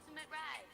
ultimate ride.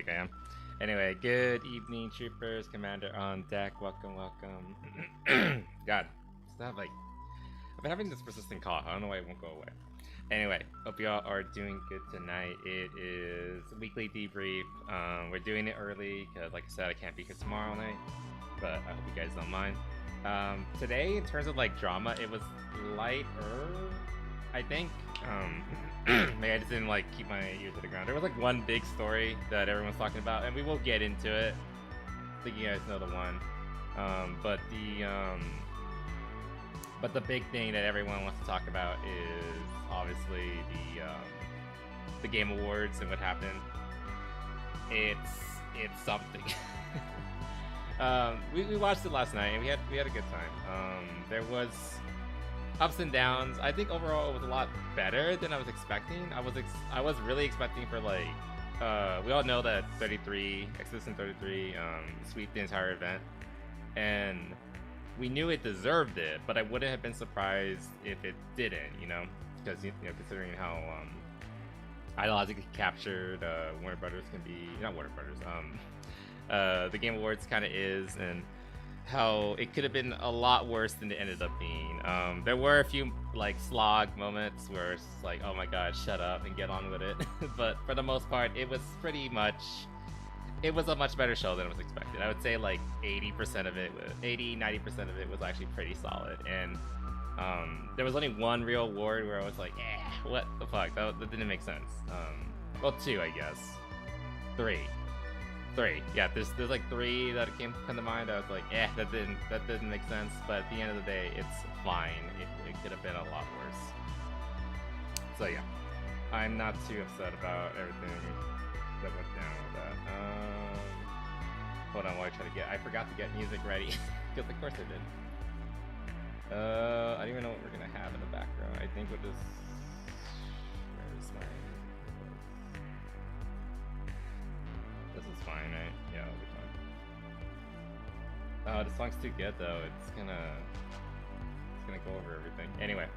like I am. Anyway, good evening, troopers. Commander on deck. Welcome, welcome. God, stop like. I've been having this persistent cough. I don't know why it won't go away. Anyway, hope y'all are doing good tonight. It is weekly debrief. We're doing it early because, like I said, I can't be here tomorrow night. But I hope you guys don't mind. Today, in terms of like drama, it was lighter, I think. Maybe I just didn't like keep my ear to the ground. There was like one big story that everyone's talking about, and we will get into it. I think you guys know the one. But the big thing that everyone wants to talk about is obviously the Game Awards and what happened. It's something. We watched it last night and we had a good time. There was ups and downs. I think overall it was a lot better than I was expecting. I was really expecting for like we all know that 33 Expedition 33 swept the entire event, and we knew it deserved it, but I wouldn't have been surprised if it didn't, because considering how ideologically captured Warner Brothers can be, not Warner Brothers, the Game Awards kind of is, and how it could have been a lot worse than it ended up being. There were a few like slog moments where it's like, oh my god, shut up and get on with it. But for the most part, it was a much better show than I was expecting. I would say like 80% of it, 90% of it was actually pretty solid. And there was only one real award where I was like, what the fuck? That didn't make sense. Well, two, I guess. Three. Yeah, there's like three that came to mind. I was like, that didn't make sense. But at the end of the day, it's fine. It could have been a lot worse. So yeah, I'm not too upset about everything that went down with that. Hold on while I forgot to get music ready. Because of course I did. I don't even know what we're gonna have in the background. I think we'll just... Where's my... This is fine, right? Yeah, it'll be fine. Oh, the song's too good though. It's gonna go over everything. Anyway,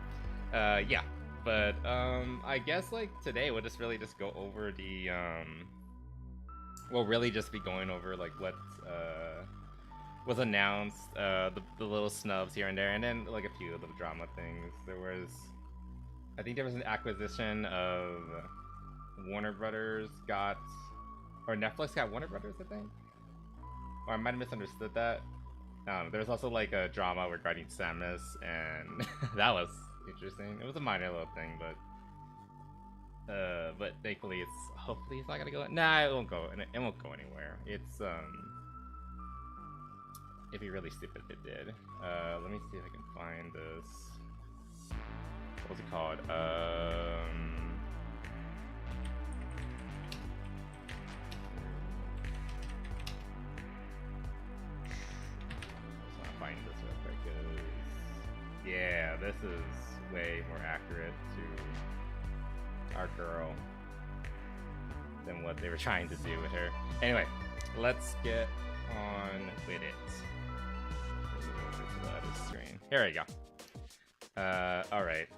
yeah. But I guess like today we'll just really just go over the we'll really just be going over like what was announced, the little snubs here and there, and then like a few of the drama things. I think there was an acquisition of Warner Brothers or Netflix got Warner Brothers, I think, or I might have misunderstood that. There was also like a drama regarding Samus, and that was interesting. It was a minor little thing, but thankfully hopefully it's not gonna go. Nah, it won't go anywhere. It's it'd be really stupid if it did. Let me see if I can find this. What was it called? Find this real quick, because yeah, this is way more accurate to our girl than what they were trying to do with her. Anyway, let's get on with it. Move it to the other screen. Here we go. Alright.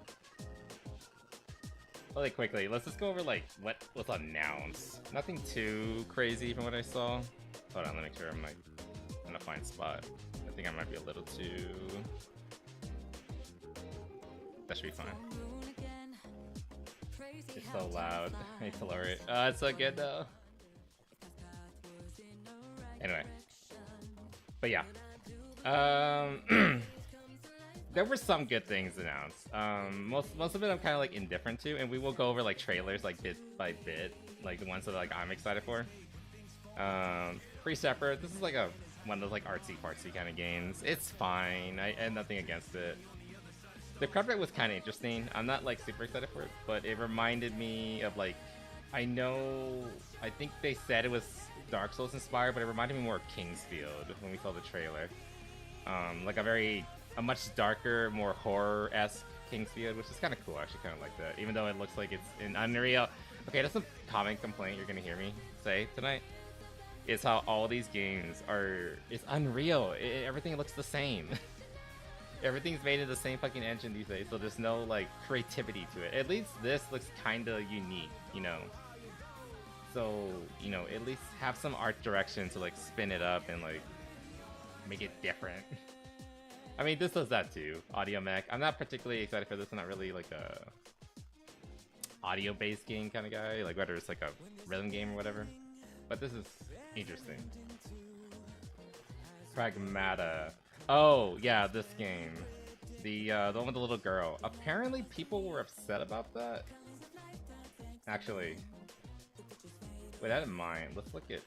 Really quickly, let's just go over like what was announced. Nothing too crazy from what I saw. Hold on, let me make sure I'm like in a fine spot. I think I might be a little too... That should be fine. It's so loud. I need to lower it. Oh, it's so good though. Anyway. But yeah. There were some good things announced. Most of it I'm kind of like indifferent to, and we will go over like trailers like bit by bit, like the ones that like I'm excited for. Free Separate. This is like one of those like artsy-fartsy kind of games. It's fine. I had nothing against it. The cover art was kind of interesting. I'm not like super excited for it, but it reminded me of like, I think they said it was Dark Souls inspired, but it reminded me more of Kingsfield when we saw the trailer. Like a much darker, more horror-esque Kingsfield, which is kind of cool. I actually kind of like that, even though it looks like it's in Unreal. Okay, that's a common complaint you're gonna hear me say tonight. Is how all these games it's Unreal. Everything looks the same. Everything's made in the same fucking engine these days, so there's no like creativity to it. At least this looks kind of unique, So, you know, at least have some art direction to like spin it up and like make it different. I mean, this does that too, Audio Mech. I'm not particularly excited for this. I'm not really like a audio-based game kind of guy, like whether it's like a rhythm game or whatever. But this is interesting. Pragmata. Oh, yeah, this game. The one with the little girl. Apparently people were upset about that. Actually, with that in mind, let's look at...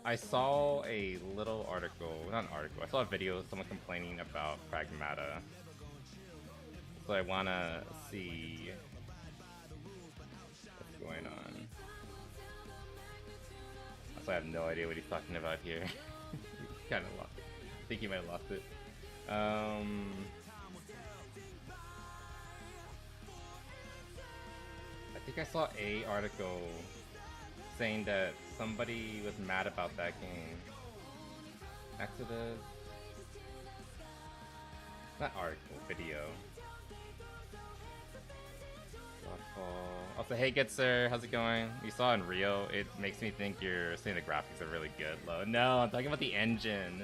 I saw a little article, not an article, I saw a video of someone complaining about Pragmata. So I wanna see what's going on. Also, I have no idea what he's talking about here. Kind of lost it. I think he might have lost it. I think I saw a article saying that somebody was mad about that game. Exodus. Not article, video. Also, hey Gitzer, how's it going? You saw in Rio, it makes me think you're saying the graphics are really good, Lo. No, I'm talking about the engine.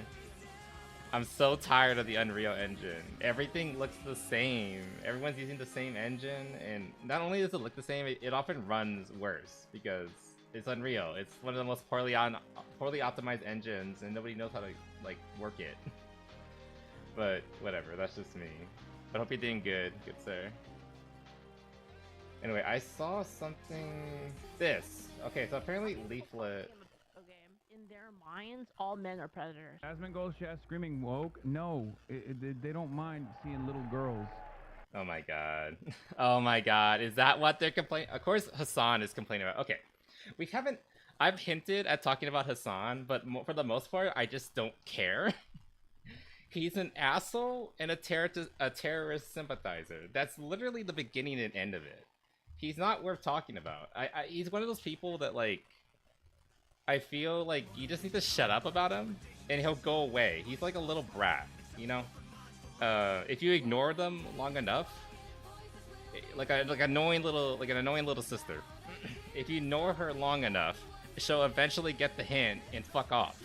I'm so tired of the Unreal Engine. Everything looks the same. Everyone's using the same engine, and not only does it look the same, it often runs worse because it's Unreal. It's one of the most poorly optimized engines, and nobody knows how to like work it. But whatever, that's just me. But I hope you're doing good, good sir. Anyway, I saw something. This. Okay, so apparently Leaflet. In their minds, all men are predators. Jasmine Gold Chef screaming woke? No, they don't mind seeing little girls. Oh my god. Oh my god. Is that what they're complaining? Of course Hassan is complaining about. Okay. We haven't... I've hinted at talking about Hassan, but for the most part, I just don't care. He's an asshole and a terrorist sympathizer. That's literally the beginning and end of it. He's not worth talking about. He's one of those people that, like... I feel like you just need to shut up about him, and he'll go away. He's like a little brat, you know? If you ignore them long enough, like an annoying little sister. If you ignore her long enough, she'll eventually get the hint and fuck off.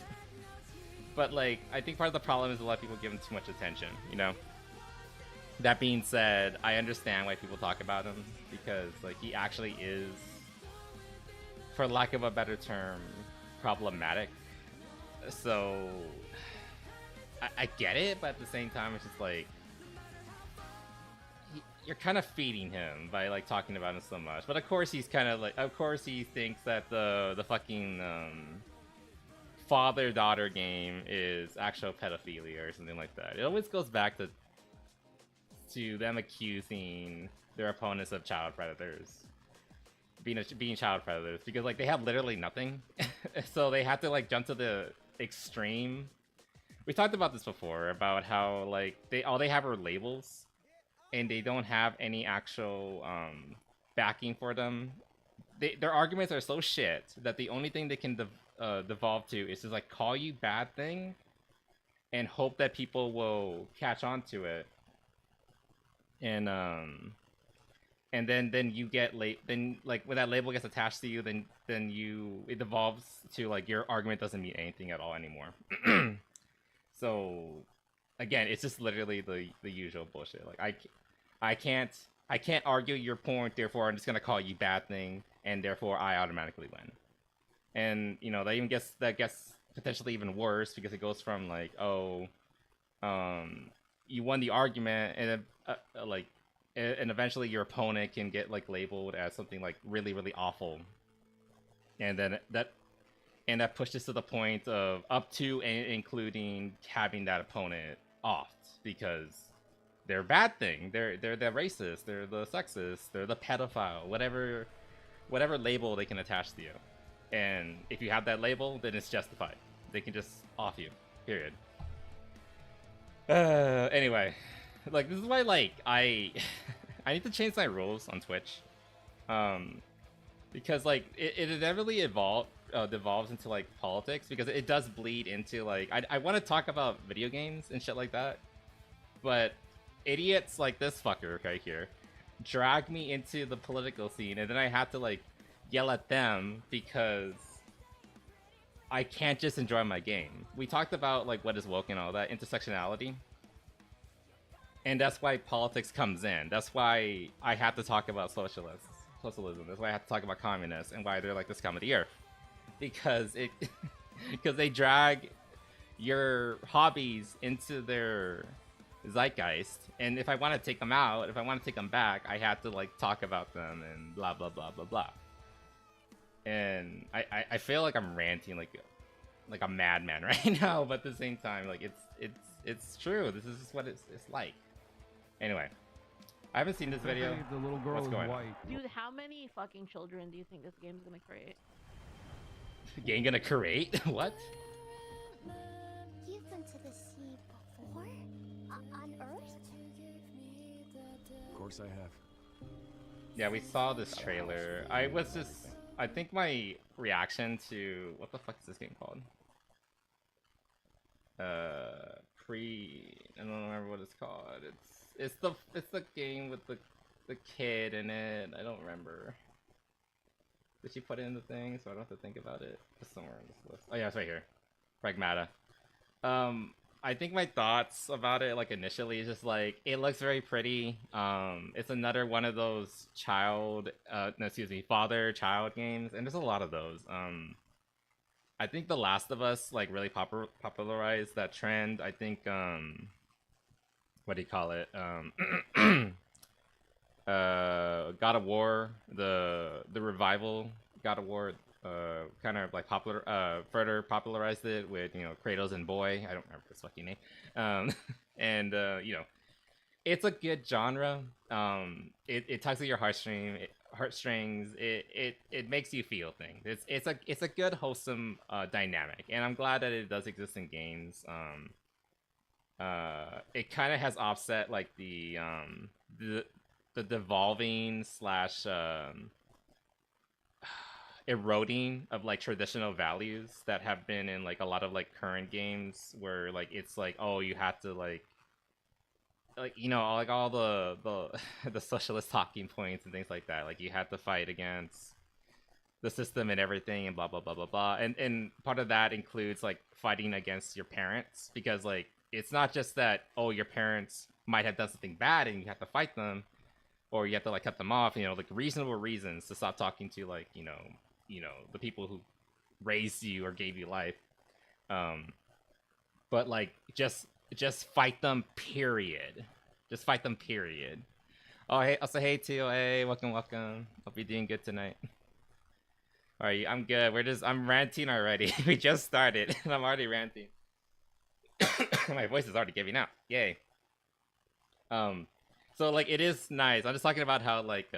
But like, I think part of the problem is a lot of people give him too much attention, you know? That being said, I understand why people talk about him, because like he actually is, for lack of a better term, problematic. So I get it, but at the same time it's just like you're kind of feeding him by like talking about him so much. But of course he's kind of like, of course he thinks that the fucking father-daughter game is actual pedophilia or something like that. It always goes back to them accusing their opponents of child predators. Being child predators, because like they have literally nothing. So they have to like jump to the extreme. We talked about this before about how like all they have are labels and they don't have any actual backing for them. Their arguments are so shit that the only thing they can devolve to is to like call you bad thing and hope that people will catch on to it. And then you get then like when that label gets attached to you, then it devolves to like your argument doesn't mean anything at all anymore. So again, it's just literally the usual bullshit. Like I can't argue your point, therefore I'm just gonna call you bad thing, and therefore I automatically win. And you know that gets potentially even worse because it goes from like, oh, you won the argument, and and eventually your opponent can get like labeled as something like really, really awful. And then that pushes to the point of up to and including having that opponent off because they're a bad thing. They're the racist, they're the sexist, they're the pedophile, whatever label they can attach to you. And if you have that label, then it's justified. They can just off you. Period. Anyway. Like, this is why, like, I need to change my rules on Twitch. Because, like, it inevitably devolves into, like, politics. Because it does bleed into, like... I want to talk about video games and shit like that. But idiots like this fucker right here drag me into the political scene. And then I have to, like, yell at them because I can't just enjoy my game. We talked about like what is woke and all that, intersectionality. And that's why politics comes in. That's why I have to talk about socialism. That's why I have to talk about communists and why they're like the scum of the earth. Because it because they drag your hobbies into their zeitgeist, and if I want to take them out, if I want to take them back, I have to like talk about them and blah blah blah blah blah. And I feel like I'm ranting like a madman right now, but at the same time, like it's true. This is just what it's like. Anyway, I haven't seen this video. The little girl What's is going on? white. Dude, how many fucking children do you think this game's gonna create? Game gonna create what? You've been to the sea before? On Earth? Of course I have. Yeah, we saw this trailer. I think my reaction to what the fuck is this game called? I don't remember what it's called. It's the game with the kid in it. I don't remember. Did she put it in the thing so I don't have to think about it? It's somewhere on this list. Oh yeah, it's right here. Pragmata. I think my thoughts about it, like initially, is just like it looks very pretty. It's another one of those father-child games, and there's a lot of those. I think The Last of Us like really popularized that trend. I think what do you call it? God of War, the revival God of War, kind of like further popularized it with Kratos and Boy. I don't remember his fucking name. And it's a good genre. It tugs at your heartstrings. It makes you feel things. It's a good wholesome dynamic, and I'm glad that it does exist in games. It kind of has offset like the devolving slash eroding of like traditional values that have been in like a lot of like current games where like it's like, oh, you have to like like all the the socialist talking points and things like that, like you have to fight against the system and everything and blah blah blah blah blah, and part of that includes like fighting against your parents, because like it's not just that, oh, your parents might have done something bad and you have to fight them, or you have to like cut them off, like reasonable reasons to stop talking to like the people who raised you or gave you life, but like just fight them, period. Just fight them, period. Oh hey, also hey Tio, hey, welcome. Hope you're doing good tonight. All right, I'm good. I'm ranting already. We just started and I'm already ranting. My voice is already giving out. Yay. So like it is nice. I'm just talking about how like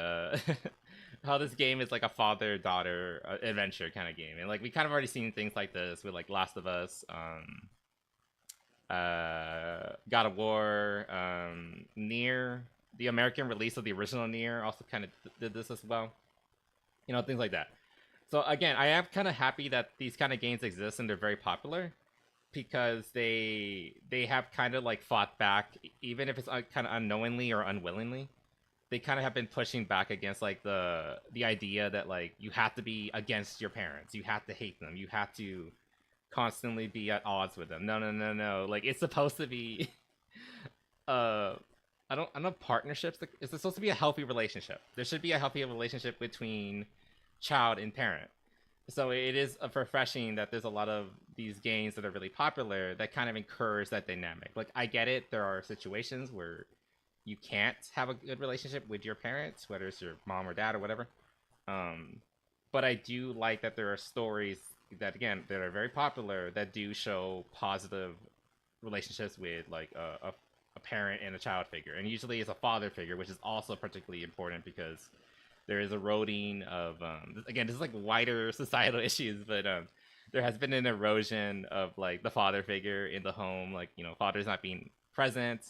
how this game is like a father-daughter adventure kind of game, and like we kind of already seen things like this with like Last of Us, God of War, Nier. The American release of the original Nier also kind of did this as well. Things like that. So again, I am kind of happy that these kind of games exist and they're very popular, because they have kind of like fought back, even if it's kind of unknowingly or unwillingly. They kind of have been pushing back against like the idea that like you have to be against your parents, you have to hate them, you have to constantly be at odds with them. No. Like it's supposed to be I don't know, partnerships. It's supposed to be a healthy relationship. There should be a healthy relationship between child and parent. So it is refreshing that there's a lot of these games that are really popular that kind of encourage that dynamic. Like I get it, there are situations where you can't have a good relationship with your parents, whether it's your mom or dad or whatever. But I do like that there are stories that, again, that are very popular that do show positive relationships with like a parent and a child figure, and usually it's a father figure, which is also particularly important because there is eroding of again, this is like wider societal issues, but there has been an erosion of like the father figure in the home, like fathers not being present,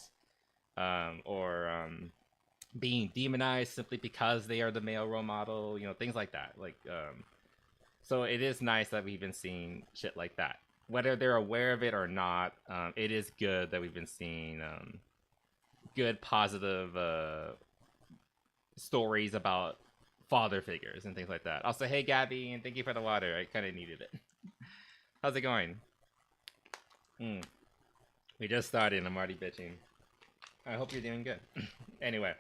or being demonized simply because they are the male role model, things like that. Like so it is nice that we've been seeing shit like that, whether they're aware of it or not. It is good that we've been seeing good positive stories about father figures and things like that. Also, hey Gabby, and thank you for the water. I kind of needed it. How's it going? We just started and I'm already bitching. I hope you're doing good. Anyway,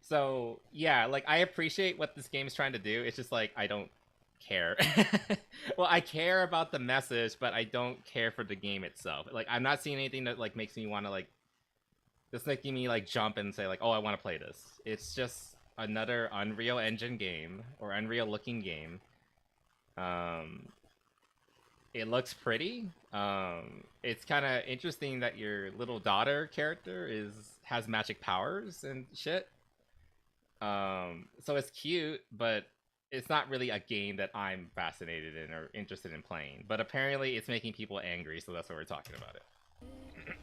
so yeah, like I appreciate what this game is trying to do. It's just like I don't care. Well, I care about the message, but I don't care for the game itself. Like I'm not seeing anything that like makes me want to like that's making me like jump and say like, oh, I want to play this. It's just another Unreal Engine game or Unreal looking game. It looks pretty. It's kind of interesting that your little daughter character has magic powers and shit. So it's cute, but it's not really a game that I'm fascinated in or interested in playing. But apparently it's making people angry, so that's why we're talking about it.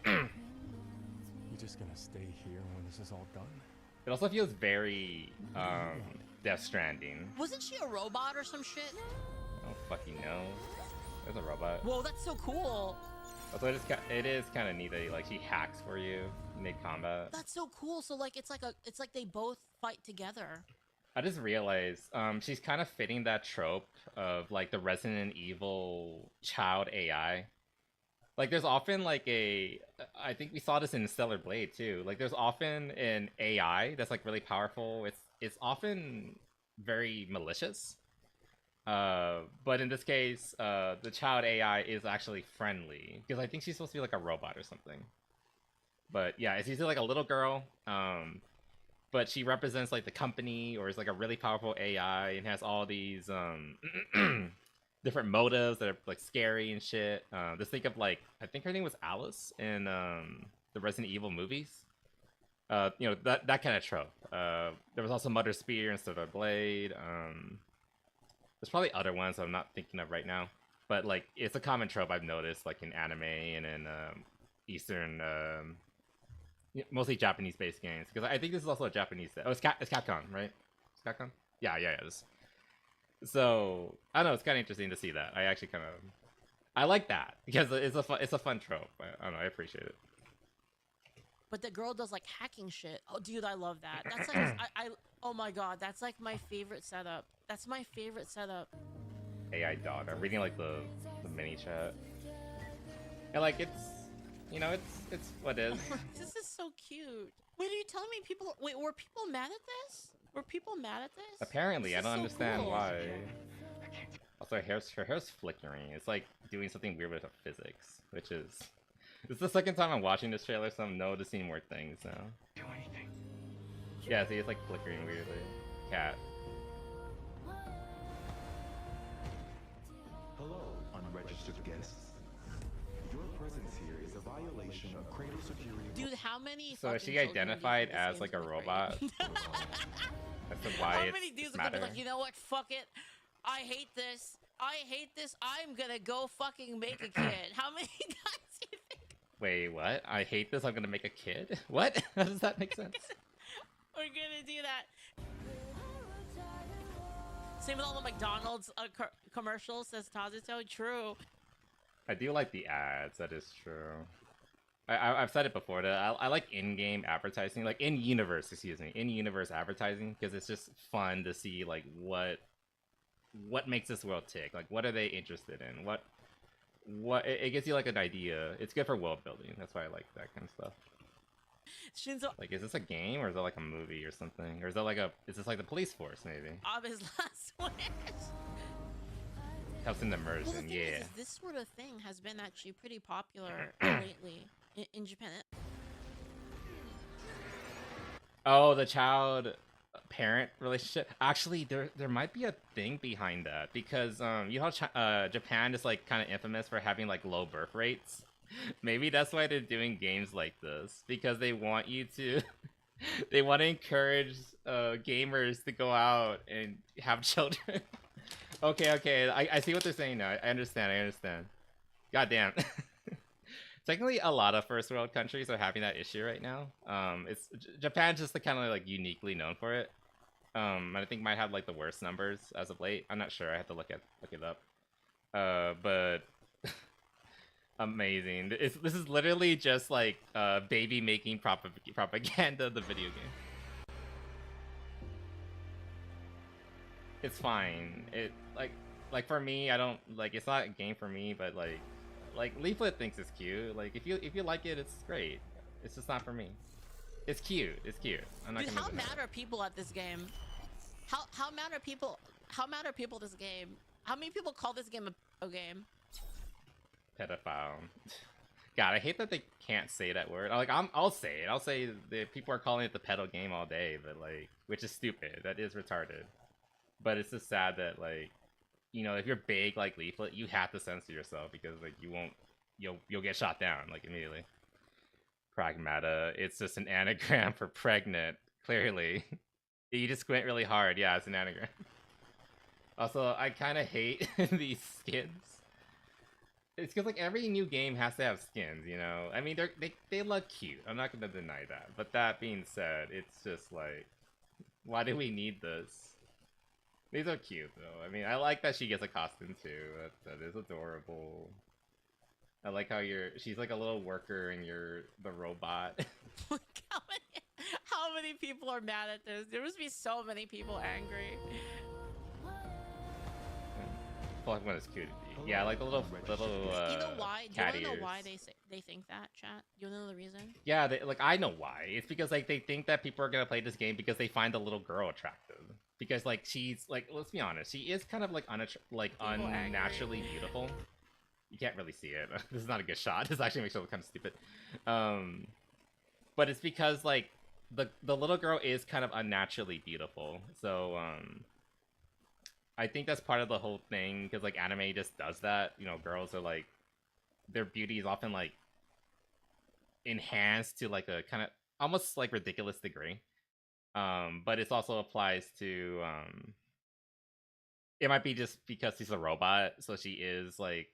You just gonna stay here when this is all done? It also feels very Death Stranding. Wasn't she a robot or some shit? I don't fucking know. There's a robot. Whoa, that's so cool. Also, it is kind of neat that like she hacks for you mid-combat. That's so cool. So like it's like they both fight together. I just realized she's kind of fitting that trope of like the Resident Evil child AI. Like there's often like I think we saw this in Stellar Blade too. Like there's often an AI that's like really powerful. It's often very malicious. But in this case, the child AI is actually friendly because I think she's supposed to be like a robot or something. But yeah, it's usually like a little girl. But she represents like the company or is like a really powerful AI and has all these different motives that are like scary and shit. Just think of like I think her name was Alice in the Resident Evil movies. You know that kind of trope. There was also Mother Spear instead of Blade. There's probably other ones I'm not thinking of right now, but like it's a common trope I've noticed like in anime and in Eastern, mostly Japanese-based games. Because I think this is also a Japanese. Oh, it's Capcom, right? It's Capcom. Yeah. So I don't know. It's kind of interesting to see that. I actually I like that because it's a fun trope. I don't know. I appreciate it. But the girl does like hacking shit. Oh, dude, I love that. That's like oh my god, that's like my favorite setup. That's my favorite setup. AI daughter. I'm reading like the mini chat. And like it's what is. This is so cute. Wait, are you telling me were people mad at this? Were people mad at this? Apparently, This I don't is so understand cool. why. Also, her hair's flickering. It's like doing something weird with the physics, which is. This is the second time I'm watching this trailer, so I'm noticing more things now. Do anything. Yeah, see, it's like flickering weirdly. Cat. Hello, unregistered guests. Your presence here is a violation of cradle security. Dude, how many? So is fucking she children identified do you think as this like a game's gonna robot? create? That's why How it's many dudes are matter. gonna be like, you know what? Fuck it. I hate this. I'm gonna go fucking make a kid. How many guys do you think Wait, what? I hate this. I'm gonna make a kid. What? How does that make sense? are gonna do that? Same with all the McDonald's commercials, says Tazuto. True. I do like the ads. That is true. I've said it before. That I like in-game advertising, like in-universe advertising, because it's just fun to see like what makes this world tick. Like, what are they interested in? What it gives you like an idea. It's good for world building. That's why I like that kind of stuff. Shinzo Like, is this a game or is it like a movie or something? Or is this like the police force maybe? Abe's last wish. Helps in the Well, immersion, the thing yeah. is this sort of thing has been actually pretty popular lately in Japan. Oh, the child parent relationship. Actually, there might be a thing behind that because you know how Japan is like kind of infamous for having like low birth rates. Maybe that's why they're doing games like this, because they want you to they want to encourage gamers to go out and have children. Okay, I see what they're saying now. I understand. God damn. Technically, a lot of first world countries are having that issue right now. Japan's just kind of like uniquely known for it. I think might have like the worst numbers as of late. I'm not sure. I have to look it up. But amazing. This is literally just like baby making propaganda of the video game. it's fine. It like for me, I don't like. It's not a game for me, but like Leaflet thinks it's cute. Like if you like it, it's great. It's just not for me. It's cute. It's cute. I'm not Dude, gonna how deny mad it. are people at this game? How mad are people? How mad are people this game? How many people call this game a game? Pedophile. God, I hate that they can't say that word. I'll say it. I'll say that people are calling it the pedo game all day, but like, which is stupid. That is retarded. But it's just sad that like, you know, if you're big like Leaflet, you have to censor yourself because like you won't, you'll get shot down like immediately. Pragmata. It's just an anagram for pregnant. Clearly, you just squint really hard. Yeah, it's an anagram. Also, I kind of hate these skins. It's because like every new game has to have skins, you know. I mean, they look cute. I'm not gonna deny that. But that being said, it's just like, why do we need this? These are cute though. I mean, I like that she gets a costume too. That is adorable. I like how she's like a little worker and you're the robot. How many people are mad at this? There must be so many people angry. Pokemon is cute. Yeah, like the little You know why? Do you cat wanna know ears. why they think that, chat? You wanna know the reason? Yeah, like I know why. It's because like they think that people are gonna play this game because they find the little girl attractive. Because like she's like, let's be honest, she is kind of like unnaturally beautiful. You can't really see it. This is not a good shot. This actually makes it look kind of stupid. But it's because like the little girl is kind of unnaturally beautiful. So I think that's part of the whole thing because like anime just does that. You know, girls are like, their beauty is often like enhanced to like a kind of almost like ridiculous degree. But it also applies to it might be just because she's a robot, so she is like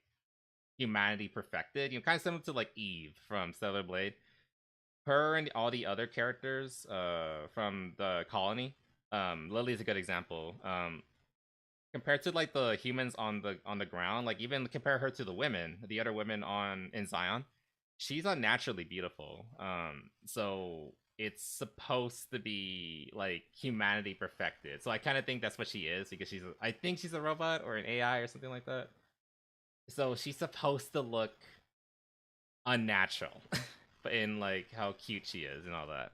humanity perfected. You know, kind of similar to like Eve from Stellar Blade. Her and all the other characters from the colony. Lily's a good example. Compared to like the humans on the ground, like even compare her to the other women in Zion, she's unnaturally beautiful. So it's supposed to be like humanity perfected. So I kind of think that's what she is because I think she's a robot or an AI or something like that. So she's supposed to look unnatural, but in like how cute she is and all that.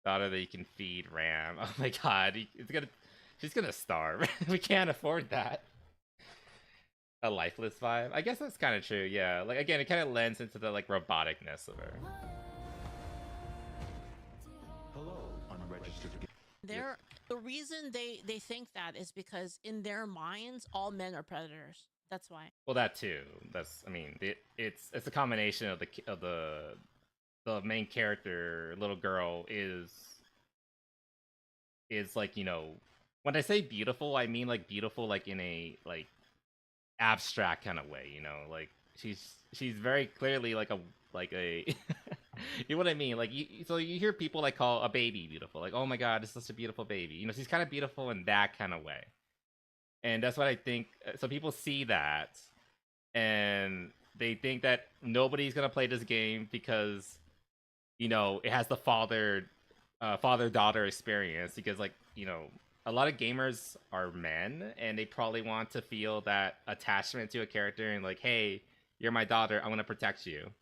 Daughter that you can feed Ram. Oh my god, she's gonna starve. We can't afford that. A lifeless vibe. I guess that's kind of true. Yeah. Like again, it kind of lends into the like roboticness of her. Hello, unregistered guest. The reason they think that is because in their minds all men are predators. That's why. Well, that too. That's. I mean, it's a combination of the main character, little girl, is like, you know, when I say beautiful, I mean like beautiful like in a like abstract kind of way, you know, like she's very clearly like a you know what I mean? Like so you hear people like call a baby beautiful, like, oh my god, it's such a beautiful baby. You know, she's kind of beautiful in that kind of way. And that's what I think. So people see that and they think that nobody's gonna play this game because, you know, it has the father-daughter experience. Because, like, you know, a lot of gamers are men and they probably want to feel that attachment to a character and like, hey, you're my daughter, I'm gonna protect you.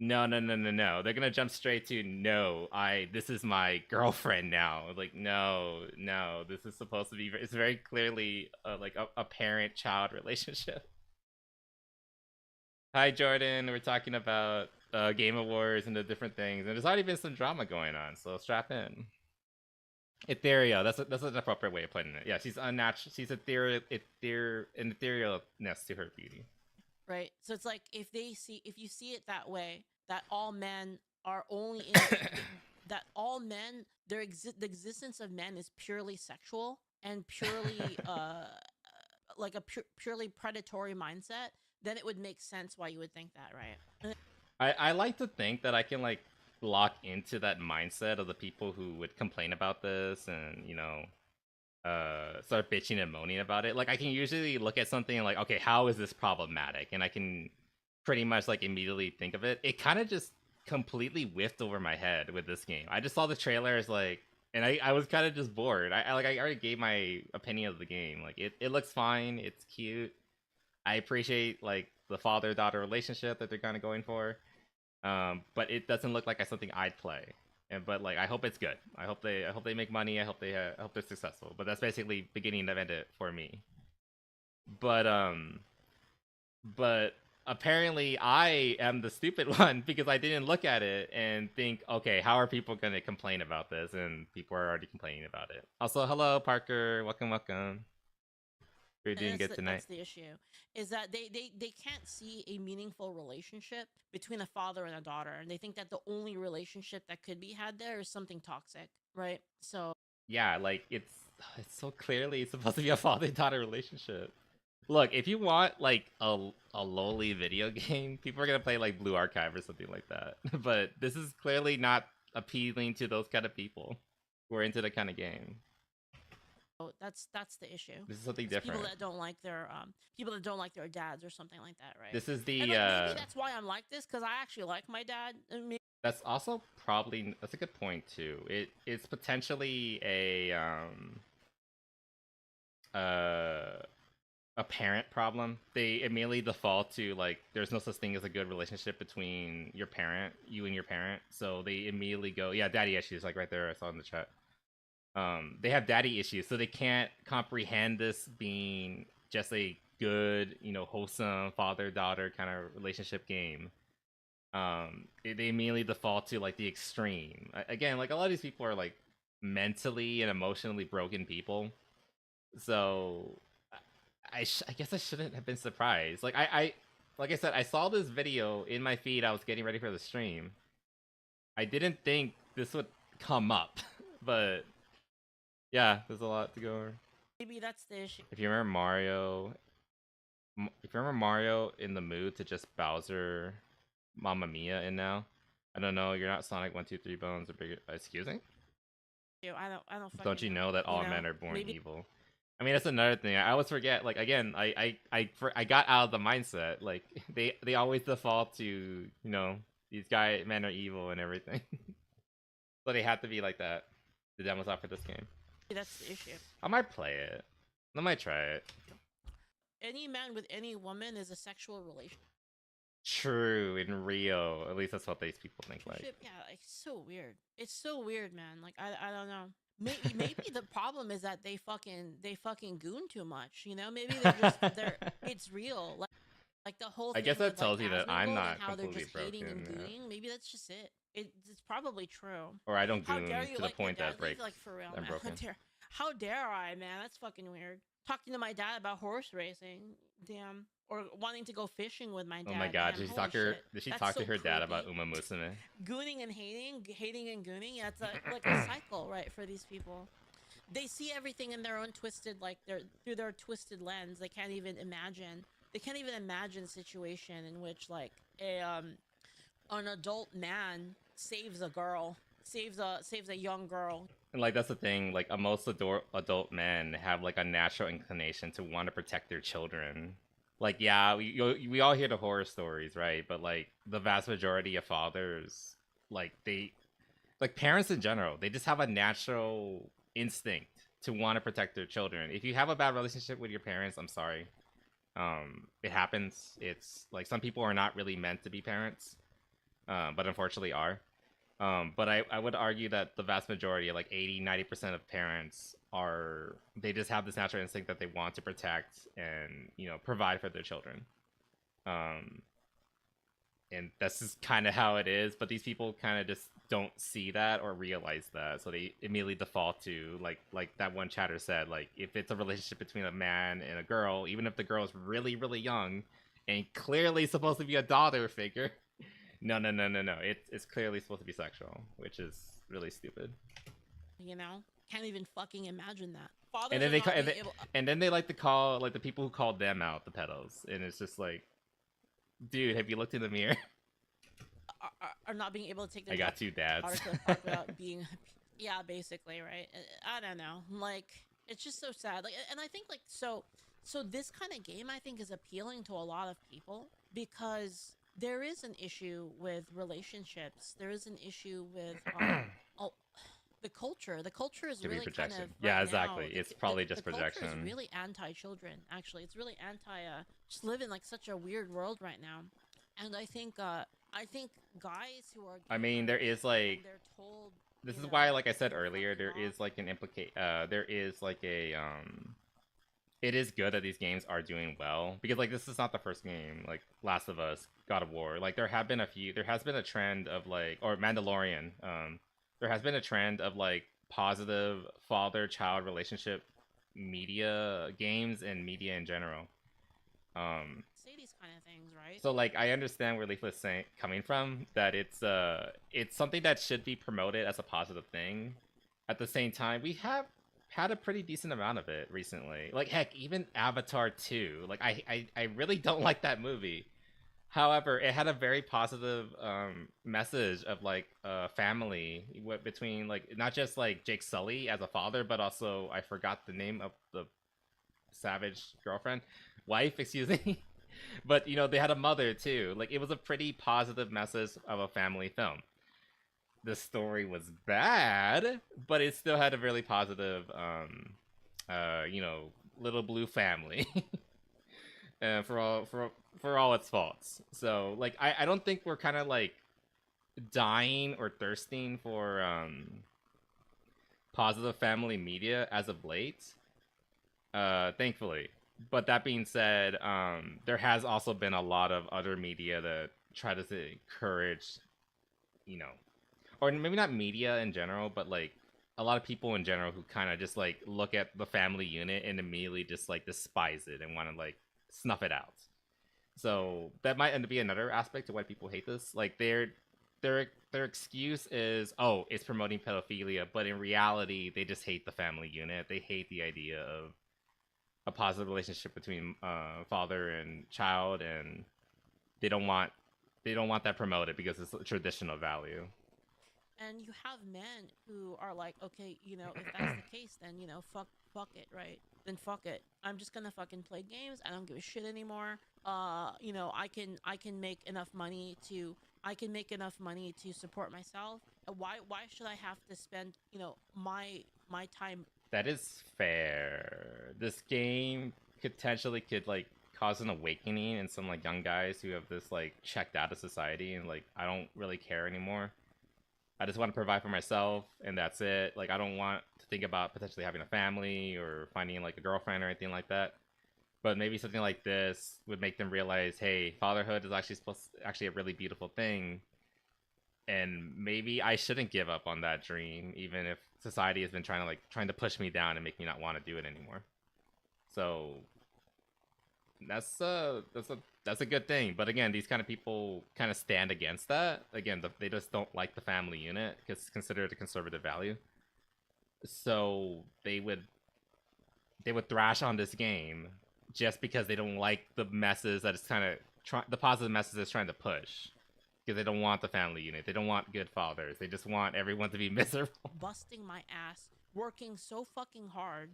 No. They're gonna jump straight to no. This is my girlfriend now. Like, no. This is supposed to be. It's very clearly like a parent-child relationship. Hi, Jordan. We're talking about Game Awards and the different things, and there's already been some drama going on. So strap in. Ethereal. That's an appropriate way of putting it. Yeah, she's unnatural. She's etherealness to her beauty. Right. So it's like if you see it that way, that all men are only in that all men the existence of men is purely sexual and purely like a purely predatory mindset, then it would make sense why you would think that, right? I like to think that I can like lock into that mindset of the people who would complain about this and, you know, start bitching and moaning about it. Like, I can usually look at something and like, okay, how is this problematic? And I can pretty much like immediately think of it. It kind of just completely whiffed over my head with this game. I just saw the trailers like and I was kind of just bored. I already gave my opinion of the game. Like it looks fine. It's cute. I appreciate like the father-daughter relationship that they're kind of going for. But it doesn't look like something I'd play. But like I hope it's good. I hope they make money. I hope they're successful. But that's basically beginning of it for me. But apparently I am the stupid one because I didn't look at it and think, okay, how are people gonna complain about this? And people are already complaining about it. Also, hello Parker, welcome. You're doing good tonight. That's the issue, is that they can't see a meaningful relationship between a father and a daughter, and they think that the only relationship that could be had there is something toxic, right? So Yeah, like it's so clearly supposed to be a father-daughter relationship. Look, if you want like a lowly video game, people are gonna play like Blue Archive or something like that. But this is clearly not appealing to those kind of people who are into the kind of game. that's the issue. This is something It's different. People that don't like their dads or something like that, right? This is the And, like, maybe that's why I'm like this, because I actually like my dad. And that's also probably that's a good point too. It's potentially a parent problem. They immediately default to like there's no such thing as a good relationship between you and your parent. So they immediately go, yeah, daddy issues, like right there I saw in the chat. They have daddy issues, so they can't comprehend this being just a good, wholesome father-daughter kind of relationship game. They immediately default to like the extreme. Again, like a lot of these people are like mentally and emotionally broken people, so I guess I shouldn't have been surprised. Like like I said, I saw this video in my feed. I was getting ready for the stream. I didn't think this would come up, but yeah, there's a lot to go over. maybe that's the issue. If you remember Mario in the mood to just Bowser Mamma Mia in now, I don't know, you're not Sonic 1, 2, 3 Bones or bigger. Excuse me? I don't. Don't you fucking know that all you know, men are born maybe- evil? I mean, that's another thing. I always forget. Like again, I got out of the mindset. Like they always default to these men are evil and everything. So they have to be like that. The demos out for this game. That's the issue. I might play it. I might try it. Any man with any woman is a sexual relationship. True, in Rio. At least that's what these people think like. Yeah, like so weird. It's so weird, man. Like I don't know. Maybe the problem is that they fucking goon too much. Maybe it's real. Like the whole. I guess thing that with, tells like, you that Asmongold I'm and not how they're completely just hating and broken, gooning. Maybe that's just it. It's probably true. Or I don't How goon dare to you the like your point dad? that breaks. Like for real, I'm man. broken. How dare I, man? That's fucking weird. Talking to my dad about horse racing, damn, or wanting to go fishing with my dad. Oh my god, damn, did she holy talk to her? shit. Did she That's talk to so her dad about creepy. Uma Musume? Gooning and hating and gooning. That's like a cycle, right? For these people, they see everything in their own twisted, through their twisted lens. They can't even imagine. They can't even imagine a situation in which like an adult man saves a girl, saves a young girl. And like that's the thing. Like most adult men have like a natural inclination to want to protect their children. Like yeah, we all hear the horror stories, right? But like the vast majority of fathers, like parents in general, they just have a natural instinct to want to protect their children. If you have a bad relationship with your parents, I'm sorry. It happens. It's like some people are not really meant to be parents, but unfortunately are. But I would argue that the vast majority, like 80-90% of parents they just have this natural instinct that they want to protect and, provide for their children. And that's just kind of how it is. But these people kind of just don't see that or realize that. So they immediately default to like that one chatter said, like if it's a relationship between a man and a girl, even if the girl is really, really young and clearly supposed to be a daughter figure, no. It's clearly supposed to be sexual, which is really stupid. Can't even fucking imagine that. Fathers And then they like to call like the people who called them out the pedos, and it's just like, dude, have you looked in the mirror? Are not being able to take their I got two dads. daughter to the park without being, yeah, basically, right? I don't know. Like, it's just so sad. Like, and I think like so this kind of game I think is appealing to a lot of people because there is an issue with relationships. There is an issue with the culture is To be really kind projection. of Yeah, right exactly. now, It's probably just the culture is projection. really anti-children. Actually, it's really anti. Just live in like such a weird world right now, and I think guys who are I mean, there gamers is like, and they're told. this you is know, why, like I said you're earlier, fucking there is off. like an there is like a it is good that these games are doing well, because like this is not the first game, like Last of Us, God of War. Like there has been a trend of like, or Mandalorian, there has been a trend of like positive father-child relationship media games and media in general. Say these kind of things, right? So like I understand where Leaf is saying coming from, that it's something that should be promoted as a positive thing. At the same time, we have had a pretty decent amount of it recently. Like heck, even Avatar 2. Like I really don't like that movie. However, it had a very positive message of like family between like not just like Jake Sully as a father, but also I forgot the name of the savage girlfriend, wife, excuse me. But you know, they had a mother too. Like it was a pretty positive message of a family film. The story was bad, but it still had a really positive you know, little blue family. For all its faults. So like I don't think we're kind of like dying or thirsting for positive family media as of late. Thankfully. But that being said, there has also been a lot of other media that try to encourage, you know, or maybe not media in general, but like a lot of people in general who kind of just like look at the family unit and immediately just like despise it and want to like snuff it out. So that might end up be another aspect to why people hate this. Like their excuse is, oh, it's promoting pedophilia, but in reality, they just hate the family unit. They hate the idea of a positive relationship between father and child, and they don't want that promoted because it's a traditional value. And you have men who are like, okay, if that's the case, then fuck it, right? Then fuck it. I'm just gonna fucking play games. I don't give a shit anymore. I can make enough money to support myself. Why should I have to spend my time? That is fair. This game potentially could like cause an awakening in some like young guys who have this like checked out of society and like, I don't really care anymore. I just want to provide for myself and that's it. Like I don't want to think about potentially having a family or finding like a girlfriend or anything like that. But maybe something like this would make them realize, hey, fatherhood is actually a really beautiful thing. And maybe I shouldn't give up on that dream, even if society has been trying to push me down and make me not want to do it anymore. So that's a good thing. But again, these kind of people kind of stand against that. Again, they just don't like the family unit because it's considered a conservative value. So they would thrash on this game just because they don't like the messes that it's kind of the positive message it's trying to push. Because they don't want the family unit. They don't want good fathers. They just want everyone to be miserable. Busting my ass, working so fucking hard,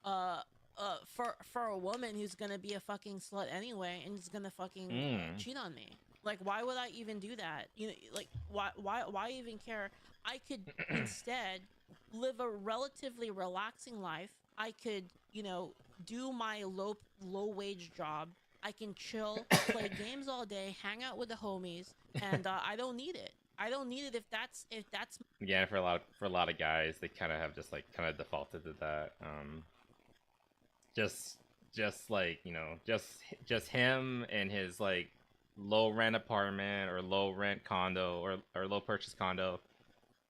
for a woman who's gonna be a fucking slut anyway and is gonna fucking cheat on me. Like, why would I even do that? Like, why even care? I could instead live a relatively relaxing life. I could, do my low wage job. I can chill, play games all day, hang out with the homies, and I don't need it. I don't need it if that's. Yeah, for a lot of guys, they kind of have just like kind of defaulted to that. Just like just him and his like low rent apartment or low rent condo or low purchase condo,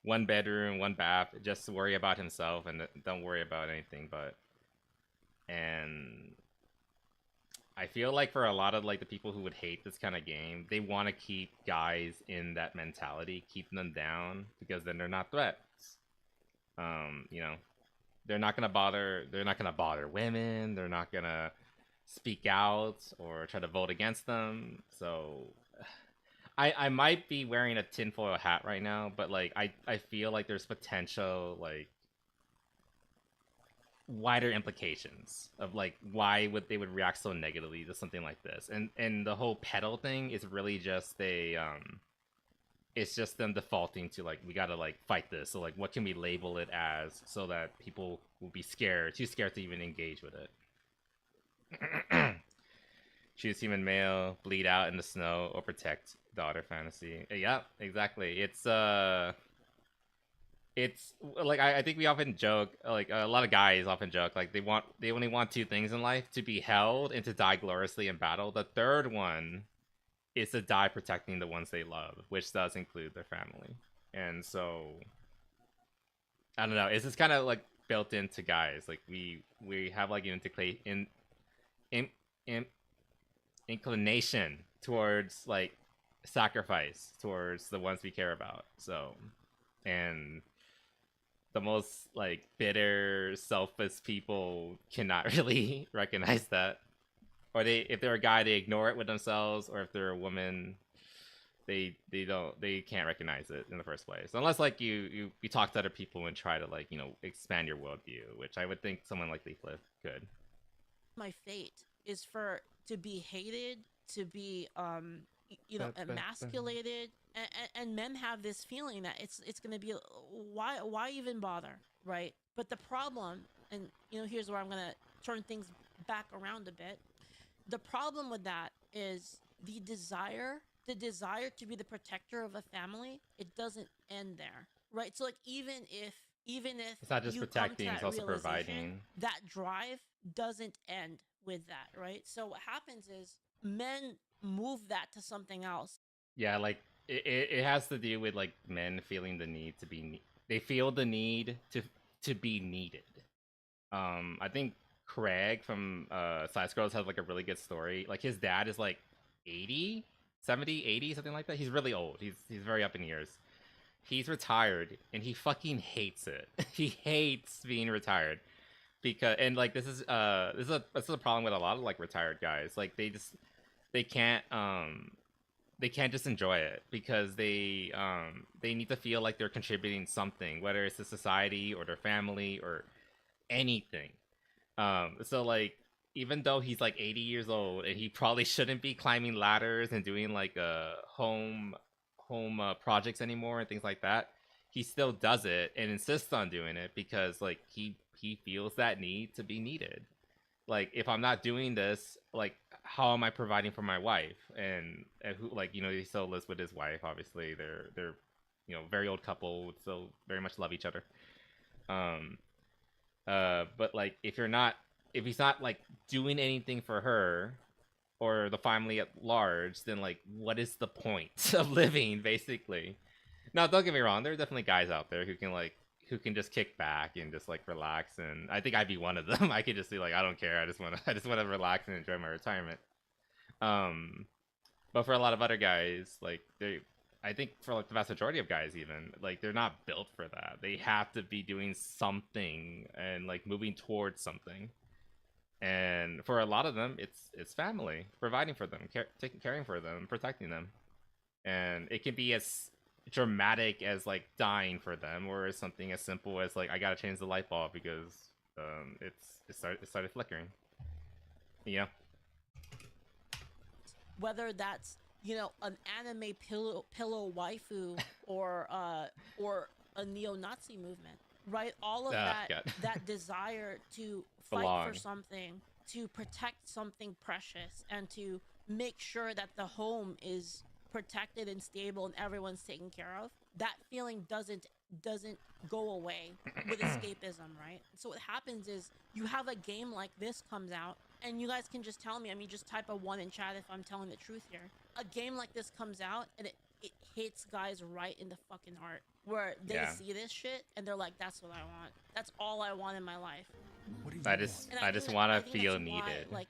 1 bedroom, 1 bath. Just worry about himself and don't worry about anything but. And I feel like for a lot of like the people who would hate this kind of game, they want to keep guys in that mentality, keep them down because then they're not threats. They're not gonna bother women. They're not gonna speak out or try to vote against them. So I might be wearing a tinfoil hat right now, but like I feel like there's potential like wider implications of like why they would react so negatively to something like this. And the whole pedal thing is really just it's just them defaulting to like we gotta like fight this. So like, what can we label it as so that people will be too scared to even engage with it. Choose human male, bleed out in the snow, or protect daughter fantasy. Yeah, exactly. It's like I think we often joke, like a lot of guys often joke, like they only want two things in life: to be held and to die gloriously in battle. The third one is to die protecting the ones they love, which does include their family. And so I don't know. It's just kind of like built into guys. Like we have like an inclination towards like sacrifice towards the ones we care about. So, and the most like bitter, selfish people cannot really recognize that, or if they're a guy, they ignore it with themselves, or if they're a woman, they can't recognize it in the first place, unless like you talk to other people and try to like expand your worldview, which I would think someone like Leaflet could. My fate is for to be hated, to be emasculated, and men have this feeling that it's gonna be why even bother, right? But the problem, and here's where I'm gonna turn things back around a bit. The problem with that is the desire to be the protector of a family. It doesn't end there, right? So like even if It's not just you protecting, come it's to that also realization, providing. that drive doesn't end with that, right? So what happens is men move that to something else. Yeah, like it has to do with like men feeling the need to be they feel the need to be needed. I think Craig from Side Scrolls has like a really good story. Like his dad is like 80, 70, 80, something like that. He's really old. He's very up in years. He's retired and he fucking hates it. He hates being retired because, and like this is a problem with a lot of like retired guys. Like they can't just enjoy it because they need to feel like they're contributing something, whether it's to society or their family or anything. So like even though he's like 80 years old and he probably shouldn't be climbing ladders and doing like home projects anymore and things like that, he still does it and insists on doing it because like he feels that need to be needed. Like if I'm not doing this, like how am I providing for my wife? And who, like, he still lives with his wife. Obviously they're very old couple, still very much love each other. But like if he's not like doing anything for her or the family at large, then like what is the point of living, basically? Now don't get me wrong, there are definitely guys out there who can just kick back and just like relax, and I think I'd be one of them. I could just be like, I don't care, I just want to relax and enjoy my retirement. But for a lot of other guys, like I think for like the vast majority of guys, even like they're not built for that. They have to be doing something and like moving towards something. And for a lot of them, it's family, providing for them, caring for them, protecting them. And it can be as dramatic as like dying for them, or as something as simple as like I gotta change the light bulb because it started flickering. Whether that's an anime pillow waifu or a neo-Nazi movement, right? All of that desire to fight for something, to protect something precious, and to make sure that the home is protected and stable and everyone's taken care of. That feeling doesn't go away with escapism, right? So what happens is you have a game like this comes out, and you guys can just tell me, just type a 1 in chat if I'm telling the truth here. A game like this comes out and it hits guys right in the fucking heart, where they see this shit and they're like, that's what I want. That's all I want in my life. I just want to feel needed. Like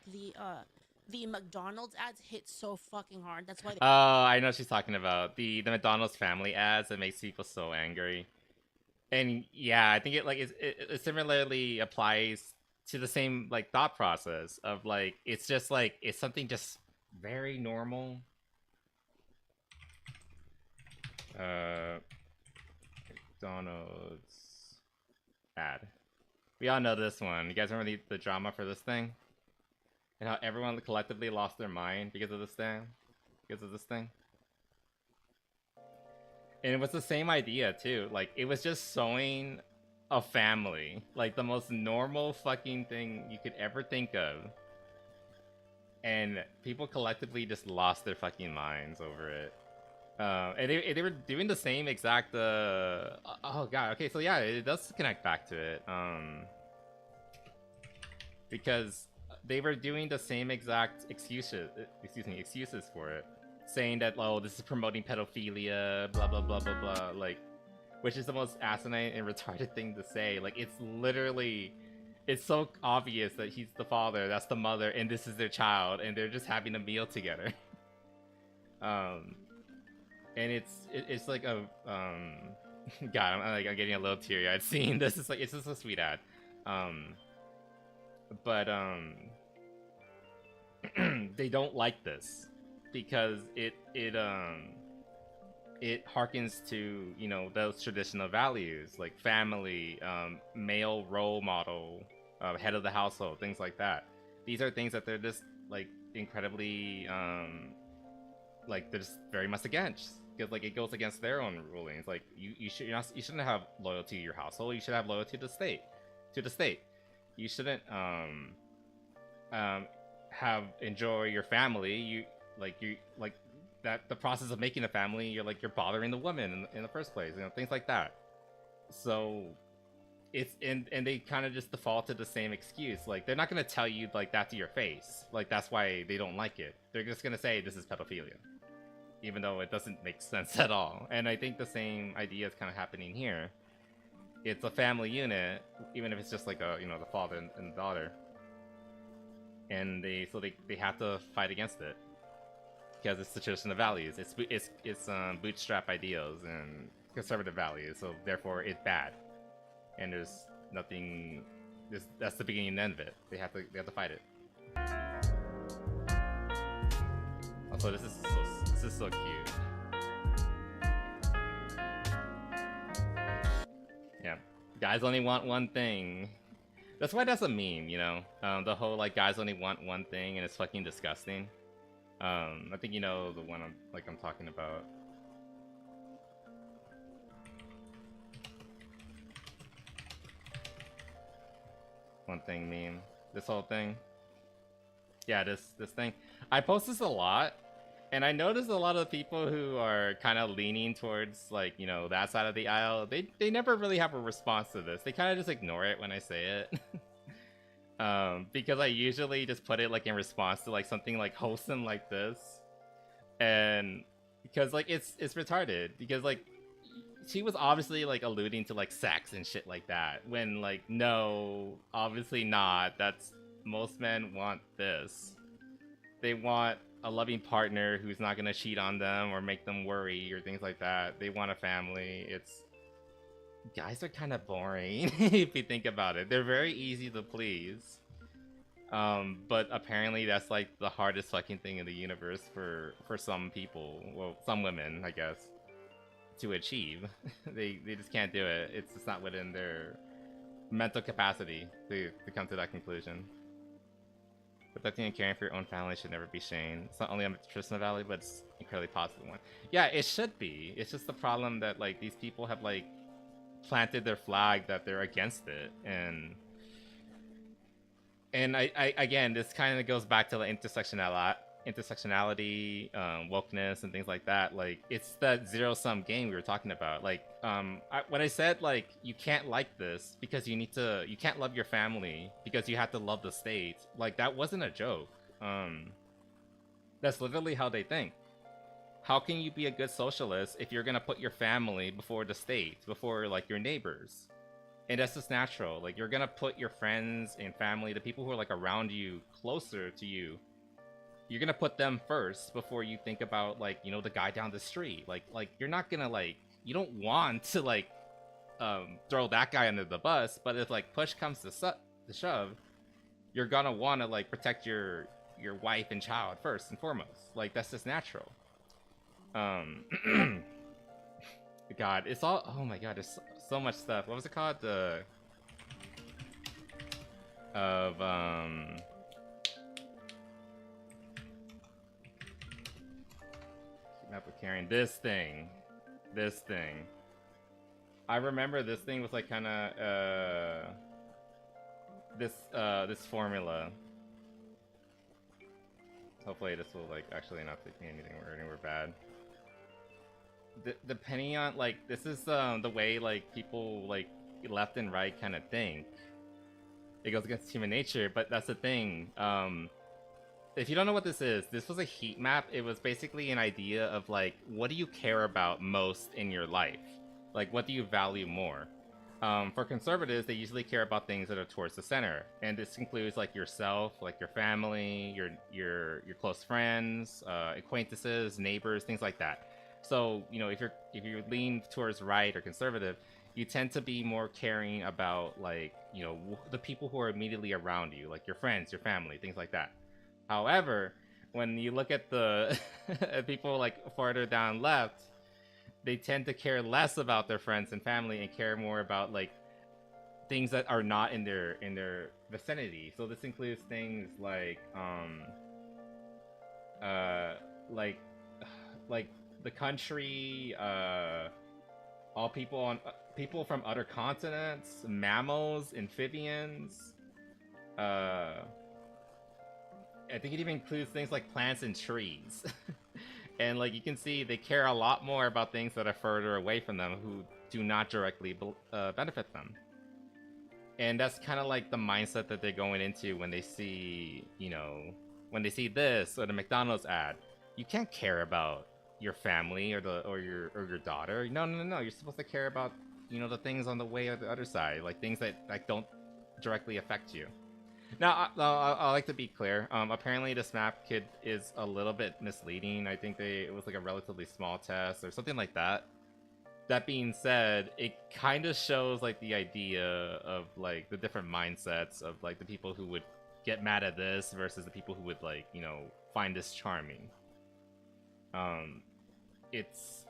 the McDonald's ads hit so fucking hard. That's why Oh, I know what she's talking about. The McDonald's family ads that makes people so angry. And yeah, I think it similarly applies to the same like thought process of like it's just like it's something just very normal. McDonald's ad. We all know this one. You guys remember the drama for this thing? And how everyone collectively lost their mind because of this thing? And it was the same idea too. Like it was just showing a family, like the most normal fucking thing you could ever think of. And people collectively just lost their fucking minds over it. And they were doing the same exact. Oh god. Okay, so yeah, it does connect back to it. Because they were doing the same exact excuses for it, saying that, oh, this is promoting pedophilia, blah blah blah blah blah, like, which is the most asinine and retarded thing to say. Like, it's literally, it's so obvious that he's the father, that's the mother, and this is their child, and they're just having a meal together. And it's like a God, I'm getting a little teary-eyed seeing this. Is like, it's just a sweet ad. But they don't like this because it harkens to, you know, those traditional values like family, male role model, head of the household, things like that. These are things that they're just like incredibly like they're just very much against, because like it goes against their own rulings. Like you shouldn't have loyalty to your household. You should have loyalty to the state. You shouldn't have enjoy your family. You like that the process of making a family, you're bothering the woman in the first place, you know, things like that. So it's and they kind of just default to the same excuse. Like, they're not going to tell you like that to your face, like that's why they don't like it. They're just going to say this is pedophilia, even though it doesn't make sense at all. And I think the same idea is kind of happening here. It's a family unit, even if it's just like a, you know, the father and the daughter, and they have to fight against it because it's the traditional values. It's bootstrap ideals and conservative values, so therefore it's bad. And there's nothing. That's the beginning and end of it. They have to fight it. Also, this is so cute. Yeah, guys only want one thing. That's why that's a meme, you know. The whole like guys only want one thing, and it's fucking disgusting. I think you know the one I'm talking about. One thing meme. This whole thing. Yeah, this thing. I post this a lot, and I notice a lot of the people who are kind of leaning towards like, you know, that side of the aisle, they never really have a response to this. They kind of just ignore it when I say it. Because I usually just put it like in response to like something like wholesome like this, and because like it's retarded, because like she was obviously like alluding to like sex and shit like that, when like no, obviously not. That's, most men want this. They want a loving partner who's not gonna cheat on them or make them worry or things like that. They want a family. It's, guys are kind of boring if you think about it. They're very easy to please, but apparently that's like the hardest fucking thing in the universe for some people, well, some women, I guess, to achieve. they just can't do it. It's just not within their mental capacity to come to that conclusion. Protecting and caring for your own family should never be shamed. It's not only a traditional value, but it's an incredibly positive one. Yeah, it should be. It's just the problem that like these people have like planted their flag that they're against it, and I again, this kind of goes back to the intersectionality, wokeness and things like that. Like, it's that zero-sum game we were talking about. Like, when I said like you can't like this because you can't love your family because you have to love the state, like that wasn't a joke. That's literally how they think. How can you be a good socialist if you're gonna put your family before the state, before like your neighbors? And that's just natural. Like, you're gonna put your friends and family, the people who are like around you, closer to you, you're gonna put them first before you think about like, you know, the guy down the street. Like you're not gonna like, you don't want to like throw that guy under the bus, but if like push comes to shove, you're gonna want to like protect your wife and child first and foremost. Like, that's just natural. God, it's all, oh my god, there's so much stuff. What was it called? Map of carrying this thing. this thing. I remember this thing was like kind of this formula. Hopefully this will like actually not take me anywhere bad. Depending on like this is the way like people like left and right kind of think. It goes against human nature, but that's the thing. If you don't know what this was a heat map. It was basically an idea of like, what do you care about most in your life? Like, what do you value more? For conservatives, they usually care about things that are towards the center, and this includes like yourself, like your family, your close friends, acquaintances, neighbors, things like that. So, you know, if you lean towards right or conservative, you tend to be more caring about like, you know, the people who are immediately around you, like your friends, your family, things like that. However, when you look at the people like farther down left, they tend to care less about their friends and family and care more about like things that are not in their vicinity. So this includes things like like the country, all people from other continents, mammals, amphibians. I think it even includes things like plants and trees. And like you can see, they care a lot more about things that are further away from them, who do not directly benefit them. And that's kind of like the mindset that they're going into when they see, you know, when they see this or the McDonald's ad. You can't care about your family or your daughter. No. You're supposed to care about, you know, the things on the way of the other side, like things that like don't directly affect you. Now, I like to be clear. Apparently, this map kit is a little bit misleading. I think it was like a relatively small test or something like that. That being said, it kind of shows like the idea of like the different mindsets of like the people who would get mad at this versus the people who would like, you know, find this charming. It's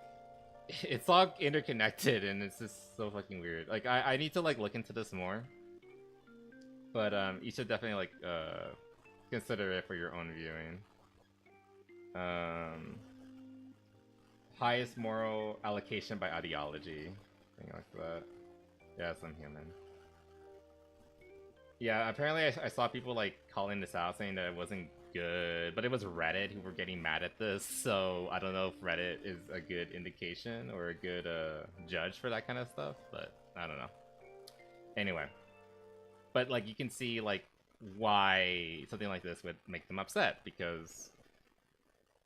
all interconnected and it's just so fucking weird. Like I need to like look into this more. But you should definitely like consider it for your own viewing. Highest moral allocation by ideology, something like that. Yeah, some human. Yeah, apparently I saw people like calling this out, saying that it wasn't good, but it was Reddit who were getting mad at this. So I don't know if Reddit is a good indication or a good judge for that kind of stuff. But I don't know. Anyway. But like you can see like why something like this would make them upset, because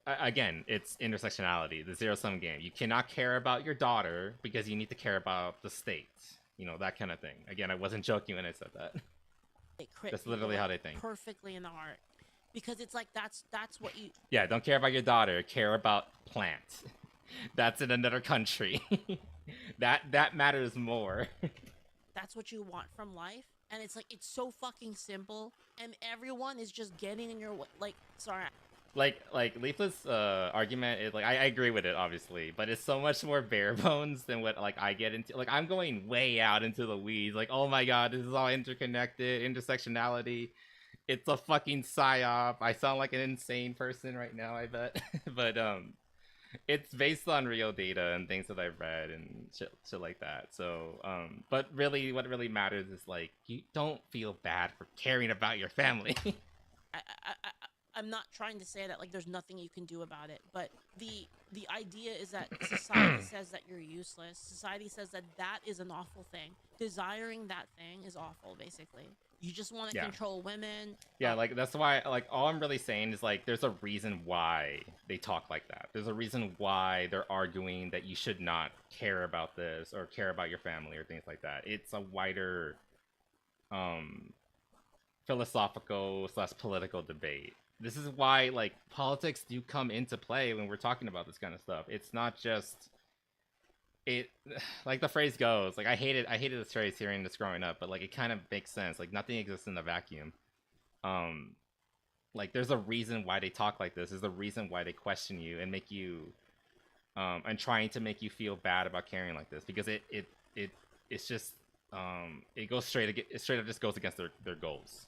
again, it's intersectionality, the zero-sum game. You cannot care about your daughter because you need to care about the state, you know, that kind of thing. Again, I wasn't joking when I said that. That's literally how they think. Perfectly in the heart, because it's like that's what you. Yeah, don't care about your daughter. Care about plants. That's in another country. that matters more. That's what you want from life. And it's like, it's so fucking simple, and everyone is just getting in your way. Like, sorry. Like Leaflet's argument is like, I agree with it, obviously, but it's so much more bare bones than what like I get into. Like, I'm going way out into the weeds. Like, oh my god, this is all interconnected, intersectionality. It's a fucking psyop. I sound like an insane person right now, I bet. But it's based on real data and things that I've read and shit like that. So, but really, what really matters is like, you don't feel bad for caring about your family. I'm not trying to say that like there's nothing you can do about it, but the idea is that society says that you're useless. Society says that that is an awful thing. Desiring that thing is awful, basically. You just want to control women. Yeah, like that's why, like, all I'm really saying is like there's a reason why they talk like that. There's a reason why they're arguing that you should not care about this or care about your family or things like that. It's a wider philosophical / political debate. This is why like politics do come into play when we're talking about this kind of stuff. It's not just like the phrase goes, like I hated this phrase hearing this growing up, but like it kind of makes sense. Like nothing exists in a vacuum. Like there's a reason why they talk like this. There's a reason why they question you and make you and trying to make you feel bad about caring like this, because it's just it goes straight up just goes against their goals.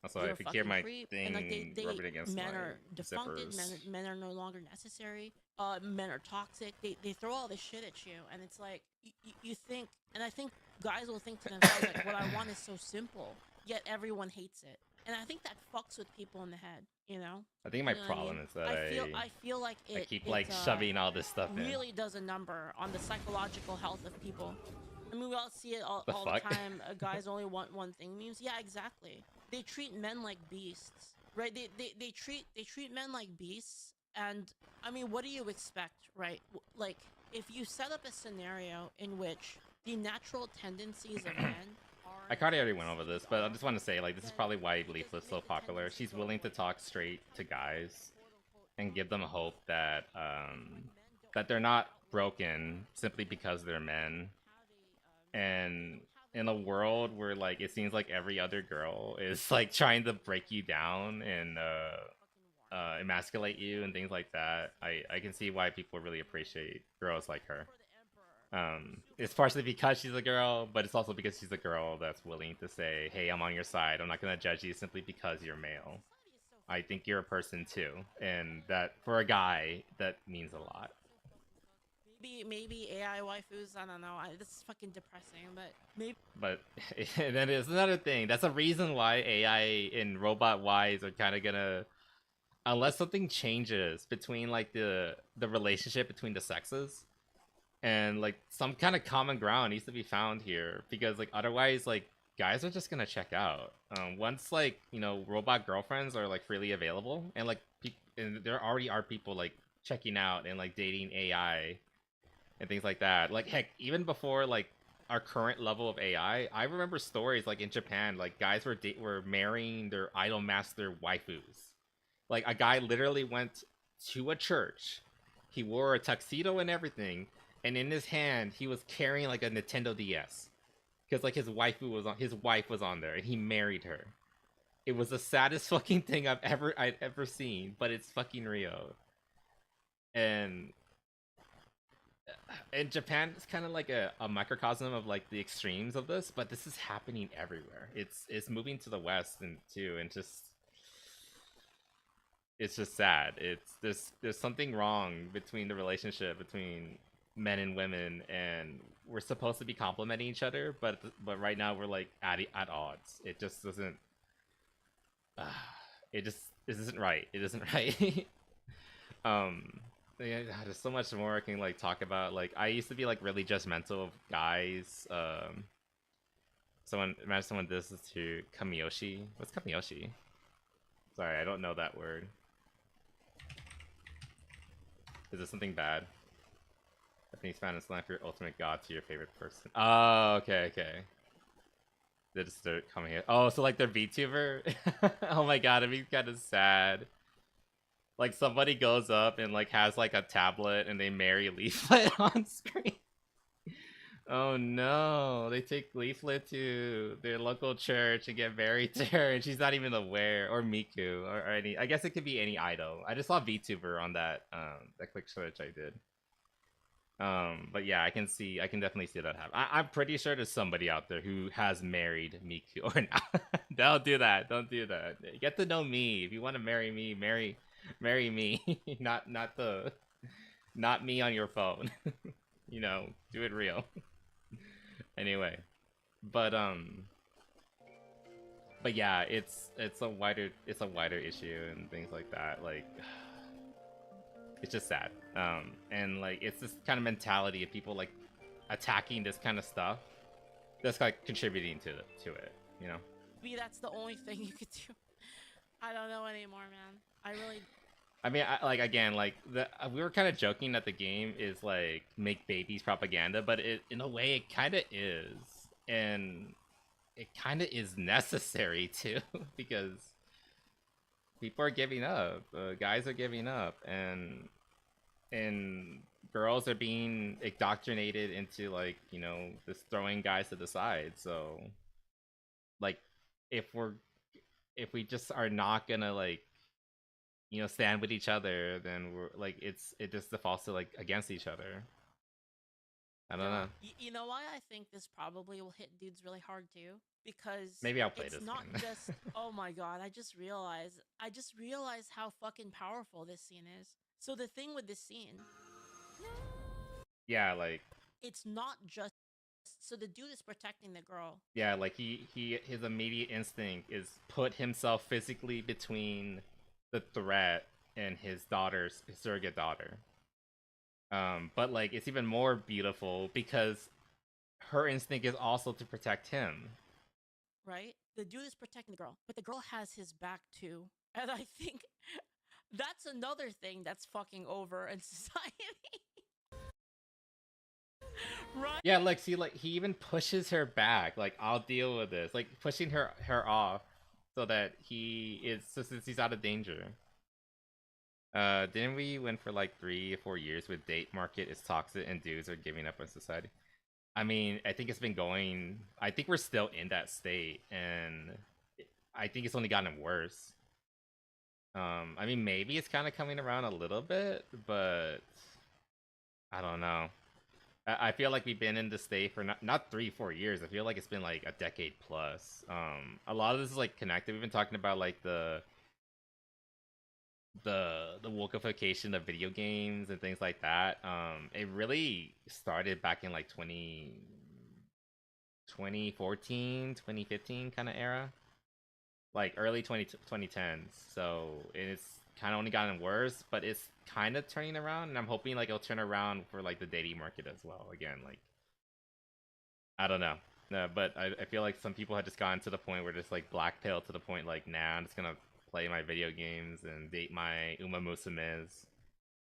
Also, if you hear my thing rubbing against men my are defuncted, zippers. men are no longer necessary. men are toxic. They throw all this shit at you, and it's like you think, and I think guys will think to themselves like, what I want is so simple, yet everyone hates it, and I think that fucks with people in the head, you know. I think my You know what I problem mean? is that I feel like I it keep like it, shoving all this stuff in. really does a number on the psychological health of people. I mean, we all see it all The the fuck? time. Guys only want one thing memes. Yeah, exactly. They treat men like beasts, right? They treat men like beasts. And I mean, what do you expect, right? Like, if you set up a scenario in which the natural tendencies of men are... I kind of already went over this, but I just want to say, like, this is probably why Leaflet's so popular. She's willing to talk straight to guys and give them hope that that they're not broken simply because they're men. And in a world where, like, it seems like every other girl is like trying to break you down and emasculate you and things like that, I can see why people really appreciate girls like her. It's partially because she's a girl, but it's also because she's a girl that's willing to say, hey, I'm on your side. I'm not going to judge you simply because you're male. I think you're a person too. And that, for a guy, that means a lot. Maybe AI waifus, I don't know. This is fucking depressing, but maybe... But and then there's another thing. That's a reason why AI and robot Ys are kind of gonna... Unless something changes between, like, the relationship between the sexes, and, like, some kind of common ground needs to be found here, because, like, otherwise, like, guys are just gonna check out. Once, like, you know, robot girlfriends are, like, freely available, and, like, and there already are people, like, checking out and, like, dating AI and things like that. Like, heck, even before, like, our current level of AI, I remember stories, like, in Japan, like, guys were marrying their idol master waifus. Like, a guy literally went to a church, he wore a tuxedo and everything, and in his hand, he was carrying, like, a Nintendo DS. Because, like, his wife was on there, and he married her. It was the saddest fucking thing I'd ever seen, but it's fucking real. And in Japan, it's kind of like a microcosm of, like, the extremes of this, but this is happening everywhere. It's moving to the West and too, and it's just sad. There's something wrong between the relationship between men and women, and we're supposed to be complimenting each other, but right now we're, like, at odds. It just doesn't. This isn't right. It isn't right. Yeah, there's so much more I can, like, talk about. Like, I used to be, like, really judgmental of guys. Imagine someone does this to Kamiyoshi. What's Kamiyoshi? Sorry, I don't know that word. Is it something bad? Japanese fan is not your ultimate god to your favorite person. Oh, okay. They just start coming here. Oh, so, like, they're VTuber? Oh my god, it'd be kind of sad. Like, somebody goes up and, like, has, like, a tablet and they marry Leaflet on screen. Oh no, they take Leaflet to their local church and get married to her, and she's not even aware. Or Miku, or any. I guess it could be any idol. I just saw VTuber on that quick search I did. But yeah, I can definitely see that happen. I'm pretty sure there's somebody out there who has married Miku or not. Don't do that. Get to know me. If you want to marry me, marry me. not me on your phone. You know, do it real. Anyway, but yeah, it's a wider issue and things like that. Like, it's just sad. And, like, it's this kind of mentality of people, like, attacking this kind of stuff that's, like, contributing to it, you know? Maybe that's the only thing you could do. I don't know anymore, man. I mean, we were kind of joking that the game is, like, make babies propaganda, but in a way it kind of is, and it kind of is necessary too, because people are giving up, guys are giving up, and girls are being indoctrinated into, like, you know, just throwing guys to the side. So, like, if we just are not gonna, like, you know, stand with each other, then we're, like, it just defaults to, like, against each other. I don't know. You know why I think this probably will hit dudes really hard too? Because Maybe I'll play this it's not game. just... Oh my god, I just realized how fucking powerful this scene is. So the thing with this scene, Yeah, like it's not just so the dude is protecting the girl. yeah, like his immediate instinct is put himself physically between the threat and his surrogate daughter. But like it's even more beautiful because her instinct is also to protect him. Right? The dude is protecting the girl, but the girl has his back too. And I think that's another thing that's fucking over in society. Right? Yeah, like see, like he even pushes her back. Like I'll deal with this. Like pushing her off so that since he's out of danger. Didn't we win for like 3 or 4 years with date market is toxic and dudes are giving up on society? I mean, I think it's been going. I think we're still in that state, and I think it's only gotten worse. I mean, maybe it's kind of coming around a little bit, but I don't know. I feel like we've been in this state for not 3-4 years. I feel like it's been like a decade plus. A lot of this is like connected. We've been talking about like the wokeification of video games and things like that. It really started back in like 2014, 2015 kind of era, like early 2010s. So it's kind of only gotten worse, but it's kind of turning around, and I'm hoping like it'll turn around for like the dating market as well. Again, like I don't know. No, but I feel like some people had just gotten to the point where just like black pill to the point like, nah, I'm just gonna play my video games and date my Uma Musumes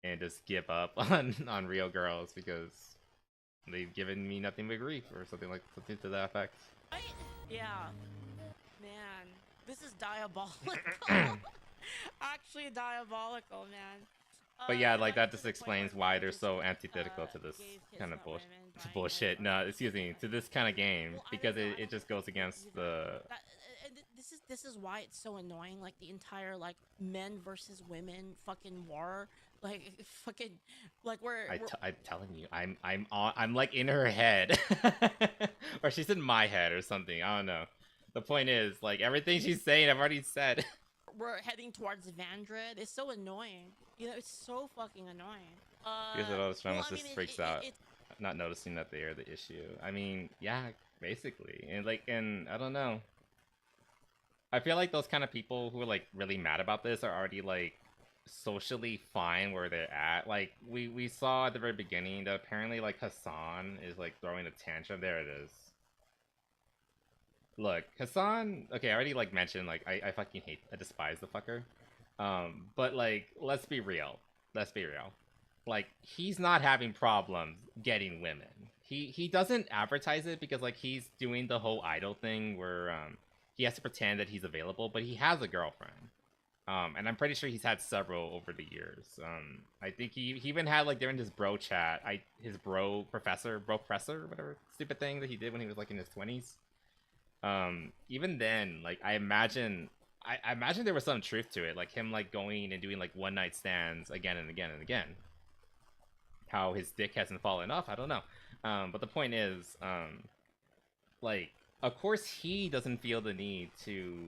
and just give up on real girls because they've given me nothing but grief or something to that effect. Right? Yeah. Man, this is diabolical. Actually diabolical, man. But yeah, like that to just the point explains where why he they're just, so antithetical to this gave his kind of women buying bullshit. like, No, excuse me, to this kind of game Well, I because don't know, I it don't just think goes it's against easy the. that, and this is why it's so annoying. Like the entire like men versus women fucking war. Like fucking like I'm telling you, I'm like in her head, or she's in my head or something. I don't know. The point is, like everything she's saying, I've already said. we're heading towards Vandred. It's so annoying. You know, it's so fucking annoying. Because it always well, just freaks out, not noticing that they are the issue. I mean, yeah, basically, and I don't know. I feel like those kind of people who are like really mad about this are already like socially fine where they're at. Like we saw at the very beginning that apparently like Hassan is like throwing a tantrum. There it is. Look, Hassan. Okay, I already like mentioned like I fucking I despise the fucker. But like let's be real. Let's be real. Like he's not having problems getting women. He doesn't advertise it because like he's doing the whole idol thing where he has to pretend that he's available, but he has a girlfriend. And I'm pretty sure he's had several over the years. I think he even had like during his bro chat, his bro presser, whatever stupid thing that he did when he was like in his 20s. Even then, like I imagine there was some truth to it, like him like going and doing like one night stands again and again and again. How his dick hasn't fallen off, I don't know. But the point is, like, of course he doesn't feel the need to,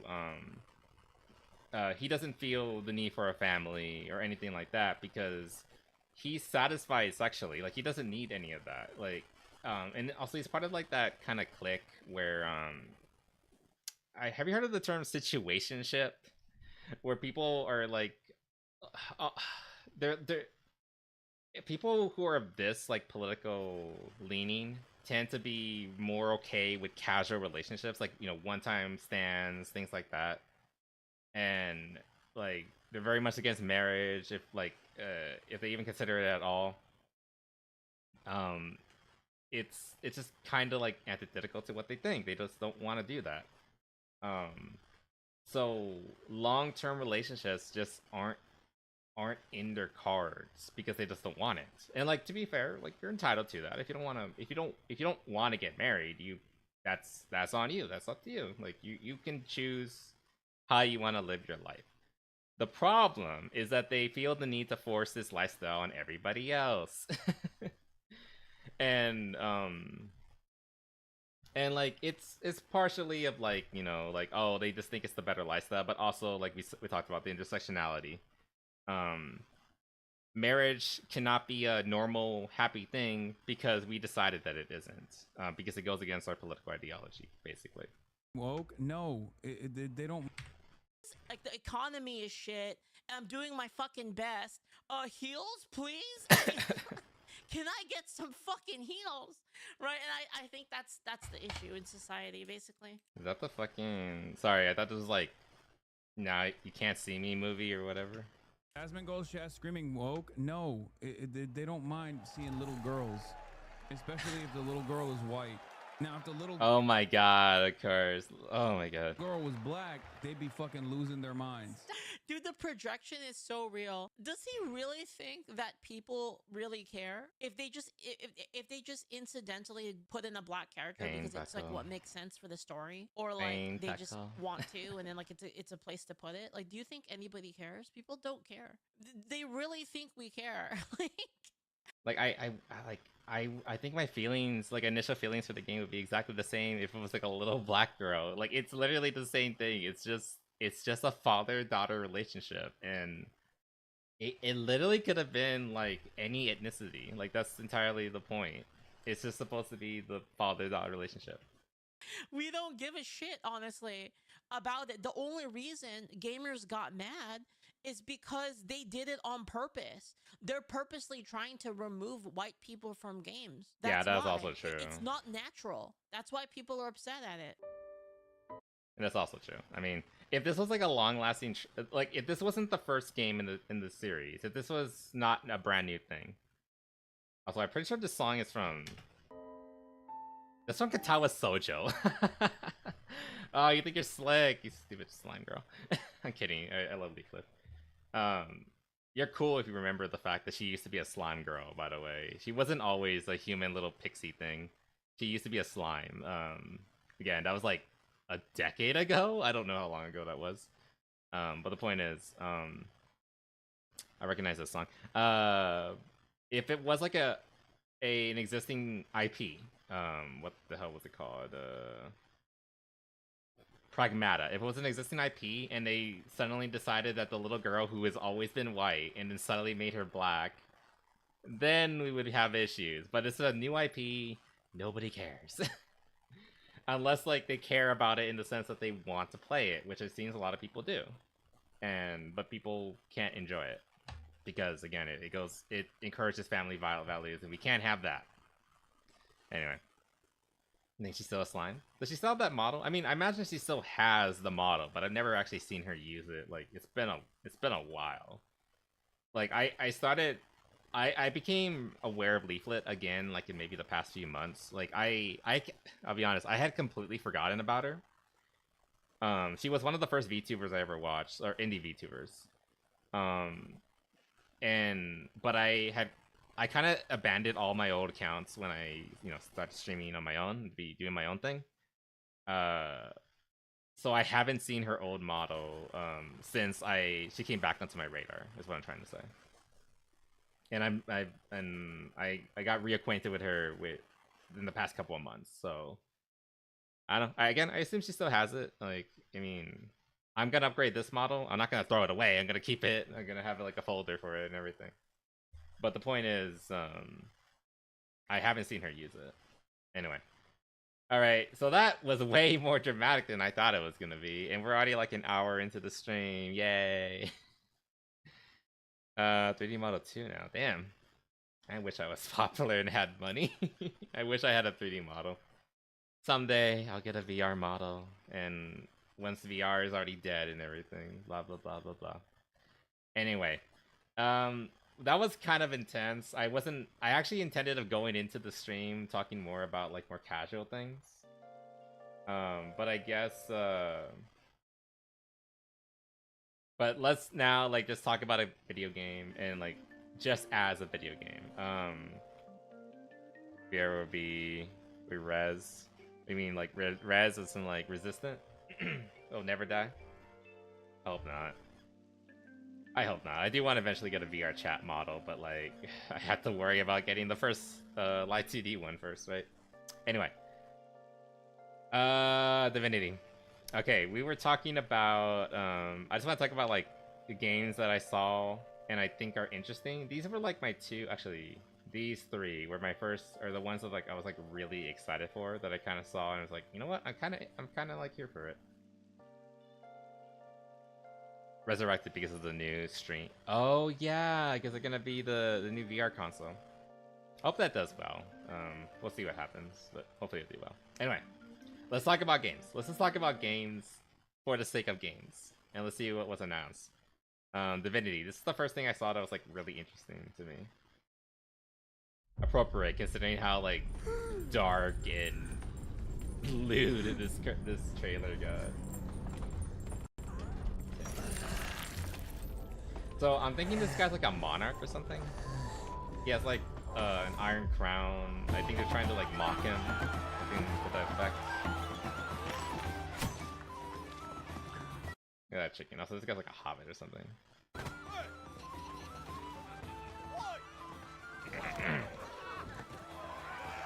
he doesn't feel the need for a family or anything like that because he's satisfied sexually. Like, he doesn't need any of that. Like, and also he's part of, like, that kind of clique where, have you heard of the term situationship? Where people are, like, they're people who are of this like political leaning tend to be more okay with casual relationships, like, you know, one-time stands, things like that, and like they're very much against marriage if they even consider it at all. It's just kind of like antithetical to what they think. They just don't want to do that. So long-term relationships just aren't in their cards because they just don't want it. And like, to be fair, like you're entitled to that. If you don't want to get married, that's on you. That's up to you. Like you can choose how you want to live your life. The problem is that they feel the need to force this lifestyle on everybody else. and like it's partially of like, you know, like, oh, they just think it's the better lifestyle, but also like we talked about the intersectionality. marriage cannot be a normal, happy thing because we decided that it isn't. Because it goes against our political ideology, basically. Woke? No, they don't. Like the economy is shit, and I'm doing my fucking best. Heels, please. Can I get some fucking heels? Right, and I think that's the issue in society, basically. Is that the fucking... Sorry, I thought this was like... Now you can't see me movie or whatever. Jasmine goes chat screaming woke. No, they don't mind seeing little girls, especially if the little girl is white. Now, if the little Oh my god, of course. Oh my god. girl was black, they'd be fucking losing their minds. Dude, the projection is so real. Does he really think that people really care if they just if they just incidentally put in a black character Pain because it's like tackle. what makes sense for the story, or like Pain they just tackle. want to, and then like it's a place to put it? Like, do you think anybody cares? People don't care. They really think we care. Like I think my feelings, like initial feelings for the game would be exactly the same if it was like a little black girl. Like it's literally the same thing. It's just a father-daughter relationship, and it literally could have been like any ethnicity. Like that's entirely the point. It's just supposed to be the father-daughter relationship. We don't give a shit, honestly, about it. The only reason gamers got mad is because they did it on purpose. They're purposely trying to remove white people from games. Yeah, that's why. also true. It's not natural. That's why people are upset at it. And that's also true. I mean, if this was like a long-lasting, like if this wasn't the first game in the series, if this was not a brand new thing. Also, I'm pretty sure this song is from. That's from Katawa Sojo. Oh, you think you're slick, you stupid slime girl. I'm kidding. I love Leaflet. You're cool if you remember the fact that she used to be a slime girl, by the way. She wasn't always a human little pixie thing. She used to be a slime. Again, that was like a decade ago. I don't know how long ago that was. But the point is, I recognize this song. If it was like an existing IP, what the hell was it called? Pragmata. If it was an existing IP and they suddenly decided that the little girl who has always been white and then suddenly made her black, then we would have issues. But it's a new IP, nobody cares. Unless like they care about it in the sense that they want to play it, which it seems a lot of people do. But people can't enjoy it. Because again, it encourages family values and we can't have that. Anyway. I think she's still a slime. Does she still have that model? I mean, I imagine she still has the model, but I've never actually seen her use it. Like it's been a while. Like I became aware of Leaflet again, like in maybe the past few months. Like I'll be honest, I had completely forgotten about her. She was one of the first VTubers I ever watched, or indie VTubers. But I kind of abandoned all my old accounts when I, started streaming on my own, be doing my own thing. So I haven't seen her old model since she came back onto my radar. Is what I'm trying to say. And I got reacquainted with her in the past couple of months. So I don't. I assume she still has it. Like, I mean, I'm gonna upgrade this model. I'm not gonna throw it away. I'm gonna keep it. I'm gonna have like a folder for it and everything. But the point is, I haven't seen her use it. Anyway. Alright, so that was way more dramatic than I thought it was going to be. And we're already like an hour into the stream. Yay. 3D Model 2 now. Damn. I wish I was popular and had money. I wish I had a 3D model. Someday, I'll get a VR model. And once VR is already dead and everything. Blah, blah, blah, blah, blah. Anyway. That was kind of intense. I actually intended of going into the stream talking more about like more casual things. But I guess but let's now like just talk about a video game and like just as a video game. VR would be res. I mean like res is in like resistant. It'll never die. I hope not. I hope not. I do want to eventually get a VR chat model, but like I have to worry about getting the first Light 2D one first, right? Anyway. Divinity. Okay, we were talking about I just want to talk about like the games that I saw and I think are interesting. These were like my two, actually, these three were my first, or the ones that like I was like really excited for, that I kind of saw and I was like, you know what, I'm kind of like here for it. Resurrected because of the new stream. Oh yeah, because they're gonna be the new VR console. Hope that does well. We'll see what happens, but hopefully it'll do well. Anyway, let's talk about games. Let's just talk about games for the sake of games, and let's see what was announced. Divinity. This is the first thing I saw that was like really interesting to me. Appropriate considering how like dark and lewd this trailer got. So I'm thinking this guy's like a monarch or something. He has like an iron crown. I think they're trying to like mock him. Something to that effect. Look at that chicken. Also, this guy's like a hobbit or something.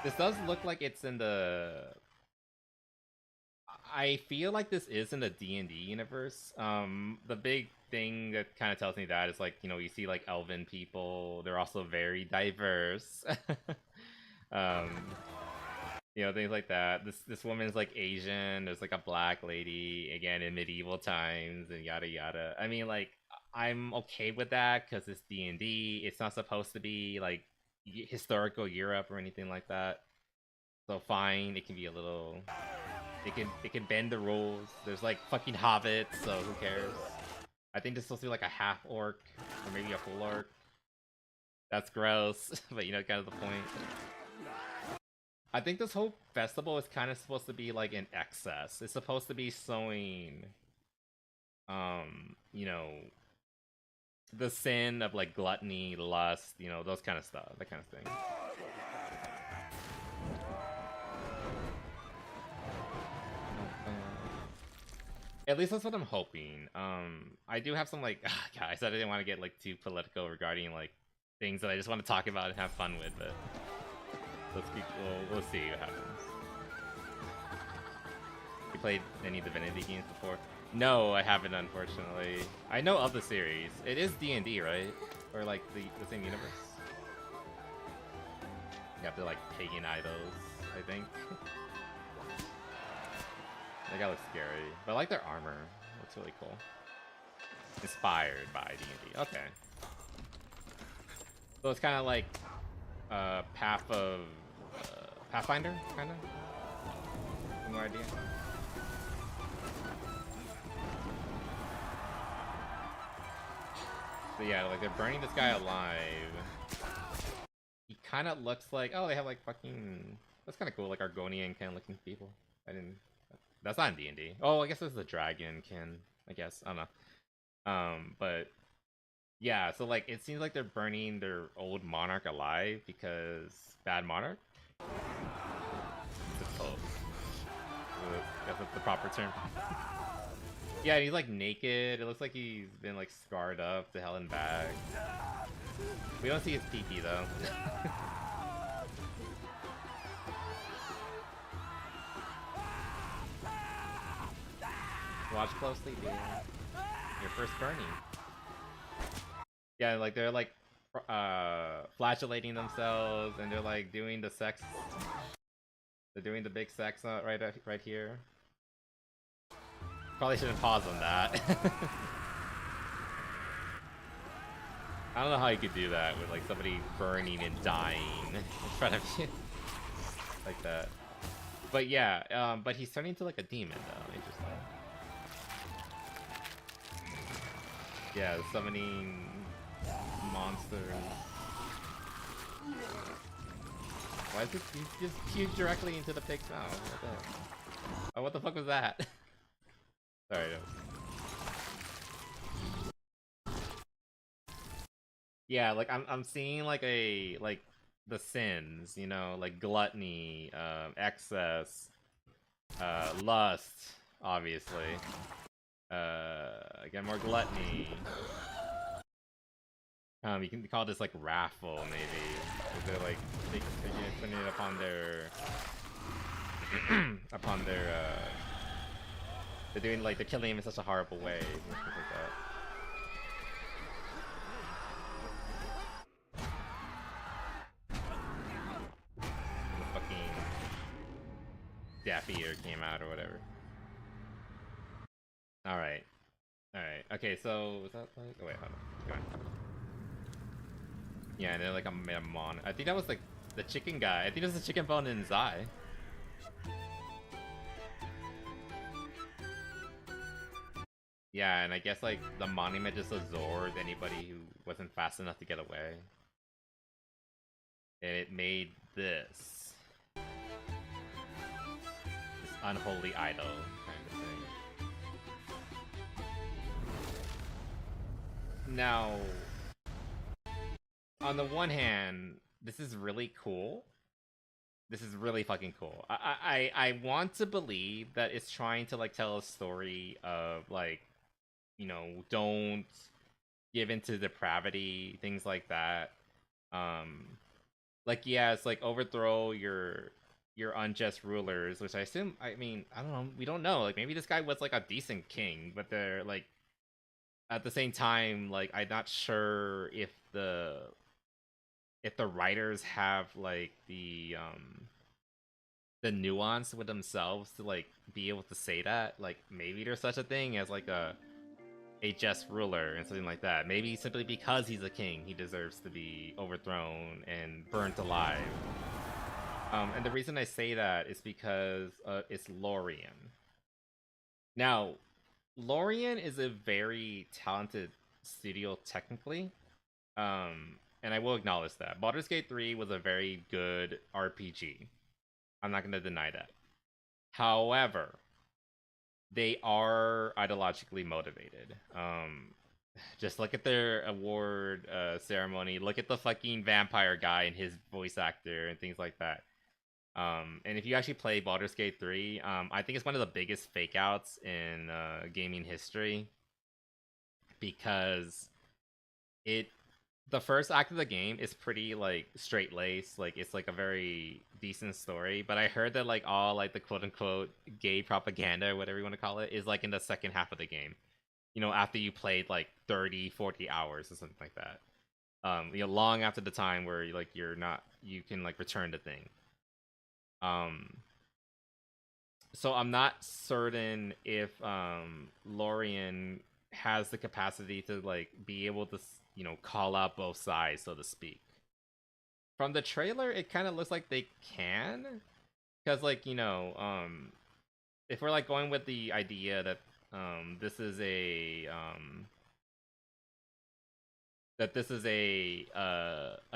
This does look like it's in the... I feel like this is in the D&D universe. The big thing that kind of tells me that is like, you know, you see like elven people. They're also very diverse. You know, things like that. This woman's like Asian. There's like a black lady, again, in medieval times and yada yada. I mean, like, I'm okay with that because it's D&D. It's not supposed to be like historical Europe or anything like that. So fine, it can be a little... It can bend the rules. There's like fucking hobbits, so who cares? I think this is supposed to be like a half orc, or maybe a full orc. That's gross, but you know, kind of the point. I think this whole festival is kind of supposed to be like in excess. It's supposed to be showing, you know, the sin of like gluttony, lust, you know, those kind of stuff, that kind of thing. At least that's what I'm hoping. I do have some like, guys, I didn't want to get like too political regarding like things that I just want to talk about and have fun with, but we'll see what happens. You played any Divinity games before? No, I haven't, unfortunately. I know of the series. It is D&D, right? Or like the same universe. You have to like pagan idols, I think. That guy looks scary, but I like their armor. Looks really cool. Inspired by D&D. Okay. So it's kind of like Path of Pathfinder, kind of. No idea. So yeah, like they're burning this guy alive. He kind of looks like, oh, they have like fucking. That's kind of cool, like Argonian kind of looking people. I didn't. That's not in D&D. Oh, I guess this is the dragon kin. I guess I don't know. But yeah, so like it seems like they're burning their old monarch alive because bad monarch. That's the proper term. Yeah, he's like naked. It looks like he's been like scarred up to hell and back. We don't see his pee-pee though. Watch closely, dude. Your first burning. Yeah, like they're like flagellating themselves, and they're like doing the sex. They're doing the big sex right here. Probably shouldn't pause on that. I don't know how you could do that with like somebody burning and dying in front of you like that. But yeah, but he's turning into like a demon though. Interesting. Yeah, summoning monsters. Why is it he just pews directly into the pig's mouth? What the? Oh, what the fuck was that? Sorry. Yeah, like I'm seeing like the sins, you know, like gluttony, excess, lust, obviously. Again, more gluttony. You can call this like wrathful, maybe. They're like putting it upon their they're doing like they're killing him in such a horrible way. Things like deaf ear came out or whatever. All right. Okay, so was that like? Oh wait, hold on. Go on. Yeah, and then like I made a mon. I think that was like the chicken guy. I think it was the chicken bone in his eye. Yeah, and I guess like the monument just absorbed anybody who wasn't fast enough to get away. And it made this unholy idol kind of thing. Now, on the one hand, this is really cool. This is really fucking cool. I want to believe that it's trying to like tell a story of like, you know, don't give into depravity, things like that. Like yeah, it's like overthrow your unjust rulers, which I assume. I mean, I don't know. We don't know. Like maybe this guy was like a decent king, but they're like at the same time, like I'm not sure if the writers have like the nuance with themselves to like be able to say that. Like maybe there's such a thing as like a just ruler and something like that. Maybe simply because he's a king, he deserves to be overthrown and burnt alive. And the reason I say that is because it's Lorien. Now, Lorien is a very talented studio technically, and I will acknowledge that. Baldur's Gate 3 was a very good RPG. I'm not going to deny that. However, they are ideologically motivated. Just look at their award ceremony. Look at the fucking vampire guy and his voice actor and things like that. And if you actually play Baldur's Gate 3, I think it's one of the biggest fake outs in gaming history. Because the first act of the game is pretty like straight laced, like it's like a very decent story. But I heard that like all like the quote unquote gay propaganda or whatever you want to call it is like in the second half of the game. You know, after you played like 30, 40 hours or something like that. You know, long after the time where like you can like return the thing. So I'm not certain if Lorien has the capacity to like be able to, you know, call out both sides, so to speak. From the trailer, it kind of looks like they can, because like, you know, if we're like going with the idea that this is a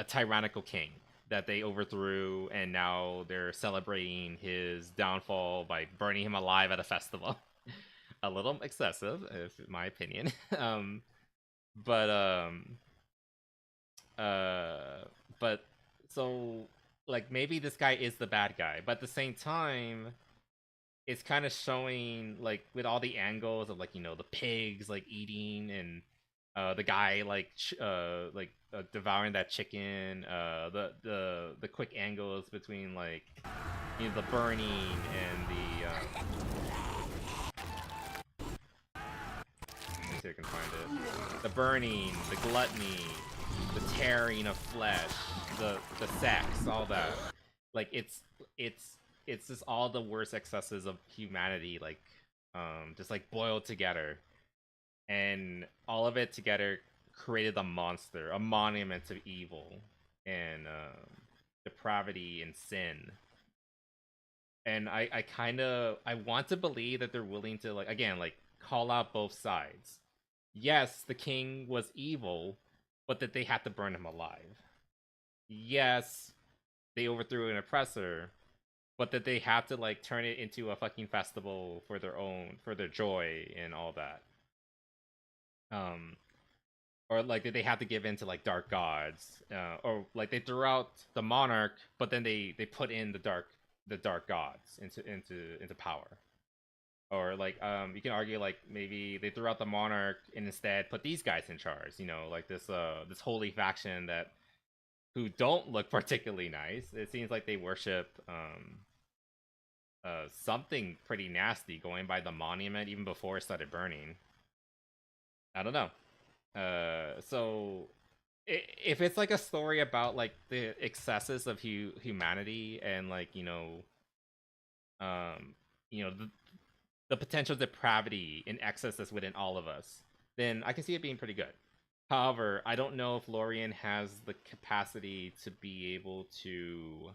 tyrannical king that they overthrew, and now they're celebrating his downfall by burning him alive at a festival. A little excessive, if in my opinion. But so like maybe this guy is the bad guy, but at the same time, it's kind of showing like with all the angles of like, you know, the pigs like eating and the guy like devouring that chicken, the quick angles between like, you know, the burning and the let's see if I can find it. The burning, the gluttony, the tearing of flesh, the sex, all that. Like it's just all the worst excesses of humanity, like just like boiled together. And all of it together created a monster, a monument to evil and depravity and sin. And I want to believe that they're willing to like, again, like call out both sides. Yes, the king was evil, but that they had to burn him alive. Yes, they overthrew an oppressor, but that they have to like turn it into a fucking festival for their joy and all that. Or like did they have to give in to like dark gods, or like they threw out the monarch, but then they put in the dark gods into power. Or like you can argue like maybe they threw out the monarch and instead put these guys in charge, you know, like this holy faction that who don't look particularly nice. It seems like they worship something pretty nasty going by the monument even before it started burning. I don't know. So if it's like a story about like the excesses of humanity and like, you know, you know, the potential depravity and excess that's within all of us, then I can see it being pretty good. However, I don't know if Lorien has the capacity to be able to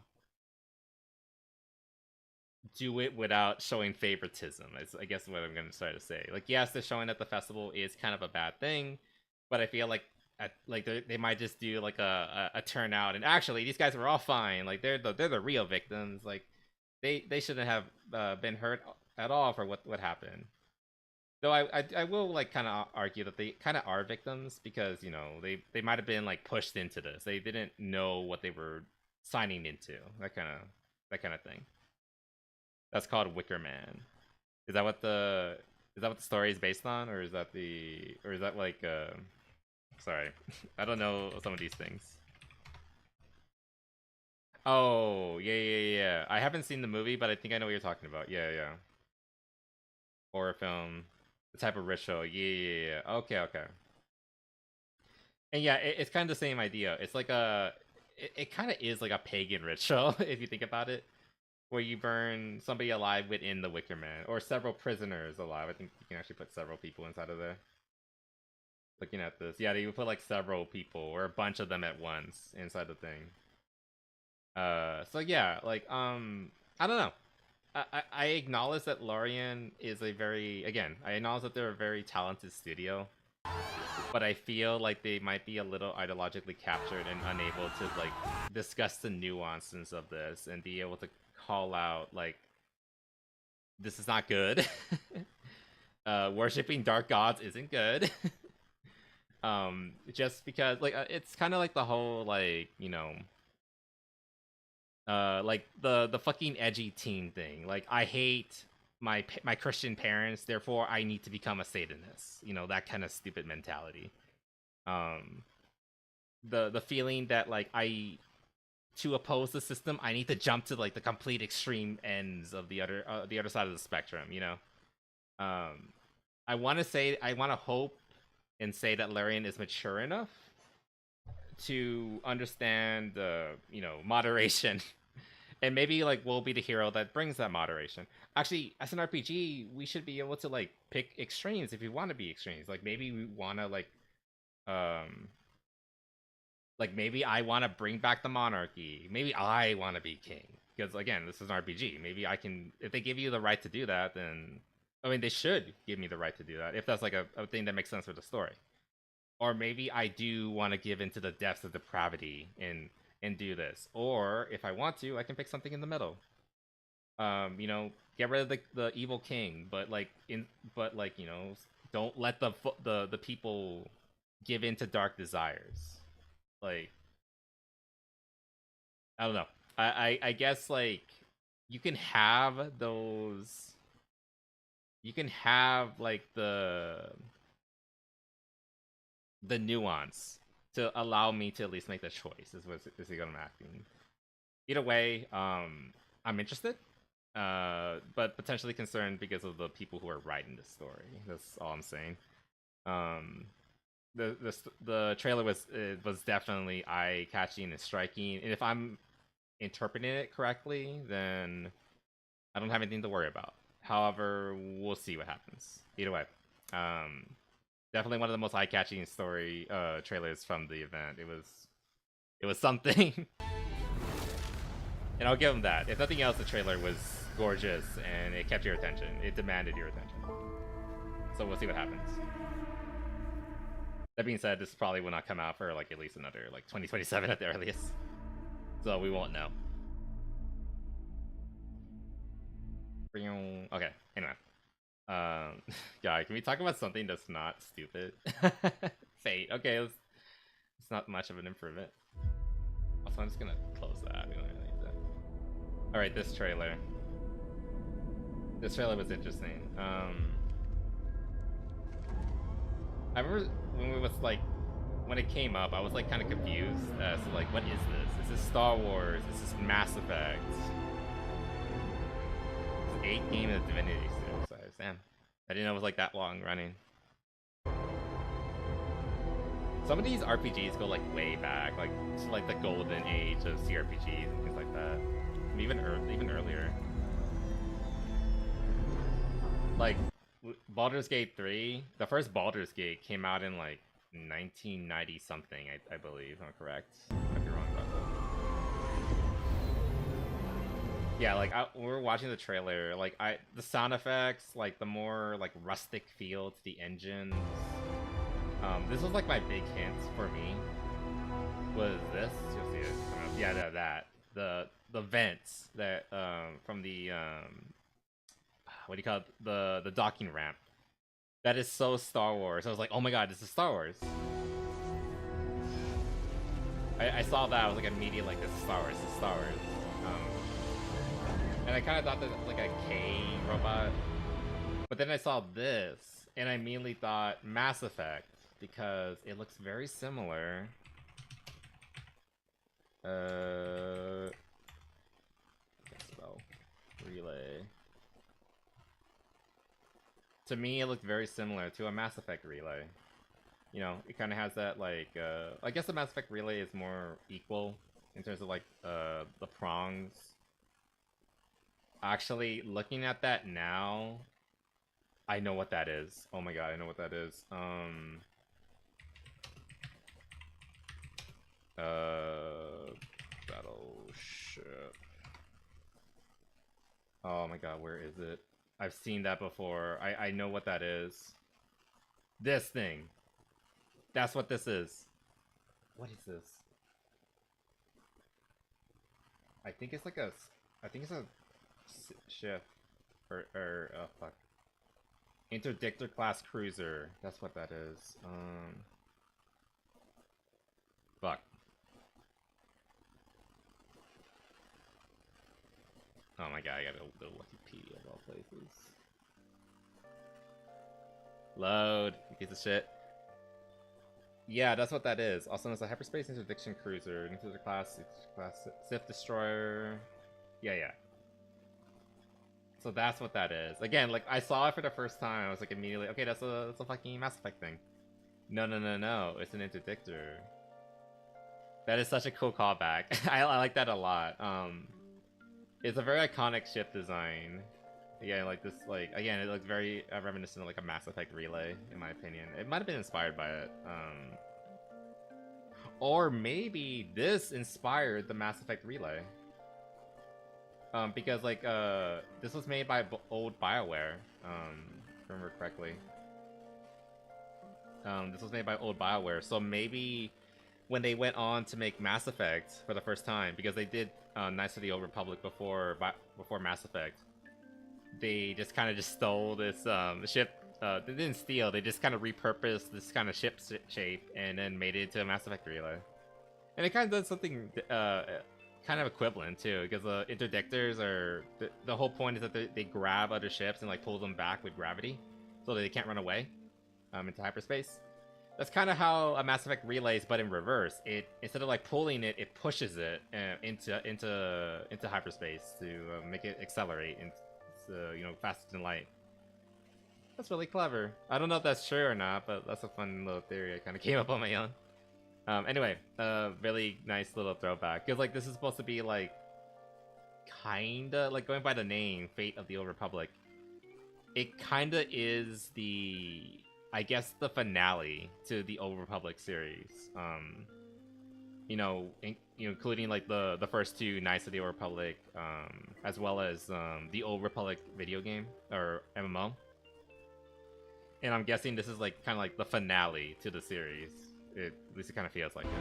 do it without showing favoritism. Is I guess what I'm going to try to say. Like, yes, the showing at the festival is kind of a bad thing, but I feel like they might just do like a turnout, and actually these guys were all fine. Like they're the real victims. Like they shouldn't have been hurt at all for what happened. Though I will like kind of argue that they kind of are victims, because you know they might have been like pushed into this. They didn't know what they were signing into. That kind of thing. That's called Wicker Man. Is that what the story is based on, or is that like sorry, I don't know some of these things. Oh, yeah. I haven't seen the movie, but I think I know what you're talking about. Yeah. Horror film, the type of ritual. Yeah. Okay. And yeah, it's kind of the same idea. It's like it kind of is like a pagan ritual if you think about it, where you burn somebody alive within the Wicker Man, or several prisoners alive. I think you can actually put several people inside of there. Looking at this, yeah, you would put like several people or a bunch of them at once inside the thing. So yeah, like I don't know. I acknowledge that Lorien is I acknowledge that they're a very talented studio, but I feel like they might be a little ideologically captured and unable to like discuss the nuances of this and be able to call out like, this is not good. Worshipping dark gods isn't good. Just because like it's kind of like the whole like, you know, like the fucking edgy teen thing. Like, I hate my Christian parents, therefore I need to become a Satanist. You know, that kind of stupid mentality. The feeling that like to oppose the system, I need to jump to like the complete extreme ends of the other side of the spectrum. You know, I want to hope and say that Lorien is mature enough to understand you know, moderation. And maybe like we'll be the hero that brings that moderation. Actually, as an RPG, we should be able to like pick extremes if we want to be extremes. Like maybe we want to like maybe I want to bring back the monarchy. Maybe I want to be king, because again, this is an RPG. Maybe I can, if they give you the right to do that, then I mean, they should give me the right to do that if that's like a thing that makes sense for the story. Or maybe I do want to give into the depths of depravity and do this. Or if I want to, I can pick something in the middle. You know, get rid of the evil king, but you know, don't let the people give into dark desires. Like, I don't know. I guess like you can have those. You can have like the nuance to allow me to at least make the choice. Is what I'm acting. Either way, I'm interested, but potentially concerned because of the people who are writing this story. That's all I'm saying. The trailer was definitely eye catching and striking, and if I'm interpreting it correctly, then I don't have anything to worry about. However, we'll see what happens. Either way, definitely one of the most eye-catching story trailers from the event. It was something, and I'll give them that. If nothing else, the trailer was gorgeous and it kept your attention. It demanded your attention. So we'll see what happens. That being said, this probably will not come out for like at least another like 2027 at the earliest. So we won't know. Okay, anyway. Guy, can we talk about something that's not stupid? Fate. Okay, it's not much of an improvement. Also, I'm just gonna close that. We don't really need that. Alright, this trailer. This trailer was interesting. I remember when it came up, I was like kind of confused as to like, what is this? Is this Star Wars? Is this Mass Effect? 8 game of Divinity series. Damn, I didn't know it was like that long running. Some of these RPGs go like way back, like to like the golden age of CRPGs and things like that. Even earlier. like Baldur's Gate 3, the first Baldur's Gate came out in like 1990 something, I believe. I'm correct. I might be wrong about that. Yeah, like we were watching the trailer, like the sound effects, like the more like rustic feel to the engines. This was like my big hint for me. Was this? You'll see it. Yeah, that the vents that from the what do you call it? The docking ramp. That is so Star Wars. I was like, oh my god, this is Star Wars. I saw that. I was like immediately like, this is Star Wars. This is Star Wars. And I kind of thought that it was like a K robot, but then I saw this, and I immediately thought Mass Effect because it looks very similar. Spell relay. To me, it looked very similar to a Mass Effect relay. You know, it kind of has that like. I guess the Mass Effect relay is more equal in terms of like the prongs. Actually, looking at that now, I know what that is. Oh my god, I know what that is. Battleship. Oh my god, where is it? I've seen that before. I know what that is. This thing. That's what this is. What is this? I think it's like a ship or fuck. Interdictor class cruiser. That's what that is. Fuck. Oh my god, I gotta go to Wikipedia of all places. Load, you piece of shit. Yeah, that's what that is. Also known as a hyperspace interdiction cruiser. Interdictor class Sith destroyer. Yeah. So that's what that is. Again, like I saw it for the first time. I was like immediately, okay, that's a fucking Mass Effect thing. No, it's an interdictor. That is such a cool callback. I like that a lot. It's a very iconic ship design. Yeah, like this, like again, it looks very reminiscent of like a Mass Effect relay, in my opinion. It might have been inspired by it. Or maybe this inspired the Mass Effect relay. Because like this was made by old BioWare, if I remember correctly. This was made by old BioWare, so maybe when they went on to make Mass Effect for the first time, because they did Knights of the Old Republic before Mass Effect, they just kind of stole this ship. They didn't steal; they just kind of repurposed this kind of ship shape and then made it into a Mass Effect relay. And it kind of does something kind of equivalent too, because the interdictors are the whole point is that they grab other ships and like pull them back with gravity, so that they can't run away into hyperspace. That's kind of how a Mass Effect relays, but in reverse. It instead of like pulling it, it pushes it into hyperspace to make it accelerate and faster than light. That's really clever. I don't know if that's true or not, but that's a fun little theory I kind of came up on my own. Anyway, really nice little throwback. Because, like, this is supposed to be, like, kinda, like, going by the name, Fate of the Old Republic. It kinda is I guess, the finale to the Old Republic series. Including, like, the first two Knights of the Old Republic, as well as, the Old Republic video game, or MMO. And I'm guessing this is, like, kind of like the finale to the series. At least it kind of feels like it.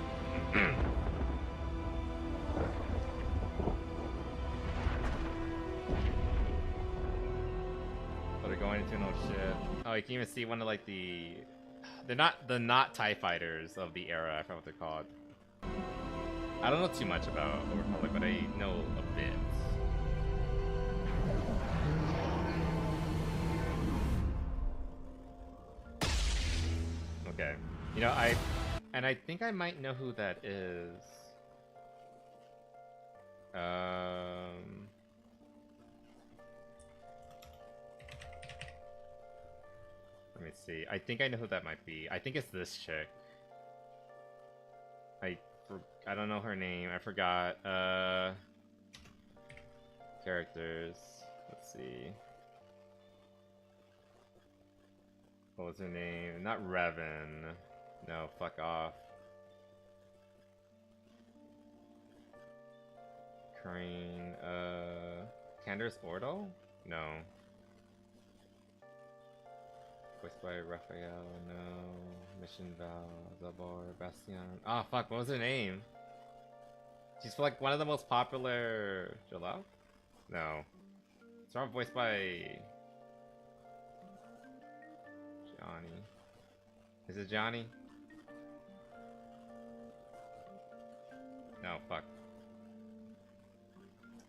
But they're going into an old ship. Oh, you can even see one of like they're not TIE fighters of the era. I forgot what they're called. I don't know too much about Old Republic, but I know a bit. Okay. I think I might know who that is. Let me see. I think I know who that might be. I think it's this chick. I don't know her name. I forgot. Characters. Let's see. What was her name? Not Revan. No, fuck off. Crane, Candace Ordo? No. Voiced by Raphael, no. Mission Val, Zabor, Bastion. Ah, fuck, what was her name? She's like one of the most popular... Jalal? No. It's not voiced by... Johnny. Is it Johnny? No, fuck.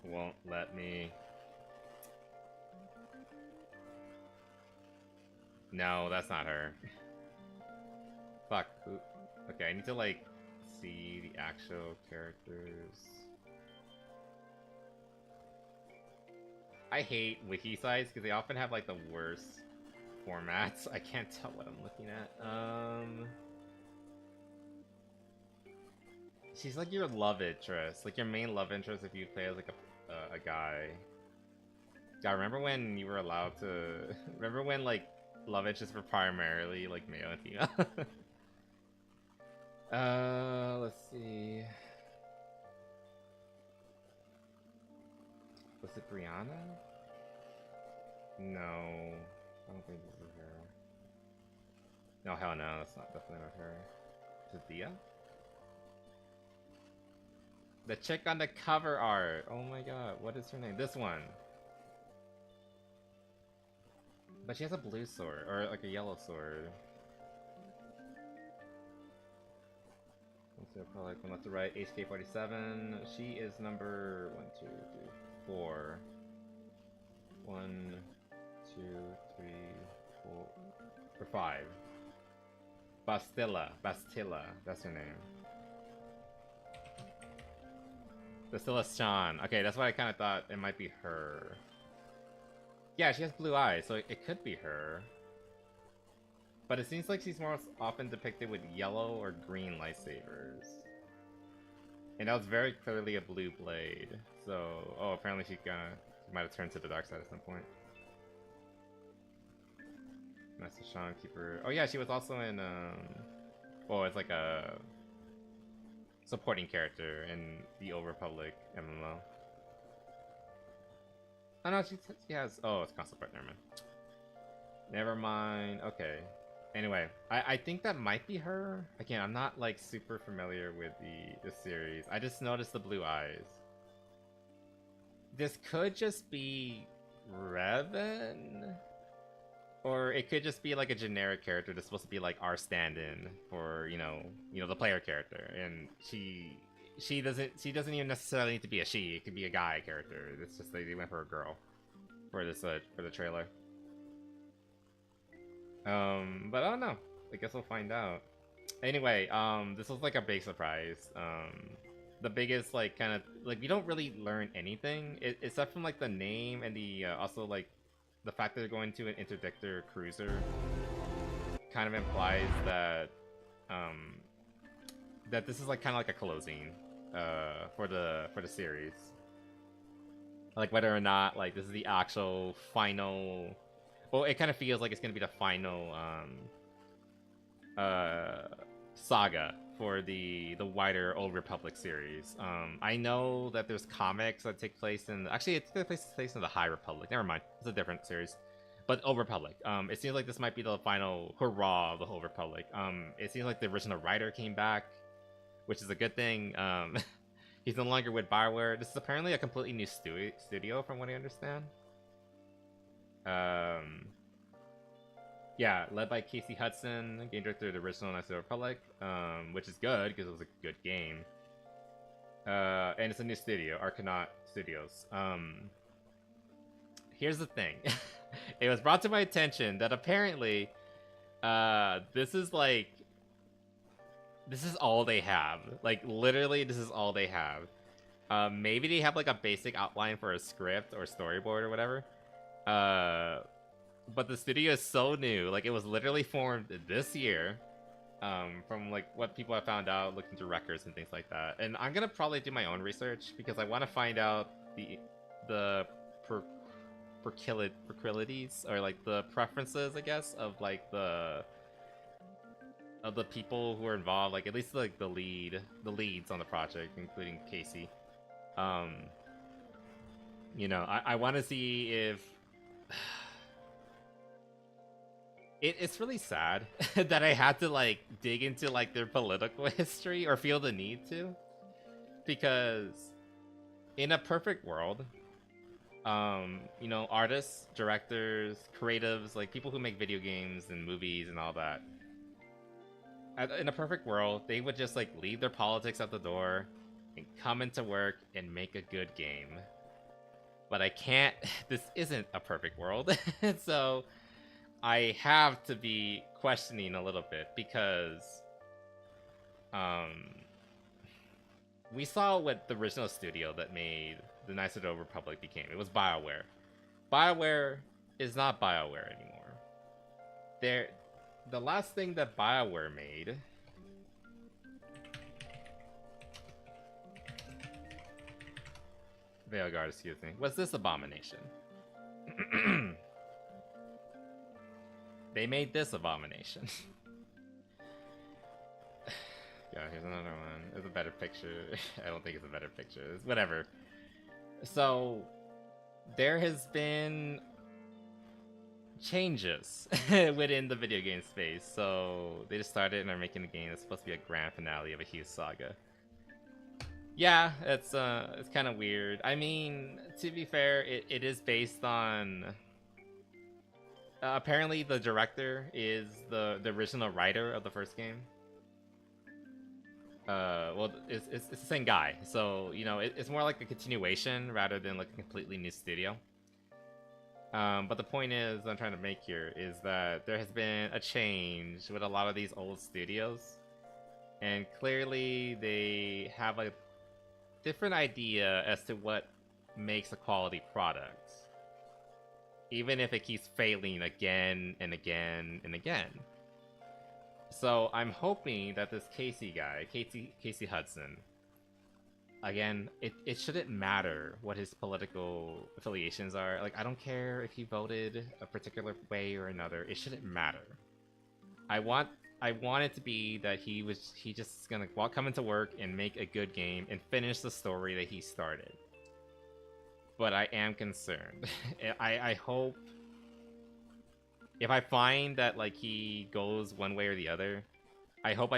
Won't let me. No, that's not her. Fuck. Okay, I need to like see the actual characters. I hate wiki sites because they often have like the worst formats. I can't tell what I'm looking at. She's like your love interest, like your main love interest if you play as like a guy. I remember when you were allowed to. Remember when like love interests were primarily like male and female. Let's see. Was it Brianna? No, I don't think this is her. No, hell no, that's not definitely not her. Is it Dia? The chick on the cover art. Oh my god, what is her name? This one. But she has a blue sword, or like a yellow sword. Let's see, probably like from left to right. HK47. She is number 1, 2, 3, 4. 1, 2, 3, 4, or 5. Bastilla, that's her name. Bastilla Sean. Okay, that's what I kind of thought it might be her. Yeah, she has blue eyes, so it could be her. But it seems like she's more often depicted with yellow or green lightsabers. And that was very clearly a blue blade. So, oh, apparently she might have turned to the dark side at some point. Master Sean Keeper. Oh yeah, she was also in, well, it's like a supporting character in the Old Republic MMO. Oh no, she has, oh, it's console part, never mind. Never mind, okay. Anyway, I think that might be her. Again, I'm not like super familiar with the series. I just noticed the blue eyes. This could just be Revan, or it could just be like a generic character that's supposed to be like our stand-in for you know the player character, and she doesn't even necessarily need to be a she. It could be a guy character. It's just they went for a girl for this for the trailer. But I don't know. I guess we'll find out. Anyway, this was like a big surprise. The biggest like kind of like we don't really learn anything except from like the name and the also like the fact that they're going to an interdictor cruiser kind of implies that that this is like kind of like a closing for the series. Like whether or not like this is the actual final. Well, it kind of feels like it's gonna be the final saga for the wider Old Republic series. I know that there's comics that take place in actually it takes place in the High Republic. Never mind, it's a different series. But Old Republic. It seems like this might be the final hurrah of the Old Republic. It seems like the original writer came back, which is a good thing. He's no longer with Bioware. This is apparently a completely new studio, from what I understand. Yeah, led by Casey Hudson, game director of the original Knights of the Republic, which is good because it was a good game. And it's a new studio, Arcanaut Studios. Here's the thing. It was brought to my attention that apparently this is all they have. Like literally this is all they have. Maybe they have like a basic outline for a script or storyboard or whatever. But the studio is so new. Like it was literally formed this year. From like what people have found out, looked into records and things like that. And I'm gonna probably do my own research because I want to find out the proclivities or like the preferences, I guess, of like the people who are involved, like at least like the leads on the project, including Casey. You know, I want to see if it's really sad that I had to like dig into like their political history or feel the need to, because in a perfect world, you know, artists, directors, creatives, like people who make video games and movies and all that, in a perfect world, they would just like leave their politics at the door and come into work and make a good game. But I can't. This isn't a perfect world. So I have to be questioning a little bit, because we saw what the original studio that made the Knights of the Old Republic became. It was BioWare. BioWare is not BioWare anymore. The last thing that BioWare made Veilguard, excuse me, was this abomination. They made this abomination. Yeah, here's another one. It's a better picture. I don't think it's a better picture. It's whatever. So there has been changes within the video game space. So they just started and are making a game that's supposed to be a grand finale of a huge saga. Yeah, it's kind of weird. I mean, to be fair, it is based on. Apparently, the director is the original writer of the first game. Well, it's the same guy, so you know it's more like a continuation rather than like a completely new studio. But the point is, I'm trying to make here is that there has been a change with a lot of these old studios, and clearly they have a different idea as to what makes a quality product, even if it keeps failing again and again and again. So I'm hoping that this Casey guy, Casey Hudson, again, it shouldn't matter what his political affiliations are. Like, I don't care if he voted a particular way or another. It shouldn't matter. I want it to be that he just gonna come into work and make a good game and finish the story that he started. But I am concerned. I hope, if I find that like he goes one way or the other, I hope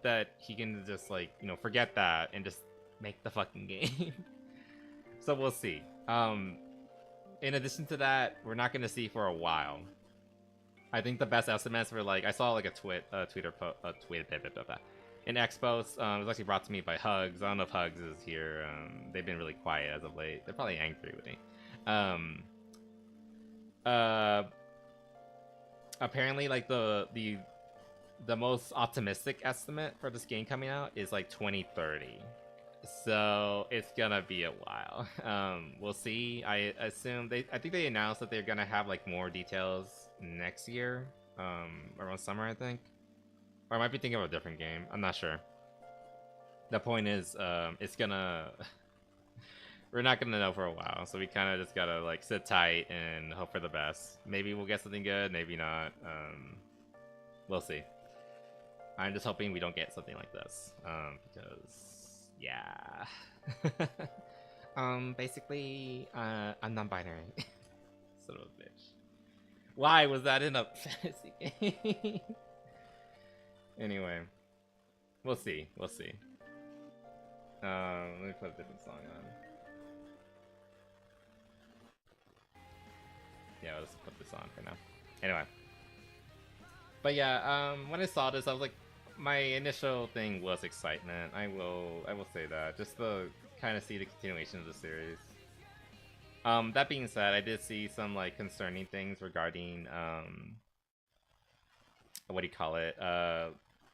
that he can just like, you know, forget that and just make the fucking game. So we'll see. In addition to that, we're not gonna see for a while. I think the best estimates were like, I saw like an X post. It was actually brought to me by Hugs. I don't know if Hugs is here. They've been really quiet as of late. They're probably angry with me. Apparently, like the most optimistic estimate for this game coming out is like 2030. So it's gonna be a while. We'll see. I think they announced that they're gonna have like more details next year, around summer, I think. Or I might be thinking of a different game. I'm not sure. The point is, it's gonna. We're not gonna know for a while, so we kind of just gotta like sit tight and hope for the best. Maybe we'll get something good, maybe not. We'll see. I'm just hoping we don't get something like this, because yeah. Basically, I'm non-binary. Son of a bitch. Why was that in a fantasy game? Anyway, we'll see. We'll see. Let me put a different song on. Yeah, let's put this on for now. Anyway. But yeah, when I saw this, I was like, my initial thing was excitement. I will say that. Just to kind of see the continuation of the series. That being said, I did see some like concerning things regarding what do you call it?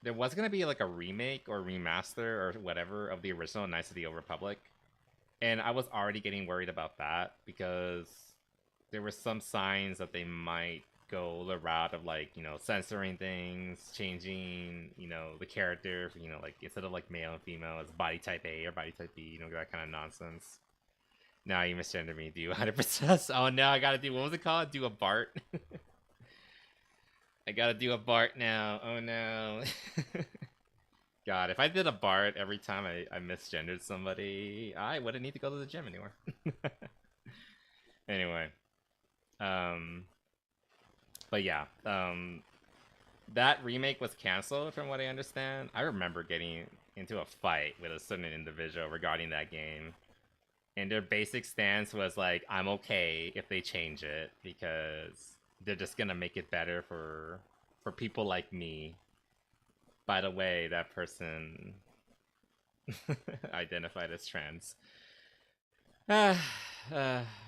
There was gonna be like a remake or remaster or whatever of the original Knights of the Old Republic, and I was already getting worried about that because there were some signs that they might go the route of like, you know, censoring things, changing, you know, the character, like instead of like male and female, it's body type A or body type B, you know, that kind of nonsense. Nah, you misgendered me. Do 100%. Oh no, I gotta do, what was it called? Do a Bart? I gotta do a Bart now. Oh no. God, if I did a Bart every time I misgendered somebody, I wouldn't need to go to the gym anymore. Anyway. But yeah, that remake was canceled from what I understand. I remember getting into a fight with a certain individual regarding that game. And their basic stance was like, I'm okay if they change it because they're just gonna make it better for people like me. By the way, that person identified as trans. I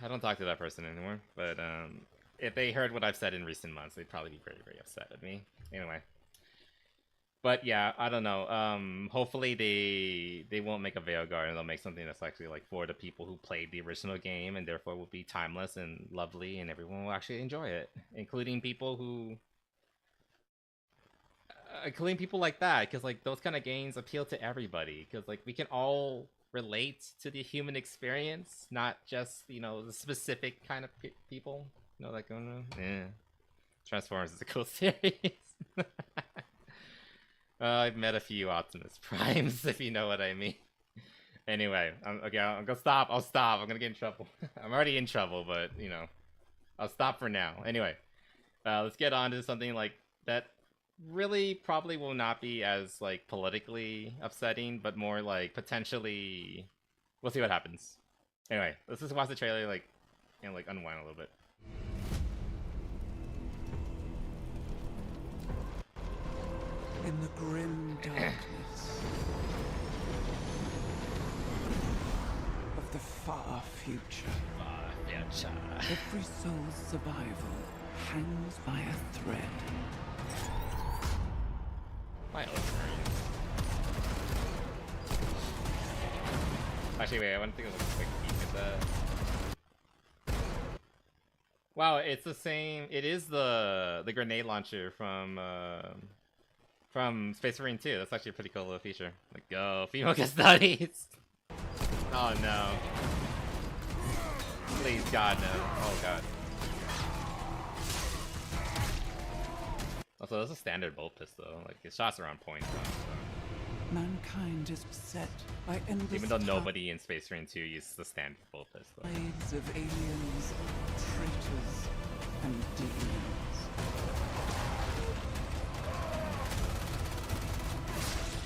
don't talk to that person anymore, but if they heard what I've said in recent months, they'd probably be very, very upset at me. Anyway. But yeah, I don't know. Hopefully they won't make a Veilguard and they'll make something that's actually like for the people who played the original game and therefore will be timeless and lovely and everyone will actually enjoy it, including people who including people like that, because like those kind of games appeal to everybody because like we can all relate to the human experience, not just, you know, the specific kind of people, you know, that going on. Yeah, Transformers is a cool series. I've met a few Optimus Primes, if you know what I mean. Anyway, okay, I'm gonna stop. I'll stop. I'm gonna get in trouble. I'm already in trouble, but you know, I'll stop for now. Anyway, let's get on to something like that. Really, probably will not be as like politically upsetting, but more like potentially. We'll see what happens. Anyway, let's just watch the trailer, like, and like unwind a little bit. In the grim darkness of the far future, every soul's survival hangs by a thread. My Ultramarines. Actually, wait, I want to take a quick peek at that. Wow, it's the same. It is the grenade launcher from Space Marine 2. That's actually a pretty cool little feature. Like, go, female custodies. Oh no. Please, God, no. Oh god. Also, that's a standard bolt pistol. Like, the shots are on point. So. Mankind is beset by endless Even though nobody in Space Marine 2 uses the standard bolt pistol. tides of aliens, traitors, and demons.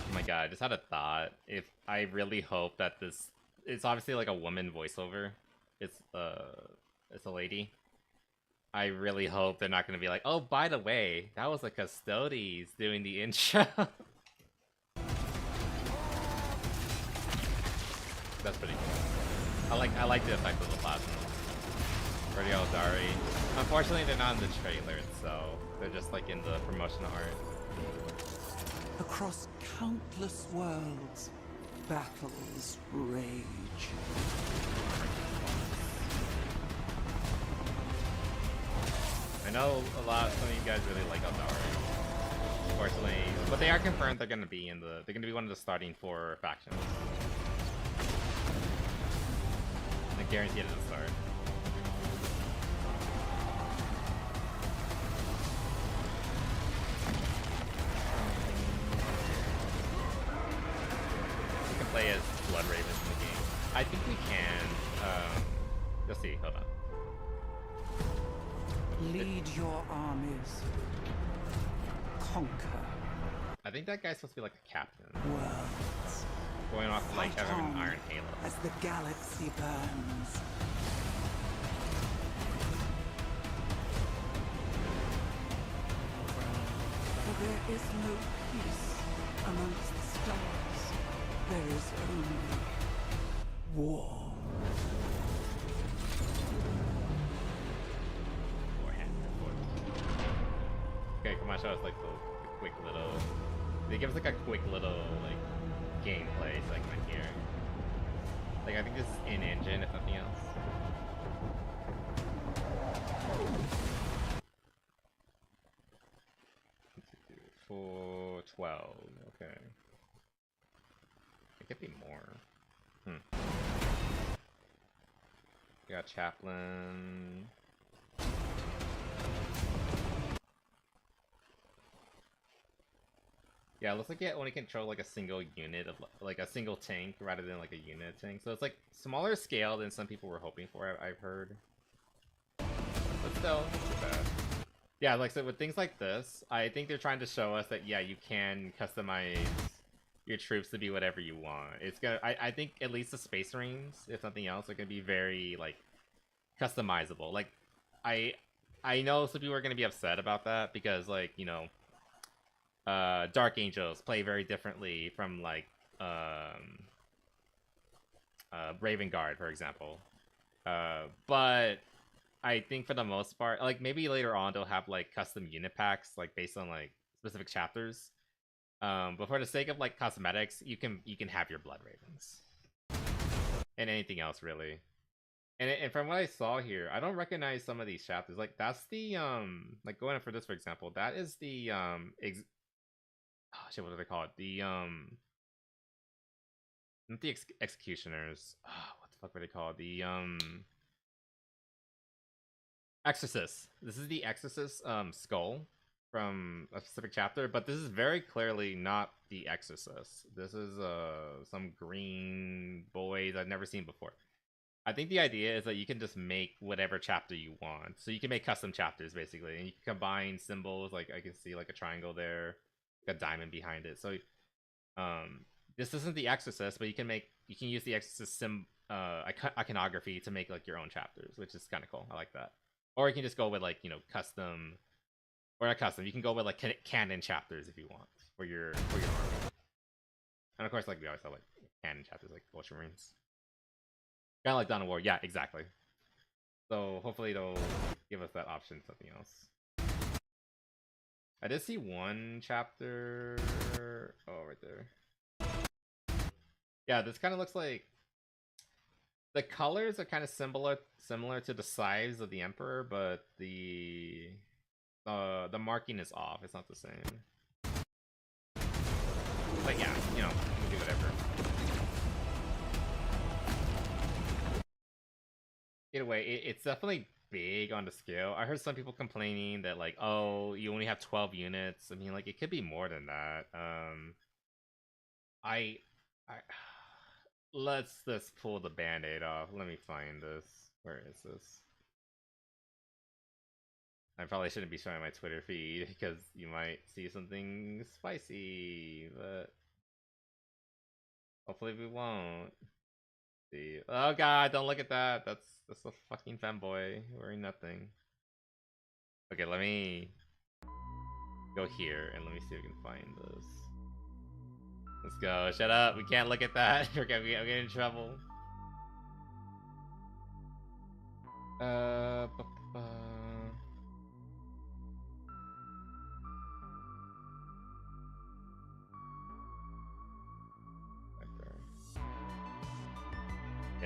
Oh my god, I just had a thought. If I really hope that this, it's obviously like a woman voiceover. It's a lady. I really hope they're not gonna be like, oh, by the way, that was a Custodes doing the intro. That's pretty cool. I like the effect of the plasma. Pretty Eldari. Unfortunately, they're not in the trailer itself. They're just like in the promotional art. Across countless worlds, battles rage. I know some of you guys really like Eldari. Unfortunately, but they are confirmed they're gonna be one of the starting 4 factions. I guarantee it at the start. We can play as Blood Ravens in the game. I think we can. You'll see. Hold on. Lead your armies. Conquer I think that guy's supposed to be like a captain. worlds. Going off of, like Fight having an on iron halo. as the galaxy burns. For there is no peace amongst the stars. There is only war. Okay, come on, show us like the quick little. They give us like a quick little like gameplay segment here. Like I think this is in engine, if nothing else. 412. Okay. It could be more. We got Chaplain. Yeah, it looks like it only control like a single unit of like a single tank rather than like a unit tank. So it's like smaller scale than some people were hoping for. I've heard, but still, not too bad. Yeah, like so with things like this, I think they're trying to show us that yeah, you can customize your troops to be whatever you want. It's gonna, I think at least the Space Marines, if nothing else, are gonna be very like customizable. Like, I know some people are gonna be upset about that because like you know. Dark Angels play very differently from like Raven Guard, for example. But I think for the most part, like maybe later on they'll have like custom unit packs like based on like specific chapters. But for the sake of like cosmetics, you can have your Blood Ravens and anything else really. And from what I saw here, I don't recognize some of these chapters. Like that's the like going for this for example, that is the oh shit, what do they call it? The not the executioners. Oh, what the fuck were they called? The Exorcist. This is the Exorcist skull from a specific chapter, but this is very clearly not the Exorcist. This is some green boys I've never seen before. I think the idea is that you can just make whatever chapter you want. So you can make custom chapters basically, and you can combine symbols. Like I can see like a triangle there, a diamond behind it. So this isn't the Exorcist, but you can use the Exorcist iconography to make like your own chapters, which is kind of cool. I like that. Or you can just go with like, you know, custom, or not custom, you can go with like canon chapters if you want for your army. And of course, like we always have like canon chapters like Ultramarines, kind of like Dawn of War. Yeah, exactly. So hopefully they'll give us that option, something else. I did see one chapter. Oh, right there. Yeah, this kind of looks like the colors are kind of similar to the size of the Emperor, but the marking is off. It's not the same. But yeah, you know, you can do whatever. Either way, it's definitely big on the scale. I heard some people complaining that like, oh, you only have 12 units. I mean, like it could be more than that. Let's pull the band-aid off. Let me find this. Where is this? I probably shouldn't be showing my Twitter feed because you might see something spicy, but hopefully we won't. See. Oh god, don't look at that. That's a fucking femboy wearing nothing. Okay, let me go here and let me see if we can find this. Let's go. Shut up. We can't look at that. I'm getting in trouble. Yeah,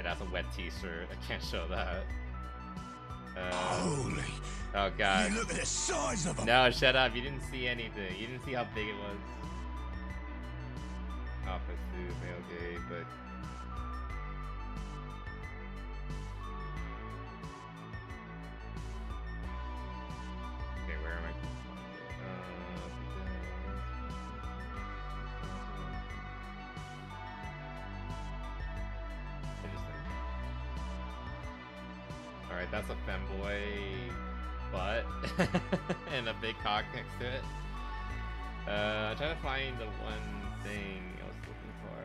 that's a wet t-shirt. I can't show that. Holy! Oh god. You look at the size of them. No, shut up. You didn't see anything. You didn't see how big it was. Office suit, male gay, but okay, where am I? Interesting. All right, that's a femboy butt and a big cock next to it. I'm trying to find the one thing I was looking for.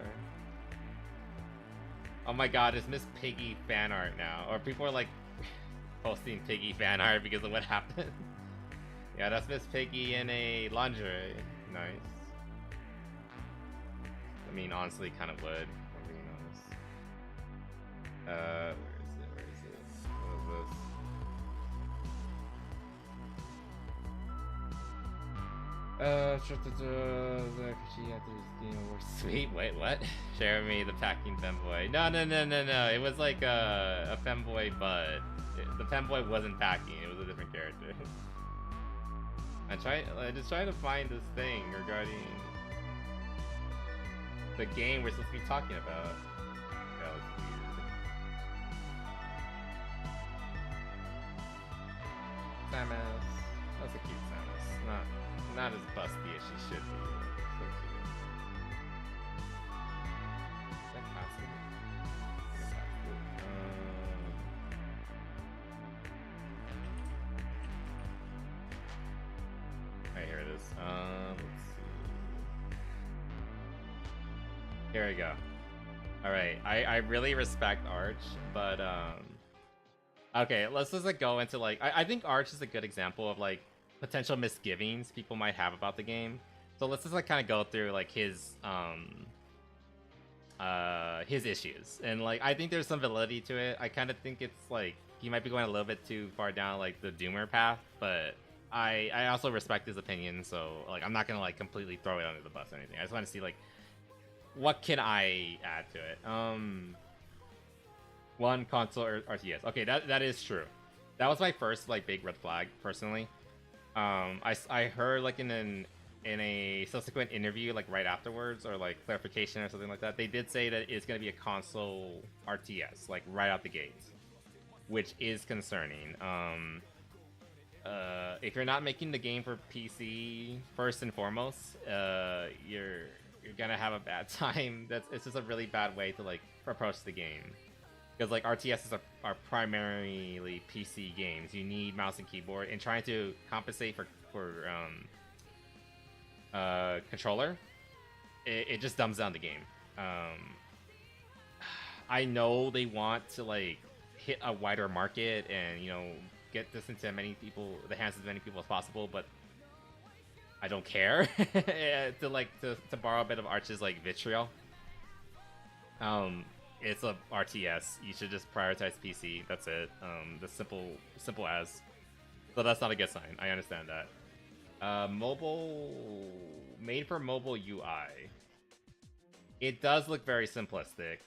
Oh my god, it's Miss Piggy fan art now. Or people are like posting Piggy fan art because of what happened. Yeah, that's Miss Piggy in a lingerie. Nice. I mean, honestly, kind of would, if I'm being honest. Where is it? What is this? Sweet, wait, what? Jeremy, the packing femboy. No. It was like a femboy, but the femboy wasn't packing. It was a different character. I just trying to find this thing regarding the game we're supposed to be talking about. That was weird. Samus. That's a cute Samus. Not as busty as she should be. So cute. Is that Cassie? Alright, here it is. Let's see. Here we go. Alright, I really respect Arch, but okay, let's just like go into like I think Arch is a good example of like potential misgivings people might have about the game. So let's just like kind of go through like his issues. And like I think there's some validity to it. I kind of think it's like he might be going a little bit too far down like the doomer path, but I also respect his opinion, so like I'm not gonna like completely throw it under the bus or anything. I just want to see like what can I add to it. One console or RTS. Okay, that is true. That was my first like big red flag personally. I heard like in a subsequent interview like right afterwards or like clarification or something like that, they did say that it's gonna be a console RTS like right out the gates, which is concerning. If you're not making the game for PC first and foremost, you're gonna have a bad time. It's just a really bad way to like approach the game, because like RTSs are primarily PC games. You need mouse and keyboard, and trying to compensate for controller, it just dumbs down the game. I know they want to like hit a wider market and, you know, get this into the hands of as many people as possible, but I don't care. to borrow a bit of Arch's like vitriol. It's a RTS. You should just prioritize PC. That's it. The simple as. So that's not a good sign. I understand that. Mobile, made for mobile UI. It does look very simplistic.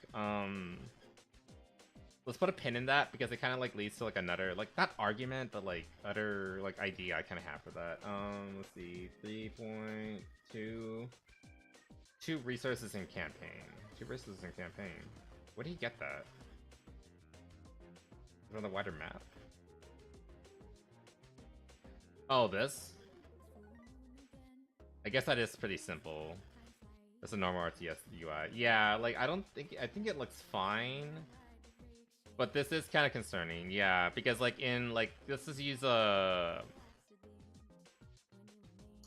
Let's put a pin in that because it kind of like leads to like another like not argument but like other like idea I kind of have for that. Let's see, 3.2 2 resources in campaign. 2 resources in campaign. Where do you get that? Is it on the wider map? Oh, this? I guess that is pretty simple. That's a normal RTS UI. Yeah, like I think it looks fine. But this is kind of concerning, yeah, because like this is use a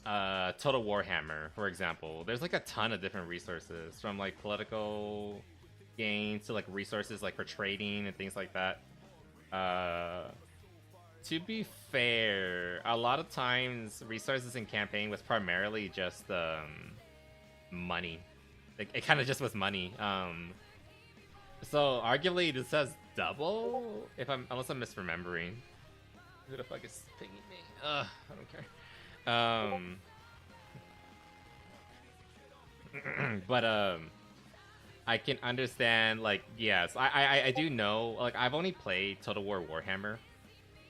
Total Warhammer, for example. There's like a ton of different resources, from like political gains to like resources like for trading and things like that. To be fair, a lot of times resources in campaign was primarily just money. Like it kind of just was money. So arguably this says double, unless I'm misremembering. Who the fuck is pinging me? I don't care. But I can understand, like, yes, I do know, like, I've only played Total War Warhammer,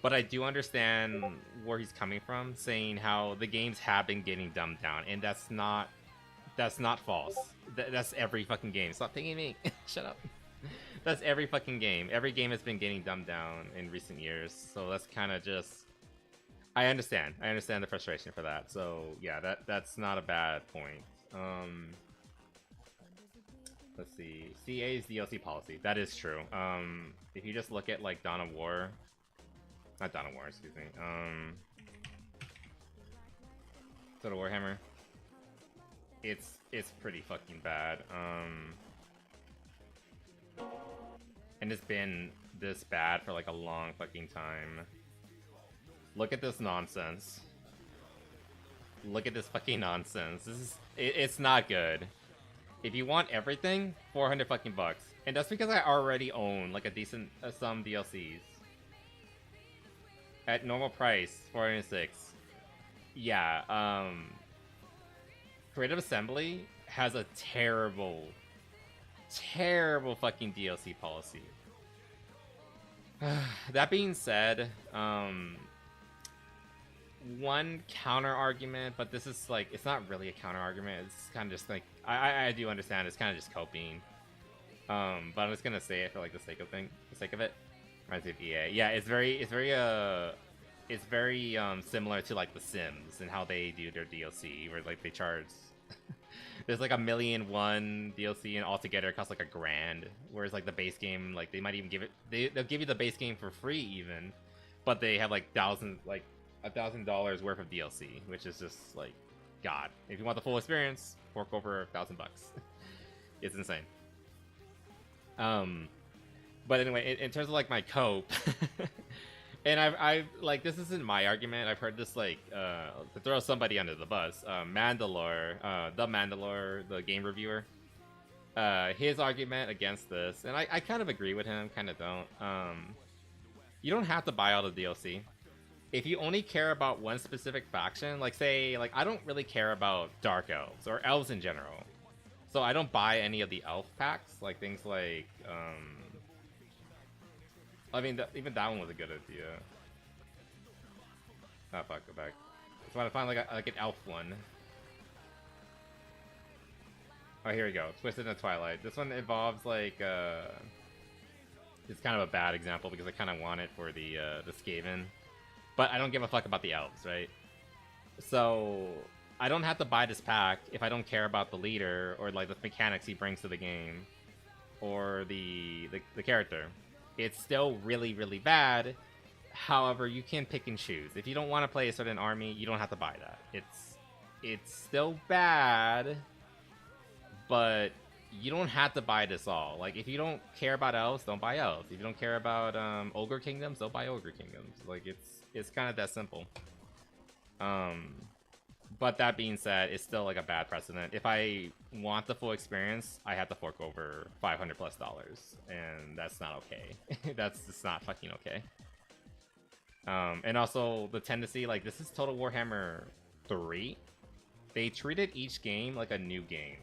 but I do understand where he's coming from, saying how the games have been getting dumbed down, and that's not false. That's every fucking game. Stop pinging me. Shut up. That's every fucking game. Every game has been getting dumbed down in recent years, so that's kind of just... I understand the frustration for that. So yeah, that's not a bad point. Let's see. CA's DLC policy. That is true. If you just look at like Dawn of War, not Dawn of War, excuse me. Total Warhammer. It's pretty fucking bad. And it's been this bad for like a long fucking time. Look at this nonsense. Look at this fucking nonsense. It's not good. If you want everything, 400 fucking bucks. And that's because I already own like a decent some DLCs. At normal price, 406. Yeah, Creative Assembly has a terrible fucking DLC policy. That being said, one counter argument, but this is like, it's not really a counter argument, it's kind of just like, I do understand it's kind of just coping. But I'm just gonna say it for like the sake of it. Reminds me of EA. Yeah, it's very it's very similar to like The Sims and how they do their DLC, where like they charge. There's like 1,000,001 DLC, and altogether it costs like $1,000. Whereas like the base game, like they might even give it, they'll give you the base game for free even, but they have like $1,000 worth of DLC, which is just like, God. If you want the full experience, fork over $1,000. It's insane. But anyway, in terms of like my cope, and I've like, this isn't my argument. I've heard this like to throw somebody under the bus. Mandalore, the game reviewer, his argument against this, and I kind of agree with him, kind of don't. You don't have to buy all the DLC. If you only care about one specific faction, like say, like I don't really care about Dark Elves or Elves in general, so I don't buy any of the Elf packs, like things like I mean, even that one was a good idea. Oh fuck, go back. Just want to find like an elf one. Oh, here we go. Twisted in the Twilight. This one involves like it's kind of a bad example because I kind of want it for the Skaven, but I don't give a fuck about the elves, right? So I don't have to buy this pack if I don't care about the leader or like the mechanics he brings to the game or the character. It's still really, really bad. However, you can pick and choose. If you don't want to play a certain army, you don't have to buy that. It's still bad, but you don't have to buy this all. Like, if you don't care about elves, don't buy elves. If you don't care about ogre kingdoms, don't buy ogre kingdoms. Like, it's kind of that simple. But that being said, it's still like a bad precedent. If I want the full experience, I have to fork over $500+, and that's not okay. That's just not fucking okay. And also the tendency, like, this is Total Warhammer 3. They treated each game like a new game.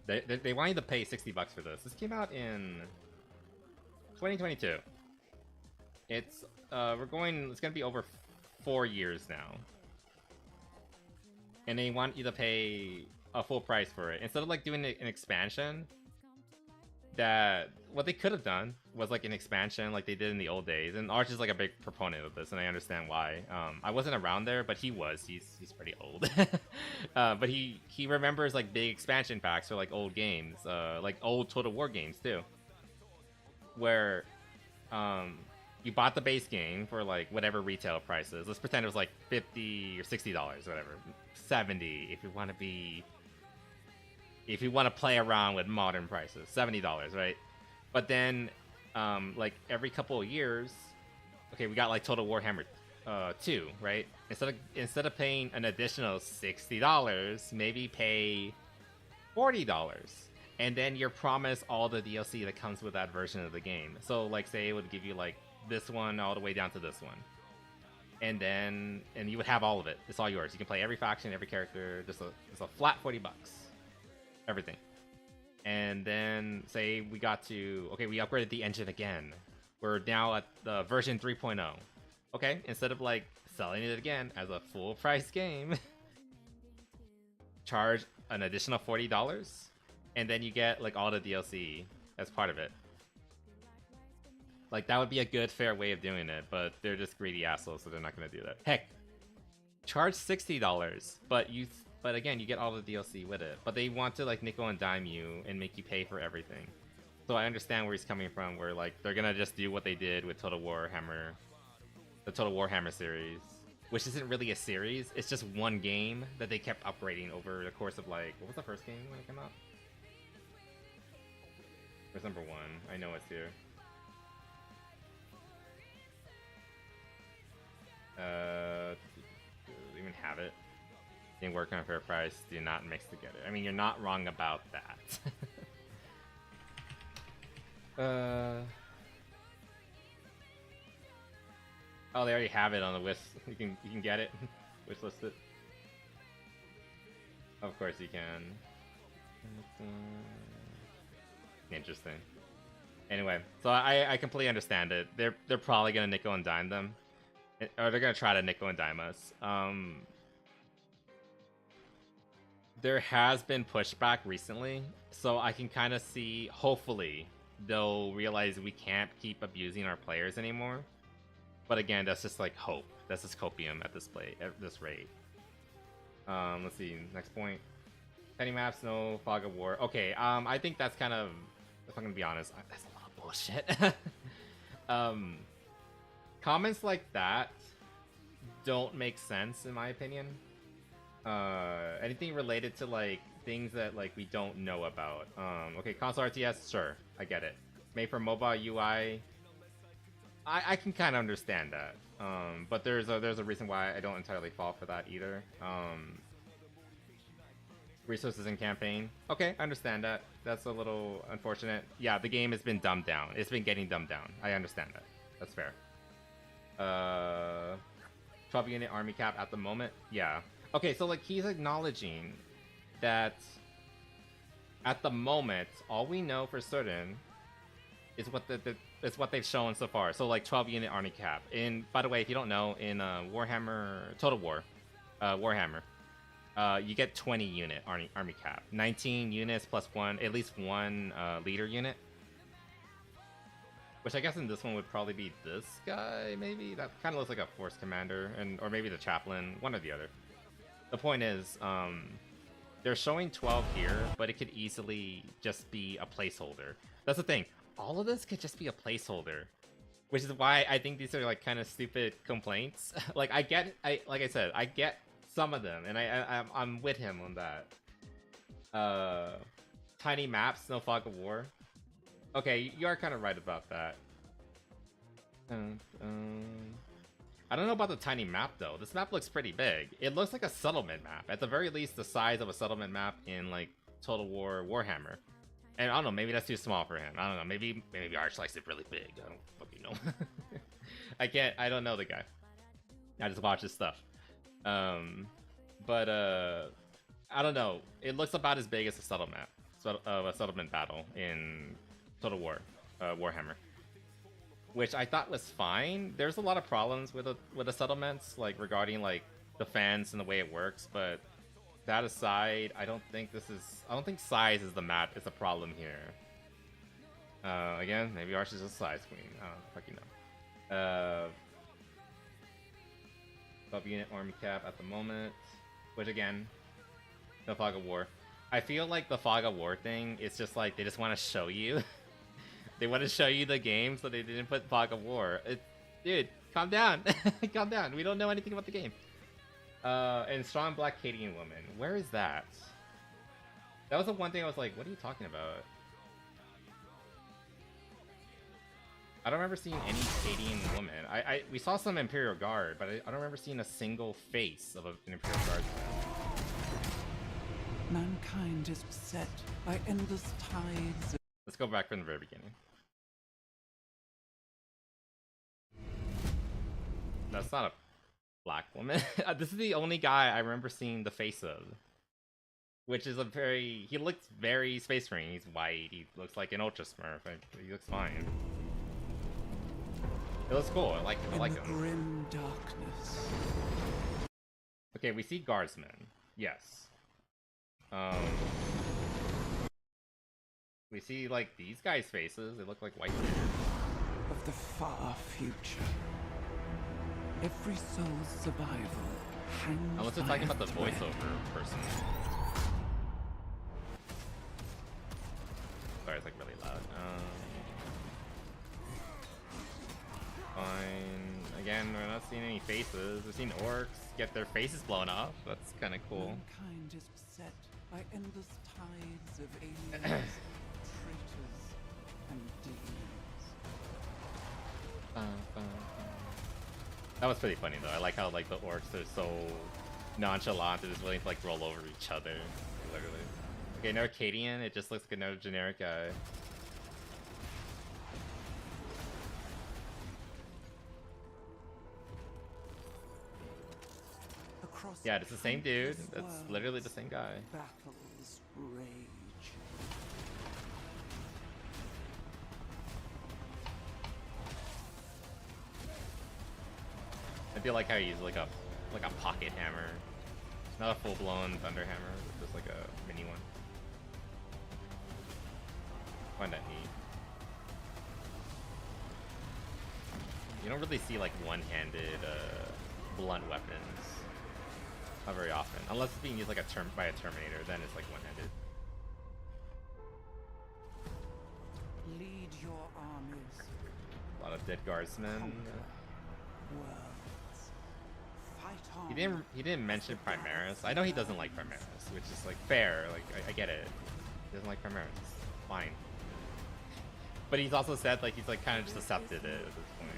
They want you to pay $60 for this. This came out in 2022. It's gonna be over 4 years now. And they want you to pay a full price for it instead of like doing an expansion. That what they could have done was like an expansion like they did in the old days. And Arch is like a big proponent of this, and I understand why. I wasn't around there, but he was. He's pretty old. But he remembers like big expansion packs for like old games, like old Total War games too, where you bought the base game for like whatever retail price is. Let's pretend it was like $50 or $60, whatever. 70 if you want to play around with modern prices. $70, right? But then like every couple of years, okay, we got like Total Warhammer 2, right? Instead of paying an additional $60, maybe pay $40. And then you're promised all the DLC that comes with that version of the game. So like say it would give you like this one all the way down to this one. And you would have all of it. It's all yours. You can play every faction, every character, just a flat $40. Everything. And then say we got to, okay, we upgraded the engine again. We're now at the version 3.0. Okay, instead of like selling it again as a full price game, charge an additional $40, and then you get like all the DLC as part of it. Like, that would be a good, fair way of doing it, but they're just greedy assholes, so they're not going to do that. Heck, charge $60, but again, you get all the DLC with it. But they want to, like, nickel and dime you and make you pay for everything. So I understand where he's coming from, where, like, they're going to just do what they did with Total Warhammer, the Total Warhammer series, which isn't really a series. It's just one game that they kept upgrading over the course of, like, what was the first game when it came out? Where's number 1? I know it's here. Do even have it? Didn't work on a fair price. Do not mix together. I mean, you're not wrong about that. Oh, they already have it on the wish. You can get it. Wishlist it. Of course you can. Interesting. Anyway, so I completely understand it. They're probably gonna nickel and dime them. Or they're gonna try to nickel and dime us. There has been pushback recently, so I can kind of see, hopefully, they'll realize we can't keep abusing our players anymore But again, that's just like hope. That's just copium at this rate. Let's see. Next point. Penny maps, no fog of war. Okay. I think that's kind of, if I'm gonna be honest, that's a lot of bullshit. Comments like that don't make sense in my opinion. Anything related to like things that like we don't know about. Okay, console RTS, sure, I get it. Made for mobile UI, I can kind of understand that. But there's a reason why I don't entirely fall for that either. Resources in campaign, okay, I understand that. That's a little unfortunate. Yeah, the game has been dumbed down. It's been getting dumbed down. I understand that. That's fair. 12 unit army cap at the moment. Yeah. Okay, so like he's acknowledging that at the moment, all we know for certain is what they've shown so far. So like 12 unit army cap. In, by the way, if you don't know, in Warhammer Total War, Warhammer, you get 20 unit army cap. 19 units plus one, at least one leader unit. Which I guess in this one would probably be this guy, maybe? That kind of looks like a force commander, or maybe the chaplain, one or the other. The point is, they're showing 12 here, but it could easily just be a placeholder. That's the thing. All of this could just be a placeholder, which is why I think these are like kind of stupid complaints. Like like I said, I get some of them, and I'm with him on that. Tiny maps, no fog of war. Okay, you are kind of right about that. I don't know about the tiny map though. This map looks pretty big. It looks like a settlement map. At the very least, the size of a settlement map in like Total War Warhammer. And I don't know, maybe that's too small for him. I don't know. Maybe Arch likes it really big. I don't fucking know. I don't know the guy. I just watch his stuff. But I don't know. It looks about as big as a settlement battle in Total War Warhammer, which I thought was fine. There's a lot of problems with the settlements, like regarding like defense and the way it works. But that aside, I don't think size is the problem here. Again, maybe Arch is a size queen. I don't fucking know. 12 unit army cap at the moment, which again, no fog of war. I feel like the fog of war thing is just like they just want to show you. They want to show you the game, so they didn't put fog of war. Dude, calm down. Calm down. We don't know anything about the game. And strong black Cadian woman. Where is that? That was the one thing I was like, what are you talking about? I don't remember seeing any Cadian woman. We saw some Imperial Guard, but I don't remember seeing a single face of an Imperial Guard. Mankind is beset by endless tides. Let's go back from the very beginning. That's not a black woman. This is the only guy I remember seeing the face of. Which is he looks very Space Marine. He's white. He looks like an Ultra Smurf. He looks fine. It looks cool. I like him. Grim darkness. Okay, we see guardsmen. Yes. We see like these guys' faces. They look like white men. Of the far future. Every soul's survival hangs. Unless we're talking about the voiceover person. Sorry, it's like really loud. Fine. Again, we're not seeing any faces. We're seeing orcs get their faces blown off. That's kind of cool. Mankind is beset by endless tides of aliens, traitors, and demons. That was pretty funny though. I like how like the orcs are so nonchalant. They're just willing to like roll over each other. Literally. Okay, another Cadian. It just looks like another generic guy. Yeah, it's the same dude. That's literally the same guy. Battles rage. I feel like how he uses like a pocket hammer. Not a full-blown thunder hammer, but just like a mini one. I find that neat. You don't really see like one-handed blunt weapons very often, unless it's being used like by a Terminator. Then it's like one-handed. Lead your armies. A lot of dead guardsmen. Conquer worlds. Fight on. He didn't mention Primaris. I know he doesn't like Primaris, which is like fair. Like I get it. He doesn't like Primaris. Fine. But he's also said like he's like kind of just accepted it at this point.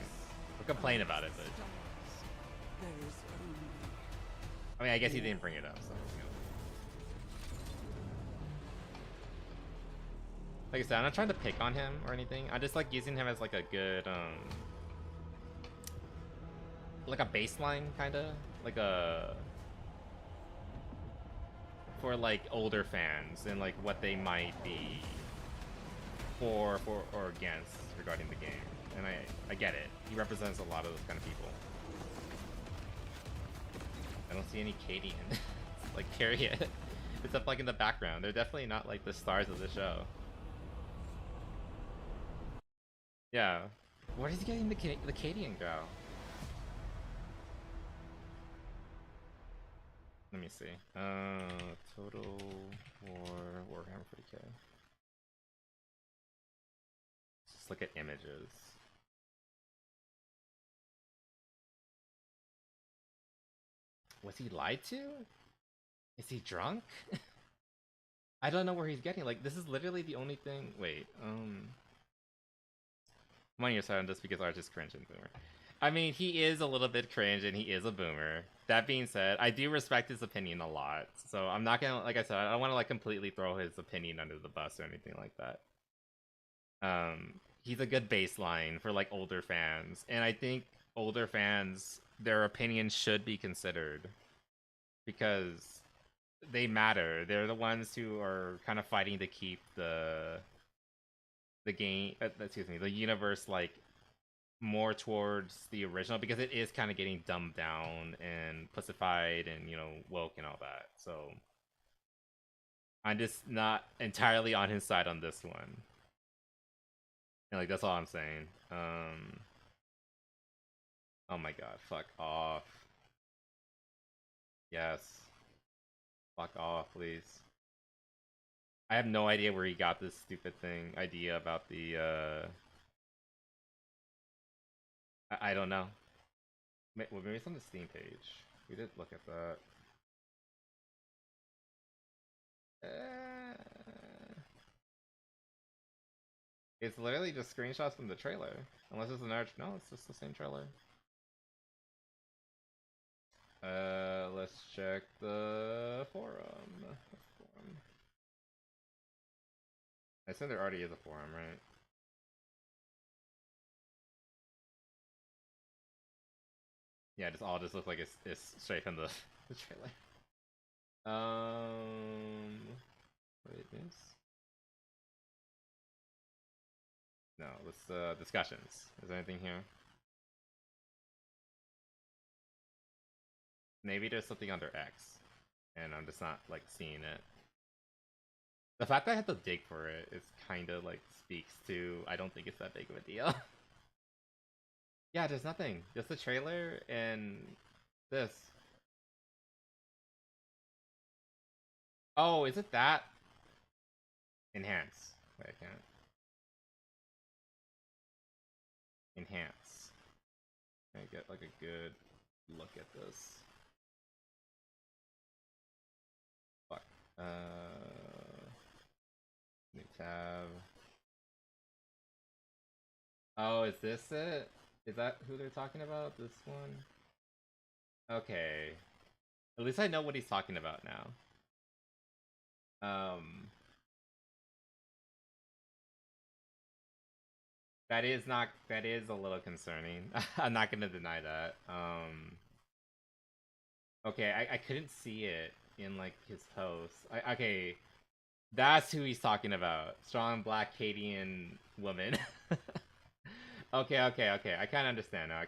We'll complain about it, but There is only I mean I guess he didn't bring it up, so you know. Like I said, I'm not trying to pick on him or anything. I just like using him as like a good like a baseline kinda. Like a for like older fans and like what they might be for or against regarding the game. And I get it. He represents a lot of those kind of people. I don't see any Katie in like carry it. It's up like in the background. They're definitely not like the stars of the show. Yeah. Where is he getting the Cadian girl? Let me see. Total Warhammer 40k. Just look at images. Was he lied to? Is he drunk? I don't know where he's getting. Like, this is literally the only thing. Wait, I'm on your side on this because I was just cringe and boomer. I mean, he is a little bit cringe and he is a boomer. That being said, I do respect his opinion a lot. So I'm not gonna, like I said, I don't want to like completely throw his opinion under the bus or anything like that. He's a good baseline for like older fans, and I think older fans, their opinions should be considered because they matter. They're the ones who are kind of fighting to keep the game, excuse me, the universe like more towards the original, because it is kind of getting dumbed down and pussified and, you know, woke and all that. So I'm just not entirely on his side on this one. And like that's all I'm saying. Oh my god, fuck off. Yes. Fuck off, please. I have no idea where he got this stupid idea about the I don't know. Well, maybe it's on the Steam page. We did look at that. It's literally just screenshots from the trailer. Unless it's another. No, it's just the same trailer. Let's check the forum. I assume there already is a forum, right? Yeah, just all just looks like it's straight from the trailer. Wait, this? No, let's discussions. Is there anything here? Maybe there's something under X, and I'm just not like seeing it. The fact that I have to dig for it is kind of like speaks to I don't think it's that big of a deal. Yeah, there's nothing. Just the trailer and this. Oh, is it that? Enhance. Wait, I can't. Enhance. Can I get like a good look at this? Fuck. New tab. Oh, is this it? Is that who they're talking about? This one? Okay. At least I know what he's talking about now. That is a little concerning. I'm not gonna deny that. Okay, I couldn't see it in like his posts. Okay. That's who he's talking about. Strong black Cadian woman. Okay. I kind of understand now.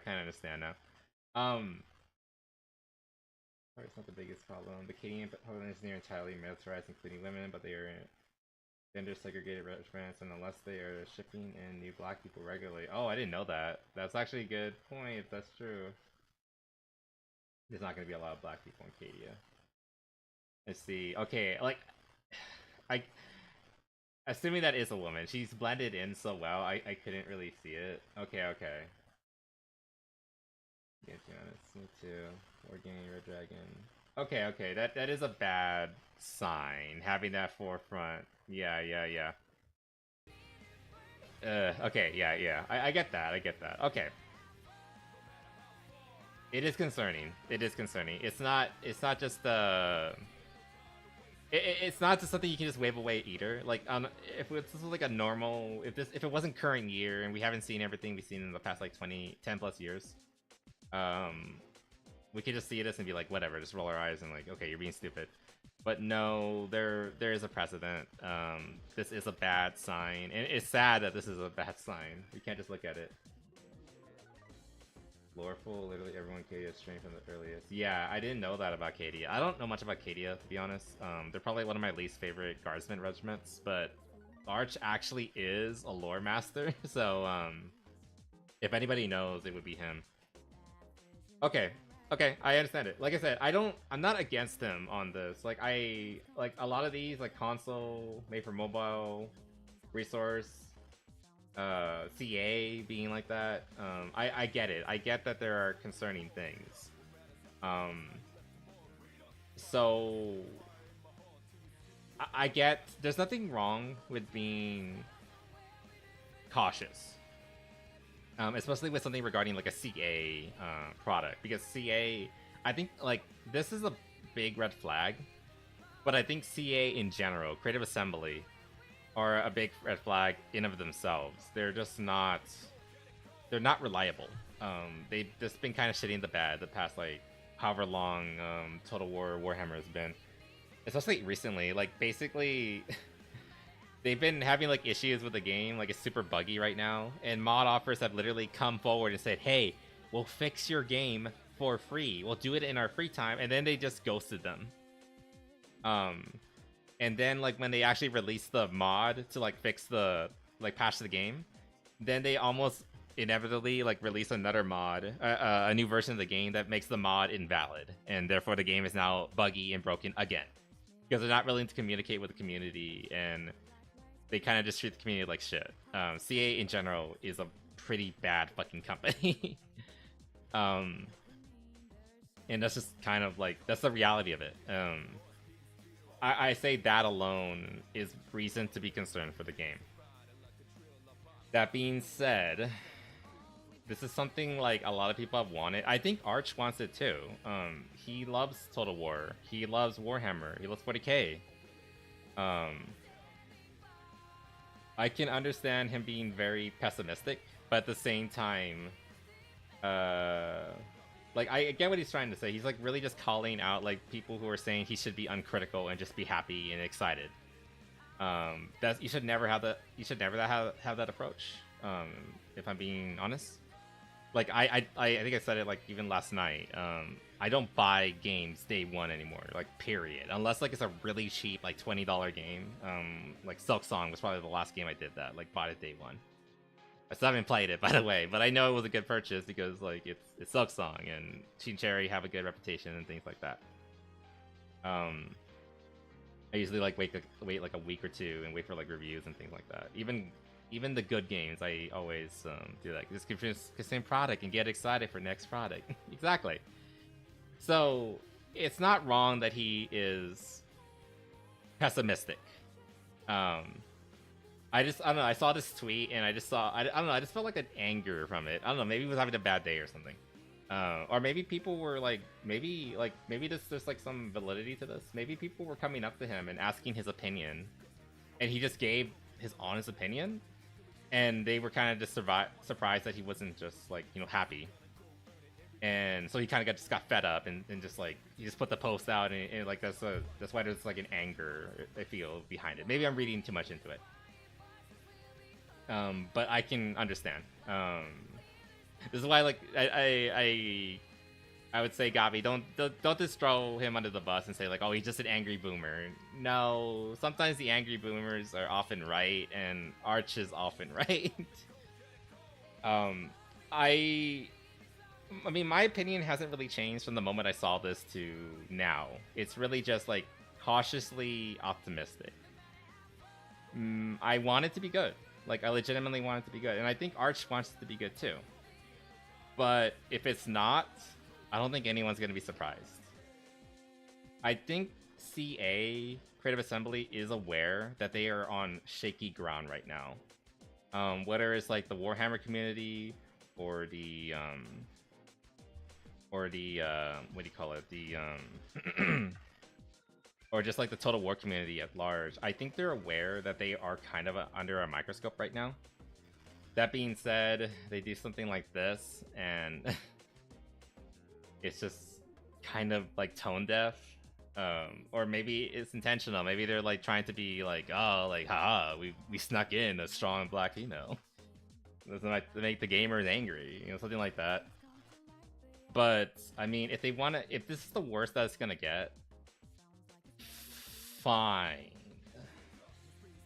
Sorry, it's not the biggest problem. The Cadian population is near entirely militarized, including women, but they gender segregated restaurants, and unless they are shipping in new black people regularly. Oh, I didn't know that. That's actually a good point if that's true. There's not gonna be a lot of black people in Cadia. Let's see. Okay, like I assuming that is a woman. She's blended in so well, I couldn't really see it. Okay, okay. Yeah, to be honest, me too. Wargaming Red Dragon. Okay, okay, that is a bad sign, having that forefront. Yeah, yeah, yeah. Okay, yeah, yeah. I get that, I get that. Okay. It is concerning. It is concerning. It's not just it's not just something you can just wave away either. Like, if this was like a normal, if it wasn't current year and we haven't seen everything we've seen in the past like 10 plus years, we could just see this and be like, whatever, just roll our eyes and like, okay, you're being stupid. But no, there is a precedent. This is a bad sign, and it's sad that this is a bad sign. We can't just look at it. Loreful, literally everyone Cadia is trained from the earliest. Yeah, I didn't know that about Cadia. I don't know much about Cadia, to be honest. They're probably one of my least favorite guardsman regiments, but Arch actually is a lore master, so if anybody knows, it would be him. Okay, okay, I understand it. Like I said, I'm not against him on this. Like a lot of these, like console, made for mobile, resource, CA being like that. I get it. I get that there are concerning things. So I get there's nothing wrong with being cautious. Especially with something regarding like a CA product, because CA, I think like this is a big red flag, but I think CA in general, Creative Assembly, are a big red flag in of themselves. They're just not, they're not reliable. They've just been kind of shitting the bed the past like however long Total War Warhammer has been, especially recently. Like basically. They've been having like issues with the game, like it's super buggy right now, and mod offers have literally come forward and said, hey, we'll fix your game for free, we'll do it in our free time, and then they just ghosted them. And then like when they actually released the mod to like fix the, like patch the game, then they almost inevitably like release another mod, a new version of the game that makes the mod invalid, and therefore the game is now buggy and broken again, because they're not willing to communicate with the community, and they kind of just treat the community like shit. CA in general is a pretty bad fucking company. And that's just kind of like, that's the reality of it. I say that alone is reason to be concerned for the game. That being said, this is something like a lot of people have wanted. I think Arch wants it too. He loves Total War. He loves Warhammer. He loves 40k. I can understand him being very pessimistic, but at the same time, like I get what he's trying to say. He's like really just calling out like people who are saying he should be uncritical and just be happy and excited. That's, you should never have that. You should never have that approach. If I'm being honest, like I think I said it like even last night. I don't buy games day one anymore, like period, unless like it's a really cheap like $20 game. Like Silk Song was probably the last game I did that, like bought it day one. I still haven't played it, by the way, but I know it was a good purchase because like it's Silk Song and Teen Cherry have a good reputation and things like that. I usually like wait like a week or two and wait for like reviews and things like that. Even the good games, I always do that. Just give the same product and get excited for next product. Exactly. So it's not wrong that he is pessimistic. I don't know. I saw this tweet and I don't know. I just felt like an anger from it. I don't know. Maybe he was having a bad day or something. Or maybe people were like, maybe there's like some validity to this. Maybe people were coming up to him and asking his opinion, and he just gave his honest opinion, and they were kind of just surprised that he wasn't just like, you know, happy. And so he kind of just got fed up and just like he just put the post out, and like that's why there's like an anger I feel behind it. Maybe I'm reading too much into it. But I can understand. This is why like I I would say Gabi, don't just throw him under the bus and say like, oh, he's just an angry boomer. No, sometimes the angry boomers are often right, and Arch is often right. I mean, my opinion hasn't really changed from the moment I saw this to now. It's really just like cautiously optimistic. I want it to be good. Like, I legitimately want it to be good, and I think Arch wants it to be good too. But if it's not, I don't think anyone's going to be surprised. I think CA, Creative Assembly, is aware that they are on shaky ground right now. Whether it's like the Warhammer community or the what do you call it? The or just like the Total War community at large. I think they're aware that they are kind of under a microscope right now. That being said, they do something like this, and it's just kind of like tone deaf. Or maybe it's intentional. Maybe they're like trying to be like, oh, like, haha, we snuck in a strong black female. To make the gamers angry, you know, something like that. But I mean, if they want to, if this is the worst that it's gonna get, fine.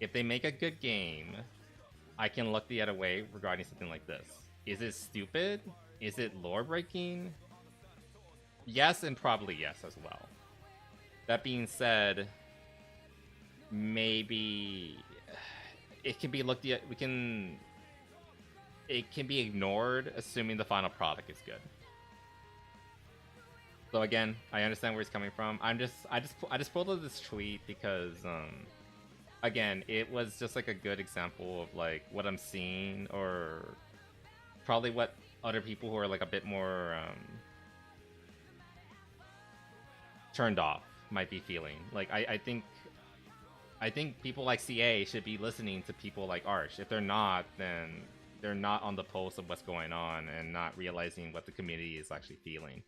If they make a good game, I can look the other way regarding something like this. Is it stupid? Is it lore breaking? Yes, and probably yes as well. That being said, maybe it can be looked at. It can be ignored, assuming the final product is good. So again, I understand where he's coming from. I just pulled up this tweet because again, it was just like a good example of like what I'm seeing, or probably what other people who are like a bit more turned off might be feeling. Like I think people like CA should be listening to people like Arch. If they're not, then they're not on the pulse of what's going on and not realizing what the community is actually feeling.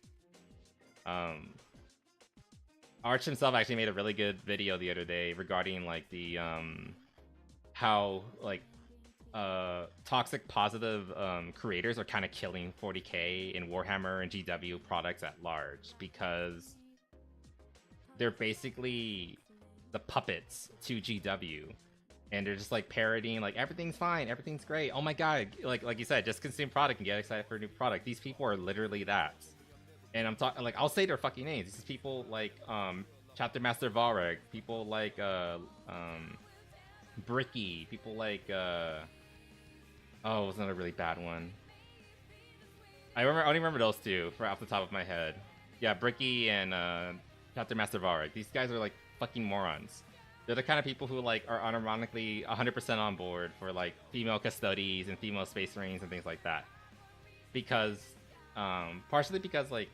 Arch himself actually made a really good video the other day regarding like the how like toxic positive creators are kind of killing 40k in Warhammer and GW products at large, because they're basically the puppets to GW, and they're just like parodying like everything's fine, everything's great, oh my god, like you said, just consume product and get excited for a new product. These people are literally that. And I'm talking like, I'll say their fucking names. These people like Chapter Master Varag, people like Bricky, people like oh, it was another really bad one. I only remember those two for off the top of my head. Yeah, Bricky and Chapter Master Varag. These guys are like fucking morons. They're the kind of people who like are unironically 100% on board for like female custodies and female space marines and things like that, because partially because like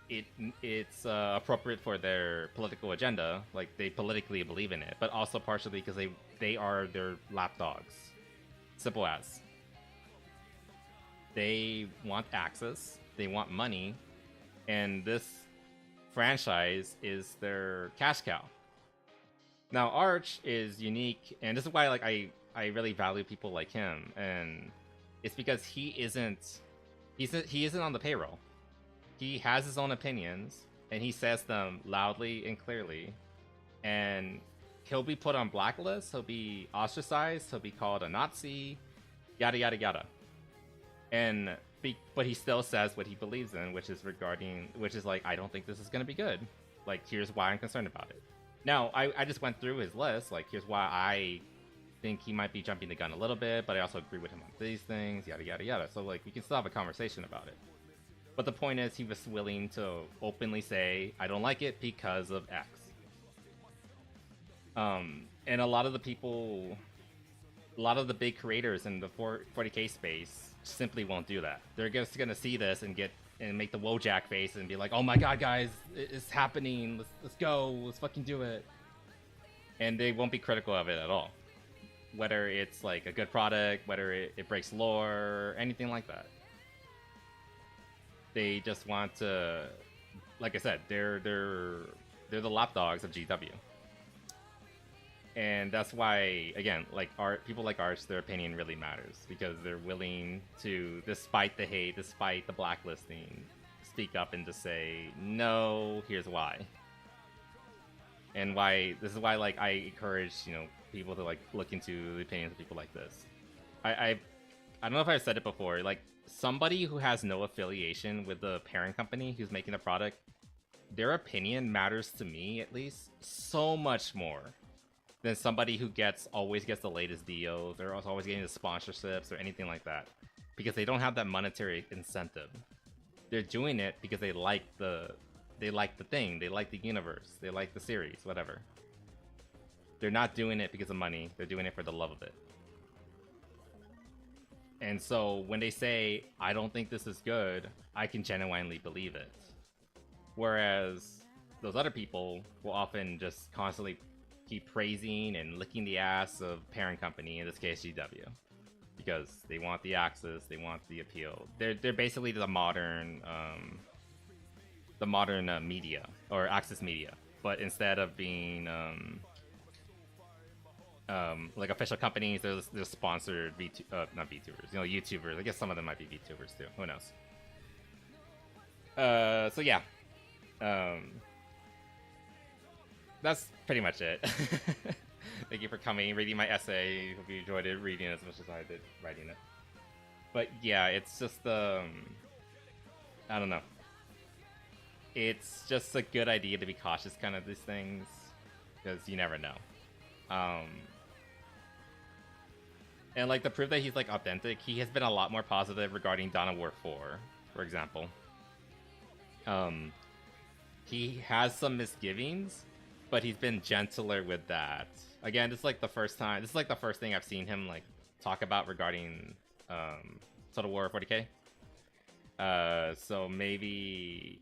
it's appropriate for their political agenda, like they politically believe in it, but also partially because they are their lapdogs. Simple as. They want access, they want money, and this franchise is their cash cow. Now Arch is unique, and this is why like I really value people like him, and it's because he isn't on the payroll. He has his own opinions, and he says them loudly and clearly, and he'll be put on blacklists, he'll be ostracized, he'll be called a Nazi, yada yada yada. But he still says what he believes in, which is like, I don't think this is going to be good. Like, here's why I'm concerned about it. Now, I just went through his list, like, here's why I think he might be jumping the gun a little bit, but I also agree with him on these things, yada yada yada. So, like, we can still have a conversation about it. But the point is, he was willing to openly say, I don't like it because of X. And a lot of the people, a lot of the big creators in the 40k space simply won't do that. They're just gonna see this and make the Wojak face and be like, oh my god, guys, it's happening, let's go, let's fucking do it. And they won't be critical of it at all. Whether it's like a good product, whether it breaks lore, anything like that. They just want to, like I said, they're the lapdogs of GW. And that's why, again, like people like Arch, their opinion really matters, because they're willing to, despite the hate, despite the blacklisting, speak up and just say, no, here's why. And why, this is why, like, I encourage, you know, people to, like, look into the opinions of people like this. I don't know if I've said it before, like, somebody who has no affiliation with the parent company who's making the product, their opinion matters to me, at least, so much more than somebody who always gets the latest deals, or always getting the sponsorships, or anything like that. Because they don't have that monetary incentive. They're doing it because they like the thing, they like the universe, they like the series, whatever. They're not doing it because of money, they're doing it for the love of it. And so when they say, I don't think this is good, I can genuinely believe it. Whereas those other people will often just constantly keep praising and licking the ass of parent company, in this case GW. Because they want the access, they want the appeal. They're basically the modern media, or access media. But instead of being like official companies, they're sponsored not VTubers, you know, YouTubers. I guess some of them might be VTubers too. Who knows? So yeah, that's pretty much it. Thank you for coming, reading my essay. Hope you enjoyed it, reading it as much as I did writing it. But yeah, it's just I don't know. It's just a good idea to be cautious, kind of these things, because you never know. And like, the proof that he's like authentic, he has been a lot more positive regarding Dawn of War 4, for example. He has some misgivings, but he's been gentler with that. Again, this is like the first time, this is like the first thing I've seen him like talk about regarding Total War 40k. So maybe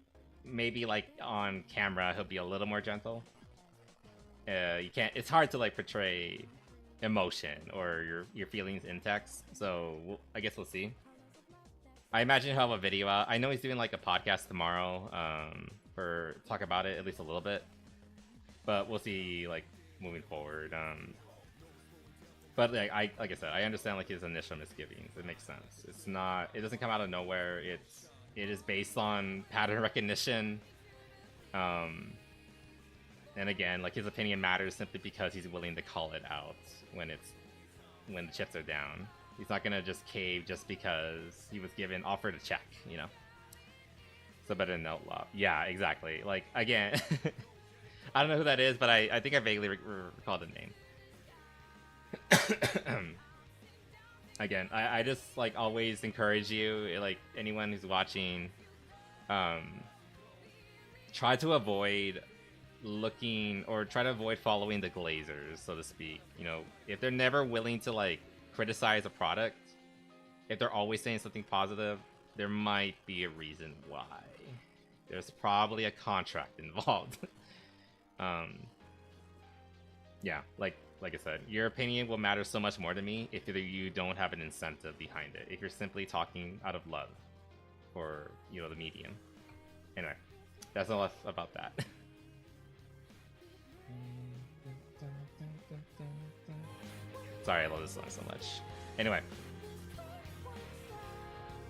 like on camera he'll be a little more gentle. You can't, it's hard to like portray emotion or your feelings in text, so I guess we'll see. I imagine he'll have a video out. I know he's doing like a podcast tomorrow for talk about it at least a little bit, but we'll see like moving forward. But like I said, I understand like his initial misgivings. It makes sense. It's not, it doesn't come out of nowhere. It is based on pattern recognition. And again, like, his opinion matters simply because he's willing to call it out when the chips are down. He's not gonna just cave just because he was offered a check, you know. So better than outlaw. Yeah, exactly. Like, again, I don't know who that is, but I think I vaguely recall the name. Again, I just like always encourage you, like anyone who's watching, try to avoid following the glazers, so to speak. You know, if they're never willing to like criticize a product, if they're always saying something positive, there might be a reason why. There's probably a contract involved. Yeah, like I said, your opinion will matter so much more to me if you don't have an incentive behind it. If you're simply talking out of love for, you know, the medium. Anyway, that's enough about that. Sorry, I love this song so much. Anyway.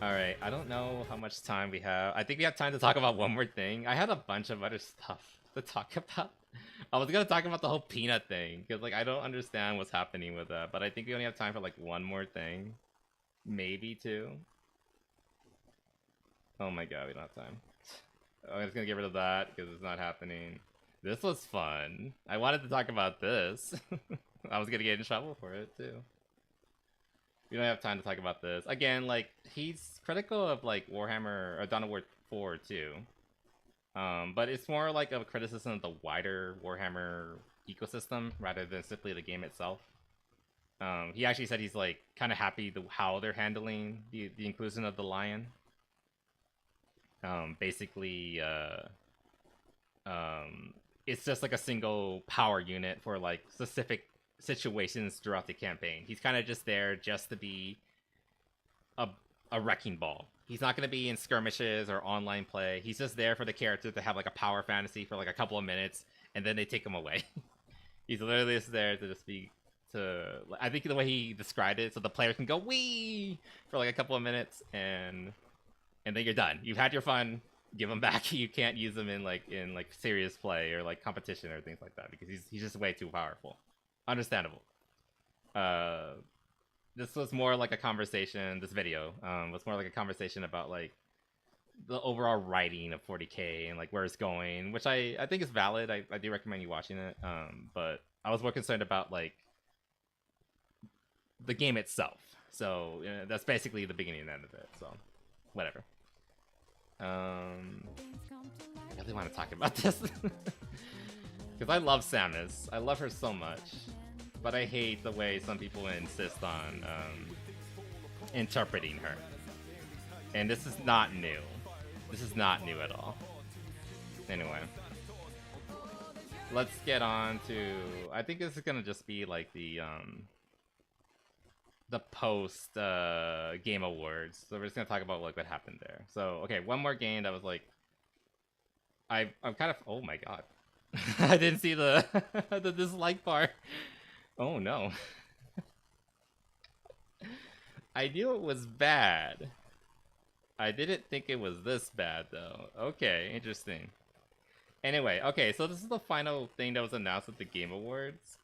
Alright, I don't know how much time we have. I think we have time to talk about one more thing. I had a bunch of other stuff to talk about. I was gonna talk about the whole peanut thing, because like I don't understand what's happening with that, but I think we only have time for like one more thing. Maybe two. Oh my god, we don't have time. I'm just gonna get rid of that, because it's not happening. This was fun. I wanted to talk about this. I was gonna get in trouble for it too. We don't have time to talk about this. Again, like, he's critical of like Warhammer or Dawn of War 4 too. But it's more like a criticism of the wider Warhammer ecosystem rather than simply the game itself. He actually said he's like kind of happy how they're handling the inclusion of the lion. Basically, it's just like a single power unit for like specific situations throughout the campaign. He's kind of just there just to be a wrecking ball. He's not going to be in skirmishes or online play. He's just there for the character to have like a power fantasy for like a couple of minutes, and then they take him away. He's literally just there to just be I think the way he described it, so the player can go wee for like a couple of minutes, and then you're done. You've had your fun. give him back. You can't use him in like serious play or like competition or things like that because he's just way too powerful. Understandable. This was more like a conversation. This video was more like a conversation about like the overall writing of 40K and like where it's going, which I think is valid. I do recommend you watching it. But I was more concerned about like the game itself. So that's basically the beginning and end of it. So whatever. I really want to talk about this because I love Samus. I love her so much, but I hate the way some people insist on interpreting her. And this is not new. This is not new at all. Anyway, let's get on to. I think this is gonna just be like the post game awards. So we're just gonna talk about like what happened there. So okay, one more game that was like I'm kind of, oh my god. I didn't see the the dislike bar. Oh no. I knew it was bad. I didn't think it was this bad though. Okay, interesting. Anyway, okay, so this is the final thing that was announced at the Game Awards.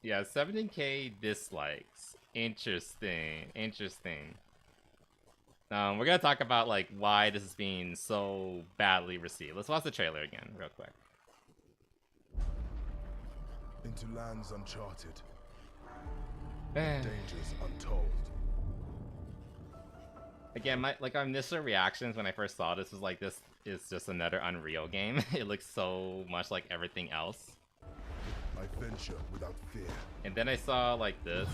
Yeah, 17K dislikes. Interesting. We're gonna talk about like why this is being so badly received. Let's watch the trailer again, real quick. Into lands uncharted, dangers untold. Again, my initial reactions when I first saw this was like, this is just another Unreal game. It looks so much like everything else. I venture without fear. And then I saw like this.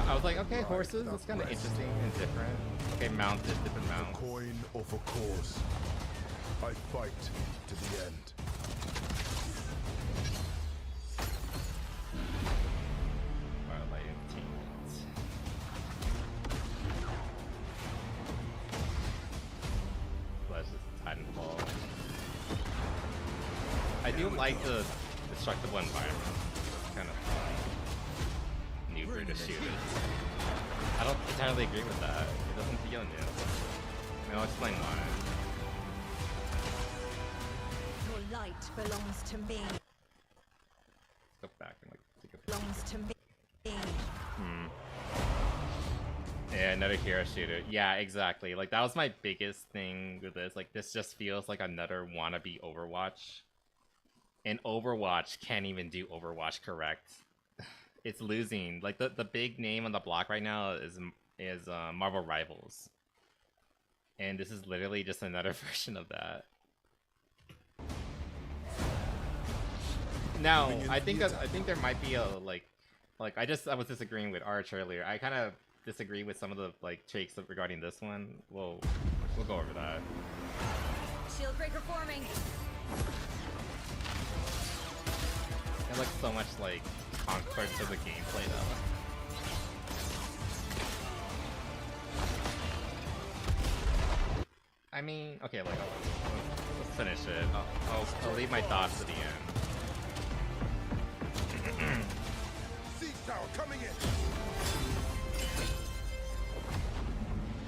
I was like, okay, horses, that's kind of interesting and different. Okay, mounted, different mounts. For coin or for cause, I fight to the end. Wildlife Entertainment. Let's just Titanfall. I do like the destructible environment. It's kind of fun. New British shooters. I don't entirely agree with that. It doesn't feel new. And I'll explain why. Your light belongs to me. Let's go back and like take a Belongs to me. Yeah, another hero shooter. Yeah, exactly. Like that was my biggest thing with this. Like this just feels like another wannabe Overwatch. And Overwatch can't even do Overwatch correct. It's losing. Like the big name on the block right now is Marvel Rivals. And this is literally just another version of that. Now, I think there might be a like I was disagreeing with Arch earlier. I kind of disagree with some of the like takes regarding this one. We'll go over that. Shield breaker forming. It looks so much like Conquest of the gameplay though. I mean, okay, like let's finish it. I'll leave my thoughts to the end. Siege tower coming in.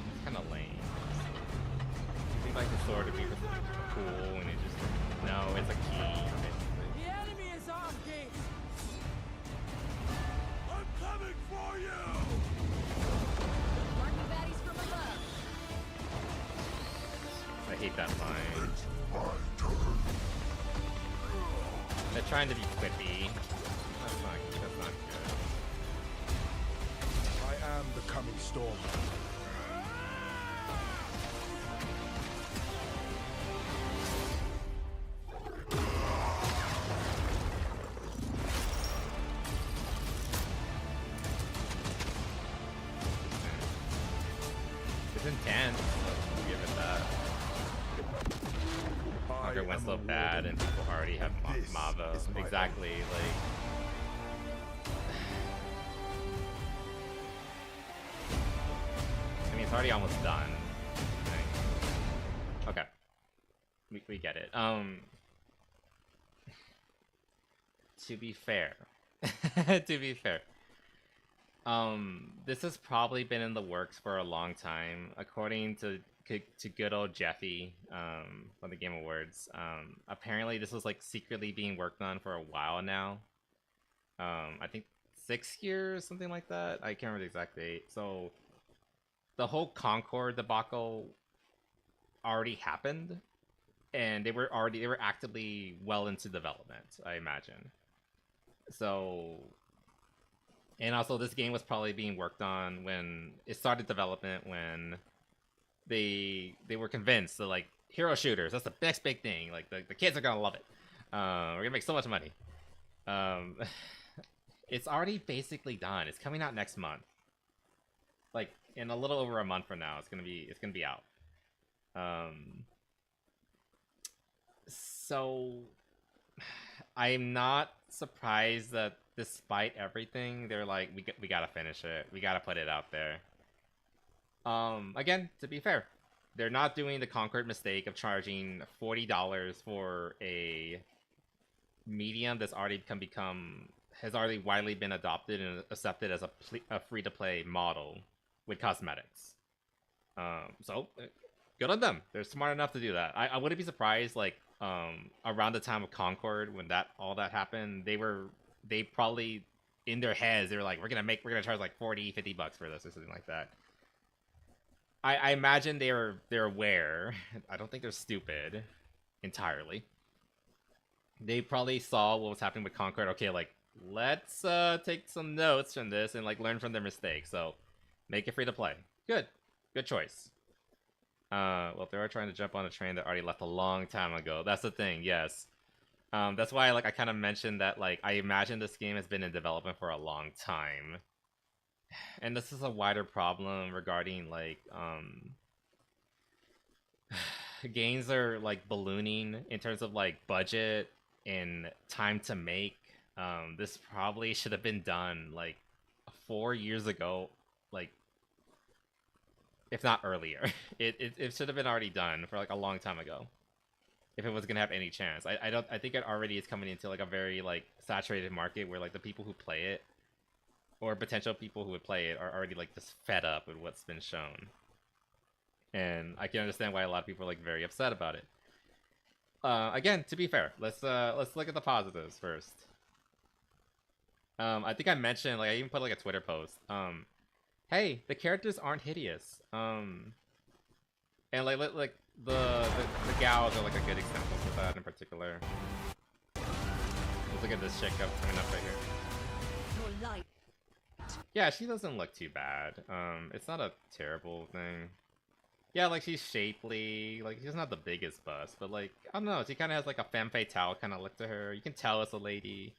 It's kind of lame. You think like the sword would be cool and it just no, it's a key. The enemy is off gate. I'm coming for you. Marking baddies from above. I hate that line. It's my turn. They're trying to be quippy. That's not good. I am the coming storm. It's intense. I'll give it that. Hunger went so bad and people already have Mavo. Exactly, like... I mean, it's already almost done. Okay. We get it. To be fair. To be fair. This has probably been in the works for a long time. According to to good old Jeffy from the Game Awards. Apparently this was like secretly being worked on for a while now. I think 6 years, something like that. I can't remember the exact date. So the whole Concord debacle already happened, and they were actively well into development, I imagine. So, and also this game was probably being worked on when it started development, when they were convinced that like hero shooters, that's the next big thing. Like the kids are gonna love it. We're gonna make so much money. It's already basically done. It's coming out next month. Like in a little over a month from now, it's gonna be out. So I'm not surprised that despite everything, they're like, we gotta finish it. We gotta put it out there. Again, to be fair, they're not doing the Concord mistake of charging $40 for a medium that's already has already widely been adopted and accepted as a free-to-play model with cosmetics. So good on them. They're smart enough to do that. I wouldn't be surprised, like, around the time of Concord, when all that happened, they probably, in their heads, they were like, we're gonna charge like $40-50 for this or something like that. I imagine they're aware. I don't think they're stupid entirely. They probably saw what was happening with Concord. Okay, like, let's take some notes from this and like learn from their mistakes. So make it free to play. Good choice. Well, if they are trying to jump on a train that already left a long time ago, that's the thing. Yes. That's why I kind of mentioned that, like, I imagine this game has been in development for a long time. And this is a wider problem regarding, like, games are, like, ballooning in terms of, like, budget and time to make. This probably should have been done, like, 4 years ago, like, if not earlier. It should have been already done for, like, a long time ago, if it was gonna have any chance. I think it already is coming into, like, a very, like, saturated market where, like, the people who play it, or potential people who would play it, are already, like, just fed up with what's been shown. And I can understand why a lot of people are, like, very upset about it. Again, to be fair, let's look at the positives first. I think I mentioned, like, I even put, like, a Twitter post. Hey, the characters aren't hideous. And like the gals are, like, a good example of that in particular. Let's look at this chick coming up right here. Your light. Yeah, she doesn't look too bad. It's not a terrible thing. Yeah, like, she's shapely. Like, she doesn't have the biggest bust, but, like, I don't know. She kind of has, like, a femme fatale kind of look to her. You can tell it's a lady.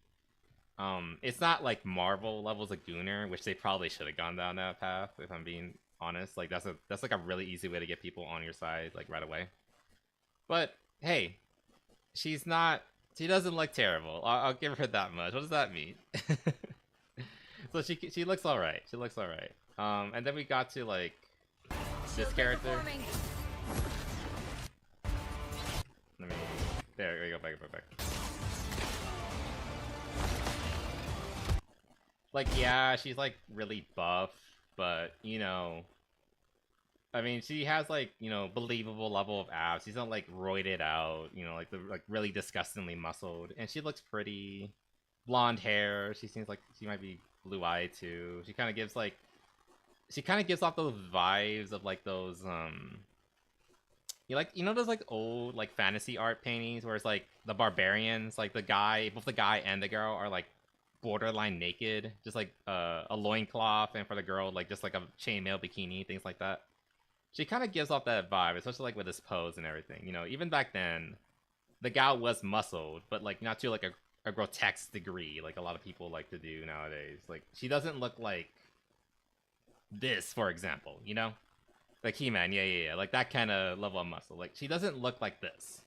It's not, like, Marvel levels of Gooner, which they probably should have gone down that path, if I'm being honest. Like, that's like a really easy way to get people on your side, like, right away. But hey, she doesn't look terrible. I'll give her that much. What does that mean? So she looks all right. She looks all right. And then we got to, like, this character. There we go. Back. Like, yeah, she's, like, really buff, but, you know, I mean, she has, like, you know, believable level of abs. She's not, like, roided out, you know, like really disgustingly muscled, and she looks pretty. Blonde hair. She seems like she might be blue-eyed too. She kind of gives off those vibes of, like, those you know those, like, old, like, fantasy art paintings where it's, like, the barbarians, like, both the guy and the girl are, like, borderline naked, just, like, a loincloth, and for the girl, like, just, like, a chainmail bikini, things like that. She kind of gives off that vibe, especially, like, with this pose and everything. You know, even back then, the gal was muscled, but, like, not to, like, a grotesque degree, like a lot of people like to do nowadays. Like, she doesn't look like this, for example, you know? Like He-Man, yeah. Like, that kind of level of muscle. Like, she doesn't look like this.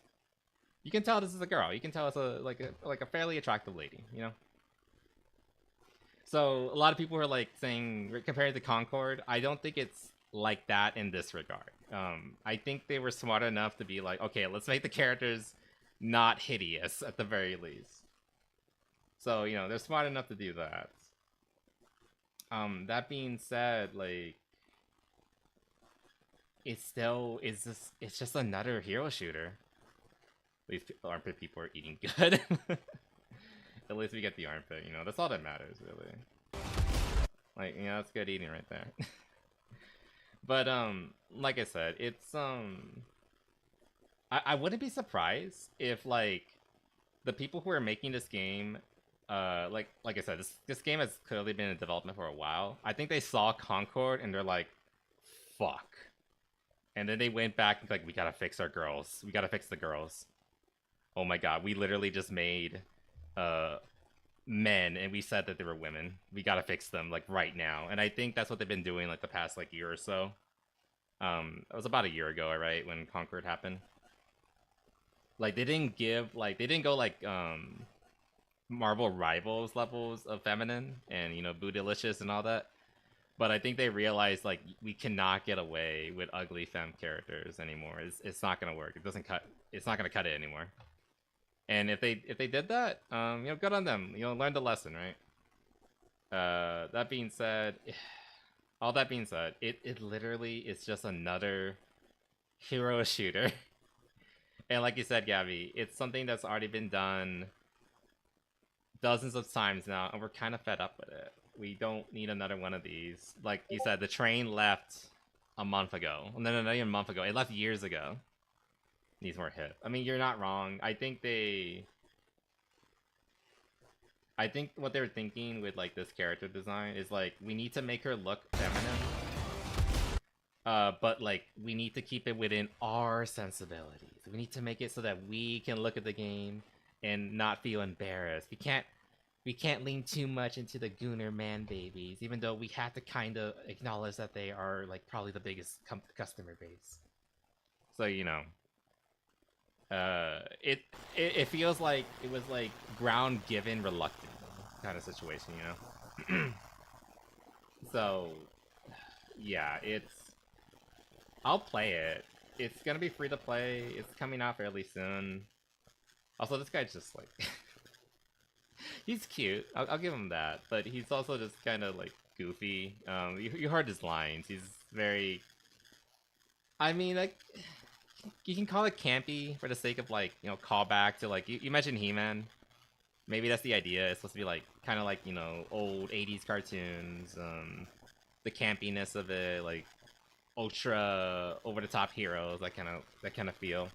You can tell this is a girl. You can tell it's a fairly attractive lady, you know? So, a lot of people are, like, saying, compared to Concord, I don't think it's like that in this regard. I think they were smart enough to be like, okay, let's make the characters not hideous, at the very least. So, you know, they're smart enough to do that. That being said, like, it's still it's just another hero shooter. These armpit people are eating good. At least we get the armpit, you know. That's all that matters, really. Like, you know, that's good eating right there. But like I said, it's I wouldn't be surprised if like the people who are making this game, like I said, this game has clearly been in development for a while. I think they saw Concord and they're like, fuck. And then they went back and like, we gotta fix our girls. We gotta fix the girls. Oh my god, we literally just made men and we said that they were women. We gotta fix them like right now. And I think that's what they've been doing like the past like year or so. It was about a year ago, right, when Concord happened. Like they didn't go like Marvel Rivals levels of feminine and, you know, bootylicious and all that. But I think they realized like we cannot get away with ugly femme characters anymore. It's not gonna work. It's not gonna cut it anymore. And if they did that, you know, good on them. You know, learn the lesson, right? That being said, all that being said, it literally is just another hero shooter. And like you said, Gabby, it's something that's already been done dozens of times now, and we're kind of fed up with it. We don't need another one of these. Like you said, the train left a month ago. No, not even a month ago. It left years ago. Needs more hip. I mean, you're not wrong. I think what they're thinking with like this character design is like, we need to make her look feminine. But like, we need to keep it within our sensibilities. We need to make it so that we can look at the game and not feel embarrassed. We can't lean too much into the Gooner man babies, even though we have to kind of acknowledge that they are like probably the biggest customer base. So, you know, it feels like it was like ground given reluctant kind of situation, you know. So yeah, I'll play it. It's gonna be free to play. It's coming out fairly soon. Also, this guy's just like he's cute. I'll give him that, but he's also just kind of like goofy. You heard his lines. He's very. I mean, like, you can call it campy for the sake of like, you know, callback to like you mentioned He-Man. Maybe that's the idea. It's supposed to be like kind of like, you know, old '80s cartoons. The campiness of it, like ultra over the top heroes, that kind of feel.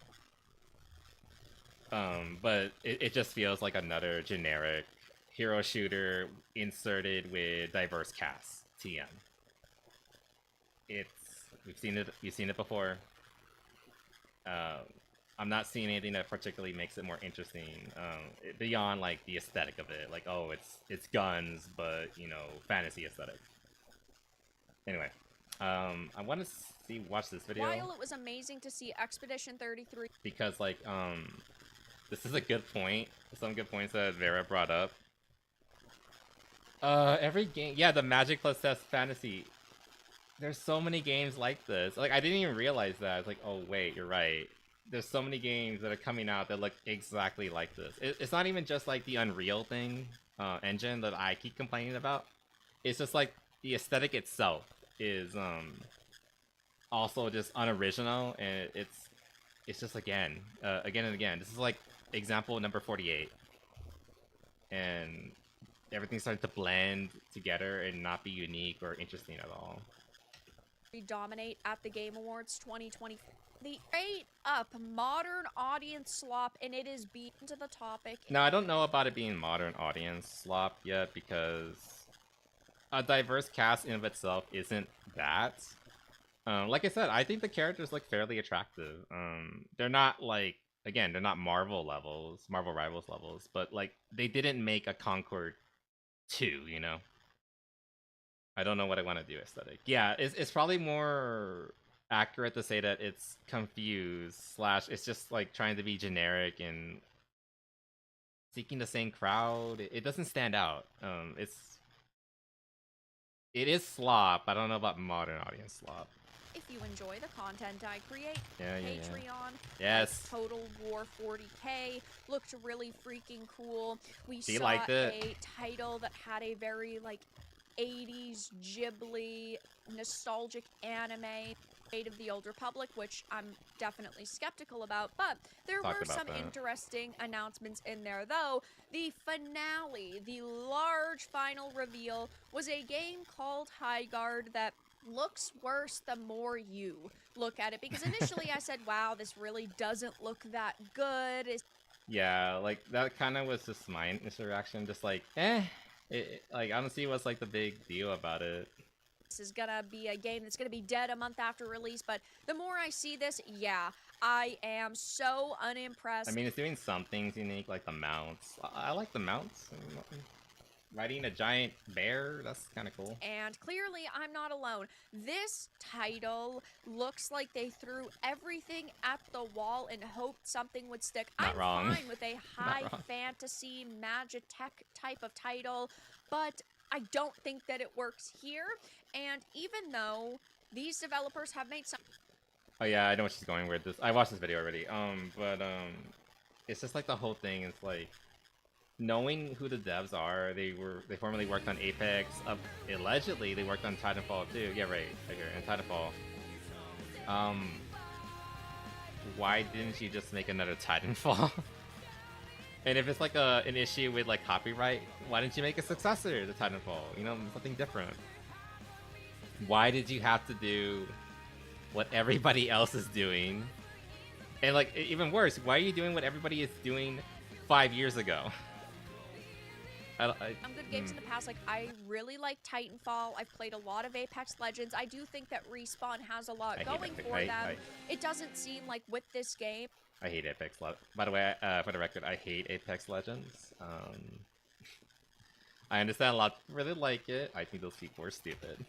But it just feels like another generic hero shooter inserted with diverse casts. TM. We've seen it before. I'm not seeing anything that particularly makes it more interesting, beyond like the aesthetic of it. Like, oh, it's guns, but you know, fantasy aesthetic. Anyway, I want to watch this video. While it was amazing to see Expedition 33, because like this is a good point. Some good points that Vera brought up. Every game, yeah, the Magic plus Test Fantasy. There's so many games like this. Like, I didn't even realize that. It's like, oh wait, you're right. There's so many games that are coming out that look exactly like this. It's not even just like the Unreal thing, engine that I keep complaining about. It's just like the aesthetic itself is also just unoriginal, and it's just again and again. This is like example number 48, and everything's starting to blend together and not be unique or interesting at all. we dominate at the Game Awards 2020. The ate up modern audience slop, and it is beaten to the topic. Now, I don't know about it being modern audience slop yet, because a diverse cast in of itself isn't that. Like I said, I think the characters look fairly attractive. They're not like, again, they're not Marvel Rivals levels, but like they didn't make a Concord 2, you know? I don't know what I want to do aesthetic. Yeah, it's probably more accurate to say that it's confused / it's just like trying to be generic and seeking the same crowd. It doesn't stand out. It is slop. I don't know about modern audience slop. If you enjoy the content I create, Yeah. Patreon, Yes. Total War 40K looked really freaking cool. We You saw liked it? a title that had a very like 80s Ghibli nostalgic anime. Age of the Old Republic, which I'm definitely skeptical about, but there Talked were about some that. interesting announcements in there, though. The finale, the large final reveal, was a game called Highguard that looks worse the more you look at it, because initially I said, wow, this really doesn't look that good. Yeah, like that kind of was just my initial reaction, just like, like I don't see what's like the big deal about it. This is gonna be a game that's gonna be dead a month after release, but the more I see this, yeah, I am so unimpressed. I mean, it's doing some things unique, like the mounts. I like the mounts. Riding a giant bear, that's kind of cool. And clearly, I'm not alone. This title looks like they threw everything at the wall and hoped something would stick. Not I'm wrong. fine with a high fantasy magitech type of title, but I don't think that it works here. And even though these developers have made some... Oh yeah, I know what she's going with this. I watched this video already. But it's just like the whole thing is like, knowing who the devs are, they formerly worked on Apex. Allegedly, they worked on Titanfall too. Yeah, right here in Titanfall. Why didn't you just make another Titanfall? And if it's like an issue with like copyright, why didn't you make a successor to Titanfall? You know, something different. Why did you have to do what everybody else is doing? And like even worse, why are you doing what everybody is doing 5 years ago? Some good games in the past, like I really like Titanfall. I've played a lot of Apex Legends. I do think that Respawn has a lot going for them. It doesn't seem like with this game. I hate Apex. By the way, for the record, I hate Apex Legends. I understand a lot really like it. I think those people are stupid.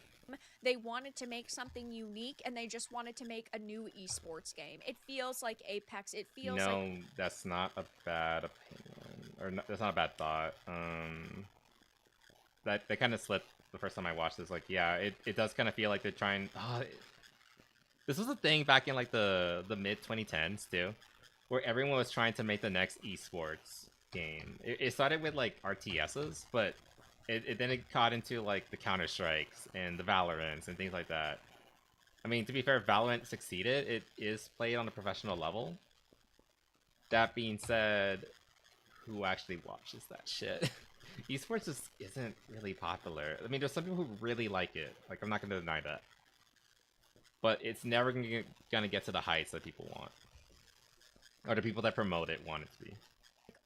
They wanted to make something unique, and they just wanted to make a new esports game. It feels like Apex. It feels like... No, that's not a bad opinion. Or no, that's not a bad thought. That they kind of slipped the first time I watched this. Like, yeah, it does kind of feel like they're trying... this was a thing back in like the mid-2010s, too, where everyone was trying to make the next esports game. It started with like RTSs, but then it caught into like the Counter-Strikes and the Valorants and things like that. I mean, to be fair, Valorant succeeded. It is played on a professional level. That being said, who actually watches that shit? Esports just isn't really popular. I mean, there's some people who really like it. Like, I'm not going to deny that. But it's never gonna get to the heights that people want. Or the people that promote it want it to be.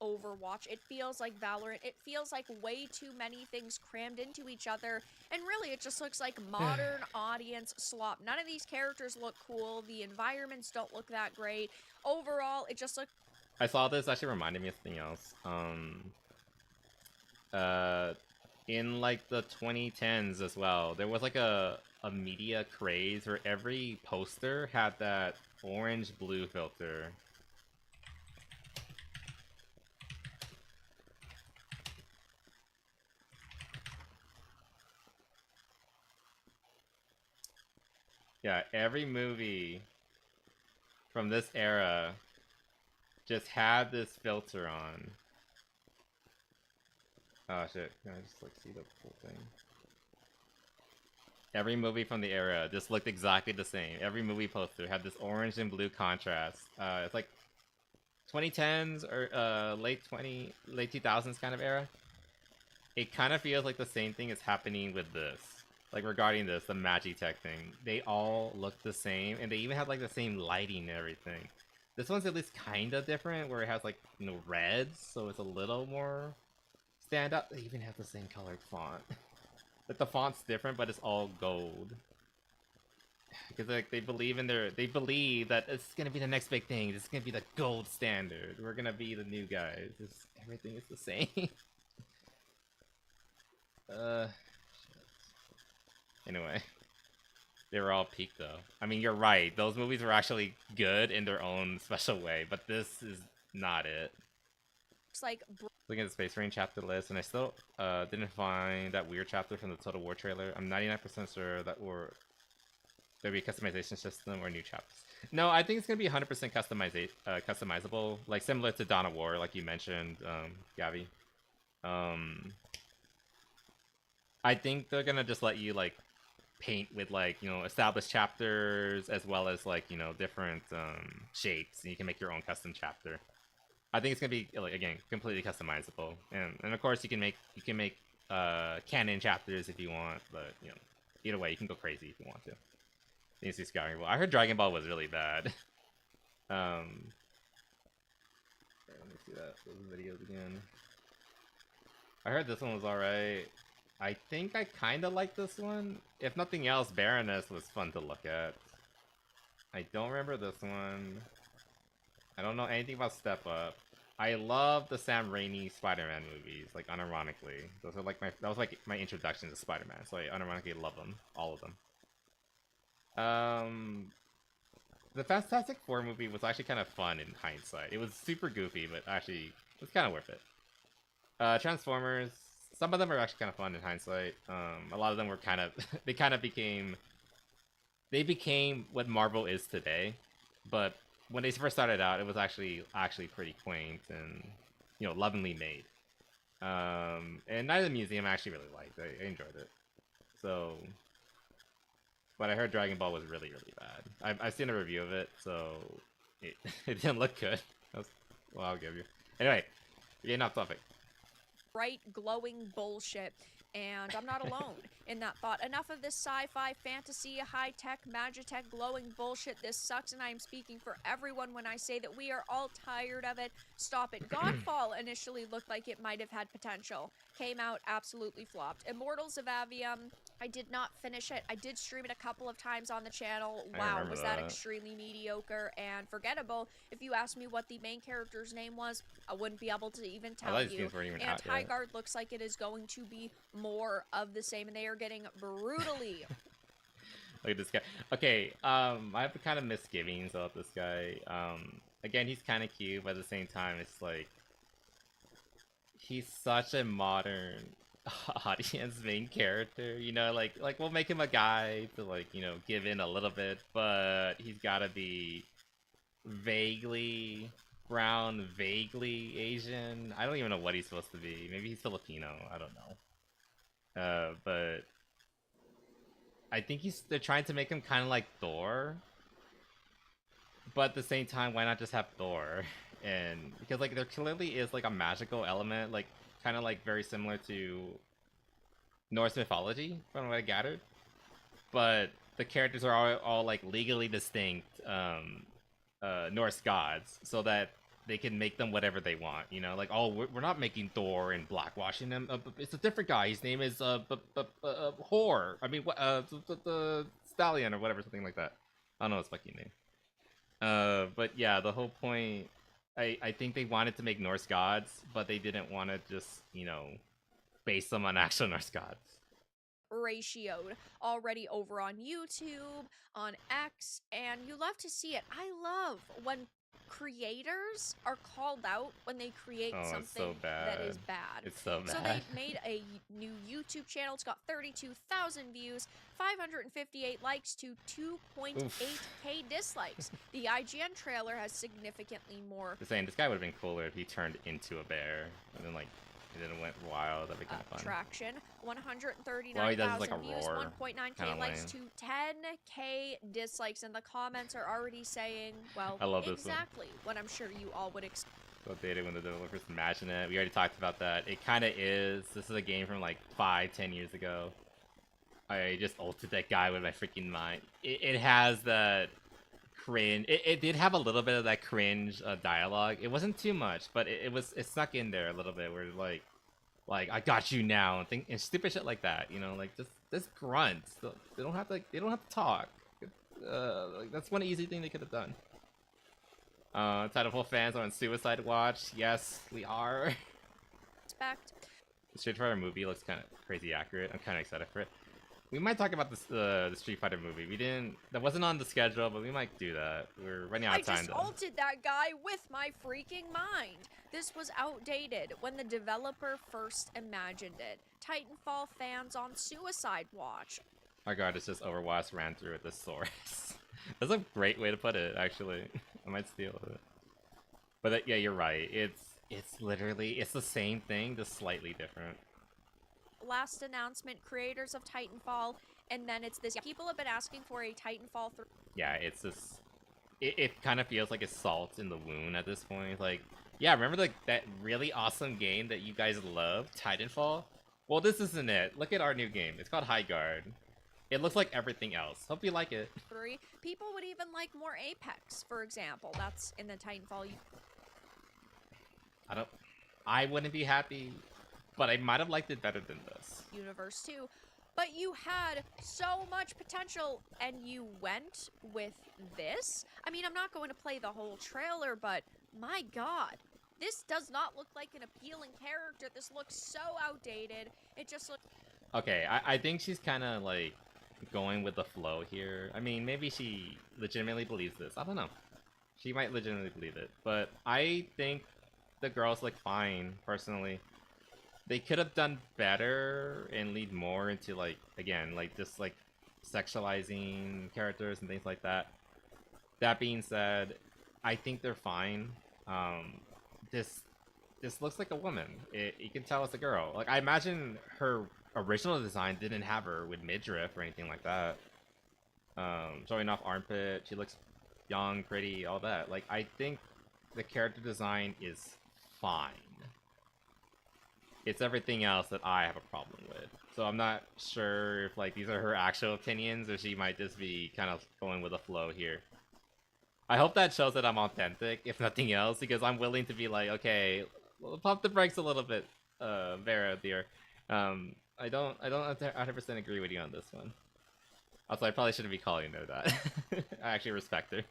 Overwatch. It feels like Valorant. It feels like way too many things crammed into each other. And really, it just looks like modern audience slop. None of these characters look cool. The environments don't look that great. Overall, it just looks... I saw this, actually reminded me of something else. In like the 2010s as well, there was like a media craze where every poster had that orange-blue filter. Yeah, every movie from this era just had this filter on. Oh shit, can I just like see the full thing? Every movie from the era just looked exactly the same. Every movie poster had this orange and blue contrast. It's like 2010s or late 2000s kind of era. It kind of feels like the same thing is happening with this. Like regarding this, the Magitech thing. They all look the same, and they even have like the same lighting and everything. This one's at least kind of different, where it has like, you know, reds, so it's a little more stand out. They even have the same colored font. Like the font's different, but it's all gold. Because like they believe that it's gonna be the next big thing. It's gonna be the gold standard. We're gonna be the new guys. Everything is the same. Anyway, they were all peaked though. I mean, you're right. Those movies were actually good in their own special way, but this is not it. Looks like... Looking at the Space Marine chapter list, and I still didn't find that weird chapter from the Total War trailer. I'm 99% sure that there'll be a customization system or new chapters. No, I think it's gonna be 100% customizable, like similar to Dawn of War, like you mentioned, Gavi. I think they're gonna just let you like paint with like, you know, established chapters as well as like, you know, different shapes, and you can make your own custom chapter. I think it's gonna be like, again, completely customizable, and of course you can make canon chapters if you want, but you know, either way you can go crazy if you want to. You see Scouting Ball. I heard Dragon Ball was really bad. Let me see those videos again. I heard this one was alright. I think I kind of like this one. If nothing else, Baroness was fun to look at. I don't remember this one. I don't know anything about Step Up. I love the Sam Raimi Spider-Man movies, like unironically. Those are like that was like my introduction to Spider-Man, so I unironically love them, all of them. The Fantastic Four movie was actually kind of fun in hindsight. It was super goofy, but actually it was kind of worth it. Transformers, some of them are actually kind of fun in hindsight. A lot of them were kind of they became what Marvel is today, but when they first started out, it was actually pretty quaint and, you know, lovingly made. And Night of the Museum I actually really liked. I enjoyed it. So, but I heard Dragon Ball was really bad. I've seen a review of it, so it didn't look good. Well, I'll give you. Anyway, getting off topic. Bright, glowing bullshit. And I'm not alone in that thought. Enough of this sci-fi, fantasy, high-tech, magitech, glowing bullshit. This sucks, and I am speaking for everyone when I say that we are all tired of it. Stop it. Godfall initially looked like it might have had potential. Came out, absolutely flopped. Immortals of Avium, I did not finish it. I did stream it a couple of times on the channel. Wow, was that extremely mediocre and forgettable. If you asked me what the main character's name was, I wouldn't be able to even tell you. And Highguard looks like it is going to be more of the same, and they are getting brutally. Look at this guy. Okay, I have kind of misgivings about this guy. Again, he's kind of cute, but at the same time, it's like he's such a modern audience main character, you know, like we'll make him a guy to, like, you know, give in a little bit, but he's gotta be vaguely brown, vaguely Asian. I don't even know what he's supposed to be. Maybe he's Filipino, I don't know. But I think they're trying to make him kind of like Thor, but at the same time, why not just have Thor? And because like there clearly is like a magical element, like kind of like very similar to Norse mythology, from what I gathered. But the characters are all like legally distinct Norse gods, so that they can make them whatever they want. You know, like, oh, we're not making Thor and blackwashing him. It's a different guy. His name is Whore. I mean, the Stallion or whatever, something like that. I don't know his fucking name. But yeah, the whole point. I think they wanted to make Norse gods, but they didn't want to just, you know, base them on actual Norse gods. Ratioed already over on YouTube, on X, and you love to see it. I love when creators are called out when they create something that is bad. It's so bad. So they made a new YouTube channel. It's got 32,000 views, 558 likes to 2.8k dislikes. The IGN trailer has significantly more. Just saying, this guy would have been cooler if he turned into a bear and then, like, it then went wild. That'd be kind of fun. Traction, 139,000 like views, 1.9k likes to 10k dislikes, and the comments are already saying, well, I love exactly what I'm sure you all would expect. Updated when the developers imagine it. We already talked about that. It kind of is. This is a game from like 5-10 years ago. I just ulted that guy with my freaking mind. It has that cringe. It did have a little bit of that cringe dialogue. It wasn't too much, but it snuck in there a little bit. Where like I got you now and stupid shit like that. You know, like just grunts. They don't have to talk. Like, that's one easy thing they could have done. Titanfall fans are on Suicide Watch. Yes, we are. The Street Fighter movie looks kind of crazy accurate. I'm kind of excited for it. We might talk about the Street Fighter movie. That wasn't on the schedule, but we might do that. We're running out of time. I just ulted that guy with my freaking mind. This was outdated when the developer first imagined it. Titanfall fans on Suicide Watch. My god, it's just Overwatch ran through with the source. That's a great way to put it, actually. I might steal it. But yeah, you're right. It's literally the same thing, just slightly different. Last announcement, creators of Titanfall and then it's this. People have been asking for a Titanfall 3. Yeah, it's just it kind of feels like it's salt in the wound at this point. Like, yeah, remember like that really awesome game that you guys love, Titanfall? Well, this isn't it. Look at our new game. It's called High Guard. It looks like everything else. Hope you like it. People would even like more Apex, for example. That's in the Titanfall. I wouldn't be happy, but I might have liked it better than this. Universe too. But you had so much potential, and you went with this? I mean, I'm not going to play the whole trailer, but my god. This does not look like an appealing character. This looks so outdated. It just looks... Okay, I think she's kind of, like, going with the flow here. I mean, maybe she legitimately believes this. I don't know. She might legitimately believe it. But I think the girls look fine, personally. They could have done better and lead more into, like, again, like, just, like, sexualizing characters and things like that. That being said, I think they're fine. This looks like a woman. You can tell it's a girl. Like, I imagine her original design didn't have her with midriff or anything like that. Showing off armpit, she looks young, pretty, all that. Like, I think the character design is fine. It's everything else that I have a problem with. So I'm not sure if, like, these are her actual opinions, or she might just be kind of going with the flow here. I hope that shows that I'm authentic, if nothing else, because I'm willing to be like, okay, well, pump the brakes a little bit, Vera, dear. I don't 100% agree with you on this one. Also, I probably shouldn't be calling her that. I actually respect her.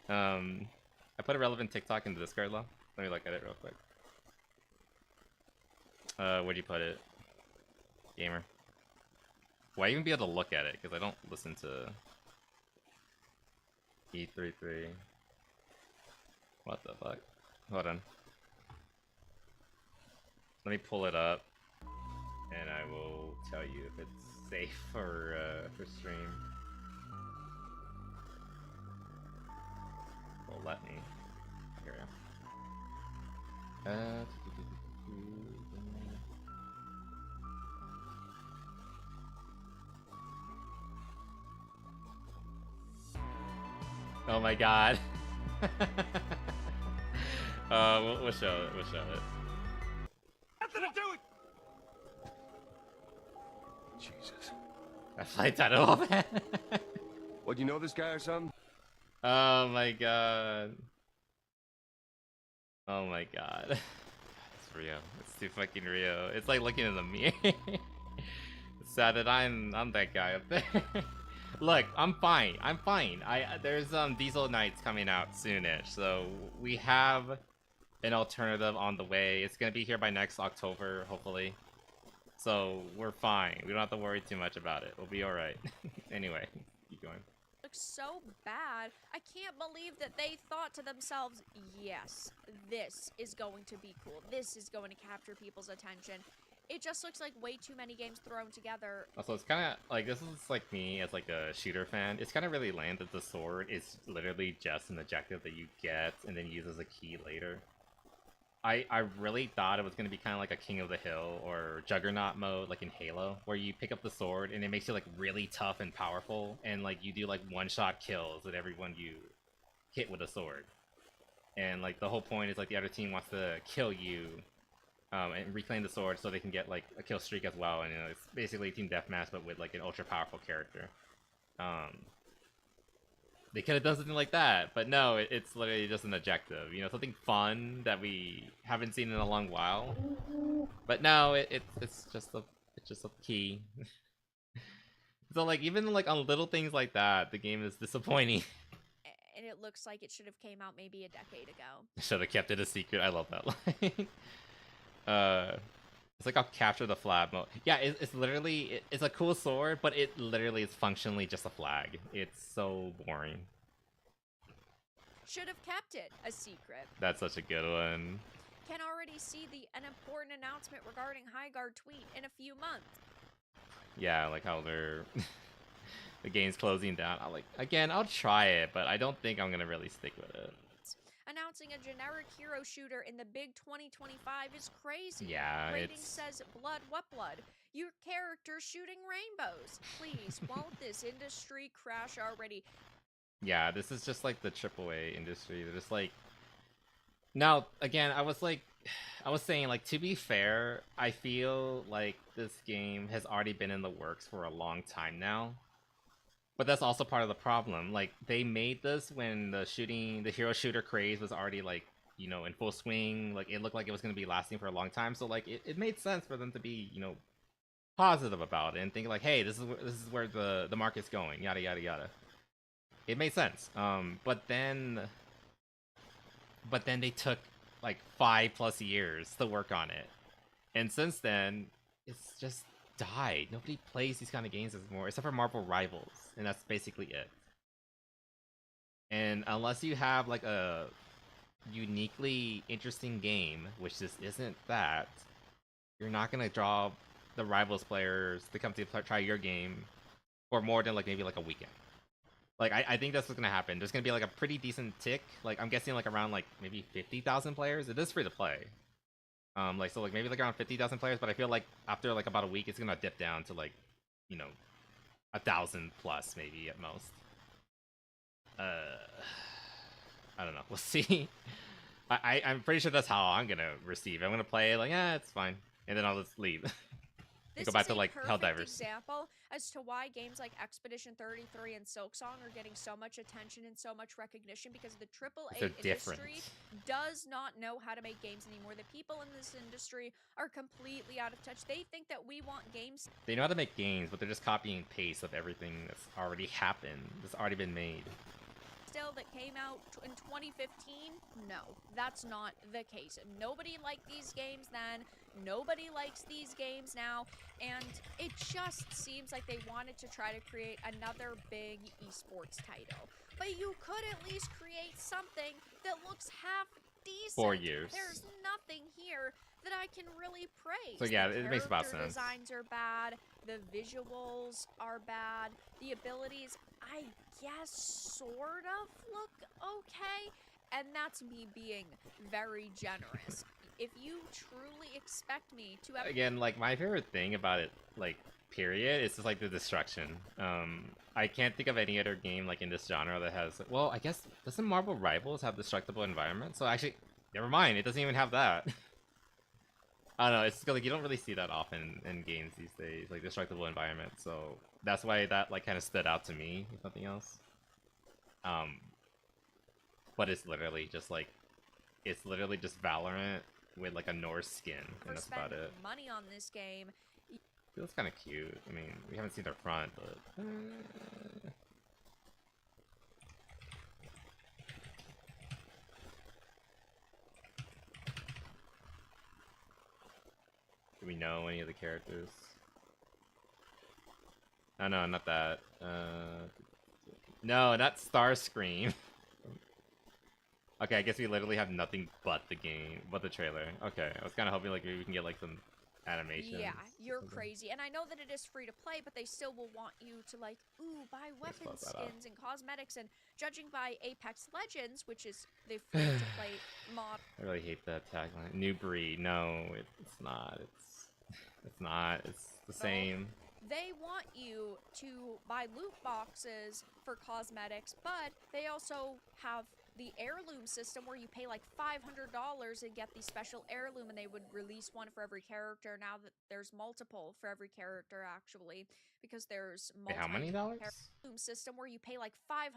I put a relevant TikTok in the Discord, though. Let me look at it real quick. Where'd you put it? Gamer. Will I even be able to look at it? Because I don't listen to... E33. What the fuck? Hold on. Let me pull it up, and I will tell you if it's safe for stream. Well, let me. Here we go. Oh my god. We'll show it. We'll show it. Nothing to do with... Jesus. I played that all, man. What, you know this guy or something? Oh my god. Oh my god. It's real. It's too fucking real. It's like looking in the mirror. It's sad that I'm that guy up there. Look, I'm fine. I'm fine. There's Diesel Nights coming out soonish, so we have an alternative on the way. It's gonna be here by next October, hopefully. So we're fine. We don't have to worry too much about it. We'll be all right. Anyway, keep going. Looks so bad. I can't believe that they thought to themselves, yes, this is going to be cool. This is going to capture people's attention. It just looks like way too many games thrown together. Also, it's kind of like, this is like me as like a shooter fan. It's kind of really lame that the sword is literally just an objective that you get and then use as a key later. I really thought it was going to be kind of like a King of the Hill or Juggernaut mode, like in Halo, where you pick up the sword and it makes you like really tough and powerful, and like you do like one-shot kills with everyone you hit with a sword. And like the whole point is like the other team wants to kill you and reclaim the sword so they can get like a kill streak as well, and you know, it's basically team deathmatch but with like an ultra powerful character. They could have done something like that, but no, it's literally just an objective, you know, something fun that we haven't seen in a long while. But no, it's just a key. So like even like on little things like that, the game is disappointing. And it looks like it should have came out maybe a decade ago. Should have kept it a secret. I love that line. It's like I'll capture the flag mode. Yeah, it's literally, it's a cool sword, but it literally is functionally just a flag. It's so boring. Should have kept it a secret. That's such a good one. Can already see an important announcement regarding High Guard tweet in a few months. Yeah, like how they're the game's closing down. I'll try it, but I don't think I'm gonna really stick with it. Announcing a generic hero shooter in the big 2025 is crazy. Yeah, Rating it's says blood, what blood? Your character shooting rainbows. Please, won't this industry crash already? yeah. This is just like the AAA industry. They're just like now again. I was saying like to be fair, I feel like this game has already been in the works for a long time now. But that's also part of the problem. Like they made this when the hero shooter craze was already like, you know, in full swing. Like it looked like it was going to be lasting for a long time. So like it made sense for them to be, you know, positive about it and think like, hey, this is where the market's going. Yada yada yada. It made sense. But then they took like 5+ years to work on it, and since then it's just died. Nobody plays these kind of games anymore except for Marvel Rivals, and that's basically it. And unless you have like a uniquely interesting game, which this isn't, that you're not gonna draw the Rivals players to come to try your game for more than like maybe like a weekend. Like I think that's what's gonna happen. There's gonna be like a pretty decent tick. Like I'm guessing like around like maybe 50,000 players. It is free to play. Like so like maybe like around 50,000 players, but I feel like after like about a week it's gonna dip down to like, you know, 1,000 plus maybe at most. I don't know. We'll see. I'm pretty sure that's how I'm gonna receive it. I'm gonna play it like, yeah, it's fine, and then I'll just leave. This Go back is to a like perfect Helldivers. example as to why games like Expedition 33 and Silksong are getting so much attention and so much recognition, because the AAA They're industry different. does not know how to make games anymore. The people in this industry are completely out of touch. They think that we want games. They know how to make games, but they're just copying and paste of everything that's already happened, that's already been made. Still that came out in 2015? No, that's not the case. Nobody liked these games then. Nobody likes these games now. And it just seems like they wanted to try to create another big esports title. But you could at least create something that looks half decent. 4 years. There's nothing here that I can really praise. So yeah, The it makes about character sense. designs are bad. The visuals are bad. The abilities, I guess, sort of look okay. And that's me being very generous. If you truly expect me to have... Again, like my favorite thing about it, like period, is just like the destruction. I can't think of any other game like in this genre that has. Well, I guess doesn't Marvel Rivals have destructible environment? So actually, never mind. It doesn't even have that. I don't know. It's like you don't really see that often in games these days, like destructible environment. So that's why that like kind of stood out to me, if nothing else. But it's literally just like, it's literally just Valorant with like a Norse skin, and that's about it. Money on this game. Feels kind of cute. I mean, we haven't seen their front, but do we know any of the characters? Oh no, not that. No, not Starscream. Okay, I guess we literally have nothing but the game, but the trailer. Okay, I was kind of hoping like maybe we can get like some animation. Yeah, you're crazy. And I know that it is free to play, but they still will want you to like, ooh, buy weapon skins and cosmetics. And judging by Apex Legends, which is the free to play mod. I really hate that tagline. New breed. No, it's not. It's not. It's the same. They want you to buy loot boxes for cosmetics, but they also have the heirloom system where you pay like $500 and get the special heirloom, and they would release one for every character. Now that there's multiple for every character, actually, because there's Wait, how many dollars? heirloom system where you pay like $500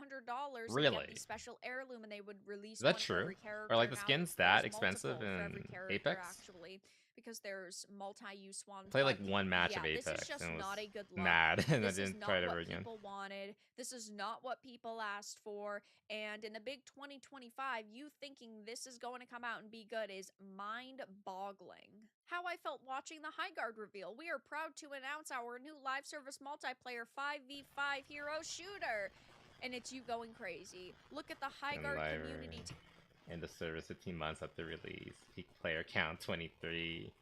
Really? and get the special heirloom, and they would release Is that one true? for every character. Are like the Now skins there's that expensive multiple for every in character, Apex? actually, because there's multi-use one. Play like but one match yeah, of Apex this is just and was not a good look. mad, and I This is didn't not try it ever what again. people wanted. This is not what people asked for. And in the big 2025, you thinking this is going to come out and be good is mind-boggling. How I felt watching the Highguard reveal. We are proud to announce our new live service multiplayer 5v5 hero shooter. And it's you going crazy. Look at the Highguard community. In the service 15 months after release. Peak player count 23.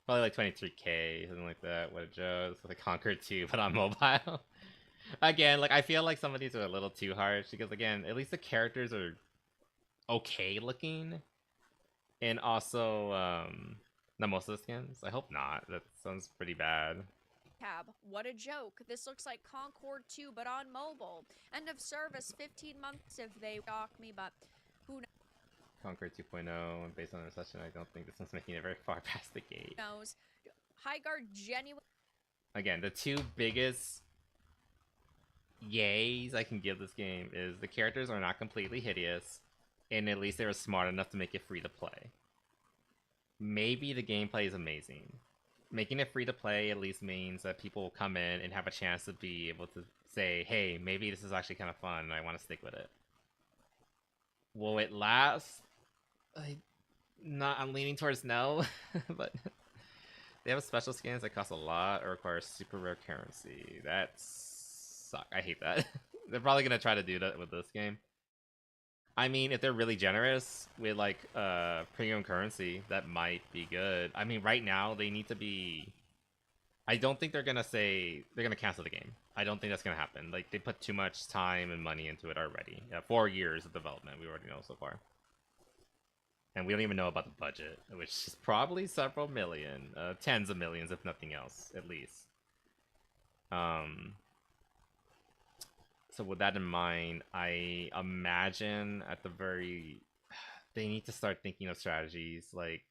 Probably like 23k, something like that. What a joke. It's like Conquer 2, but on mobile. Again, like I feel like some of these are a little too harsh because again, at least the characters are okay looking, and also not most of the skins. I hope not. That sounds pretty bad. Cab, what a joke. This looks like Concord 2, but on mobile. End of service, 15 months if they dock me, but who Conquer 2.0, and based on the recession, I don't think this one's making it very far past the gate. knows? Highguard genuine. Again, the two biggest yays I can give this game is the characters are not completely hideous, and at least they were smart enough to make it free to play. Maybe the gameplay is amazing. Making it free to play at least means that people will come in and have a chance to be able to say, hey, maybe this is actually kind of fun and I want to stick with it. Will it last? I'm leaning towards no, but they have special skins that cost a lot or require super rare currency. That sucks. I hate that. They're probably gonna try to do that with this game. I mean, if they're really generous with like premium currency, that might be good. I mean, right now they need to be. I don't think they're gonna say they're gonna cancel the game. I don't think that's gonna happen. Like they put too much time and money into it already. Yeah, 4 years of development we already know so far. And we don't even know about the budget, which is probably several million, tens of millions, if nothing else, at least. So with that in mind, I imagine at the very, they need to start thinking of strategies like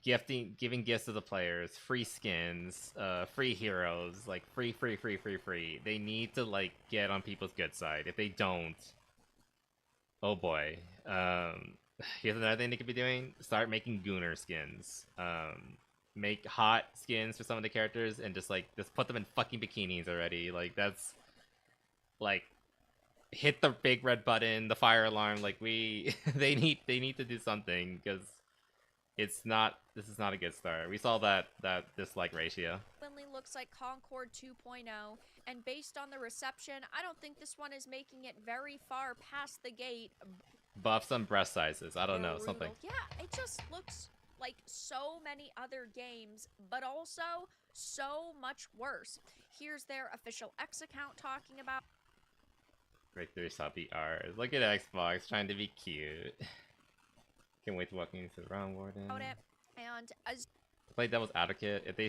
giving gifts to the players, free skins, free heroes, like free. They need to like get on people's good side. If they don't, oh boy. Here's another thing they could be doing: start making Gooner skins. Make hot skins for some of the characters, and just put them in fucking bikinis already. Like that's like hit the big red button, the fire alarm. Like they need to do something because this is not a good start. We saw that dislike ratio. Looks like Concord 2.0, and based on the reception, I don't think this one is making it very far past the gate. Buff some breast sizes. I don't know, something. Yeah, it just looks like so many other games, but also so much worse. Here's their official X account talking about Breakthrough sub ERs. Look at Xbox trying to be cute. Can't wait to walk into the round warden. it, and as Play devil's advocate. If they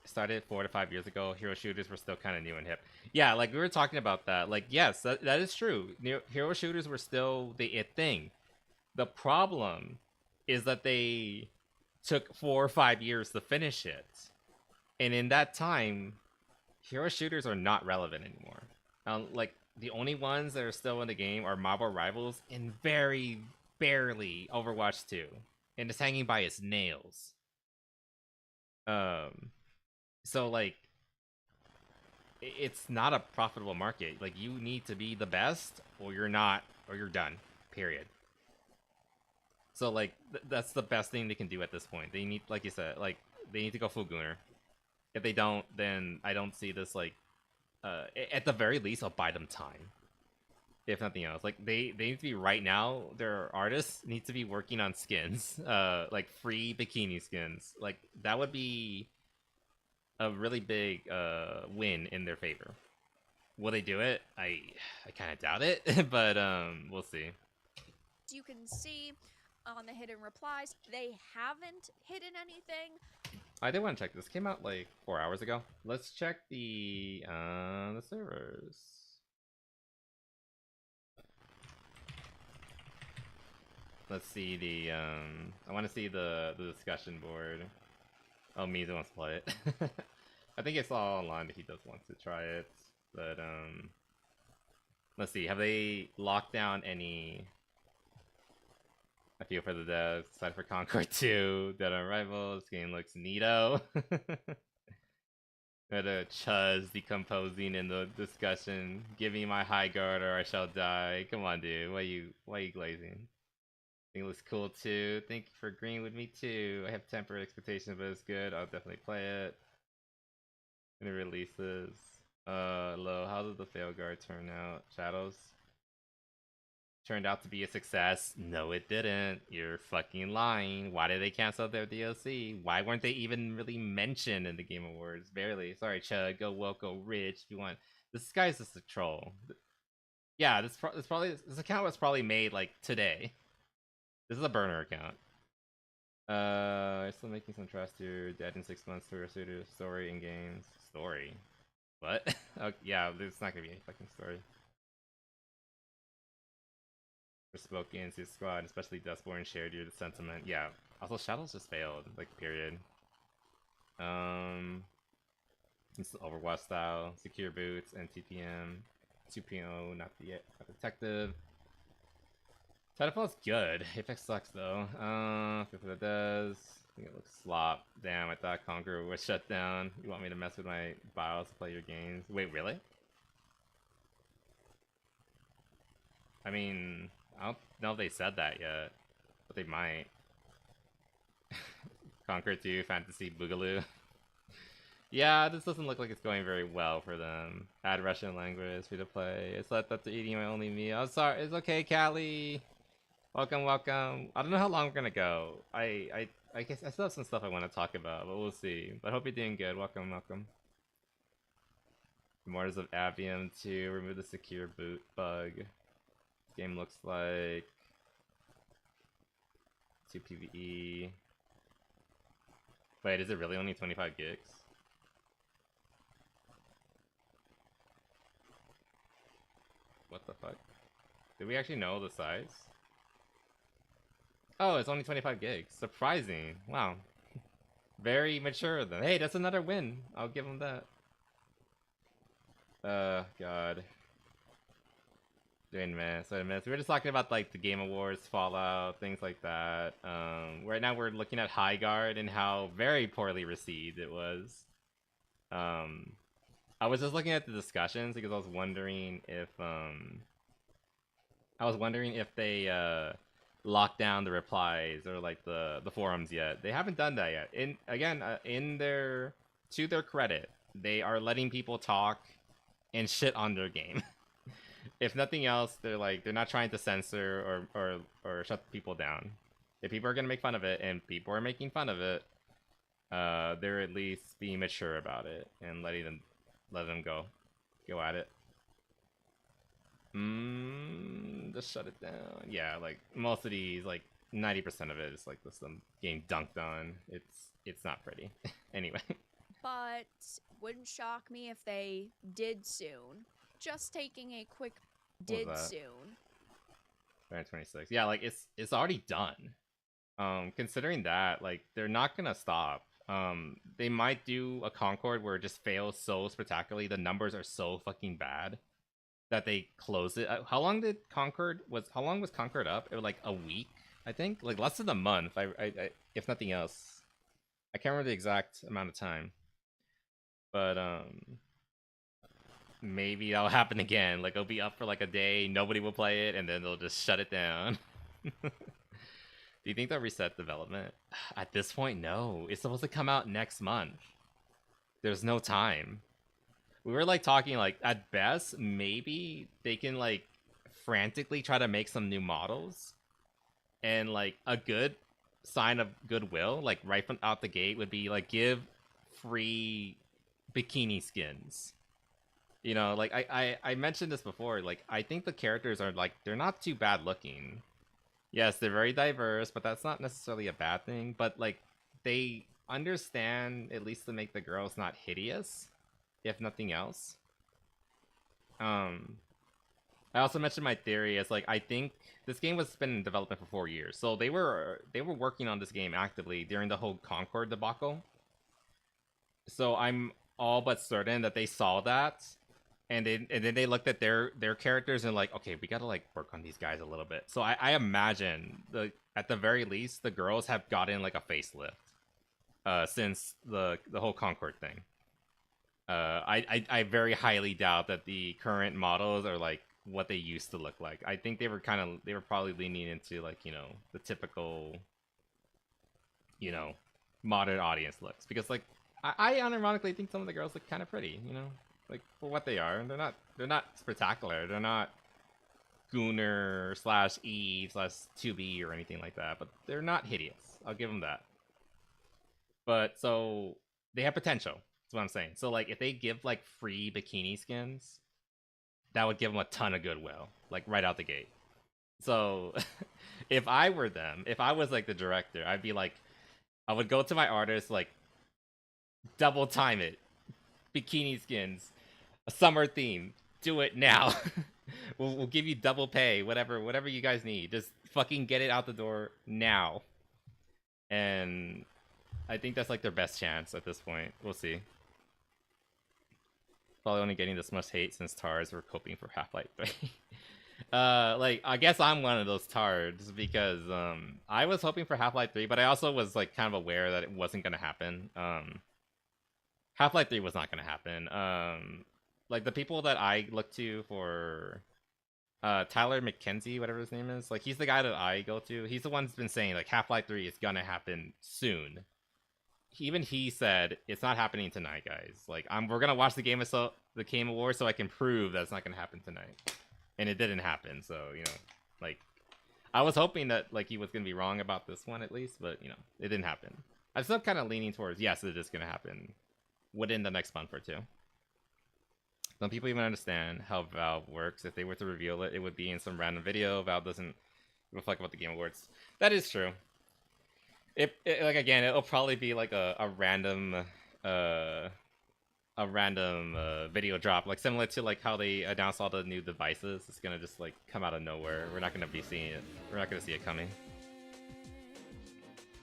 started 4 to 5 years ago, hero shooters were still kind of new and hip. Yeah, like we were talking about that. Like, yes, that is true. Hero shooters were still the it thing. The problem is that they took 4 or 5 years to finish it, and in that time, hero shooters are not relevant anymore. Like the only ones that are still in the game are Marvel Rivals and very barely Overwatch 2, and it's hanging by its nails. So like it's not a profitable market. Like you need to be the best or you're not, or you're done, period. So like that's the best thing they can do at this point. They need, like you said, like they need to go full Gooner. If they don't, then I don't see this like at the very least I'll buy them time, if nothing else. Like they need to be right now, their artists need to be working on skins, like free bikini skins. Like that would be a really big win in their favor. Will they do it? I kind of doubt it, but we'll see. you can see on the hidden replies, they haven't hidden anything. I did want to check. This came out like 4 hours ago. Let's check the servers. Let's see the I want to see the discussion board. Oh, Mizu wants to play it. I think it's all online, but he does want to try it. But let's see. Have they locked down any? I feel for the devs. Excited for Concord 2. Dead on Arrival. This game looks neato. Got a Chuz decomposing in the discussion. Give me my high guard or I shall die. Come on, dude. Why you glazing? Think it looks cool too. Thank you for agreeing with me too. I have temporary expectations, but it's good. I'll definitely play it. When it releases. Hello. How did the fail guard turn out? Shadows? Turned out to be a success. No, it didn't. You're fucking lying. Why did they cancel their DLC? Why weren't they even really mentioned in the Game Awards? Barely. Sorry, Chug. Go woke, go rich if you want. This guy's just a troll. Yeah, this account was probably made like today. This is a burner account. Still making some trash to dead in 6 months to pursue the story in games. Story? What? Okay, yeah, there's not gonna be any fucking story. For Spoken into Squad, especially Dustborn shared your sentiment. Yeah. Also, Shadows just failed, like, period. It's Overwatch style, secure boots, and TPM. 2.0, not detective. Titanfall's good. Apex sucks though. If it does, I think it looks slop. Damn, I thought Conqueror was shut down. You want me to mess with my BIOS to play your games? Wait, really? I mean, I don't know if they said that yet, but they might. Conquer 2, Fantasy Boogaloo. Yeah, this doesn't look like it's going very well for them. Add Russian language, free to play. It's like that's eating my only meal. I'm sorry, it's okay, Callie. Welcome, welcome. I don't know how long we're gonna go. I guess I still have some stuff I want to talk about, but we'll see. But I hope you're doing good. Welcome, welcome. Mortars of Avium to remove the secure boot bug. This game looks like 2 PvE. Wait, is it really only 25 gigs? What the fuck? Did we actually know the size? Oh, it's only 25 gigs. Surprising. Wow. Very mature of them. Hey, that's another win. I'll give them that. God. Doing mess. We were just talking about like the Game Awards, Fallout, things like that. Right now we're looking at High Guard and how very poorly received it was. I was just looking at the discussions because I was wondering if they locked down the replies or like the forums yet. They haven't done that yet. To their credit, they are letting people talk and shit on their game. If nothing else, they're not trying to censor or shut people down. If people are gonna make fun of it and people are making fun of it, they're at least being mature about it and let them go at it. Just shut it down. Yeah, like most of these, like 90% of it is like this game dunked on. It's not pretty. Anyway. But wouldn't shock me if they did soon. Just taking a quick did soon. 26. Yeah, like it's already done. Considering that, like they're not gonna stop. They might do a Concord where it just fails so spectacularly. The numbers are so fucking bad that they close it. How long was Concord up? It was like a week, I think, like less than a month. I if nothing else, I can't remember the exact amount of time, but maybe that'll happen again. Like it'll be up for like a day, nobody will play it, and then they'll just shut it down. Do you think they'll reset development? At this point, no. It's supposed to come out next month. There's no time. We were like talking like at best maybe they can like frantically try to make some new models, and like a good sign of goodwill like right from out the gate would be like give free bikini skins. You know, like I mentioned this before, like I think the characters are like they're not too bad looking. Yes, they're very diverse, but that's not necessarily a bad thing. But like they understand at least to make the girls not hideous, if nothing else. I also mentioned my theory as like I think this game was been in development for 4 years, so they were working on this game actively during the whole Concord debacle. So I'm all but certain that they saw that, and then they looked at their characters and like, okay, we gotta like work on these guys a little bit. So I imagine at the very least the girls have gotten like a facelift since the whole Concord thing. I very highly doubt that the current models are like what they used to look like. I think they were probably leaning into like, you know, the typical, you know, modern audience looks, because like I unironically think some of the girls look kind of pretty, you know, like for what they are. They're not spectacular. They're not Gooner / Eve / 2B or anything like that, but they're not hideous. I'll give them that. But so they have potential. That's what I'm saying. So like if they give like free bikini skins that would give them a ton of goodwill, like right out the gate. So if I were them, if I was like the director, I'd be like, I would go to my artists, like, double time it, bikini skins, a summer theme, do it now. we'll give you double pay, whatever you guys need. Just fucking get it out the door now. And I think that's like their best chance at this point. We'll see. Probably only getting this much hate since TARs were coping for Half-Life 3. Like, I guess I'm one of those tards because I was hoping for Half-Life 3, but I also was like kind of aware that it wasn't gonna happen. Half-Life 3 was not gonna happen. Like the people that I look to for Tyler McKenzie, whatever his name is, like he's the guy that I go to. He's the one who's been saying like Half-Life 3 is gonna happen soon. Even he said it's not happening tonight, guys. Like we're gonna watch the Game Awards so I can prove that it's not gonna happen tonight. And it didn't happen, so, you know, like, I was hoping that, like, he was going to be wrong about this one, at least, but, you know, it didn't happen. I'm still kind of leaning towards, yes, it is going to happen within the next month or two. Some people even understand how Valve works. If they were to reveal it, it would be in some random video. Valve doesn't give a fuck about the Game Awards. That is true. Like, again, it'll probably be, like, a random video drop, like similar to like how they announced all the new devices. It's gonna just like come out of nowhere. We're not gonna be seeing it. We're not gonna see it coming.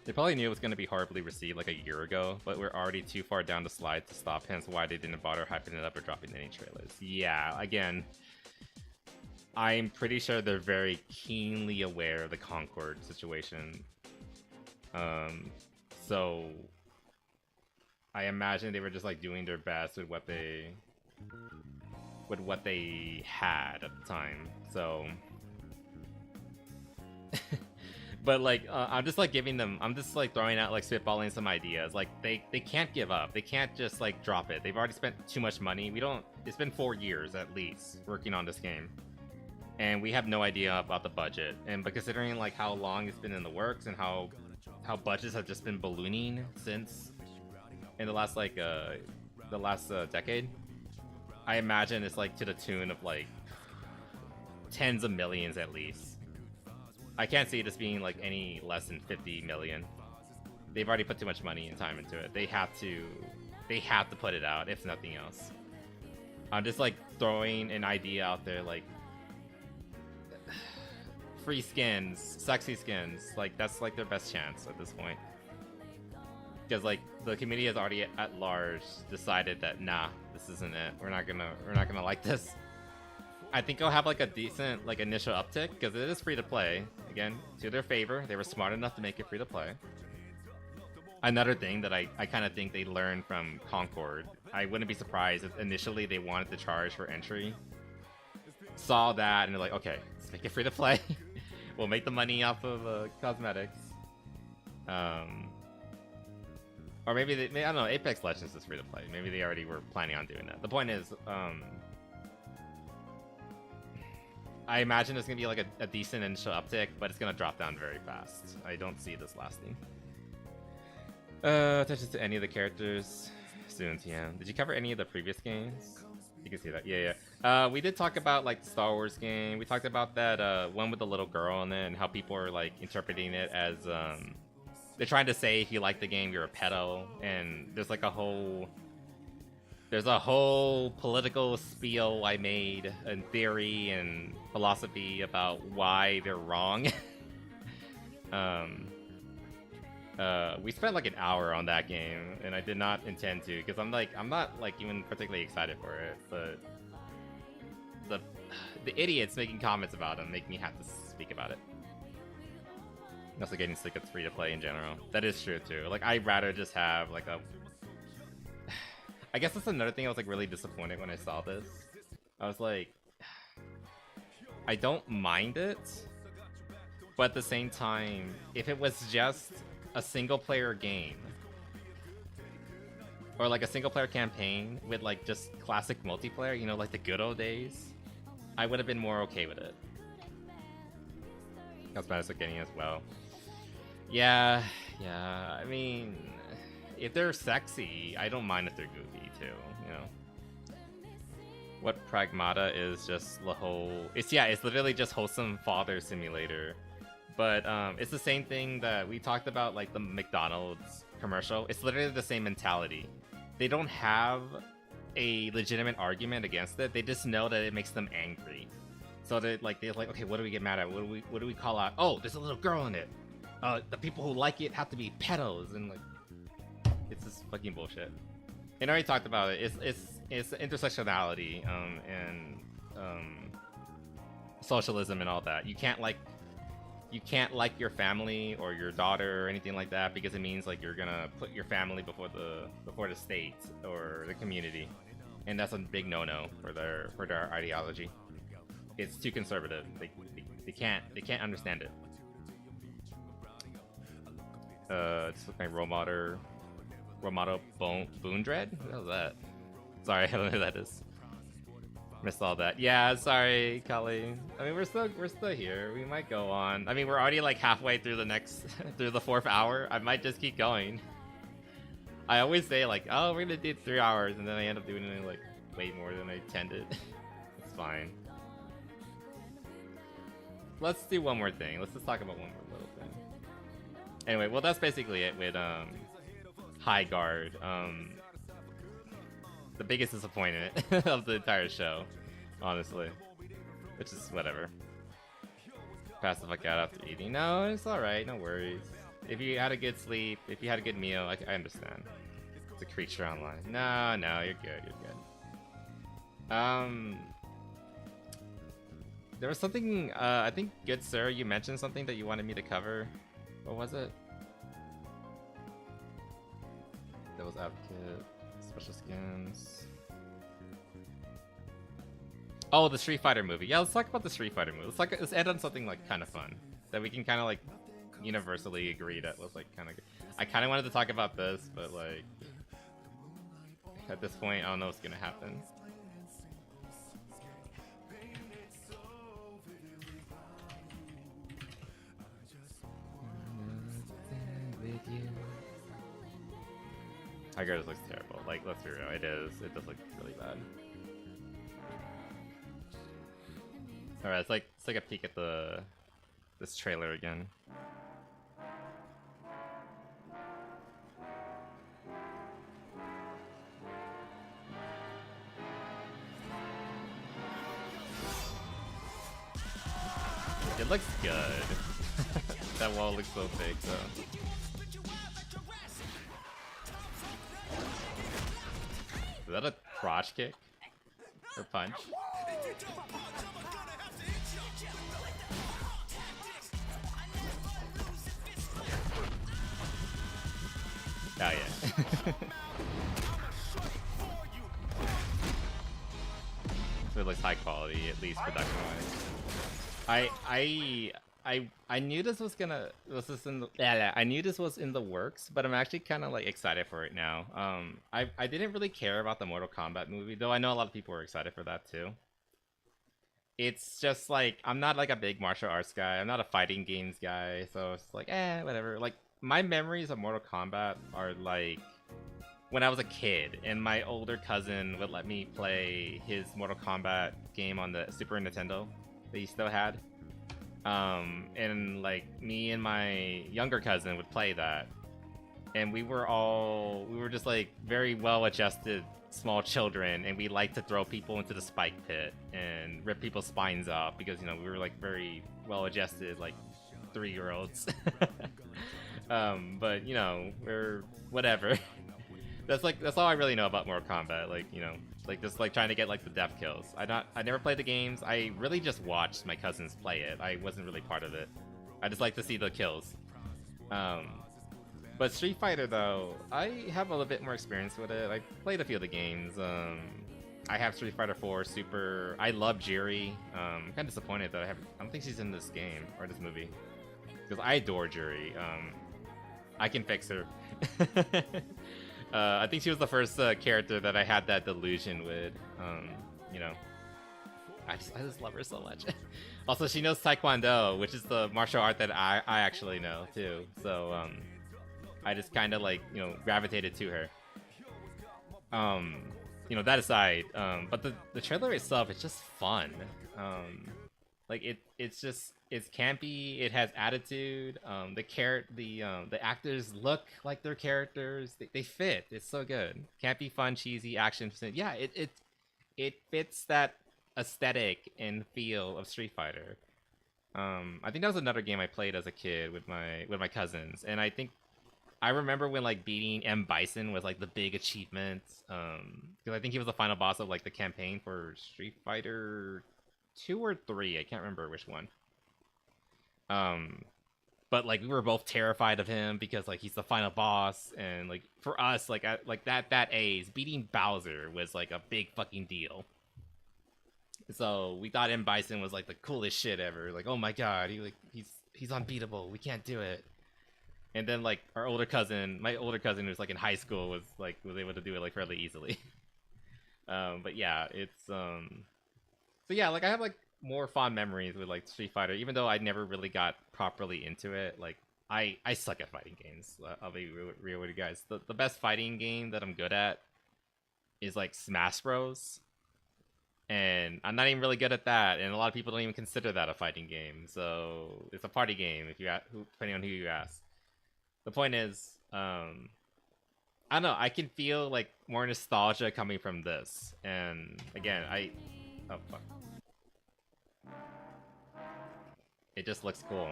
They probably knew it was gonna be horribly received like a year ago, but we're already too far down the slide to stop, hence why they didn't bother hyping it up or dropping any trailers. Yeah, again, I'm pretty sure they're very keenly aware of the Concord situation. So I imagine they were just like doing their best with what they had at the time. So but like I'm just like giving them, I'm just like throwing out like spitballing some ideas. Like they can't give up. They can't just like drop it. They've already spent too much money. It's been 4 years at least working on this game. And we have no idea about the budget. But considering like how long it's been in the works and how budgets have just been ballooning since in the last like decade, I imagine it's like to the tune of like tens of millions at least. I can't see this being like any less than 50 million. They've already put too much money and time into it. They have to put it out, if nothing else. I'm just like throwing an idea out there, like free skins, sexy skins. Like that's like their best chance at this point. Because like the community has already at large decided that nah, this isn't it. We're not gonna like this. I think it'll have like a decent like initial uptick because it is free to play. Again, to their favor, they were smart enough to make it free to play. Another thing that I kind of think they learned from Concord, I wouldn't be surprised if initially they wanted to charge for entry. Saw that and they're like, okay, let's make it free to play. We'll make the money off of cosmetics. Or maybe I don't know, Apex Legends is free to play. Maybe they already were planning on doing that. The point is, I imagine it's going to be like a decent initial uptick, but it's going to drop down very fast. I don't see this lasting. Attention to any of the characters soon, TM. Did you cover any of the previous games? You can see that. Yeah. We did talk about like the Star Wars game. We talked about that one with the little girl in it and how people are like interpreting it as they're trying to say if you like the game, you're a pedo, and there's like a whole political spiel I made and theory and philosophy about why they're wrong. We spent like an hour on that game, and I did not intend to because I'm not like even particularly excited for it, but the idiots making comments about them make me have to speak about it. Also getting sick of free to play in general. That is true too. Like I'd rather just have like a. I guess that's another thing I was like really disappointed when I saw this. I was like, I don't mind it, but at the same time, if it was just a single player game or like a single player campaign with like just classic multiplayer, you know, like the good old days, I would have been more okay with it. Cosmetics are getting as well. Yeah, I mean, if they're sexy, I don't mind if they're goofy too, you know. What Pragmata is just the whole. It's literally just wholesome father simulator, but it's the same thing that we talked about, like the McDonald's commercial. It's literally the same mentality. They don't have a legitimate argument against it. They just know that it makes them angry. So they're like, okay, what do we get mad at? What do we call out? Oh, there's a little girl in it. The people who like it have to be pedos, and like, it's just fucking bullshit. And I already talked about it. It's intersectionality and socialism and all that. You can't like your family or your daughter or anything like that because it means like you're gonna put your family before the state or the community, and that's a big no-no for their ideology. It's too conservative. They can't understand it. It's like my role model Boondred? What was that? Sorry, I don't know who that is. Missed all that. Yeah, sorry, Kali. I mean, we're still here. We might go on. I mean, we're already like halfway through through the 4th hour. I might just keep going. I always say like, oh, we're gonna do 3 hours, and then I end up doing it like way more than I intended. It's fine. Let's do one more thing. Let's just talk about one more little thing. Anyway, well, that's basically it with High Guard. The biggest disappointment of the entire show, honestly. Which is whatever. Pass the fuck out after eating. No, it's alright, no worries. If you had a good sleep, if you had a good meal, I understand. It's a creature online. No, you're good, there was something, I think, good sir, you mentioned something that you wanted me to cover. What was it? That was Advocate, special skins. Oh, the Street Fighter movie. Yeah, let's talk about the Street Fighter movie. Let's end on something like kind of fun that we can kind of like universally agree that was like kind of good. I kind of wanted to talk about this, but like at this point, I don't know what's gonna happen. Tiger looks terrible. Like, let's be real, it does look really bad. Alright, let's take a peek at this trailer again. It looks good. That wall looks so big though. Is that a crotch kick? Or punch? Oh yeah. So it looks high quality, at least production wise. I knew this was I knew this was in the works, but I'm actually kind of like excited for it now. I didn't really care about the Mortal Kombat movie, though I know a lot of people were excited for that too. It's just like, I'm not like a big martial arts guy. I'm not a fighting games guy, so it's like, whatever. Like, my memories of Mortal Kombat are like when I was a kid and my older cousin would let me play his Mortal Kombat game on the Super Nintendo that he still had. And like me and my younger cousin would play that, and we were just like very well adjusted small children, and we liked to throw people into the spike pit and rip people's spines off because, you know, we were like very well adjusted like 3-year-olds. But you know, we're whatever. That's all I really know about Mortal Kombat. Like, you know, like just like trying to get like the death kills. I never played the games. I really just watched my cousins play it. I wasn't really part of it. I just like to see the kills. But Street Fighter though, I have a little bit more experience with it. I played a few of the games. I have Street Fighter 4 Super. I love Jiri. I'm kind of disappointed that I don't think she's in this game or this movie, because I adore Jiri. I can fix her. I think she was the first character that I had that delusion with. You know, I just love her so much. Also, she knows Taekwondo, which is the martial art that I actually know too. So I just kind of like, you know, gravitated to her. you know, that aside, but the trailer itself is just fun. Like it's campy. It has attitude. The actors look like their characters. They fit. It's so good. Campy, fun, cheesy, action. Yeah, it fits that aesthetic and feel of Street Fighter. I think that was another game I played as a kid with my cousins, and I remember when like beating M Bison was like the big achievement. Because I think he was the final boss of like the campaign for Street Fighter 2 or 3. I can't remember which one. But like we were both terrified of him because like he's the final boss, and like for us like that age, beating Bowser was like a big fucking deal. So we thought M Bison was like the coolest shit ever. Like, oh my god, he's unbeatable. We can't do it. And then like my older cousin who's like in high school was able to do it like fairly easily. But yeah, it's so yeah, like I have like more fond memories with like Street Fighter, even though I never really got properly into it. Like I suck at fighting games. I'll be real with you guys. The best fighting game that I'm good at is like Smash Bros. And I'm not even really good at that, and a lot of people don't even consider that a fighting game. So it's a party game if you depending on who you ask. The point is, I don't know. I can feel like more nostalgia coming from this, and again, oh fuck, it just looks cool,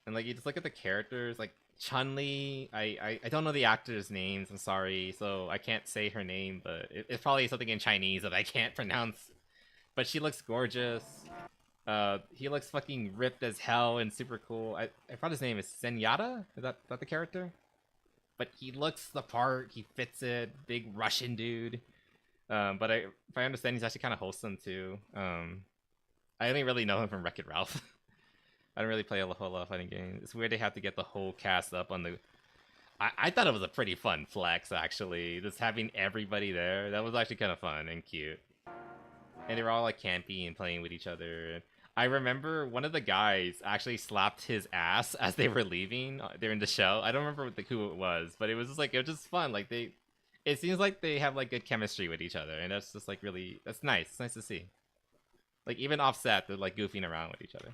and like you just look at the characters, like Chun-Li. I don't know the actors' names. I'm sorry, so I can't say her name, but it's probably something in Chinese that I can't pronounce. But she looks gorgeous. He looks fucking ripped as hell and super cool. I thought his name is Senyata. Is that the character? But he looks the part. He fits it. Big Russian dude. But if I understand, he's actually kind of wholesome too. I only really know him from Wreck-It Ralph. I don't really play a whole lot of fighting games. It's weird they have to get the whole cast up on the... I thought it was a pretty fun flex, actually. Just having everybody there. That was actually kind of fun and cute. And they were all like campy and playing with each other. I remember one of the guys actually slapped his ass as they were leaving during the show. I don't remember who it was, but it was just fun. Like it seems like they have like good chemistry with each other, and that's just like really... That's nice. It's nice to see. Like even offset, they're like goofing around with each other.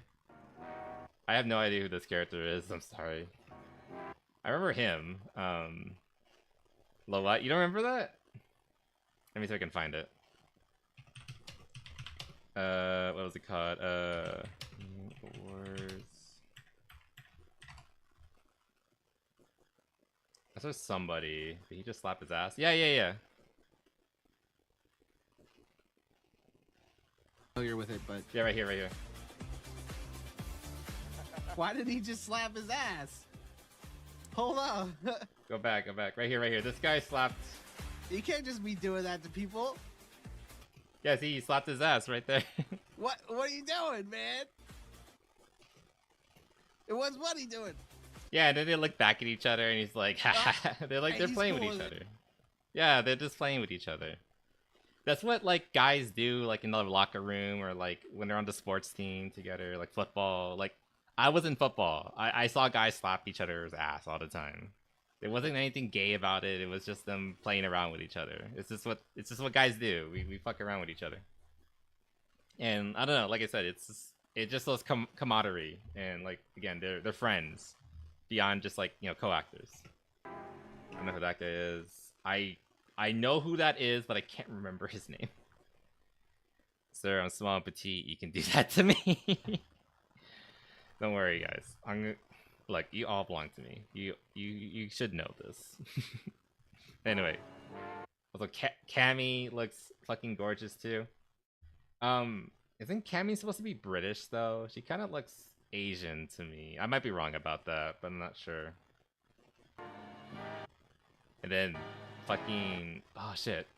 I have no idea who this character is. I'm sorry. I remember him. Lola, you don't remember that? Let me see if I can find it. What was it called? Wars. I saw somebody. Did he just slap his ass? Yeah. Familiar with it, but Yeah, right here. why did he just slap his ass? Hold up. Go back. Right here. This guy slapped... You can't just be doing that to people. Yeah, see, he slapped his ass right there. What are you doing, man? What's Buddy doing? Yeah, and then they look back at each other, and he's like, they're Hey, he's playing cool with each with it. other. Yeah, they're just playing with each other. That's what like guys do, like in the locker room, or like when they're on the sports team together, like football. Like I was in football. I saw guys slap each other's ass all the time. There wasn't anything gay about it. It was just them playing around with each other. It's just what guys do. We fuck around with each other. And I don't know, like I said, it just shows camaraderie, and like again, they're friends beyond just like, you know, co-actors. I don't know who that guy is. I know who that is, but I can't remember his name. Sir, I'm small and petite. You can do that to me. Don't worry, guys. Look, you all belong to me. You should know this. Anyway, also Cammy looks fucking gorgeous too. Isn't Cammy supposed to be British though? She kind of looks Asian to me. I might be wrong about that, but I'm not sure. And then fucking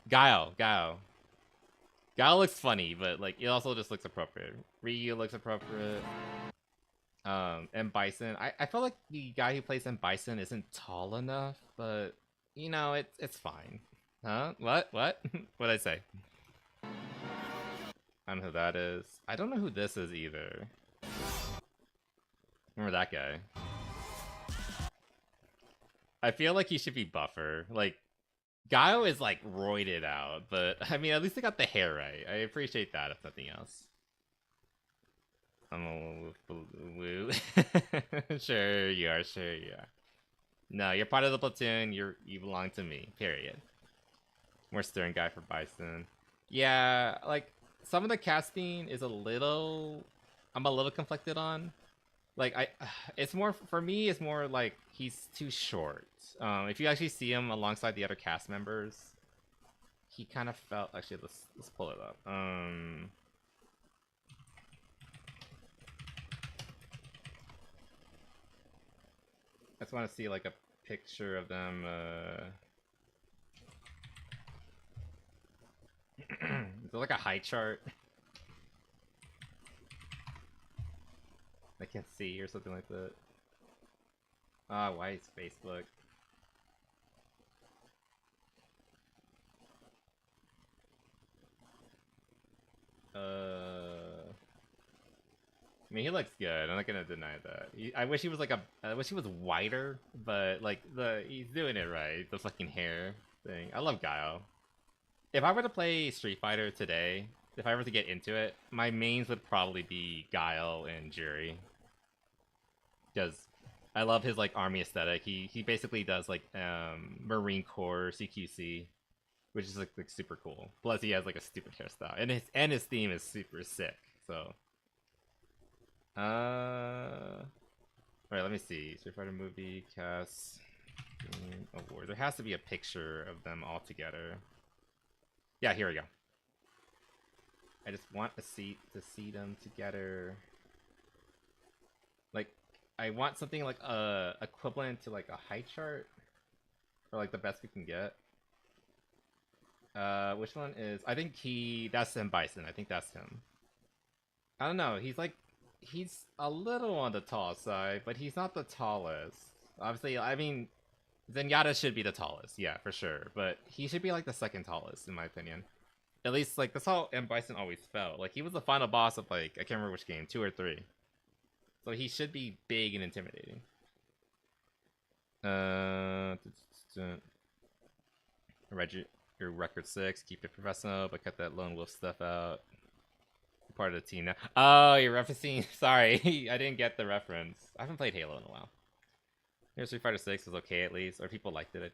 Guile looks funny, but like it also just looks appropriate. Ryu looks appropriate. M Bison, I feel like the guy who plays M Bison isn't tall enough, but you know, it's fine. Huh? What? What'd I say? I don't know who that is. I don't know who this is either. Remember that guy? I feel like he should be buffer. Like Guile is like roided out, but I mean, at least they got the hair right. I appreciate that, if nothing else. I'm a woo. Sure you are. Sure you are. No, you're part of the platoon. You belong to me. Period. More stern guy for Bison. Yeah, like some of the casting is a little. I'm a little conflicted on. Like it's more for me. It's more like he's too short. If you actually see him alongside the other cast members, he kind of felt. Actually, let's pull it up. I just want to see like a picture of them. Is there like a height chart I can't see or something like that? Ah, why is Facebook? I mean, he looks good. I'm not gonna deny that. I wish he was like I wish he was whiter, but like he's doing it right. The fucking hair thing. I love Guile. If I were to play Street Fighter today, if I were to get into it, my mains would probably be Guile and Jury. Because I love his like army aesthetic. He basically does like Marine Corps CQC, which is like super cool. Plus he has like a stupid hairstyle, and his theme is super sick. So, alright, let me see. Street Fighter movie cast award. There has to be a picture of them all together. Yeah, here we go. I just want to see them together. Like, I want something like equivalent to like a height chart, or like the best we can get. Which one is? I think that's him, Bison. I think that's him. I don't know. He's a little on the tall side, but he's not the tallest. Obviously, I mean, Zenyatta should be the tallest, yeah, for sure. But he should be like the second tallest, in my opinion. At least, like, that's how M. Bison always felt. Like, he was the final boss of, like, I can't remember which game, 2 or 3. So he should be big and intimidating. Your record 6, keep it professional, but cut that lone wolf stuff out. You're part of the team now. Oh, you're referencing. Sorry, I didn't get the reference. I haven't played Halo in a while. Here's Street Fighter 6 was okay at least, or people liked it.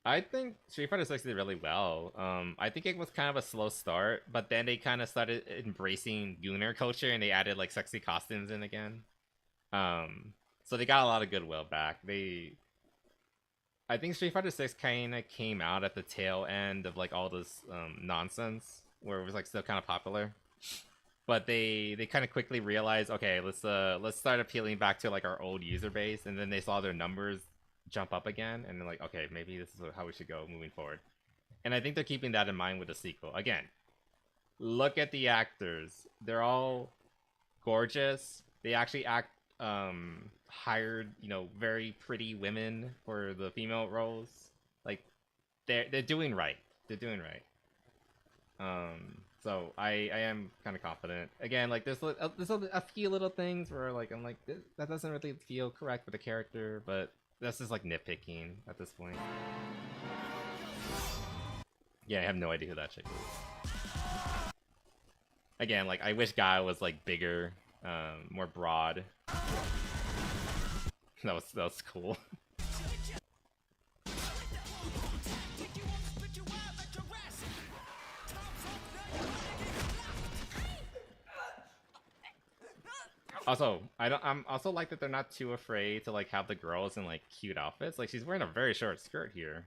I think Street Fighter 6 did really well. I think it was kind of a slow start, but then they kind of started embracing Gooner culture and they added like sexy costumes in again. So they got a lot of goodwill back. I think Street Fighter 6 kind of came out at the tail end of like all this nonsense where it was like still kind of popular. But they kind of quickly realized, okay, let's start appealing back to like our old user base, and then they saw their numbers jump up again, and they're like, okay, maybe this is how we should go moving forward. And I think they're keeping that in mind with the sequel. Again, look at the actors; they're all gorgeous. They actually hired, you know, very pretty women for the female roles. Like, they're doing right. They're doing right. So I am kind of confident. Again, like there's a few little things where like I'm like that doesn't really feel correct with the character, but that's just like nitpicking at this point. Yeah, I have no idea who that chick is. Again, like I wish Guy was like bigger, more broad. That was cool. Also, I'm also like that they're not too afraid to like have the girls in like cute outfits. Like she's wearing a very short skirt here.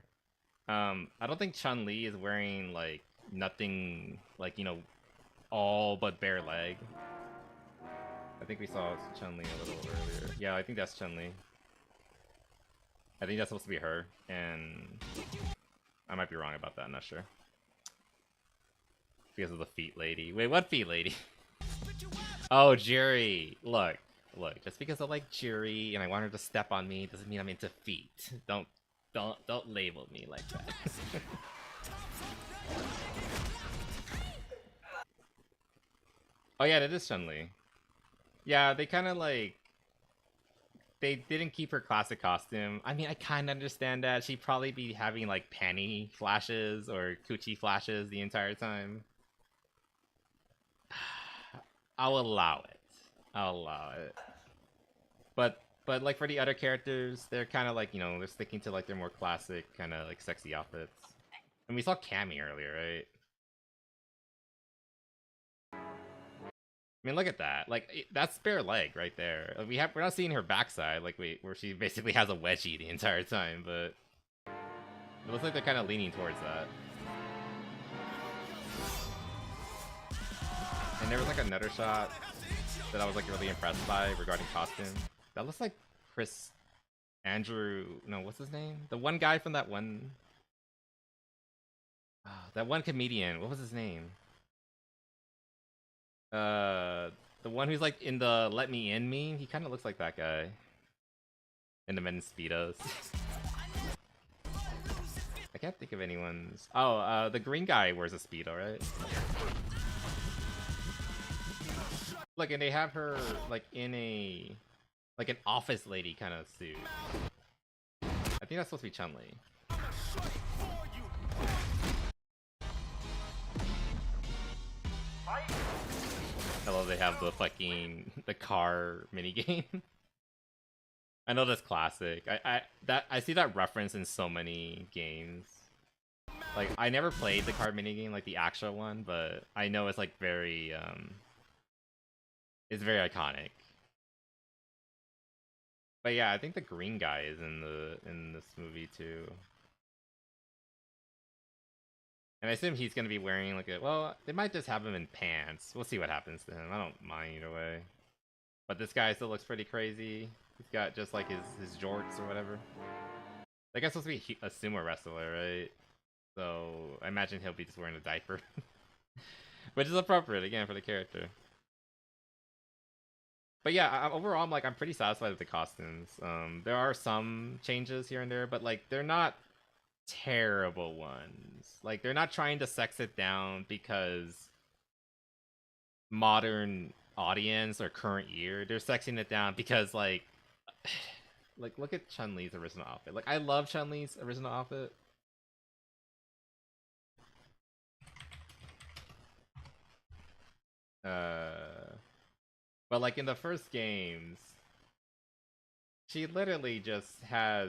I don't think Chun-Li is wearing like nothing like, you know, all but bare leg. I think we saw Chun-Li a little earlier. Yeah, I think that's Chun-Li. I think that's supposed to be her, and I might be wrong about that. I'm not sure. Because of the feet lady. Wait, what feet lady? Oh, Jerry. Look. Just because I like Jerry and I want her to step on me doesn't mean I'm into feet. Don't label me like that. Oh yeah, that is Chun-Li. Yeah, they kind of like they didn't keep her classic costume. I mean, I kind of understand that. She'd probably be having like panty flashes or coochie flashes the entire time. I'll allow it. I'll allow it. But like for the other characters, they're kind of like, you know, they're sticking to like their more classic kind of like sexy outfits. And we saw Cammy earlier, right? I mean, look at that. Like that's bare leg right there. Like, we're not seeing her backside like where she basically has a wedgie the entire time, but it looks like they're kind of leaning towards that. And there was like another shot that I was like really impressed by regarding costume. That looks like Chris Andrew. No, what's his name? The one guy from that one comedian. What was his name? The one who's like in the Let Me In meme. He kind of looks like that guy. In the men's speedos. I can't think of anyone's. Oh, the green guy wears a speedo, right? Look, and they have her like in a like an office lady kind of suit. I think that's supposed to be Chun-Li. Hello, they have the fucking the car minigame. I know that's classic. I see that reference in so many games. Like I never played the car minigame, like the actual one, but I know it's like very it's very iconic. But yeah, I think the green guy is in this movie too. And I assume he's gonna be wearing like a, well, they might just have him in pants. We'll see what happens to him. I don't mind either way. But this guy still looks pretty crazy. He's got just like his jorts or whatever. That guy's supposed to be a sumo wrestler, right? So I imagine he'll be just wearing a diaper. Which is appropriate again for the character. But yeah, overall, I'm pretty satisfied with the costumes. There are some changes here and there, but like they're not terrible ones. Like they're not trying to sex it down because modern audience or current year. They're sexing it down because like look at Chun-Li's original outfit. Like I love Chun-Li's original outfit. But like in the first games, she literally just has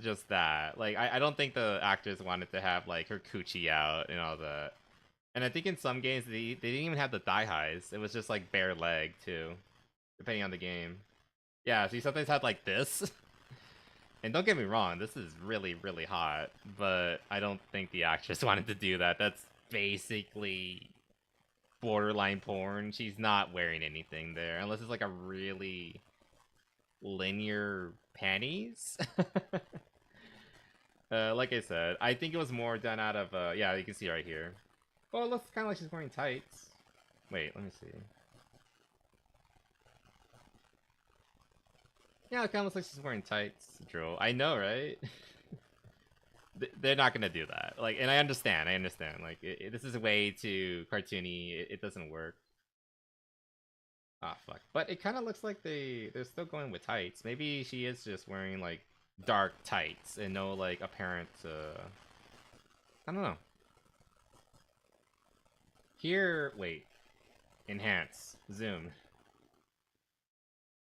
just that. Like I don't think the actors wanted to have like her coochie out and all that. And I think in some games they didn't even have the thigh highs. It was just like bare leg too, depending on the game. Yeah, she sometimes had like this. And don't get me wrong, this is really, really hot, but I don't think the actress wanted to do that. That's basically borderline porn. She's not wearing anything there, unless it's like a really linear panties. Like I said, I think it was more done out of, yeah, you can see right here. Well, it looks kind of like she's wearing tights. Wait, let me see. Yeah, it kind of looks like she's wearing tights, Drill. I know, right? They're not gonna do that. Like, and I understand. Like, this is way too cartoony. It doesn't work. Ah, fuck. But it kind of looks like they're still going with tights. Maybe she is just wearing like dark tights and no like apparent. I don't know. Here, wait. Enhance. Zoom.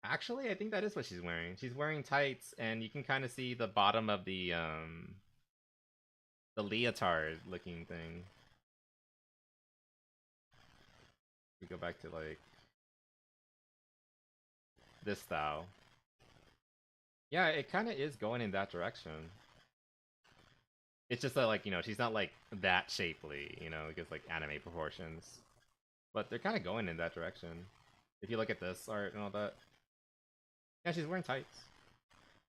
Actually, I think that is what she's wearing. She's wearing tights, and you can kind of see the bottom of the leotard-looking thing. We go back to like this style. Yeah, it kind of is going in that direction. It's just that, like, you know, she's not like that shapely, you know, it gets like anime proportions. But they're kind of going in that direction. If you look at this art and all that. Yeah, she's wearing tights.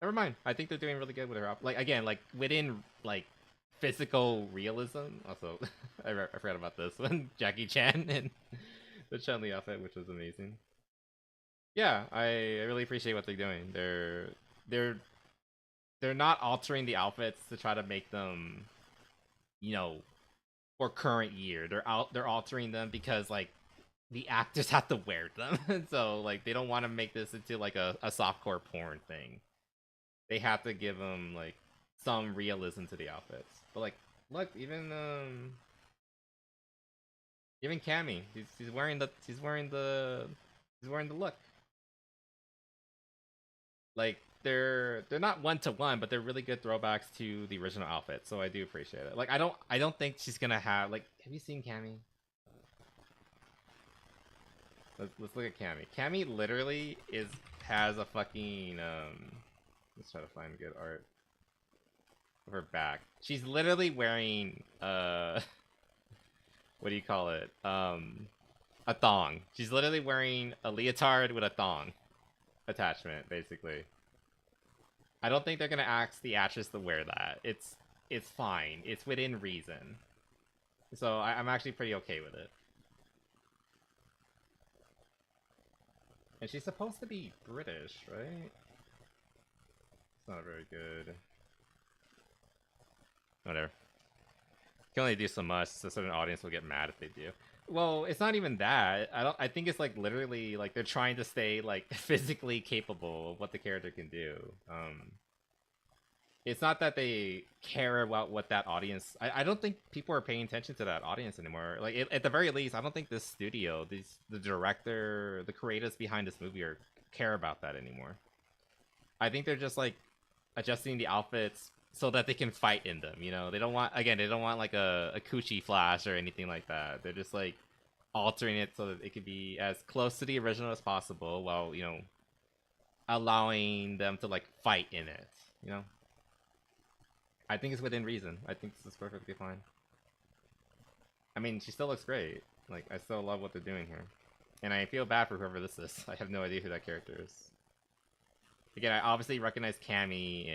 Never mind. I think they're doing really good with her outfit. Like, again, like, within, like, physical realism. Also, I forgot about this one. Jackie Chan and the Chun-Li outfit, which was amazing. Yeah, I really appreciate what they're doing. They're not altering the outfits to try to make them, you know, for current year. They're altering them because, like, the actors have to wear them. So like they don't want to make this into like a softcore porn thing. They have to give them like some realism to the outfits. But like, look, even Cammy, she's wearing the look. Like they're not one to one, but they're really good throwbacks to the original outfit. So I do appreciate it. Like I don't think she's gonna have like. Have you seen Cammy? Let's look at Cammy. Cammy literally has a fucking let's try to find good art of her back. She's literally wearing what do you call it? A thong. She's literally wearing a leotard with a thong attachment, basically. I don't think they're gonna ask the actress to wear that. It's fine. It's within reason. So I'm actually pretty okay with it. And she's supposed to be British, right? It's not very good. Whatever. Can only do so much, so a certain audience will get mad if they do. Well, it's not even that. I think it's like literally like they're trying to stay like physically capable of what the character can do. It's not that they care about what that audience. I don't think people are paying attention to that audience anymore. Like at the very least, I don't think this studio, the director, the creators behind this movie care about that anymore. I think they're just like adjusting the outfits so that they can fight in them. You know, they don't want like a coochie flash or anything like that. They're just like altering it so that it can be as close to the original as possible, while allowing them to like fight in it. You know. I think it's within reason. I think this is perfectly fine. I mean, she still looks great. Like, I still love what they're doing here. And I feel bad for whoever this is. I have no idea who that character is. Again, I obviously recognize Cammy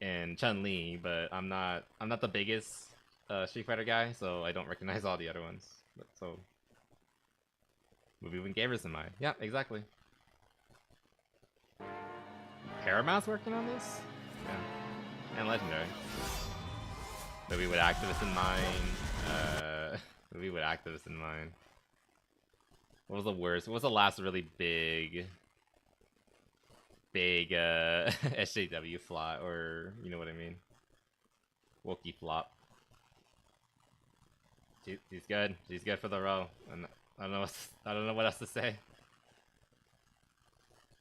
and Chun-Li, but I'm not the biggest Street Fighter guy, so I don't recognize all the other ones. But, so, movie even gave us in mind. Yeah, exactly. Paramount's working on this? Yeah. And Legendary. Movie with activists in mind. Movie with activists in mind. What was the worst? What was the last really big SJW flop, or you know what I mean? Wookie flop. She's good. She's good for the role. And I don't know what else to say.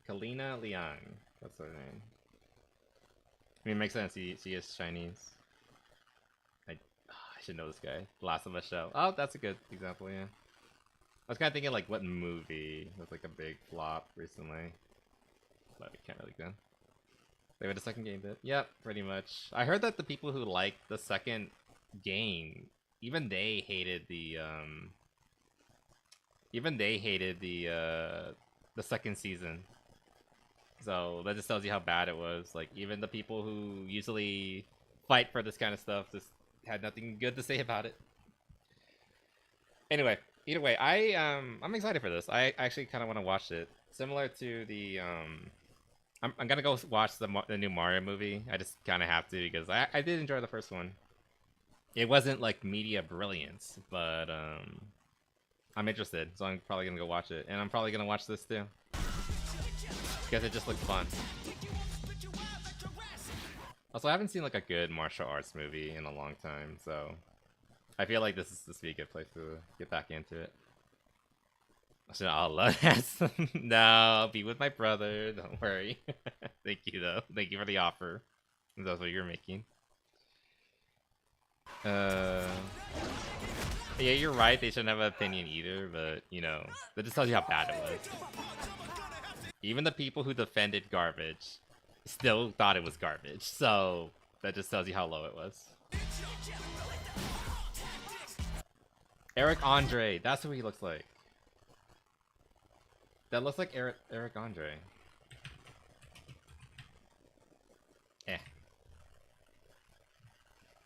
Kalina Liang. That's her name. I mean, it makes sense. She is Chinese. I should know this guy. Last of Us show. Oh, that's a good example, yeah. I was kind of thinking, like, what movie was, like, a big flop recently. But I can't really go. They had a second game bit. Yep, pretty much. I heard that the people who liked the second game, even they hated the second season. So that just tells you how bad it was. Like, even the people who usually fight for this kind of stuff just had nothing good to say about it. Anyway, either way, I'm excited for this. I actually kind of want to watch it. Similar to the I'm gonna go watch the new Mario movie. I just kind of have to, because I did enjoy the first one. It wasn't like media brilliance, but I'm interested, so I'm probably gonna go watch it, and I'm probably gonna watch this too. Because it just looks fun. Also, I haven't seen like a good martial arts movie in a long time, so I feel like this would be a good place to get back into it. I'll love that. No, I'll be with my brother. Don't worry. Thank you though. Thank you for the offer. That's what you're making. Yeah, you're right. They shouldn't have an opinion either, but you know, that just tells you how bad it was. Even the people who defended garbage still thought it was garbage, so that just tells you how low it was. Eric Andre, that's who he looks like. That looks like Eric Andre.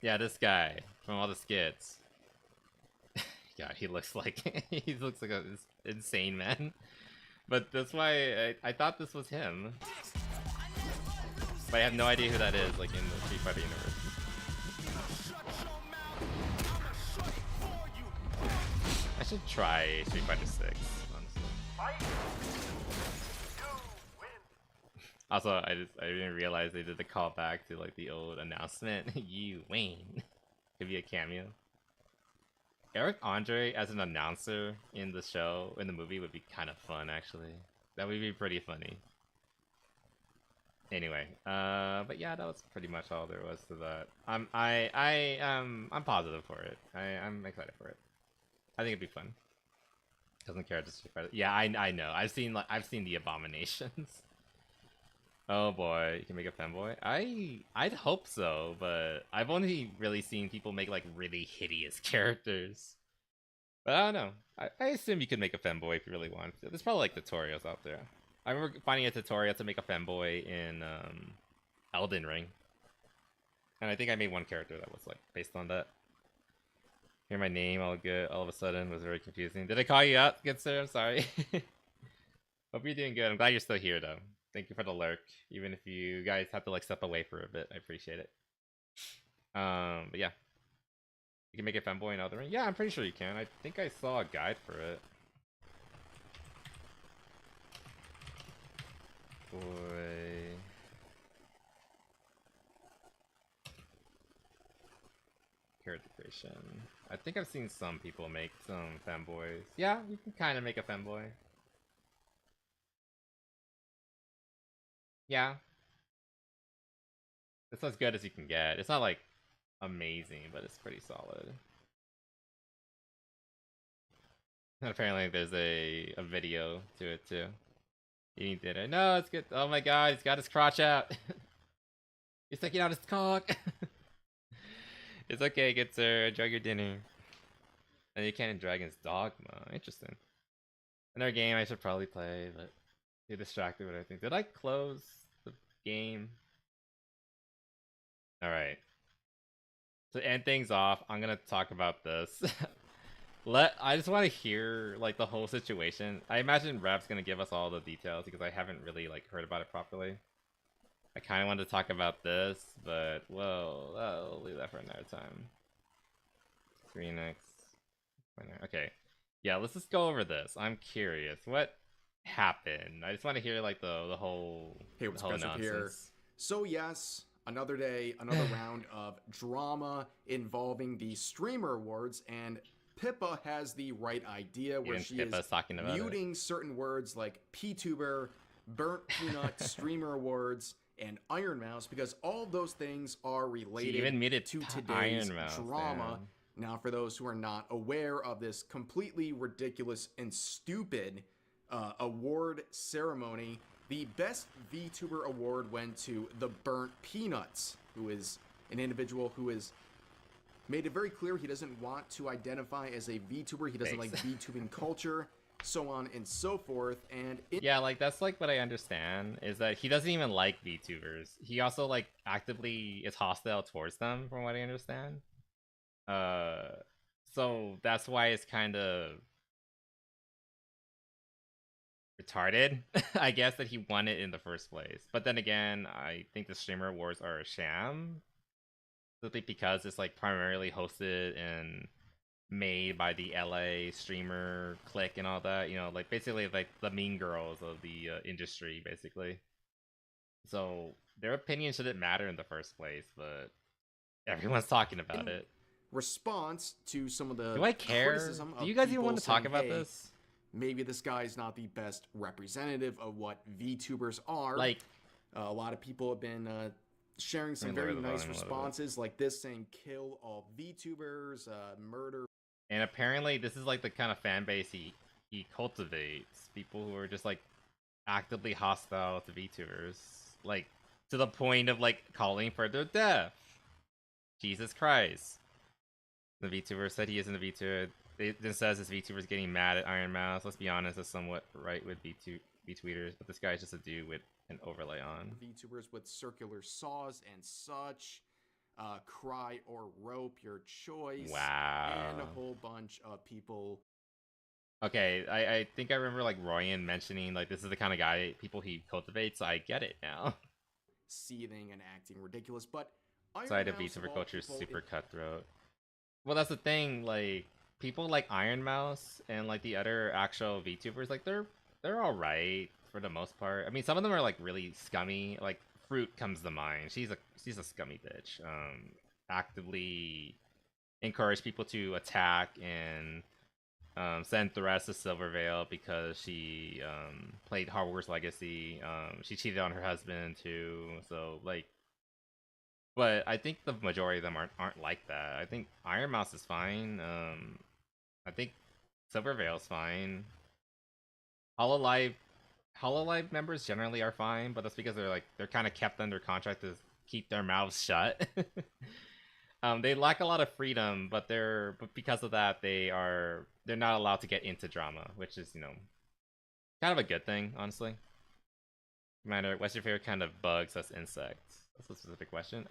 Yeah, this guy from all the skits. God, he looks like he looks like an insane man. But that's why I thought this was him. But I have no idea who that is, like, in the Street Fighter universe. I should try Street Fighter 6, honestly. Also, I didn't realize they did the callback to like the old announcement. You Wayne. Could be a cameo. Eric Andre as an announcer in the show, in the movie, would be kind of fun, actually. That would be pretty funny. Anyway, but yeah, that was pretty much all there was to that. I'm positive for it. I'm excited for it. I think it'd be fun. Doesn't care just yeah, I know. I've seen the abominations. Oh boy, you can make a femboy? I'd hope so, but I've only really seen people make like really hideous characters. But I don't know. I assume you could make a femboy if you really wanted to. There's probably like tutorials out there. I remember finding a tutorial to make a femboy in Elden Ring. And I think I made one character that was like based on that. Hear my name all good all of a sudden was very confusing. Did I call you out, good sir? I'm sorry. Hope you're doing good. I'm glad you're still here though. Thank you for the lurk. Even if you guys have to like step away for a bit, I appreciate it. But yeah. You can make a femboy in Elden Ring? Yeah, I'm pretty sure you can. I think I saw a guide for it. Boy. Character creation. I think I've seen some people make some femboys. Yeah, you can kind of make a femboy. Yeah. It's as good as you can get. It's not like amazing, but it's pretty solid. And apparently there's a video to it too. Eating dinner. No, it's good. Oh my god, he's got his crotch out. He's taking out his cock. It's okay, good sir. Enjoy your dinner. And you can't Dragon's Dogma. Interesting. Another game I should probably play, but too distracted with everything. Did I close the game? Alright. To end things off, I'm gonna talk about this. I just want to hear like the whole situation. I imagine Rep's gonna give us all the details because I haven't really like heard about it properly. I kind of wanted to talk about this, but well, I'll leave that for another time. Screen okay, yeah, let's just go over this. I'm curious, what happened? I just want to hear like the whole what's the whole Ketchup here? nonsense. So yes, another day, another round of drama involving the Streamer Awards, and Pippa has the right idea where she is talking about muting certain words like Ptuber, Burnt Peanut, Streamer Awards, and Iron Mouse because all those things are related even muted to today's Iron Mouse, drama. damn. Now, for those who are not aware of this completely ridiculous and stupid award ceremony, the best VTuber award went to the Burnt Peanuts, who is an individual who has made it very clear he doesn't want to identify as a VTuber. He doesn't like VTubing culture, so on and so forth. And yeah, like that's like what I understand is that he doesn't even like VTubers. He also like actively is hostile towards them, from what I understand. So that's why it's kind of retarded, I guess, that he won it in the first place. But then again, I think the Streamer Awards are a sham, simply because it's like primarily hosted and made by the LA streamer clique and all that, you know, like basically like the mean girls of the industry, basically. So their opinion shouldn't matter in the first place, but everyone's talking about it. Response to some of the do I care? criticism Do you guys even want to talk saying, about hey, this? Maybe this guy's not the best representative of what VTubers are. Like, a lot of people have been sharing some very nice responses like this, saying kill all VTubers, murder. And apparently this is like the kind of fan base he cultivates. People who are just like actively hostile to VTubers. Like, to the point of like calling for their death. Jesus Christ. The VTuber said he isn't a VTuber. It then says this VTuber's getting mad at Iron Mouse. Let's be honest, that's somewhat right with VTweeters, but this guy's just a dude with an overlay on. VTubers with circular saws and such. Cry or rope, your choice. Wow. And a whole bunch of people. Okay, I think I remember like Royan mentioning like this is the kind of guy people he cultivates, so I get it now. Seething and acting ridiculous, but side of VTuber culture is super cutthroat. Well, that's the thing, like people like Iron Mouse and like the other actual VTubers, like they're all right for the most part. I mean, some of them are like really scummy. Like Fruit comes to mind. She's a scummy bitch. Actively encourage people to attack and send threats to Silvervale because she played Hogwarts Legacy. She cheated on her husband too. So like, but I think the majority of them aren't like that. I think Iron Mouse is fine. I think Silvervale's fine. Hololive members generally are fine, but that's because they're kind of kept under contract to keep their mouths shut. They lack a lot of freedom, but because of that they're not allowed to get into drama, which is, you know, kind of a good thing, honestly. Commander, what's your favorite kind of bugs as insects? That's a specific question.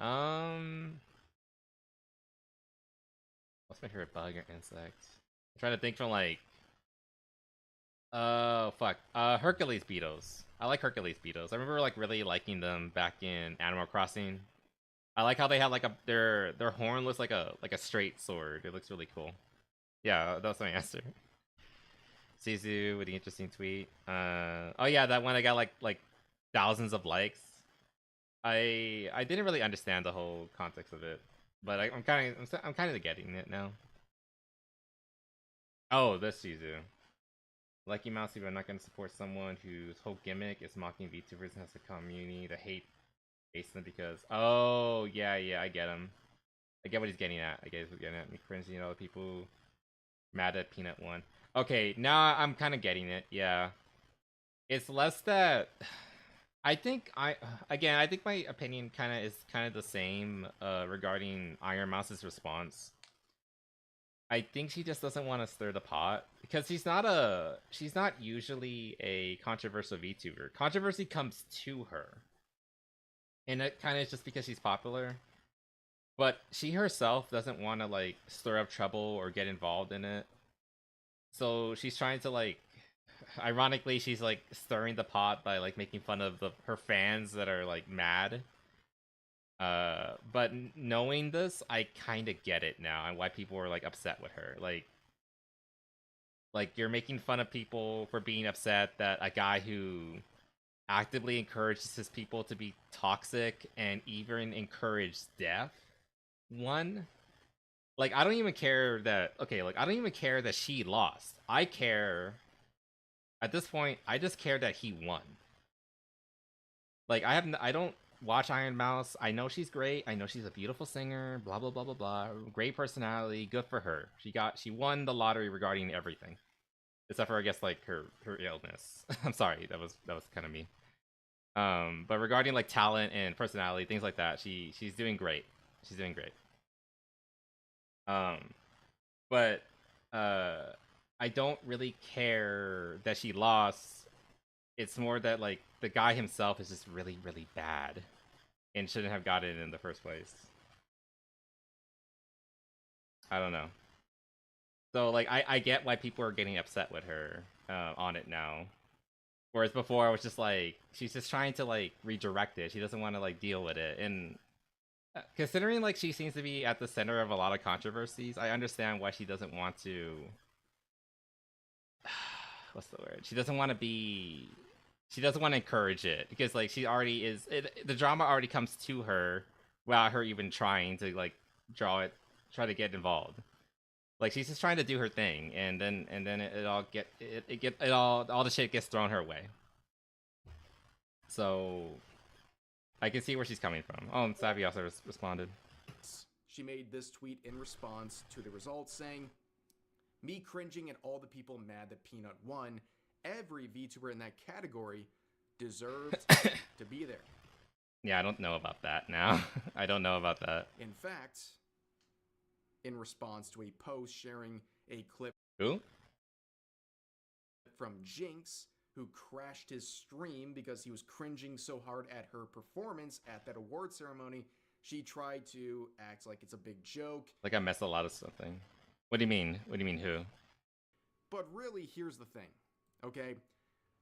What's my favorite bug or insect? I'm trying to think from like oh fuck. Hercules beetles. I like Hercules beetles. I remember like really liking them back in Animal Crossing. I like how they have like their horn looks like a straight sword. It looks really cool. Yeah, that's my answer. Sizu with the interesting tweet. Oh yeah, that one I got like thousands of likes. I didn't really understand the whole context of it, but I'm kind of getting it now. Oh, this Sizu. Lucky Mouse, if I'm not going to support someone whose whole gimmick is mocking VTubers and has a community to hate them because... Oh, yeah, I get him. I get what he's getting at. I get what he's getting at. Me cringing at all the people mad at Peanut 1. Okay, now I'm kind of getting it, yeah. It's less that... I think my opinion is kind of the same regarding Iron Mouse's response. I think she just doesn't want to stir the pot because she's not usually a controversial VTuber. Controversy comes to her, and it kind of is just because she's popular. But she herself doesn't want to like stir up trouble or get involved in it. So she's trying to like, ironically, she's like stirring the pot by like making fun of her fans that are like mad. But knowing this, I kind of get it now and why people were like upset with her. Like you're making fun of people for being upset that a guy who actively encourages his people to be toxic and even encourage death. One, like I don't even care that. Okay, like I don't even care that she lost. I care. At this point, I just care that he won. Like I don't watch Iron Mouse. I know she's great. I know she's a beautiful singer. Blah blah blah blah blah. Great personality. Good for her. She won the lottery regarding everything, except for I guess like her illness. I'm sorry. That was kind of mean. But regarding like talent and personality, things like that, she's doing great. She's doing great. But I don't really care that she lost. It's more that like the guy himself is just really, really bad and shouldn't have got it in the first place. I don't know. So like I get why people are getting upset with her on it now. Whereas before I was just like, she's just trying to like redirect it. She doesn't want to like deal with it. And considering like she seems to be at the center of a lot of controversies, I understand why she doesn't want to what's the word? She doesn't want to encourage it because like she already is the drama already comes to her without her even trying to like try to get involved. Like she's just trying to do her thing and then all the shit gets thrown her way. So I can see where she's coming from. Oh, and Savvy also responded. She made this tweet in response to the results saying, "Me cringing at all the people mad that Peanut won. Every VTuber in that category deserved to be there." Yeah, I don't know about that now. I don't know about that. In fact, in response to a post sharing a clip Who? from Jinx, who crashed his stream because he was cringing so hard at her performance at that award ceremony, she tried to act like it's a big joke. Like I messed a lot of something. What do you mean? What do you mean who? But really, here's the thing, okay?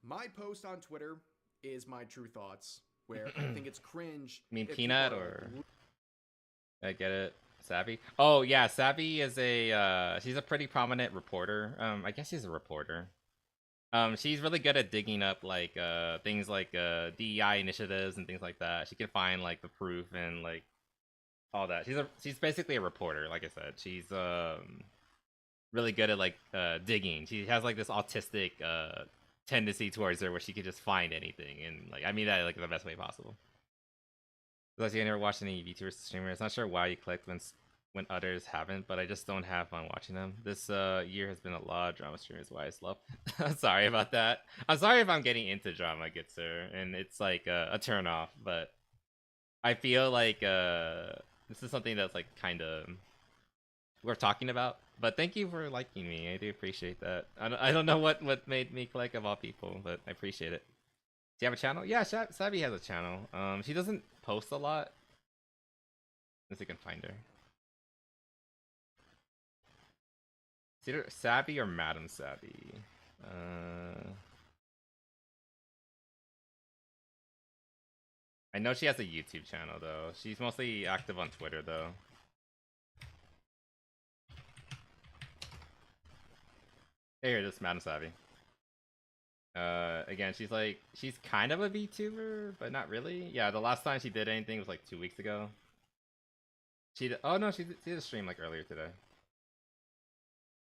My post on Twitter is my true thoughts, where I think it's cringe. You mean Peanut or... I get it. Savvy? Oh yeah, Savvy is a she's a pretty prominent reporter. I guess she's a reporter. She's really good at digging up like things like DEI initiatives and things like that. She can find like the proof and like all that. She's basically a reporter, like I said. She's really good at like digging. She has like this autistic tendency towards her where she can just find anything, and like I mean that like the best way possible. Plus, I never watched any VTuber streamers. Not sure why you clicked when others haven't, but I just don't have fun watching them. This year has been a lot of drama streamers. Why I slow. I'm sorry about that. I'm sorry if I'm getting into drama, good sir, and it's like a turn off. But I feel like this is something that's like kind of worth talking about. But thank you for liking me. I do appreciate that. I don't know what made me click of all people, but I appreciate it. Do you have a channel? Yeah, Savvy has a channel. She doesn't post a lot. Unless I can find her. It's either Savvy or Madam Savvy. I know she has a YouTube channel though. She's mostly active on Twitter though. Here, this is Madam Savvy. Again, she's kind of a VTuber, but not really. Yeah, the last time she did anything was like 2 weeks ago. Oh no, she did a stream like earlier today.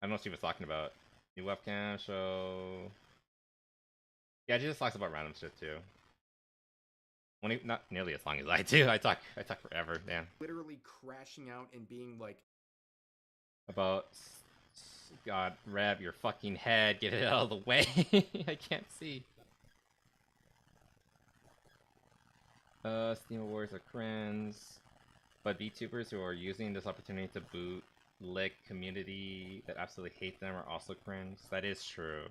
I don't know what she was talking about. New webcam show. Yeah, she just talks about random shit too. Not nearly as long as I do. I talk forever. Damn. Literally crashing out and being like, about. God, Rev, your fucking head. Get it out of the way. I can't see. Steam Awards are cringe. But VTubers who are using this opportunity to bootlick community that absolutely hate them are also cringe. That is true.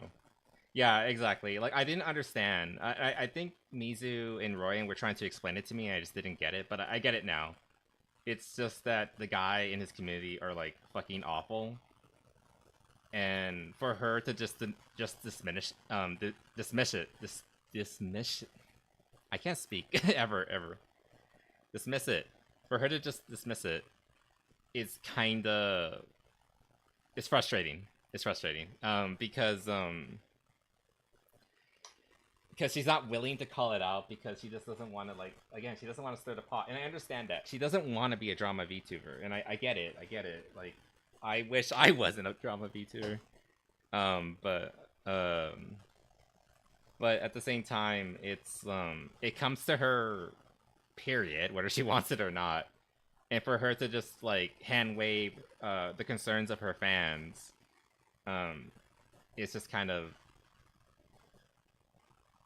Yeah, exactly. Like, I didn't understand. I think Mizu and Royan were trying to explain it to me, and I just didn't get it, but I get it now. It's just that the guy in his community are, like, fucking awful. And for her to just dismiss it. I can't speak ever. Dismiss it. For her to just dismiss it, it's frustrating. It's frustrating. Because she's not willing to call it out because she just doesn't want to, like, again, she doesn't want to stir the pot. And I understand that. She doesn't want to be a drama VTuber. And I get it. Like, I wish I wasn't a drama VTuber. But at the same time, it comes to her, period, whether she wants it or not. And for her to just, like, hand wave the concerns of her fans, it's just kind of,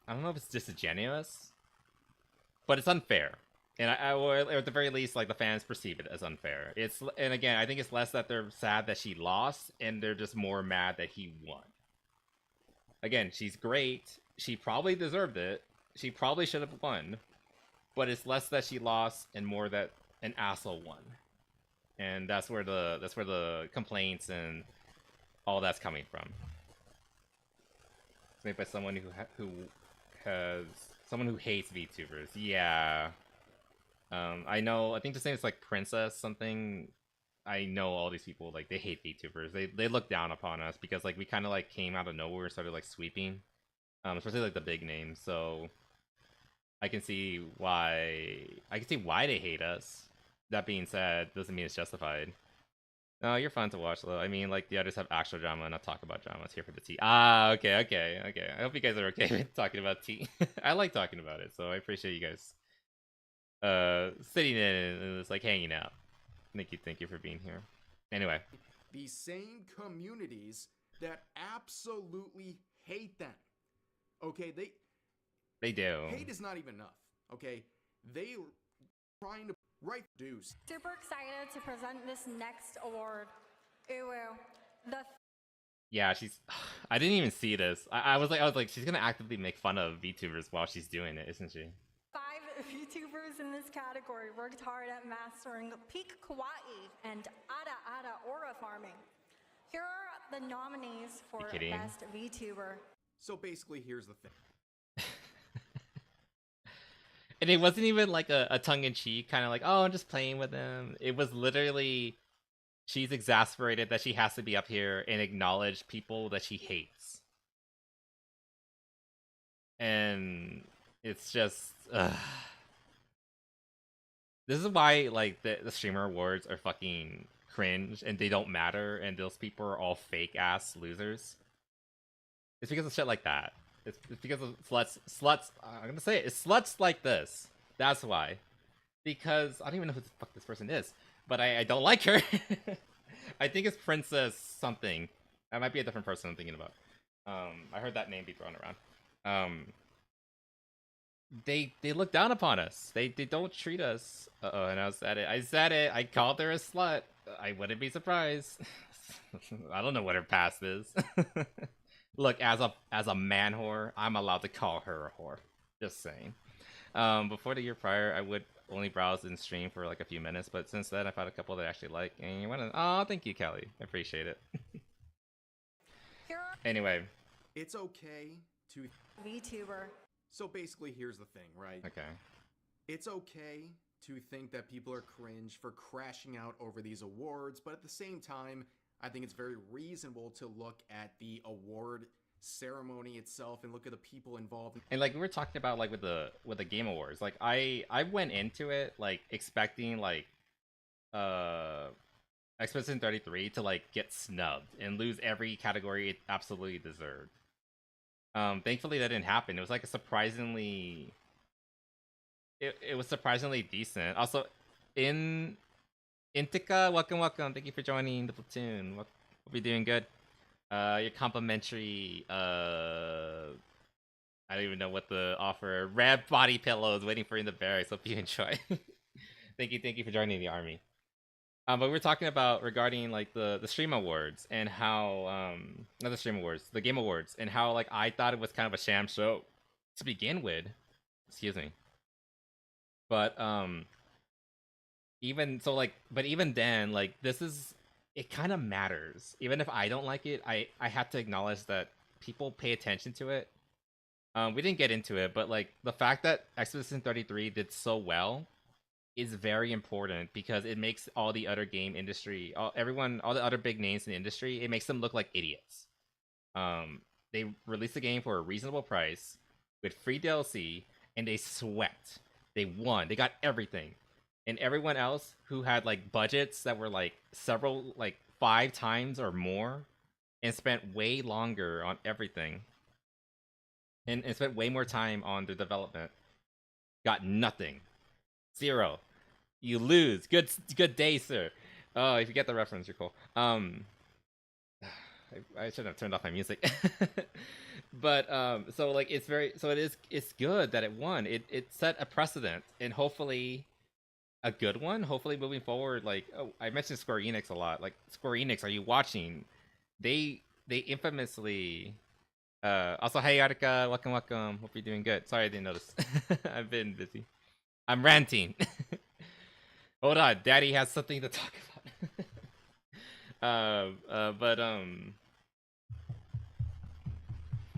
I don't know if it's disingenuous, but it's unfair. And or at the very least, like, the fans perceive it as unfair. And again, I think it's less that they're sad that she lost, and they're just more mad that he won. Again, she's great. She probably deserved it. She probably should have won. But it's less that she lost, and more that an asshole won. And that's where the complaints and all that's coming from. It's made by someone who hates VTubers. Yeah. I know, I think the same as like Princess something. I know all these people, like, they hate VTubers. They look down upon us because, like, we kind of like came out of nowhere and started like sweeping, especially like the big names. So I can see why they hate us. That being said, doesn't mean it's justified. No, you're fun to watch though. I mean, like, the others have actual drama and not talk about drama. It's here for the tea. Ah, okay. I hope you guys are okay with talking about tea. I like talking about it, so I appreciate you guys sitting in and just like hanging out. Thank you for being here. Anyway, the same communities that absolutely hate them. Okay, they do. Hate is not even enough. Okay, they trying to deuce. Super excited to present this next award. Yeah, I didn't even see this. I was like, she's gonna actively make fun of VTubers while she's doing it, isn't she? 5 VTubers in this category worked hard at mastering peak kawaii and ada aura farming. Here are the nominees for best VTuber. So basically, here's the thing. And it wasn't even like a tongue-in-cheek kind of like, oh, I'm just playing with him. It was literally she's exasperated that she has to be up here and acknowledge people that she hates. And it's just this is why like the streamer awards are fucking cringe and they don't matter and those people are all fake ass losers. It's because of shit like that. It's because of sluts. I'm gonna say it. It's sluts like this. That's why. Because I don't even know who the fuck this person is, but I don't like her. I think it's Princess something. That might be a different person I'm thinking about. I heard that name be thrown around. They look down upon us. They don't treat us. And I said it. I said it. I called her a slut. I wouldn't be surprised. I don't know what her past is. Look, as a man whore, I'm allowed to call her a whore. Just saying. Before the year prior, I would only browse and stream for like a few minutes, but since then I've had a couple that I actually like. And you wanna? Oh, thank you, Kelly. I appreciate it. Anyway, it's okay to VTuber. So basically, here's the thing, right? Okay. It's okay to think that people are cringe for crashing out over these awards, but at the same time, I think it's very reasonable to look at the award ceremony itself and look at the people involved. And like we were talking about like with the Game Awards, like I went into it like expecting like Expedition 33 to like get snubbed and lose every category it absolutely deserved. Thankfully that didn't happen. It was like a surprisingly it was surprisingly decent. Also Intika, welcome. Thank you for joining the platoon. We'll be doing good. Your complimentary I don't even know what the offer. Red body pillows waiting for you in the barracks. Hope you enjoy. Thank you for joining the army. But we were talking about regarding like the stream awards and how not the stream awards, the Game Awards, and how like I thought it was kind of a sham show to begin with. Excuse me. But even then, like it kind of matters. Even if I don't like it, I have to acknowledge that people pay attention to it. We didn't get into it, but like the fact that Expedition 33 did so well is very important because it makes all the other game industry, all the other big names in the industry, it makes them look like idiots. They released the game for a reasonable price with free DLC, and they swept. They won. They got everything. And everyone else who had like budgets that were like 5 times or more and spent way longer on everything and spent way more time on the development got nothing. 0. You lose. Good day, sir. Oh, if you get the reference, you're cool. I should have turned off my music. But so like it's good that it won. It set a precedent, and hopefully a good one. Hopefully moving forward, like I mentioned Square Enix a lot. Like Square Enix, are you watching? They infamously also, hey Arika, welcome. Hope you're doing good. Sorry I didn't notice. I've been busy. I'm ranting. Hold on, Daddy has something to talk about.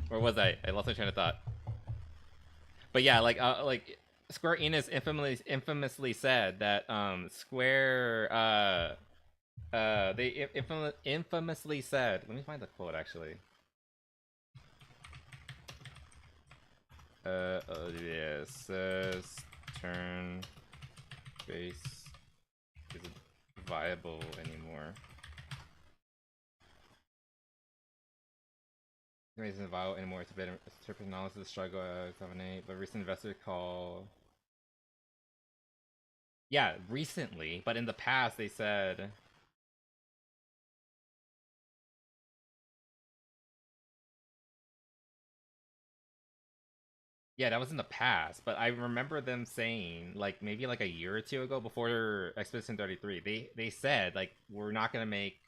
Where was I? I lost my train of thought. But yeah, like Square Enix infamously said that Square they infamously said. Let me find the quote actually. Yeah, says turn base isn't viable anymore. Isn't viable anymore. It's a better analysis struggle 7-8, but recent investor call. Yeah, recently, but in the past they said. Yeah, that was in the past, but I remember them saying, like, maybe like a year or two ago before Expedition 33, they said, like, we're not gonna make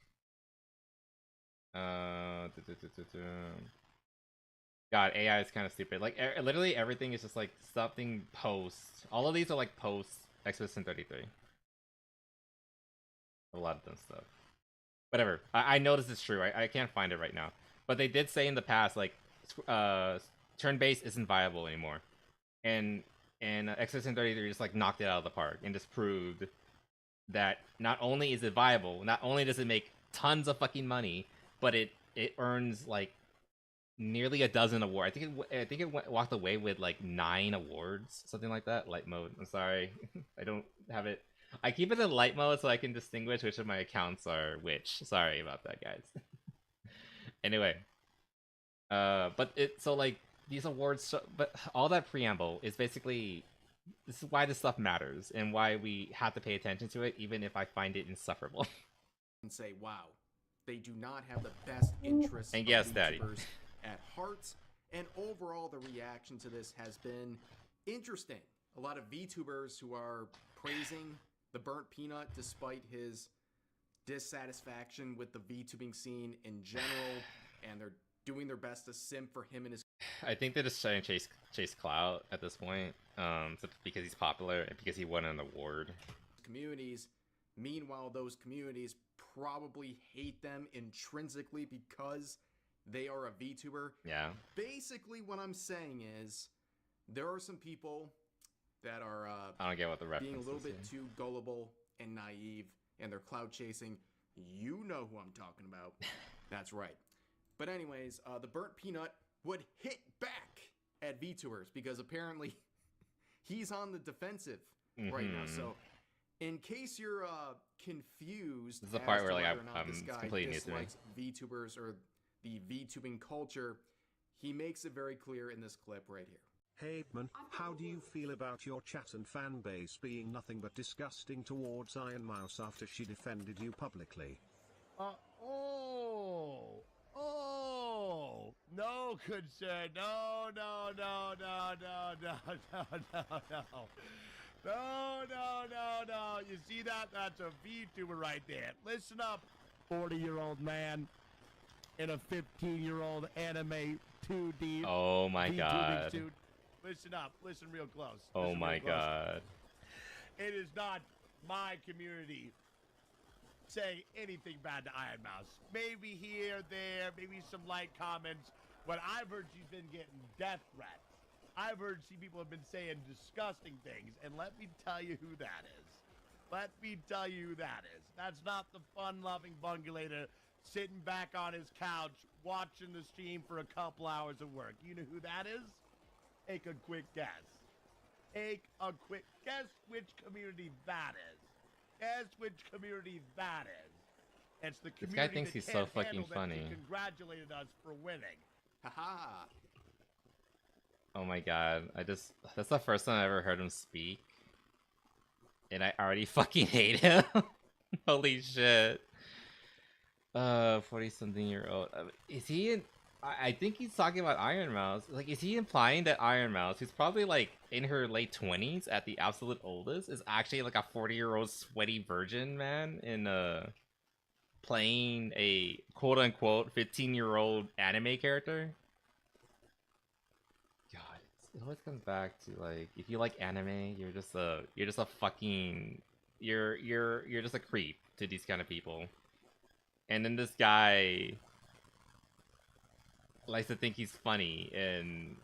God, AI is kind of stupid. Like, literally everything is just like something post. All of these are like post Expedition 33. A lot of them stuff. Whatever. I know this is true. I can't find it right now. But they did say in the past, like, turn-based isn't viable anymore. And and X-Citizen 33 just like knocked it out of the park and just proved that not only is it viable, not only does it make tons of fucking money, but it earns like nearly a dozen awards. I think it walked away with like 9 awards, something like that. Light mode. I'm sorry, I don't have it. I keep it in light mode so I can distinguish which of my accounts are which. Sorry about that, guys. Anyway, but so like these awards, but all that preamble is basically this is why this stuff matters and why we have to pay attention to it, even if I find it insufferable. And say, wow, they do not have the best interests And of yes, Daddy. VTubers at heart. And overall, the reaction to this has been interesting. A lot of VTubers who are praising the Burnt Peanut despite his dissatisfaction with the VTubing scene in general, and they're doing their best to simp for him and his. I think they're just trying to chase clout at this point, because he's popular and because he won an award. Communities. Meanwhile, those communities probably hate them intrinsically because they are a VTuber. Yeah. Basically, what I'm saying is there are some people that are I don't get what the reference being a little is bit here. too gullible and naive, and they're cloud chasing. You know who I'm talking about. That's right. But anyways, the Burnt Peanut would hit back at VTubers because apparently he's on the defensive right now. So in case you're confused, This is the part as where to like whether or not this it's guy completely new to me. dislikes VTubers or the VTubing culture, he makes it very clear in this clip right here. Hey man, how do you feel about your chat and fan base being nothing but disgusting towards Iron Mouse after she defended you publicly? No, good sir, no. You see that? That's a VTuber right there. Listen up, 40-year-old man in a 15-year-old anime 2D. Oh my VTubing god. suit. Listen up. Listen real close. Oh Listen my real close. god. It is not my community saying anything bad to Iron Mouse. Maybe here, there, maybe some light comments, but I've heard she's been getting death threats. I've heard people have been saying disgusting things, and let me tell you who that is. That's not the fun-loving bungulator sitting back on his couch watching the stream for a couple hours of work. You know who that is? Take a quick guess. Guess which community that is. It's the community This guy thinks that he's so can't fucking handle that funny. you congratulated us for winning. Haha. Oh my god. That's the first time I ever heard him speak. And I already fucking hate him. Holy shit. 40-something-year-old. Is he in... I think he's talking about Iron Mouse. Like, is he implying that Iron Mouse, who's probably like in her late 20s at the absolute oldest, is actually like a 40-year-old sweaty virgin man in playing a quote-unquote 15-year-old anime character? God, it always comes back to like, if you like anime, you're just a fucking you're just a creep to these kind of people. And then this guy likes to think he's funny, and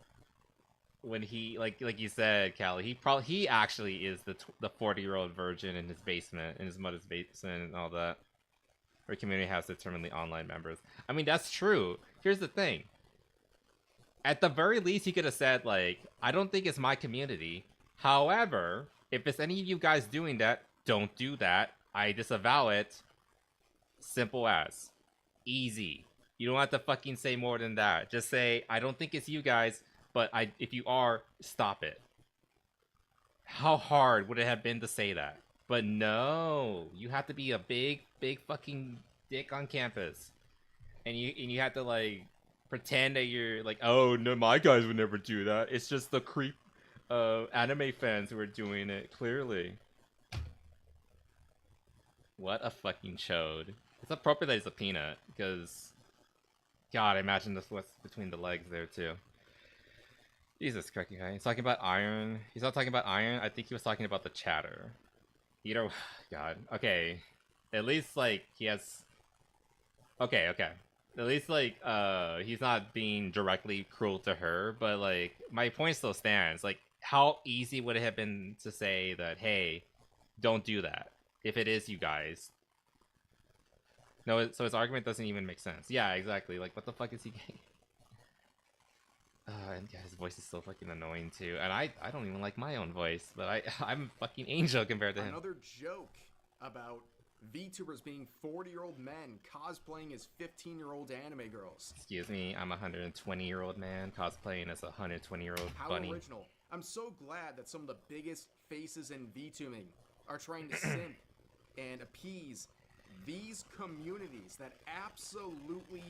when he like you said, Callie, he actually is the 40-year-old virgin in his basement, in his mother's basement, and all that. Her community has determinedly online members. I mean, that's true. Here's the thing. At the very least, he could have said like, I don't think it's my community. However, if it's any of you guys doing that, don't do that. I disavow it. Simple as. Easy. You don't have to fucking say more than that. Just say, I don't think it's you guys, but if you are, stop it. How hard would it have been to say that? But no, you have to be a big fucking dick on campus. And you have to like pretend that you're like, oh no, my guys would never do that. It's just the creep anime fans who are doing it, clearly. What a fucking chode. It's appropriate that he's a peanut, because God, I imagine this was between the legs there too. Jesus Christ, guy. He's talking about iron. He's not talking about iron. I think he was talking about the chatter. You know, God. Okay. At least like he has. Okay. At least like he's not being directly cruel to her, but like my point still stands. Like how easy would it have been to say that, hey, don't do that if it is you guys? No, so his argument doesn't even make sense. Yeah, exactly. Like, what the fuck is he getting? And yeah, his voice is so fucking annoying too. And I don't even like my own voice, but I'm fucking Angel compared to him. Another joke about VTubers being 40-year-old men cosplaying as 15-year-old anime girls. Excuse me, I'm a 120-year-old man cosplaying as a 120-year-old bunny. How original. I'm so glad that some of the biggest faces in VTubing are trying to simp and appease these communities that absolutely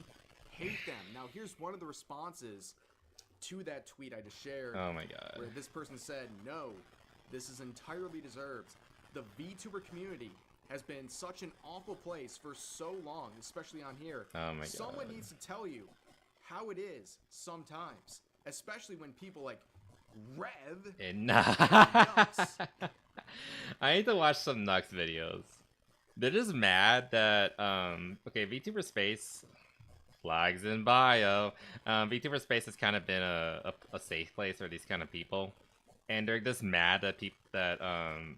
hate them. Now, here's one of the responses to that tweet I just shared. Oh my god. Where this person said, no, this is entirely deserved. The VTuber community has been such an awful place for so long, especially on here. Oh my god. Someone needs to tell you how it is sometimes, especially when people like Rev and I need to watch some Nux videos. They're just mad that okay, VTuber Space flags in bio. VTuber Space has kind of been a safe place for these kind of people, and they're just mad that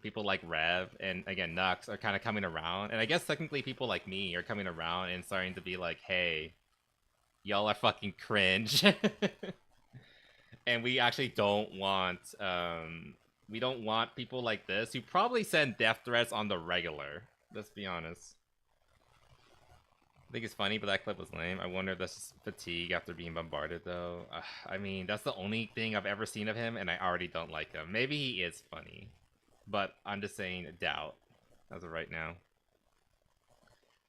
people like Rev and again Nux are kind of coming around, and I guess technically people like me are coming around and starting to be like, hey, y'all are fucking cringe. And we actually don't want people like this who probably send death threats on the regular. Let's be honest. I think it's funny, but that clip was lame. I wonder if that's just fatigue after being bombarded, though. I mean, that's the only thing I've ever seen of him, and I already don't like him. Maybe he is funny, but I'm just saying doubt as of right now.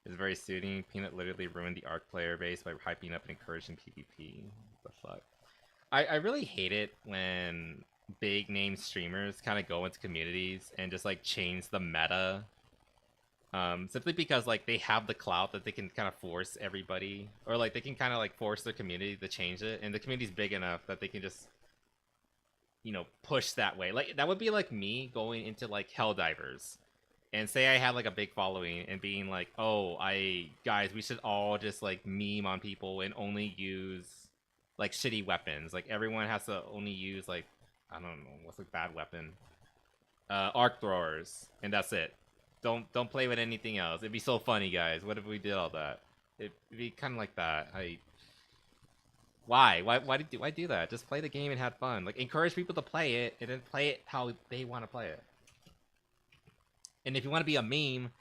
It's very soothing. Peanut literally ruined the ARC player base by hyping up and encouraging PvP. What the fuck? I really hate it when big name streamers kind of go into communities and just like change the meta. Simply because like they have the clout that they can kind of force everybody, or like they can kind of like force their community to change it, and the community's big enough that they can just, you know, push that way. Like that would be like me going into like Helldivers and say I had like a big following and being like, oh, guys, we should all just like meme on people and only use like shitty weapons. Like everyone has to only use like, I don't know, what's a bad weapon? Arc throwers, and that's it. Don't play with anything else. It'd be so funny, guys. What if we did all that? It'd be kind of like that. Why do that? Just play the game and have fun. Like encourage people to play it and then play it how they want to play it. And if you want to be a meme,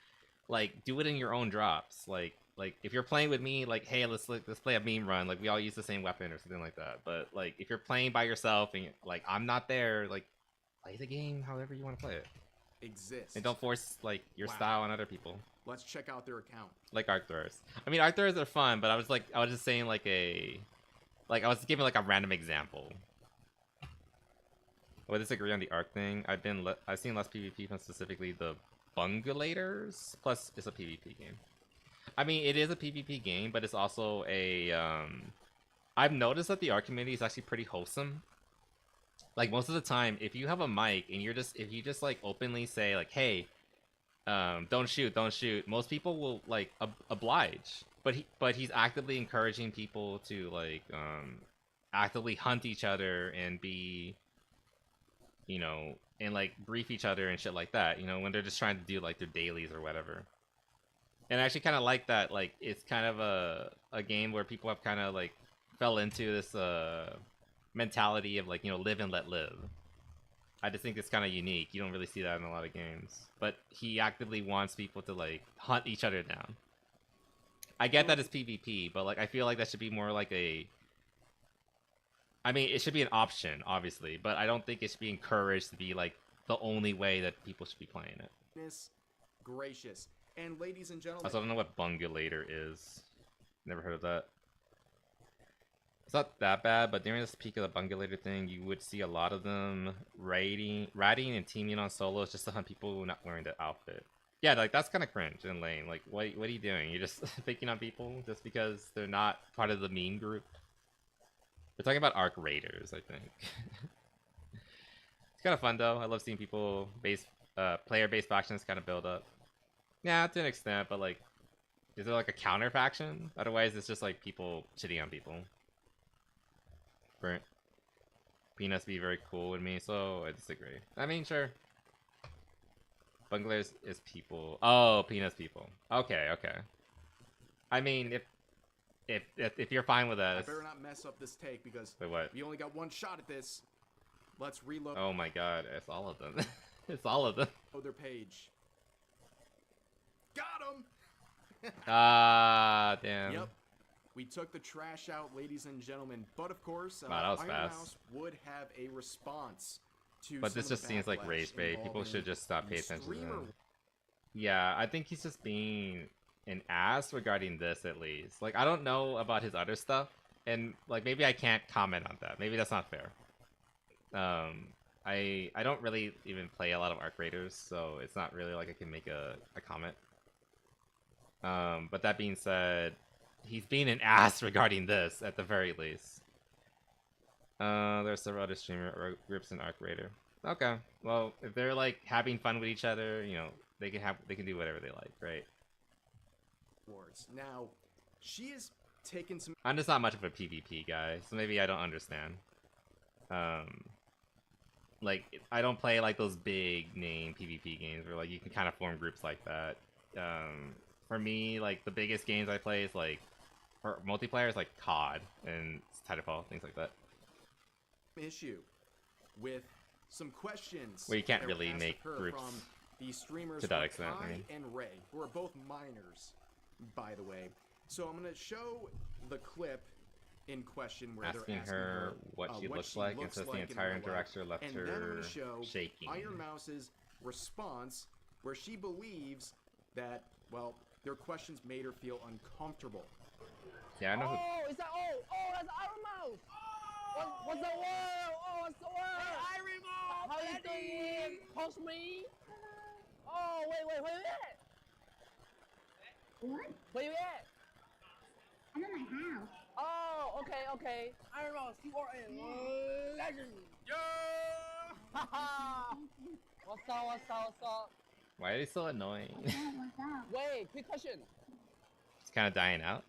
like do it in your own drops. Like if you're playing with me, like hey, let's play a meme run. Like we all use the same weapon or something like that. But like if you're playing by yourself and like I'm not there, like play the game however you want to play it. Exist. And don't force like your style on other people. Let's check out their account. Like arc throwers. I mean, arc throwers are fun, but I was just saying like I was giving like a random example. I would disagree on the arc thing. I've seen less PvP from specifically the bungalators. Plus, it's a PvP game. I mean, it is a PvP game, but it's also a. I've noticed that the arc community is actually pretty wholesome. Like most of the time, if you have a mic and if you just like openly say like, hey, don't shoot, most people will like oblige. But he's actively encouraging people to like actively hunt each other and be, you know, and like brief each other and shit like that. You know, when they're just trying to do like their dailies or whatever. And I actually kind of like that. Like it's kind of a game where people have kind of like fell into this mentality of like, you know, live and let live. I just think it's kind of unique. You don't really see that in a lot of games. But he actively wants people to like hunt each other down. I get that it's PvP, but like I feel like that should be more like a. I mean, it should be an option, obviously, but I don't think it should be encouraged to be like the only way that people should be playing it. Gracious. And ladies and gentlemen, Also, I don't know what bungulator is. Never heard of that. It's not that bad, but during this peak of the bungulator thing, you would see a lot of them ratting and teaming on solos just to hunt people not wearing the outfit. Yeah, like that's kind of cringe and lame. Like, what are you doing? You're just picking on people just because they're not part of the meme group. We're talking about arc raiders, I think. It's kind of fun though. I love seeing people player-based factions kind of build up. Yeah, to an extent, but like, is there like a counter faction? Otherwise, it's just like people shitting on people. Right. Peanuts be very cool with me, so I disagree. I mean, sure. Bunglers is people. Oh, Peanuts people. Okay, okay. I mean, if you're fine with that. I better not mess up this take because Wait, what? we only got one shot at this. Let's reload. Oh my god, it's all of them. It's all of them. Oh, their page. Got him. Ah, damn. Yep. We took the trash out, ladies and gentlemen. But of course, Wow, that was Iron fast. Mouse would have a response to. But some this of just the seems like backlash rage bait. People involving should just stop the paying attention to streamer. him. Yeah, I think he's just being an ass regarding this at least. Like, I don't know about his other stuff, and like maybe I can't comment on that. Maybe that's not fair. I don't really even play a lot of Arc Raiders, so it's not really like I can make a comment. But that being said, he's being an ass regarding this at the very least. There's several other streamer groups in Arc Raider. Okay, well, if they're like having fun with each other, you know, they can do whatever they like, right? Words. Now, she is taking some. I'm just not much of a PvP guy, so maybe I don't understand. Like, I don't play like those big name PvP games where like you can kind of form groups like that. For me, like the biggest games I play is like, for multiplayer is like COD and Titanfall, things like that. Issue with some questions. Where you can't that were really asked make of her groups from the streamers to that Kai extent, I mean. and Ray, who are both minors, by the way. So I'm gonna show the clip in question where Asking they're asking her what she looks like, and says the entire in real life. interactor left and her then I'm gonna show shaking. Iron Mouse's response, where she believes that, well, their questions made her feel uncomfortable. Yeah, I know. Oh, is that that's Iron Mouse. What's the word? Oh, what's the word? Hey, Iron Mouse. How you doing? Post me. Oh, wait, where you at? What? Where you at? I'm in my house. Oh, okay. Iron Mouse, you are a legend. Yo! Haha! What's up? Why are they so annoying? What's up? Wait, quick question. It's kind of dying out.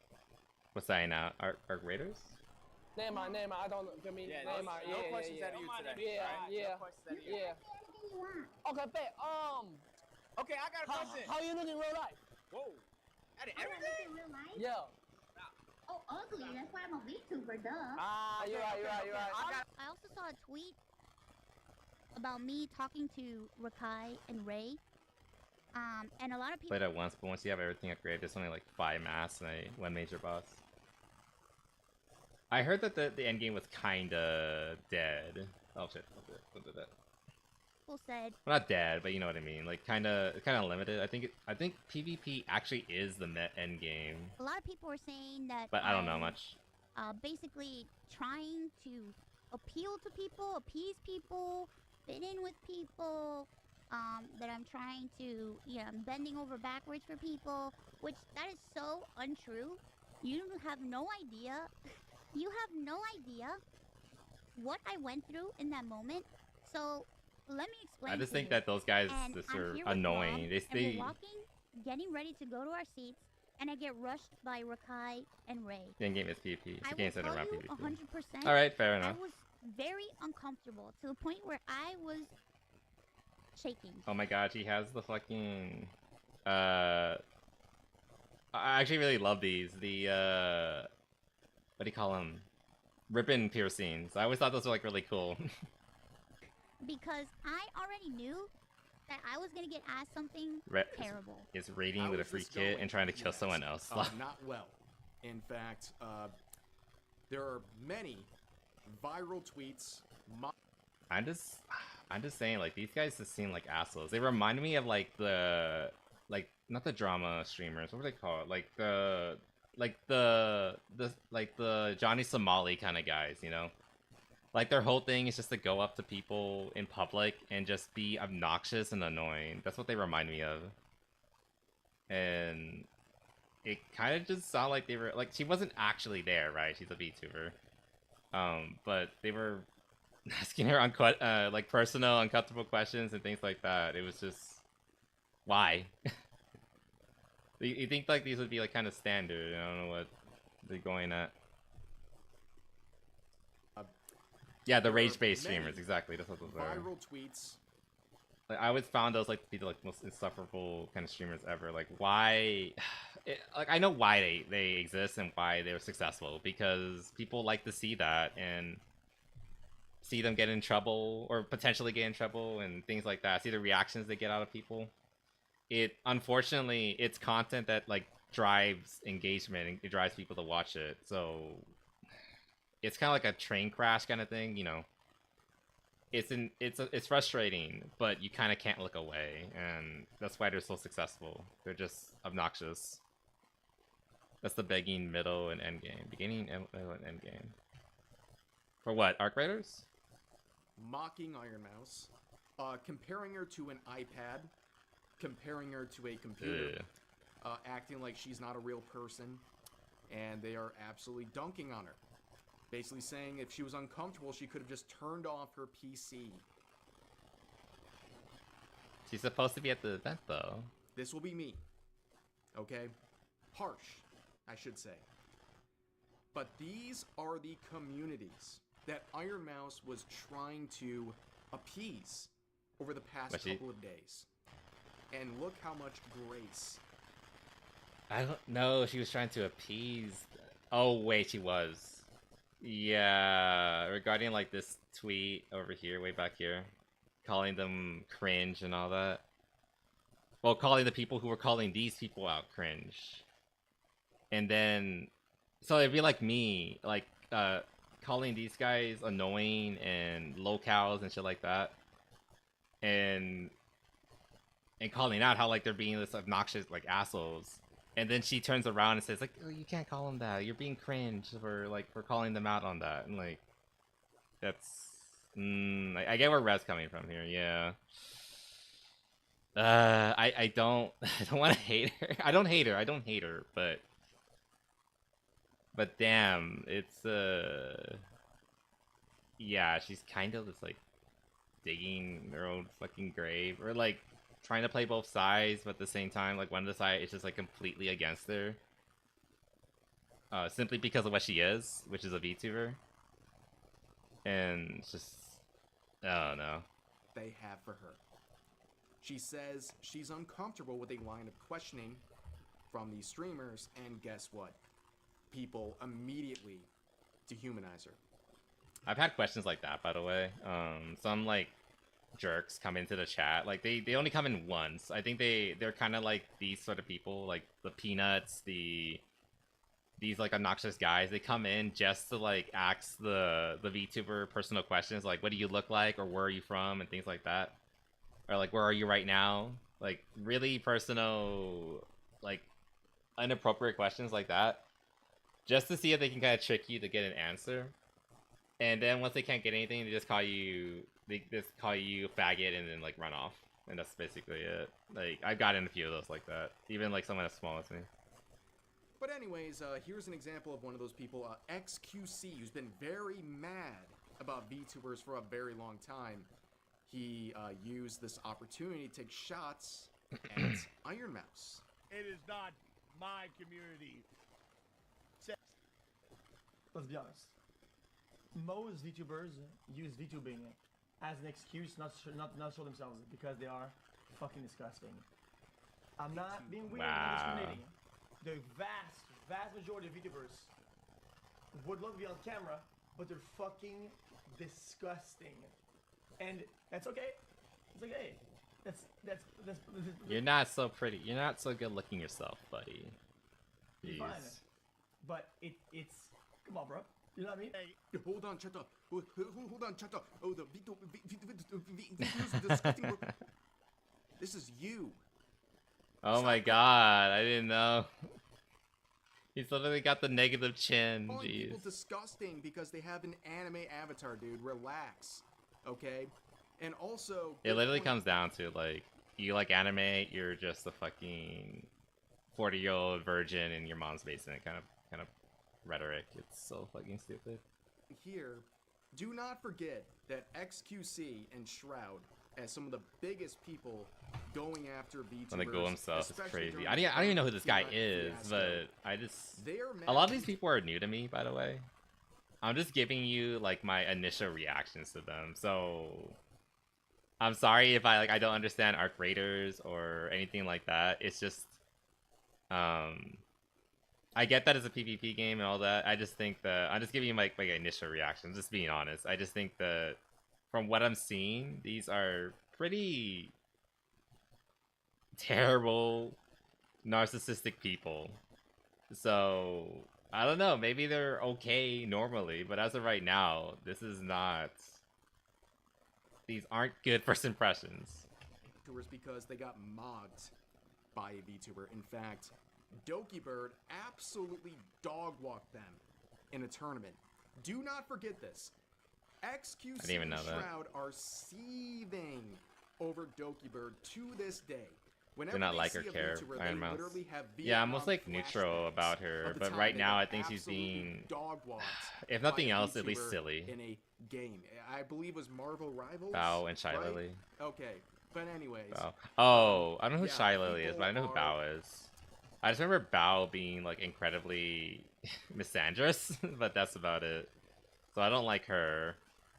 What's dying out? Arc Raiders? Never mind, I don't give me. Yeah, never mind. no questions out of you today. Yeah. No questions out of you. Yeah. Okay, bet. Okay, I got a question. How you look in real life? Whoa. That is I don't look everything? in real life. Yeah. Oh, ugly. That's why I'm a VTuber, duh. You're right. I also saw a tweet about me talking to Rakai and Ray. And a lot of people Played it once, but once you have everything upgraded, there's only like 5 masks and one major boss. I heard that the end game was kinda dead. Oh shit, don't do that. said. Well, not dead, but you know what I mean. Like kinda limited. I think PvP actually is the end game. A lot of people were saying that. But I don't know much. Basically trying to appeal to people, appease people, fit in with people. That I'm trying to, I'm bending over backwards for people, which that is so untrue. You have no idea. You have no idea what I went through in that moment. So let me explain. I just to think you. that those guys And just I'm are here with annoying. Rob, They and stay. we're walking, getting ready to go to our seats, and I get rushed by Rakai and Ray. The end game is PvP. It's I a game will centered tell around you PvP. 100%. All right, fair enough. I was very uncomfortable to the point where I was shaking. Oh my god, she has the fucking. I actually really love these. The what do you call them? Ribbon piercings. I always thought those were like really cool. Because I already knew that I was gonna get asked something terrible. Is raiding How with a is free this kit going? and trying to kill someone else. Not well. In fact, there are many viral tweets. I'm just saying, like, these guys just seem like assholes. They remind me of like not the drama streamers. What were they called? Like the Johnny Somali kind of guys, you know? Like their whole thing is just to go up to people in public and just be obnoxious and annoying. That's what they remind me of. And it kind of just sounded like they were like, she wasn't actually there, right? She's a VTuber. But they were asking her like personal, uncomfortable questions and things like that. It was just, why? You think like these would be like kind of standard? I don't know what they're going at. Yeah, the There are rage-based many streamers, exactly. That's what those are. viral tweets. Like, I always found those like to be the like most insufferable kind of streamers ever. Like why? Like I know why they exist and why they're successful, because people like to see that and see them get in trouble or potentially get in trouble and things like that. See the reactions they get out of people. It unfortunately it's content that like drives engagement and it drives people to watch it. So it's kind of like a train crash kind of thing, you know. It's frustrating, but you kind of can't look away, and that's why they're so successful. They're just obnoxious. That's the begging, middle, and end game. Beginning, middle, and end game. For what? Arc Raiders? Mocking Iron Mouse, comparing her to an iPad, comparing her to a computer, acting like she's not a real person, and they are absolutely dunking on her. Basically saying if she was uncomfortable, she could have just turned off her PC. She's supposed to be at the event, though. This will be me. Okay? Harsh, I should say. But these are the communities that Iron Mouse was trying to appease over the past couple of days. And look how much grace. I don't know. She was trying to appease. Oh, wait, she was. Yeah, regarding like this tweet over here, way back here, calling them cringe and all that. Well, calling the people who were calling these people out cringe. And then, so it'd be like me, like, calling these guys annoying and locals and shit like that. And calling out how like they're being this obnoxious like assholes. And then she turns around and says, like, oh, you can't call them that. You're being cringe for calling them out on that. And, like, that's... I get where Red's coming from here, yeah. I don't want to hate her. I don't hate her, but damn, it's, yeah, she's kind of just, like, digging her own fucking grave. Or, like... trying to play both sides, but at the same time, like, one of the sides is just, like, completely against her. Simply because of what she is, which is a VTuber. And it's just... I don't know. They have for her. She says she's uncomfortable with a line of questioning from these streamers, and guess what? People immediately dehumanize her. I've had questions like that, by the way. Some, like, jerks come into the chat, like they only come in once. I think they're kind of like these sort of people, like the Peanuts, these like obnoxious guys. They come in just to like ask the VTuber personal questions, like what do you look like, or where are you from, and things like that, or like where are you right now, like really personal, like inappropriate questions like that, just to see if they can kind of trick you to get an answer. And then once they can't get anything, they just call you faggot and then like run off. And that's basically it. Like I've gotten a few of those like that. Even like someone as small as me. But anyways, here's an example of one of those people, XQC, who's been very mad about VTubers for a very long time. He used this opportunity to take shots at Iron Mouse. It is not my community. Let's be honest. Most VTubers use VTubing as an excuse not show themselves because they are fucking disgusting. I'm not being weird or discriminating. The vast majority of VTubers would love to be on camera, but they're fucking disgusting. And that's okay. It's okay. That's You're not so pretty. You're not so good looking yourself, buddy. Jeez. Fine. But it's come on, bro. You know what I mean? Hey, hold on, shut up. Hold on, shut up. Oh, the disgusting. This is you. Oh my god, I didn't know. He's literally got the negative chin. Calling Jeez. people disgusting because they have an anime avatar, dude. Relax, okay? And also, It literally comes down to like, you like anime, you're just a fucking 40-year-old virgin in your mom's basement kind of rhetoric. It's so fucking stupid. Here, do not forget that XQC and Shroud, as some of the biggest people going after VTubers, When the Ghoul himself is especially crazy. during I don't even know who this guy Peanut is, fiasco, but I just... they are A lot of mad these people are new to me, by the way. I'm just giving you like my initial reactions to them. So I'm sorry if I don't understand arc raiders or anything like that. It's just I get that it's a PvP game and all that. I just think that I'm just giving you my initial reactions, just being honest. I just think that from what I'm seeing, these are pretty terrible narcissistic people. So I don't know, maybe they're okay normally, but as of right now, this is not, these aren't good first impressions. Because they got mogged by a VTuber. In fact, Dokibird absolutely dog-walked them in a tournament. Do not forget this. XQC I didn't even know and that. Shroud are seething over Dokibird to this day. Whenever Do not they like see or a care, VTuber, Iron they Mouse. literally have Yeah, I'm almost like Vietnam neutral about her, of the but time right they now got I think she's absolutely being, dog-walked if by nothing a else, at least VTuber silly. in a game. I believe it was Marvel Rivals. Bao and Shy right? Lily. Okay, but anyways. Bao. Oh, I don't know who yeah, Shy Lily is, but I know who people are- Bao is. I just remember Bao being like incredibly misandrous, but that's about it. So I don't like her.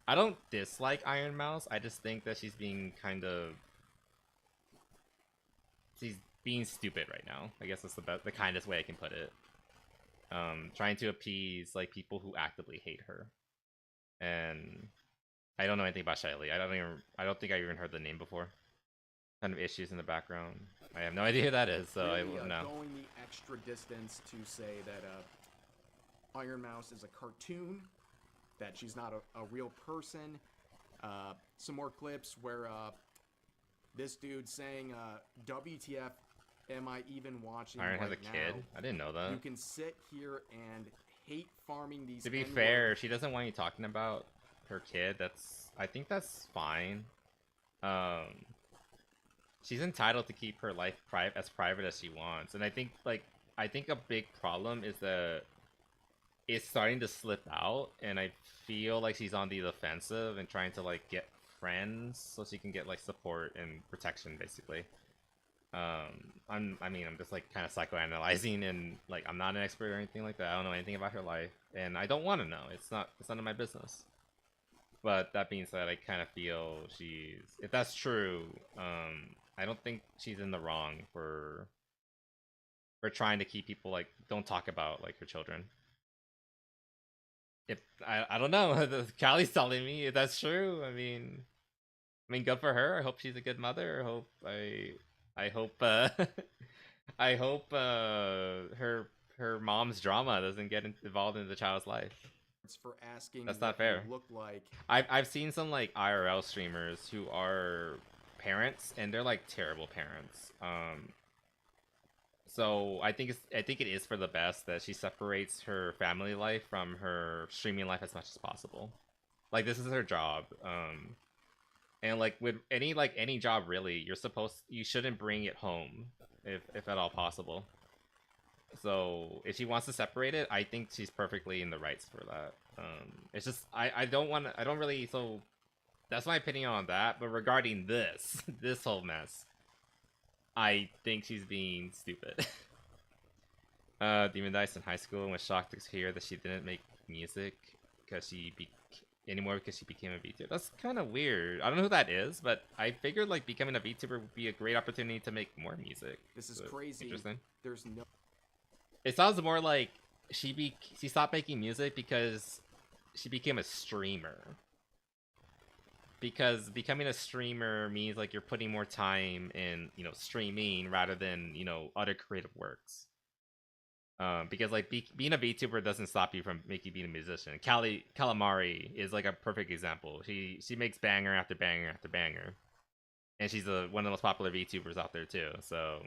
I don't dislike Iron Mouse. I just think that she's being she's being stupid right now. I guess that's the kindest way I can put it. Trying to appease like people who actively hate her. And I don't know anything about Shy Lily. I don't think I even heard the name before. Kind of issues in the background. I have no idea who that is, so I really, won't know. going the extra distance to say that Iron Mouse is a cartoon, that she's not a real person. Some more clips where this dude saying, WTF, am I even watching Iron has a right kid? now? I didn't know that. You can sit here and hate farming these To be N-word fair, if she doesn't want you talking about her kid, I think that's fine. She's entitled to keep her life as private as she wants, and I think a big problem is that it's starting to slip out, and I feel like she's on the defensive and trying to like get friends so she can get like support and protection, basically. I'm just like kind of psychoanalyzing, and like I'm not an expert or anything like that. I don't know anything about her life, and I don't want to know. It's none of my business. But that being said, I kind of feel if that's true, I don't think she's in the wrong for trying to keep people like don't talk about like her children. If I don't know, Callie's telling me if that's true. I mean, good for her. I hope she's a good mother. I hope I hope her mom's drama doesn't get involved in the child's life. for asking That's not what you fair. look like. I've seen some like IRL streamers who are parents, and they're like terrible parents. So I think it is for the best that she separates her family life from her streaming life as much as possible. Like, this is her job. And like with any job really, you shouldn't bring it home if at all possible. So if she wants to separate it, I think she's perfectly in the rights for that. It's just I don't really, so that's my opinion on that. But regarding this whole mess, I think she's being stupid. Demon Dice in high school and was shocked to hear that she didn't make music because she became a VTuber. That's kind of weird. I don't know who that is, but I figured like becoming a VTuber would be a great opportunity to make more music. This is So, crazy. Interesting. There's no. It sounds more like she stopped making music because she became a streamer. Because becoming a streamer means like you're putting more time in, streaming rather than, other creative works. Because like being a VTuber doesn't stop you from being a musician. Calamari is like a perfect example. She makes banger after banger after banger, and she's one of the most popular VTubers out there too. So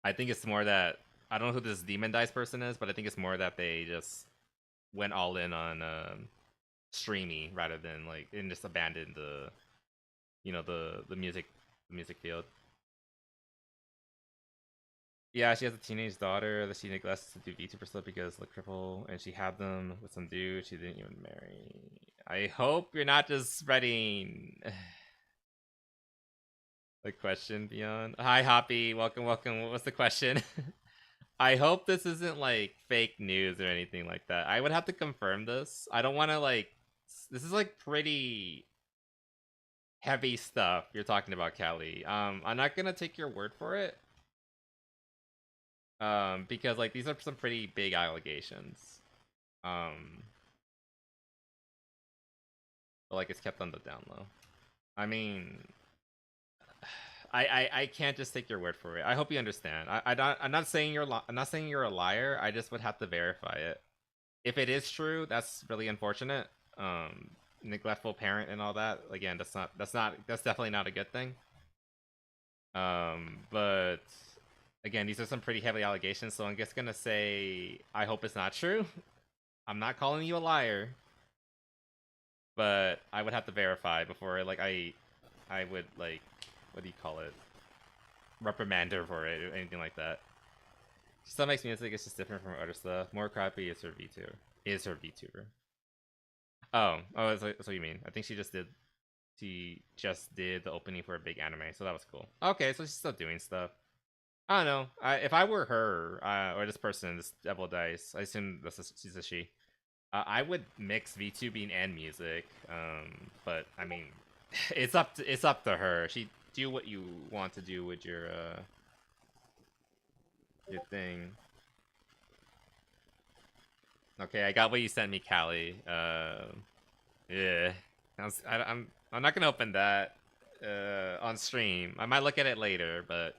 I think it's more that I don't know who this Demon Dice person is, but I think it's more that they just went all in on streaming rather than and just abandoned the the music field. Yeah, she has a teenage daughter that she neglects to do VTuber stuff because the cripple, and she had them with some dude she didn't even marry. I hope you're not just spreading the question beyond. Hi, Hoppy. Welcome. What was the question? I hope this isn't like fake news or anything like that. I would have to confirm this. I don't want to like. This is like pretty heavy stuff you're talking about, Callie. I'm not gonna take your word for it. Because like these are some pretty big allegations. But like it's kept on the down low. I mean, I can't just take your word for it. I hope you understand. I'm not saying you're a liar. I just would have to verify it. If it is true, that's really unfortunate. Neglectful parent and all that. Again, that's definitely not a good thing. But again, these are some pretty heavy allegations, so I'm just gonna say I hope it's not true. I'm not calling you a liar, but I would have to verify before like I would like, what do you call it? Reprimand her for it or anything like that. She still makes music, it's just different from other stuff. More crappy is her VTuber. Oh, that's what you mean. I think she just did the opening for a big anime, so that was cool. Okay, so she's still doing stuff. I don't know. If I were her, or this person, this Devil Dice, I assume she's a she. I would mix VTubing and music. But I mean, it's up to her. She do what you want to do with your thing. Okay, I got what you sent me, Callie. Yeah, I'm not gonna open that on stream. I might look at it later, but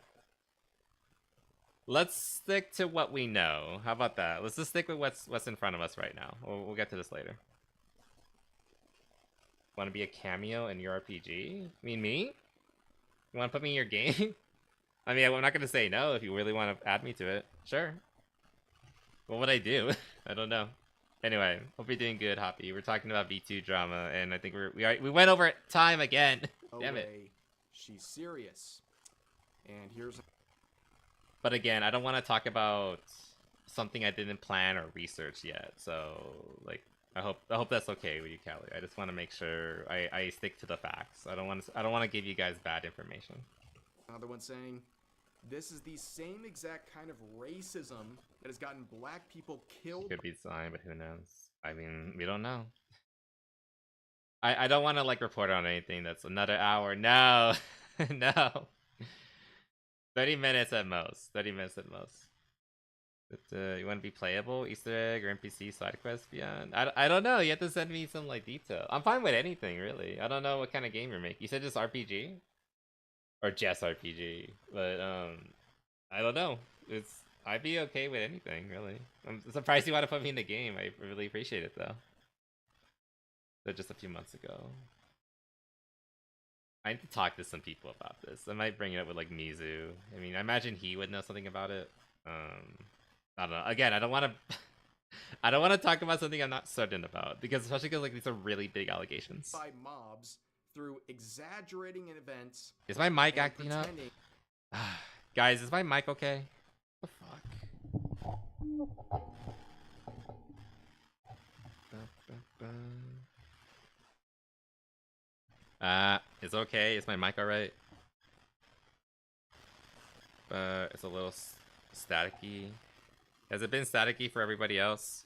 let's stick to what we know. How about that? Let's just stick with what's in front of us right now. We'll get to this later. Want to be a cameo in your RPG? You mean me? You want to put me in your game? I mean, I'm not gonna say no if you really want to add me to it. Sure. What would I do? I don't know. Anyway, hope you're doing good, Hoppy. We're talking about V2 drama, and I think we went over time again. Damn it. She's serious. And here's. But again, I don't want to talk about something I didn't plan or research yet. So, like, I hope that's okay with you, Callie. I just want to make sure I stick to the facts. I don't want to give you guys bad information. Another one saying, this is the same exact kind of racism that has gotten black people killed. Could be signed, but who knows? I mean, we don't know. I don't want to like report on anything that's another hour. No, no. 30 minutes at most. 30 minutes at most. But, you want to be playable? Easter egg or NPC side quest beyond? I don't know. You have to send me some like detail. I'm fine with anything really. I don't know what kind of game you're making. You said just RPG? Or just RPG, but I don't know. I'd be okay with anything really. I'm surprised you want to put me in the game. I really appreciate it though. But just a few months ago, I need to talk to some people about this. I might bring it up with like Mizu. I mean, I imagine he would know something about it. I don't know. Again, I don't want to. I don't want to talk about something I'm not certain about because especially because like these are really big allegations. By mobs through exaggerating events. Is my mic acting up? Guys, is my mic okay? What the fuck? It's okay. Is my mic alright? It's a little staticky. Has it been staticky for everybody else?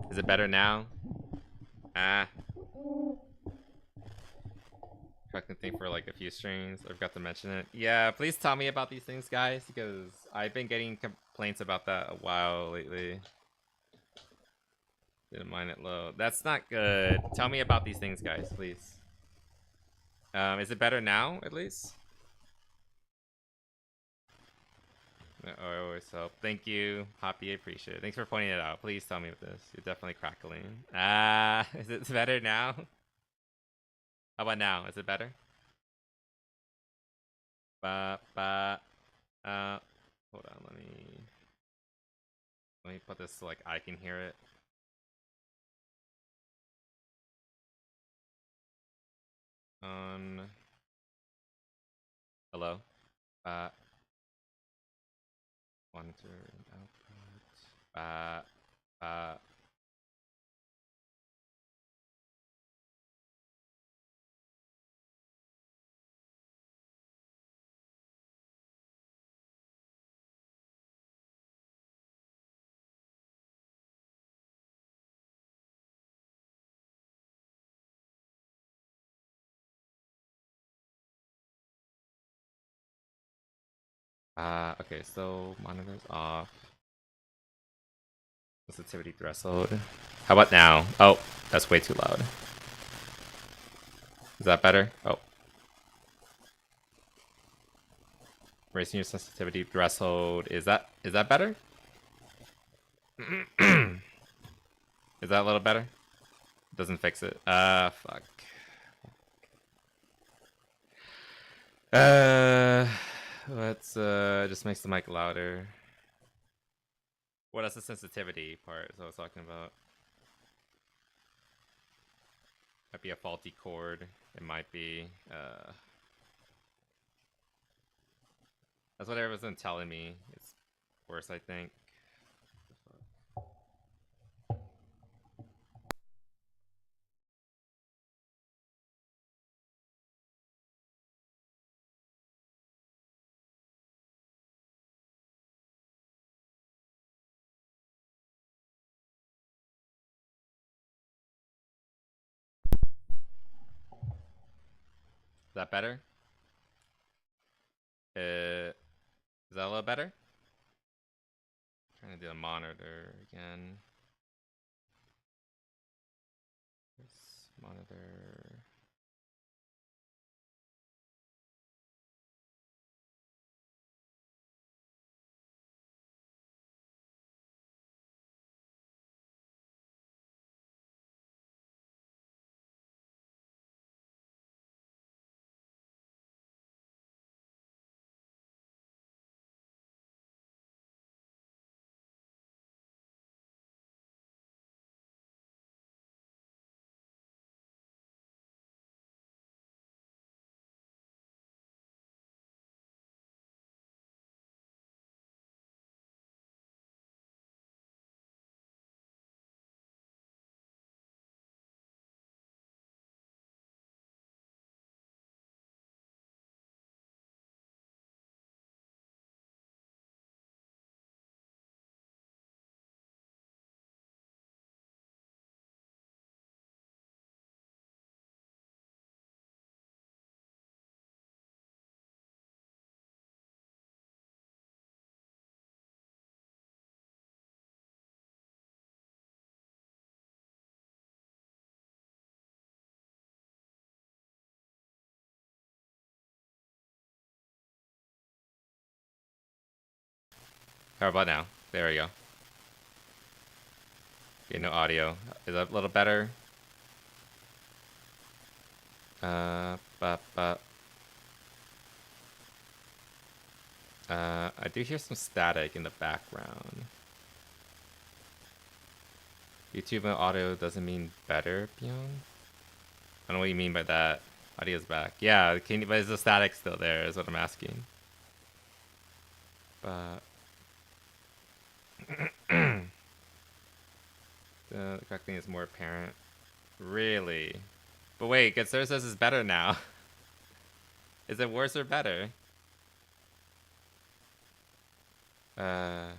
Is it better now? Fucking thing for like a few streams. I forgot to mention it. Yeah, please tell me about these things, guys, because I've been getting complaints about that a while lately. Didn't mind it low. That's not good. Tell me about these things, guys, please. Is it better now, at least? I always help. Thank you, Hoppy. I appreciate it. Thanks for pointing it out. Please tell me with this. You're definitely crackling. Is it better now? How about now? Is it better? Hold on. Let me put this so like I can hear it. Hello. Monitor and output. Okay, so monitors off. Sensitivity threshold. How about now? Oh, that's way too loud. Is that better? Oh. Raising your sensitivity threshold. Is that better? Is that a little better? Doesn't fix it. Fuck. Let's just makes the mic louder. What is the sensitivity part is what I was talking about. Might be a faulty cord. It might be. That's what everyone's been telling me. It's worse, I think. Is that better? Is that a little better? Trying to do a monitor again. This monitor. How about now? There we go. Okay, no audio. Is that a little better? I do hear some static in the background. YouTube audio doesn't mean better, Beyond? I don't know what you mean by that. Audio's back. Yeah, but is the static still there is what I'm asking. But the crackling is more apparent. Really? But wait, Getsur says it's better now. Is it worse or better? Fuck.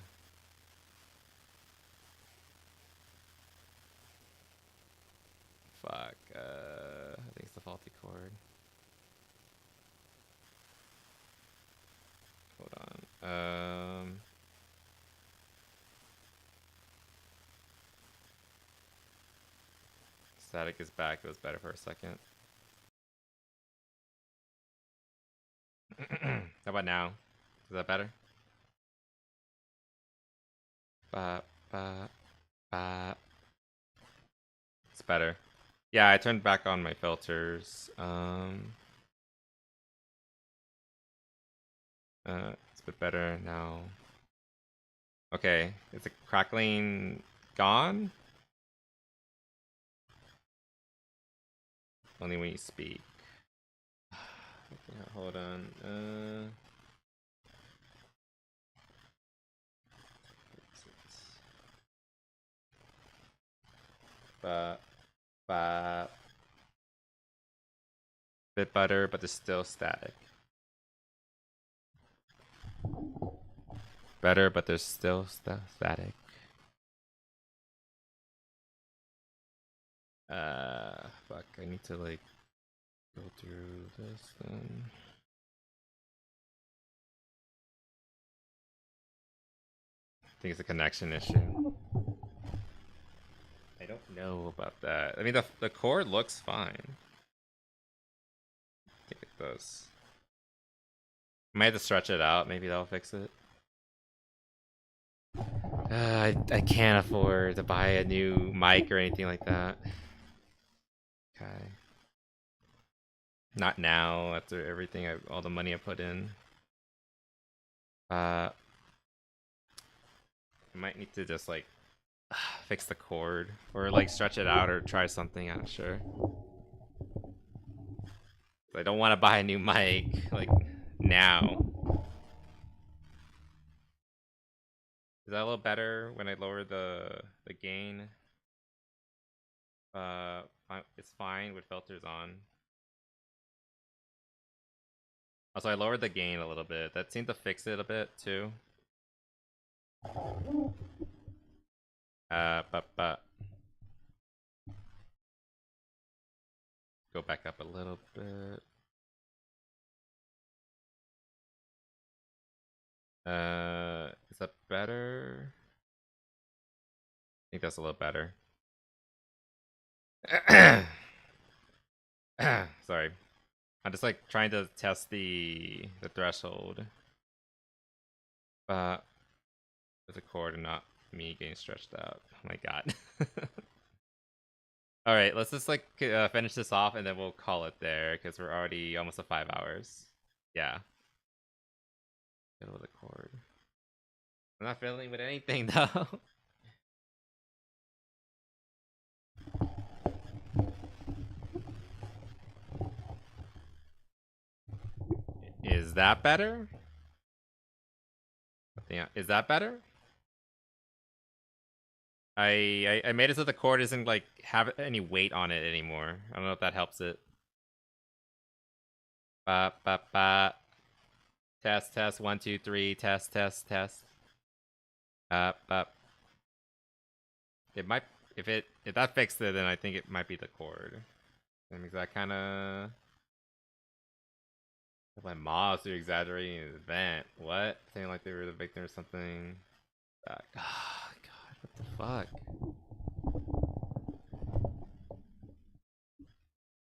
I think it's the faulty cord. Hold on. Static is back. It was better for a second. How about now? Is that better? It's better. Yeah, I turned back on my filters. It's a bit better now. Okay, is the crackling gone? Only when you speak. Hold on. Bit better, but it's still static. Better, but there's still static. Fuck, I need to like go through this then. think it's a connection issue. I don't know about that. I mean, the cord looks fine. I think it does. Might have to stretch it out. Maybe that'll fix it. I can't afford to buy a new mic or anything like that. Okay. Not now, after everything, all the money I put in. I might need to just like fix the cord or like stretch it out or try something. I'm not sure. I don't want to buy a new mic like now. Is that a little better when I lower the gain? It's fine with filters on. Also, I lowered the gain a little bit. That seemed to fix it a bit too. But go back up a little bit. Is that better? I think that's a little better. Sorry. I'm just like trying to test the threshold. There's a cord and not me getting stretched out. Oh my god. Alright, let's just like finish this off and then we'll call it there because we're already almost at 5 hours. Yeah. Fiddle with the cord. I'm not fiddling with anything though. Is that better? Is that better? I made it so the cord isn't like have any weight on it anymore. I don't know if that helps it. Test 1 2 3 test. It might if that fixed it, then I think it might be the cord. That makes that kind of. My mobs are exaggerating an event. What? Saying like they were the victim or something. Oh god, what the fuck?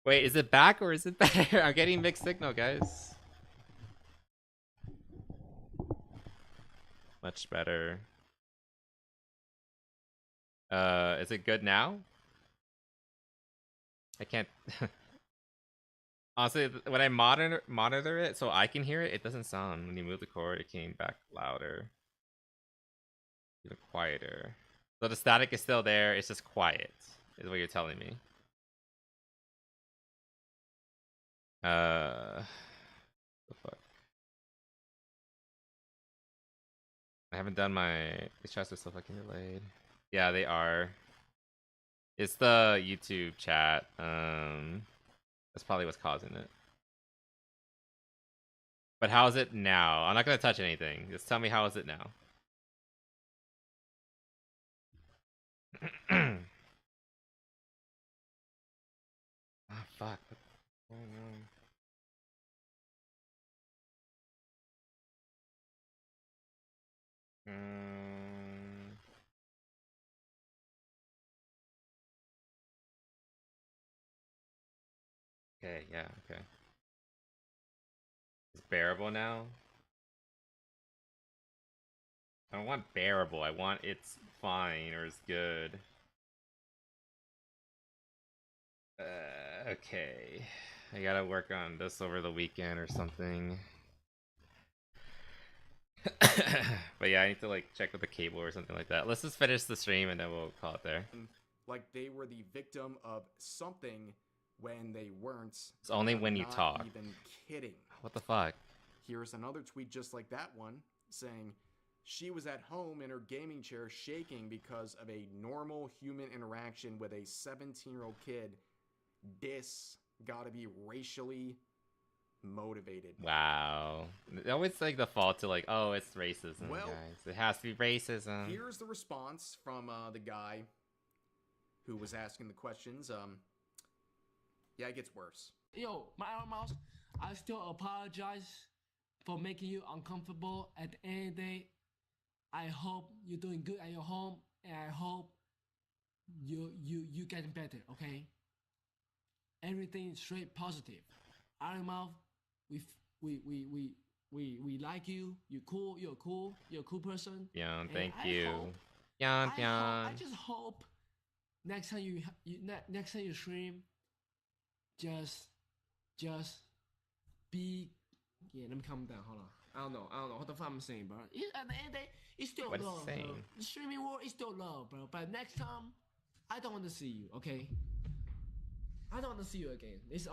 Wait, is it back or is it better? I'm getting mixed signal, guys. Much better. Is it good now? I can't. Honestly, when I monitor it so I can hear it, it doesn't sound. When you move the cord, it came back louder. Even quieter. So the static is still there, it's just quiet, is what you're telling me. The fuck? I haven't done my... These chats are so fucking delayed. Yeah, they are. It's the YouTube chat. That's probably what's causing it. But how is it now? I'm not gonna touch anything. Just tell me how is it now. Ah, fuck. Oh no. Okay, yeah, okay. It's bearable now? I don't want bearable, I want it's fine or it's good. Okay. I gotta work on this over the weekend or something. But yeah, I need to like check with the cable or something like that. Let's just finish the stream and then we'll call it there. Like they were the victim of something when they weren't. It's only when you talk. Even kidding. What the fuck? Here's another tweet just like that one saying she was at home in her gaming chair shaking because of a normal human interaction with a 17-year-old kid. This gotta be racially motivated. Wow. It always like the fault to like, oh, it's racism, Well, guys. It has to be racism. Here's the response from the guy who was asking the questions. Yeah, it gets worse. Yo, my Iron Mouse, I still apologize for making you uncomfortable. At the end of the day, I hope you're doing good at your home, and I hope you getting better. Okay. Everything straight positive. Iron Mouth, we like you. You're cool. You're cool. You're a cool person. Yan, And thank I you. hope- Yan, I yan. just hope next time next time you stream, just be. Yeah, let me calm down. Hold on. I don't know what the fuck I'm saying, bro. At the end of the day, it's still What is love, bro. saying? The streaming world is still love, bro. But next time, I don't want to see you. Okay. I don't want to see you again. This is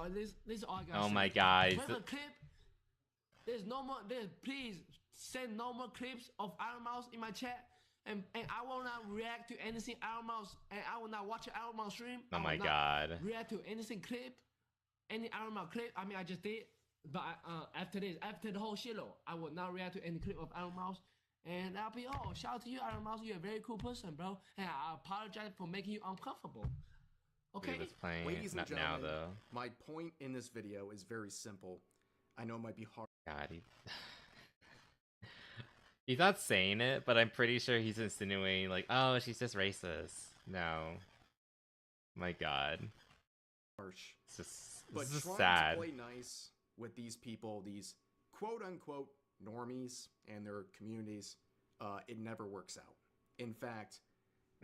all I got. Oh my God. Where's the clip? There's no more. Please send no more clips of Iron Mouse in my chat, and I will not react to anything Iron Mouse, and I will not watch an Iron Mouse stream. Oh I will my not God. React to anything clip, any Iron Mouse clip. I mean, I just did, but after the whole shitload, I will not react to any clip of Iron Mouse. And I'll be, oh, shout out to you, Iron Mouse. You're a very cool person, bro. And I apologize for making you uncomfortable. Okay. He was playing Ladies and not now gentlemen, though. my point in this video is very simple. I know it might be hard. God, he's not saying it, but I'm pretty sure he's insinuating like, oh, she's just racist. No. My God. Harsh. It's just, But this is trying sad. to play nice with these people, these quote-unquote normies and their communities, it never works out. In fact,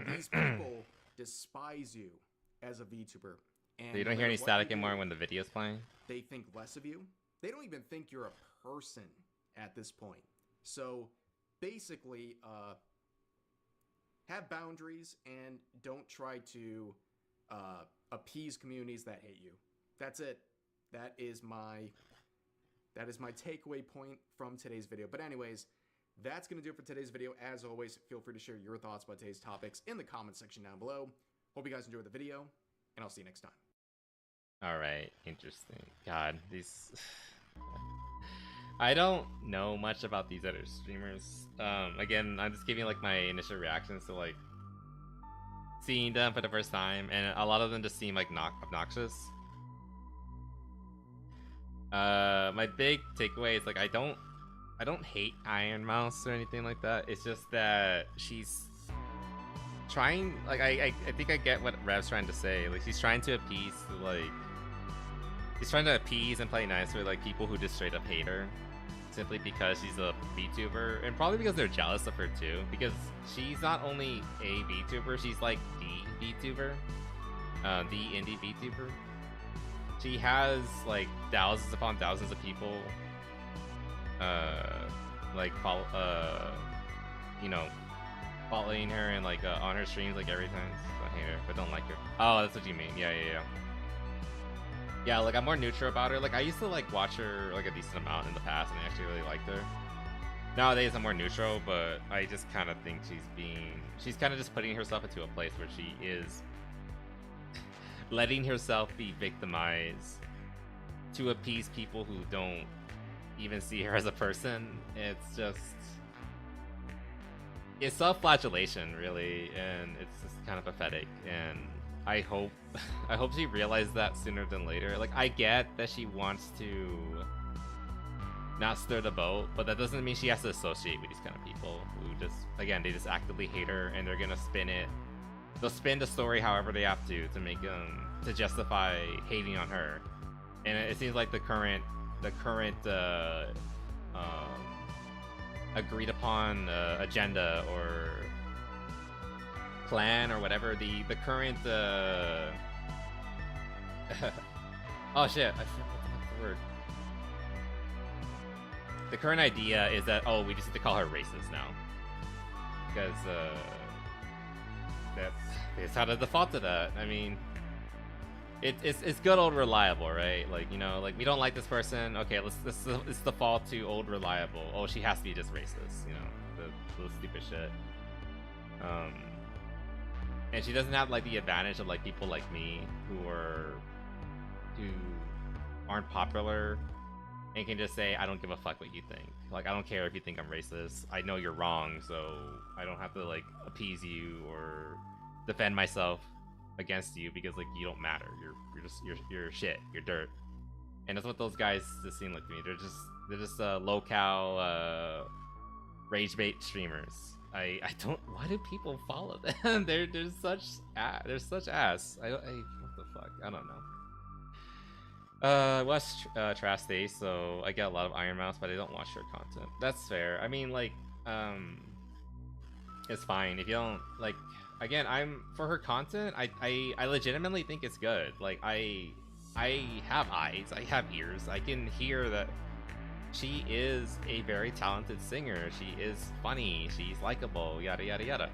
these people despise you as a VTuber. And So you don't no hear any matter what static you anymore do, when the video's playing? they think less of you. They don't even think you're a person at this point. So basically, have boundaries and don't try to appease communities that hate you. That's it. That is my takeaway point from today's video. But anyways, that's going to do it for today's video. As always, feel free to share your thoughts about today's topics in the comment section down below. Hope you guys enjoyed the video, and I'll see you next time. Alright, interesting. God, these... I don't know much about these other streamers. Again, I'm just giving like my initial reactions to like seeing them for the first time, and a lot of them just seem like obnoxious. My big takeaway is like I don't hate Iron Mouse or anything like that. It's just that she's trying, like I think I get what Rev's trying to say. Like she's trying to appease she's trying to appease and play nice with like people who just straight up hate her simply because she's a VTuber, and probably because they're jealous of her too, because she's not only a VTuber, she's like the VTuber, the indie VTuber. She has like thousands upon thousands of people like follow, you know, following her and like on her streams like every time. So I hate her, but don't like her. Oh, that's what you mean. Yeah. Yeah, like I'm more neutral about her. Like I used to like watch her like a decent amount in the past, and I actually really liked her. Nowadays I'm more neutral, but I just kind of think she's kind of just putting herself into a place where she is letting herself be victimized to appease people who don't even see her as a person. It's self-flagellation really, and it's just kind of pathetic, and I hope she realized that sooner than later. Like I get that she wants to not stir the boat, but that doesn't mean she has to associate with these kind of people who just, again, they just actively hate her, and they're gonna they'll spin the story however they have to make to justify hating on her. And it seems like the current agreed upon agenda or plan or whatever, the current oh shit, I forgot what's the word. The current idea is that, oh, we just need to call her racist now because that's how to default to that. I mean, it's good old reliable, right? Like, you know, like we don't like this person, okay, let's default to old reliable. Oh, she has to be just racist, you know, the stupid shit. And she doesn't have like the advantage of like people like me who aren't popular and can just say, I don't give a fuck what you think. Like, I don't care if you think I'm racist. I know you're wrong, so I don't have to like appease you or defend myself against you because like you don't matter. You're shit. You're dirt. And that's what those guys just seem like to me. They're just low-cal rage bait streamers. I don't. Why do people follow them? They're such ass. I what the fuck? I don't know. Watch Trash Day, so I get a lot of Iron Mouse, but I don't watch her content. That's fair. I mean, like, it's fine if you don't like. Again, I'm for her content. I legitimately think it's good. Like, I have eyes, I have ears. I can hear that she is a very talented singer. She is funny. She's likable. Yada yada yada.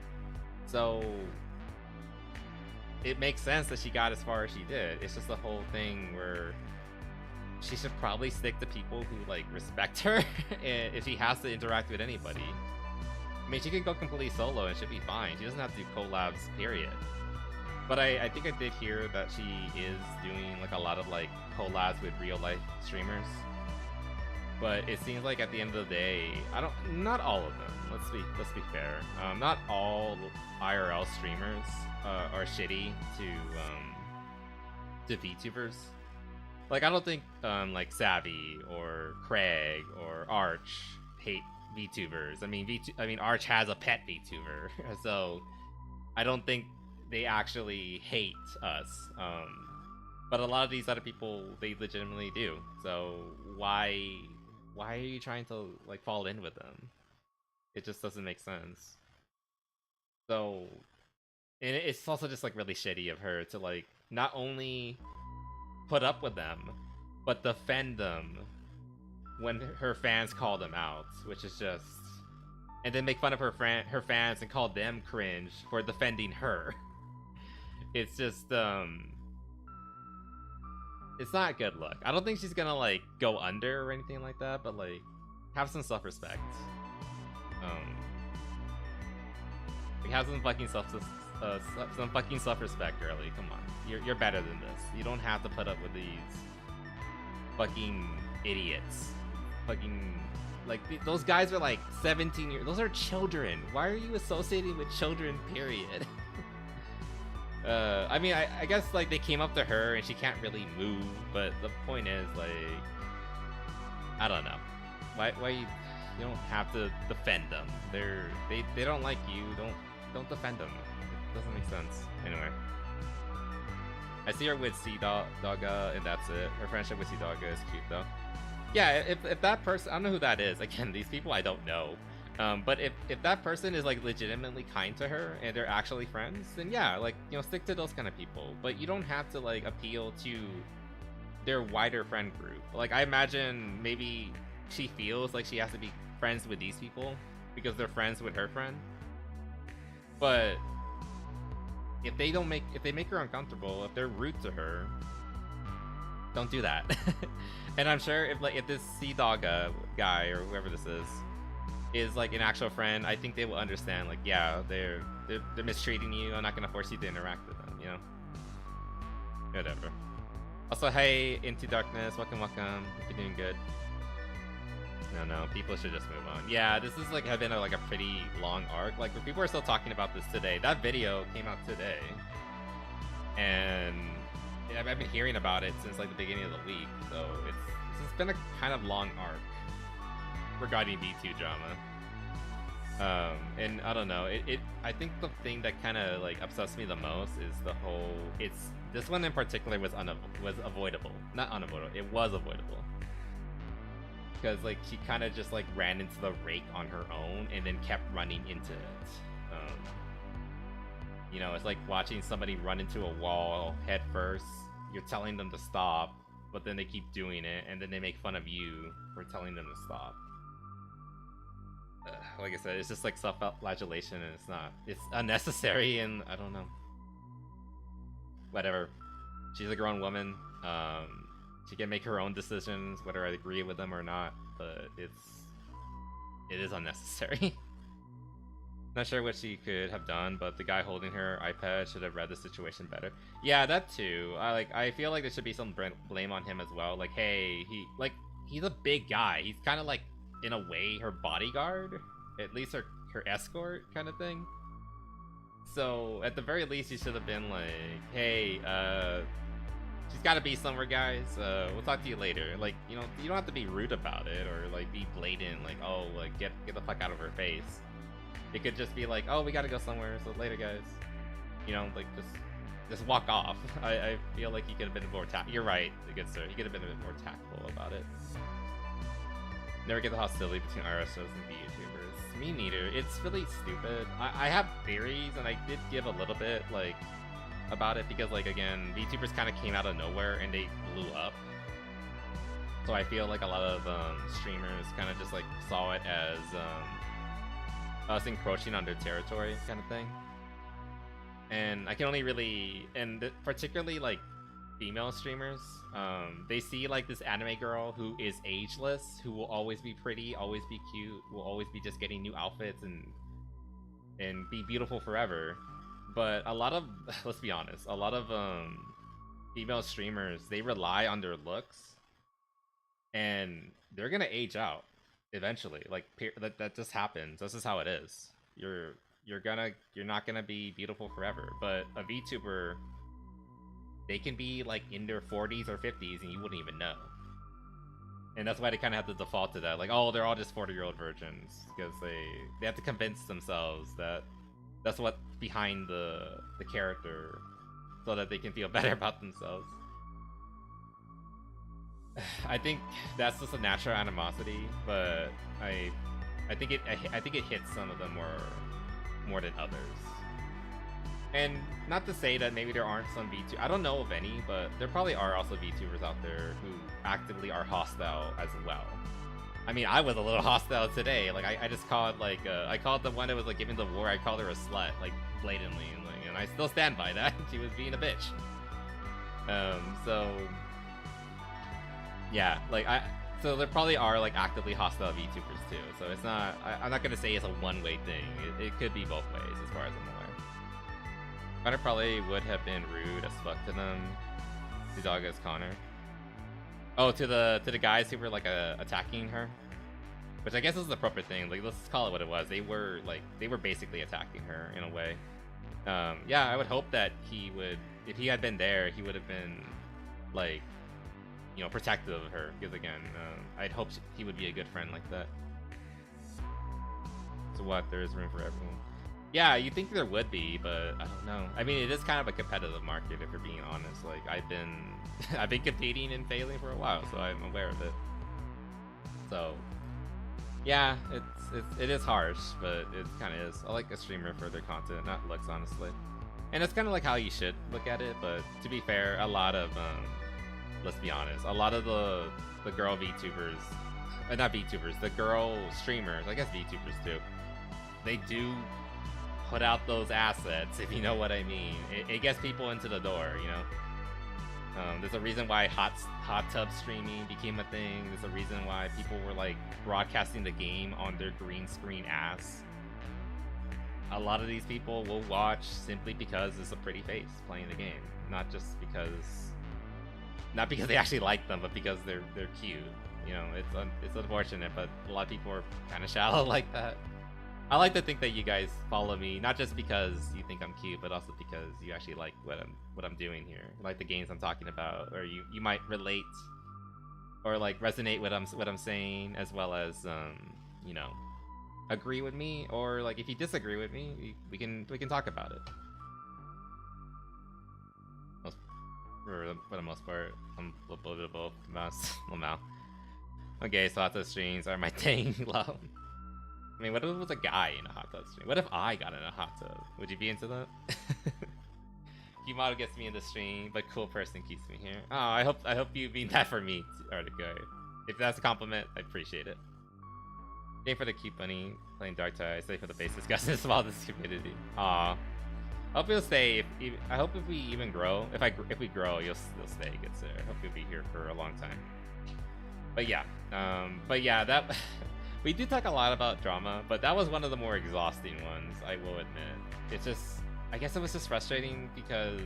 So it makes sense that she got as far as she did. It's just the whole thing where she should probably stick to people who like respect her if she has to interact with anybody. I mean, she can go completely solo and she'll be fine. She doesn't have to do collabs, period. But I think I did hear that she is doing like a lot of like collabs with real life streamers. But it seems like at the end of the day, not all of them. Let's be fair. Not all IRL streamers are shitty to VTubers. Like, I don't think like Savvy or Craig or Arch hate VTubers. I mean, Arch has a pet VTuber, so I don't think they actually hate us. But a lot of these other people, they legitimately do. So why are you trying to like fall in with them? It just doesn't make sense. So, and it's also just like really shitty of her to like not only put up with them, but defend them when her fans call them out, which is just, and then make fun of her fans and call them cringe for defending her. It's just it's not a good look. I don't think she's gonna like go under or anything like that, but like have some self-respect. Like, have some fucking self-respect, girly. Come on, you're better than this. You don't have to put up with these fucking idiots. Fucking like those guys are like 17 years. Those are children. Why are you associating with children? Period. I mean, I guess like they came up to her and she can't really move, but the point is like, I don't know, why you don't have to defend them. They don't like you. Don't defend them. It doesn't make sense. Anyway, I see her with Dogga and that's it. Her friendship with Dogga is cute though. Yeah, if that person, I don't know who that is. Again, these people I don't know. But if that person is like legitimately kind to her and they're actually friends, then yeah, like, you know, stick to those kind of people. But you don't have to like appeal to their wider friend group. Like, I imagine maybe she feels like she has to be friends with these people because they're friends with her friend. But if they make her uncomfortable, if they're rude to her, don't do that. And I'm sure if this Dogga guy or whoever this is like an actual friend, I think they will understand, like, yeah, they're mistreating you. I'm not gonna force you to interact with them, you know? Whatever. Also, hey, Into Darkness, welcome. Hope you're doing good. No, people should just move on. Yeah, this is like have been a pretty long arc. Like, people are still talking about this today. That video came out today, and I've been hearing about it since like the beginning of the week. So it's been a kind of long arc regarding B2 drama. And I don't know, I think the thing that kind of like upsets me the most is the whole, this one in particular was avoidable. Not unavoidable, it was avoidable. Because like she kind of just like ran into the rake on her own and then kept running into it. You know, it's like watching somebody run into a wall head first. You're telling them to stop, but then they keep doing it, and then they make fun of you for telling them to stop. Like I said, it's just like self-flagellation, and it's unnecessary, and I don't know. Whatever. She's a grown woman. She can make her own decisions, whether I agree with them or not, but it is unnecessary. Not sure what she could have done, but the guy holding her iPad should have read the situation better. Yeah, that too. I feel like there should be some blame on him as well. Like, hey, he's a big guy. He's kind of like, in a way, her bodyguard, at least her escort kind of thing. So at the very least, he should have been like, hey, she's got to be somewhere, guys. We'll talk to you later. Like, you know, you don't have to be rude about it or like be blatant, like, oh, like get the fuck out of her face. It could just be like, oh, we gotta go somewhere, so later, guys. You know, like just walk off. I feel like he could have been more You're right, good sir. He could have been a bit more tactful about it. Never get the hostility between RSOs and VTubers. Me neither. It's really stupid. I have theories, and I did give a little bit like about it because, like, again, VTubers kind of came out of nowhere and they blew up. So I feel like a lot of streamers kind of just like saw it as us encroaching on their territory kind of thing. And I can only really, and particularly like female streamers, they see like this anime girl who is ageless, who will always be pretty, always be cute, will always be just getting new outfits and be beautiful forever. But a lot of, let's be honest, a lot of female streamers, they rely on their looks, and they're gonna age out eventually. Like that just happens. This is how it is. You're not gonna be beautiful forever. But a VTuber, they can be like in their 40s or 50s and you wouldn't even know. And that's why they kind of have to default to that. Like, oh, they're all just 40-year-old virgins, because they have to convince themselves that that's what's behind the character, so that they can feel better about themselves. I think that's just a natural animosity, but I think it hits some of them more than others. And not to say that maybe there aren't some VTubers, I don't know of any, but there probably are also VTubers out there who actively are hostile as well. I mean, I was a little hostile today. Like, I just called, like, I called the one that was, like, giving the war, I called her a slut, like, blatantly, and I still stand by that. She was being a bitch. So, yeah, like, so there probably are, like, actively hostile VTubers, too. So it's not, I'm not gonna say it's a one-way thing. It could be both ways, as far as I'm aware. Connor probably would have been rude as fuck to them. To dog as Connor. Oh, to the guys who were like attacking her, which I guess is the proper thing. Like, let's call it what it was. They were basically attacking her in a way. Yeah, I would hope that he would, if he had been there, he would have been like, you know, protective of her. Because again, I'd hope he would be a good friend like that. So what? There is room for everyone. Yeah, you think there would be, but I don't know. I mean, it is kind of a competitive market, if you're being honest. Like, I've been competing and failing for a while, so I'm aware of it. So, yeah, it is harsh, but it kind of is. I like a streamer for their content, not looks, honestly. And it's kind of like how you should look at it, but to be fair, a lot of, let's be honest, a lot of the girl VTubers, not VTubers, the girl streamers, I guess VTubers too, they do put out those assets, if you know what I mean. It gets people into the door, you know. There's a reason why hot tub streaming became a thing. There's a reason why people were like broadcasting the game on their green screen ass. A lot of these people will watch simply because it's a pretty face playing the game, not because they actually like them, but because they're cute. You know, it's unfortunate, but a lot of people are kind of shallow like that. I like to think that you guys follow me, not just because you think I'm cute, but also because you actually like what I'm doing here, like the games I'm talking about, or you might relate or like resonate with what I'm saying, as well as you know, agree with me, or like if you disagree with me, we can talk about it. For the most part, I'm a little bit of both. Okay, so lots of streams are my thing. Love. I mean, what if it was a guy in a hot tub stream? What if I got in a hot tub? Would you be into that? Cute model gets me in the stream, but cool person keeps me here. Oh, I hope you mean that for me, Artico. If that's a compliment, I appreciate it. Stay for the cute bunny, playing Dark Tide. Stay for the base discussion while this community. Aw. I hope you'll stay. I hope if we even grow, if we grow, you'll stay, good sir. I hope you'll be here for a long time. But yeah, that. We did talk a lot about drama, but that was one of the more exhausting ones, I will admit. It's just, I guess it was just frustrating because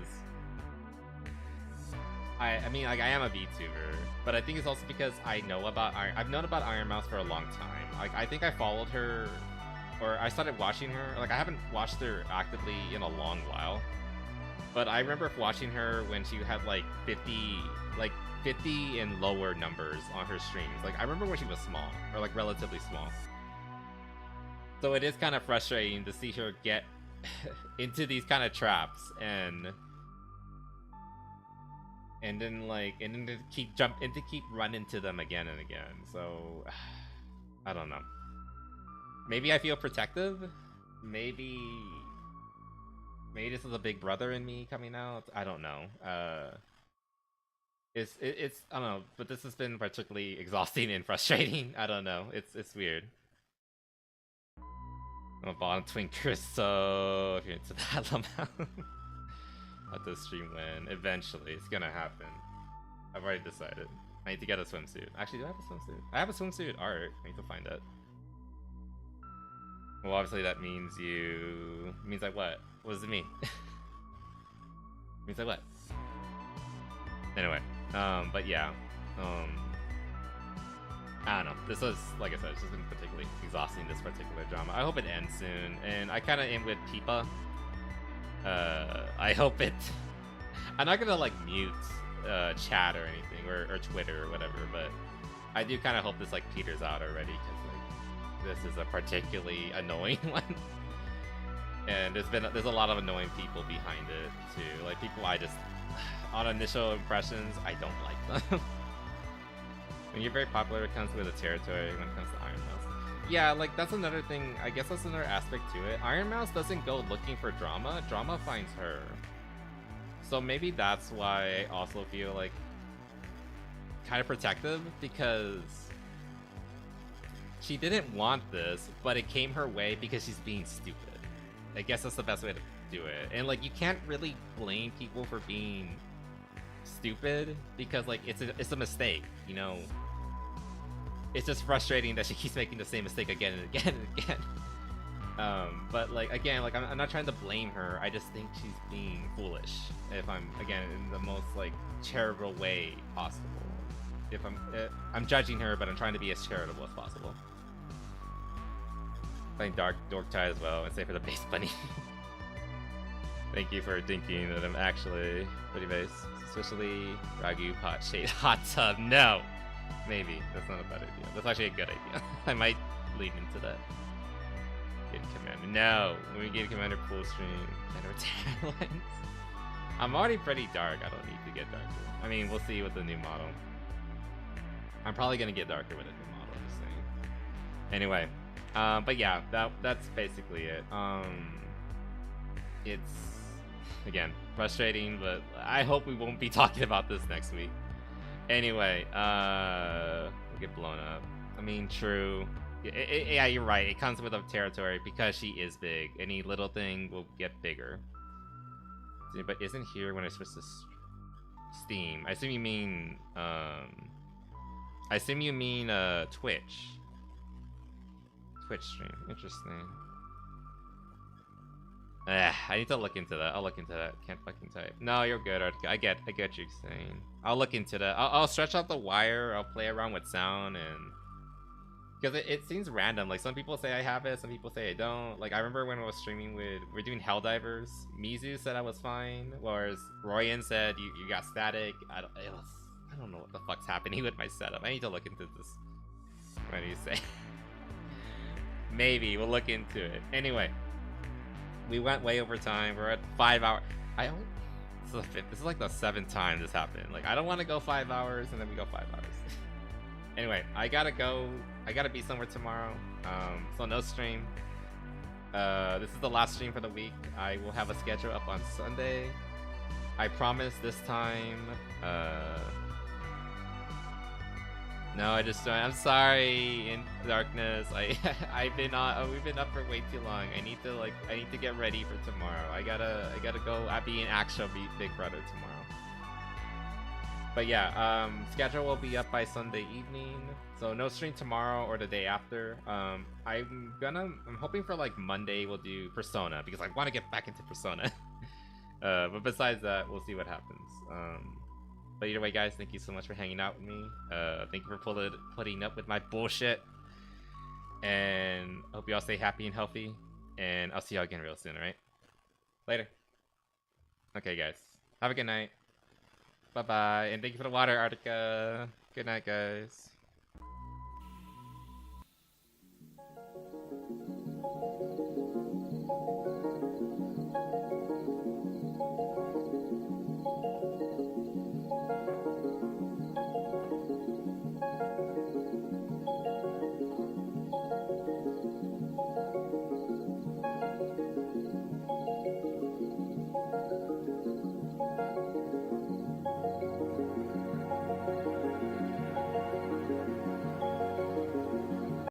I mean, like, I am a VTuber, but I think it's also because I've known about Iron Mouse for a long time. Like, I think I followed her, or I started watching her. Like, I haven't watched her actively in a long while, but I remember watching her when she had like 50 and lower numbers on her streams. Like, I remember when she was small, or like relatively small. So it is kind of frustrating to see her get into these kind of traps and then to keep run into them again and again. So I don't know. Maybe I feel protective. Maybe this is a big brother in me coming out. I don't know. It's I don't know, but this has been particularly exhausting and frustrating. I don't know. It's weird. I'm a bottom twinker, so if you're into that, Lamau. Let the stream win. Eventually, it's gonna happen. I've already decided. I need to get a swimsuit. Actually, do I have a swimsuit? I have a swimsuit art. I need to find it. Well, obviously that means you... means like what? What does it mean? Means like what? Anyway, but yeah. I don't know. This was, like I said, it's just been particularly exhausting, this particular drama. I hope it ends soon, and I kind of am with Peepa. I hope it... I'm not gonna, like, mute chat or anything, or Twitter or whatever, but I do kind of hope this, like, peters out already, because, like, this is a particularly annoying one. And there's a lot of annoying people behind it, too. Like, people I just... on initial impressions, I don't like them. When you're very popular, it comes with a territory when it comes to Iron Mouse. Yeah, like, that's another thing. I guess that's another aspect to it. Iron Mouse doesn't go looking for drama. Drama finds her. So maybe that's why I also feel, like, kind of protective, because she didn't want this, but it came her way because she's being stupid. I guess that's the best way to do it. And, like, you can't really blame people for being stupid, because, like, it's a mistake, you know. It's just frustrating that she keeps making the same mistake again and again and again. But, like, again, like, I'm not trying to blame her. I just think she's being foolish, if I'm, again, in the most, like, charitable way possible. If I'm judging her, but I'm trying to be as charitable as possible. Playing Dork Tie as well, and say for the base bunny. Thank you for thinking that I'm actually pretty base. Especially Ragu Pot Shade Hot Tub. No! Maybe. That's not a bad idea. That's actually a good idea. I might lean into that. Get Commander. No! When we get Commander full stream, Commander talents. I'm already pretty dark. I don't need to get darker. I mean, we'll see with the new model. I'm probably gonna get darker with a new model, I'm just saying. Anyway. But yeah, that's basically it. It's... again, frustrating, but I hope we won't be talking about this next week. Anyway, we'll get blown up. I mean, true. Yeah, you're right. It comes with a territory because she is big. Any little thing will get bigger. But isn't here when I switch to Steam? I assume you mean, Twitch. Twitch stream. Interesting. I need to look into that. I'll look into that. Can't fucking type. No, you're good, Artica. I get you saying. I'll look into that. I'll stretch out the wire. I'll play around with sound, and because it seems random. Like, some people say I have it, some people say I don't. Like, I remember when I was streaming we're doing Helldivers. Mizu said I was fine, whereas Royan said you got static. I don't know what the fuck's happening with my setup. I need to look into this. What do you say? Maybe we'll look into it. Anyway. We went way over time. We're at 5 hours. This is like the 7th time this happened. Like, I don't want to go 5 hours and then we go 5 hours. Anyway, I gotta go. I gotta be somewhere tomorrow. So no stream. This is the last stream for the week. I will have a schedule up on Sunday. I promise this time. No, I'm sorry, in darkness. We've been up for way too long. I need to get ready for tomorrow. I gotta go. I'll be an actual Big Brother tomorrow. But yeah, schedule will be up by Sunday evening. So no stream tomorrow or the day after. I'm hoping for like Monday we'll do Persona, because I want to get back into Persona. But besides that, we'll see what happens. But either way, guys, thank you so much for hanging out with me. Thank you for putting up with my bullshit. And I hope you all stay happy and healthy. And I'll see y'all again real soon, alright? Later. Okay, guys. Have a good night. Bye-bye. And thank you for the water, Artica. Good night, guys.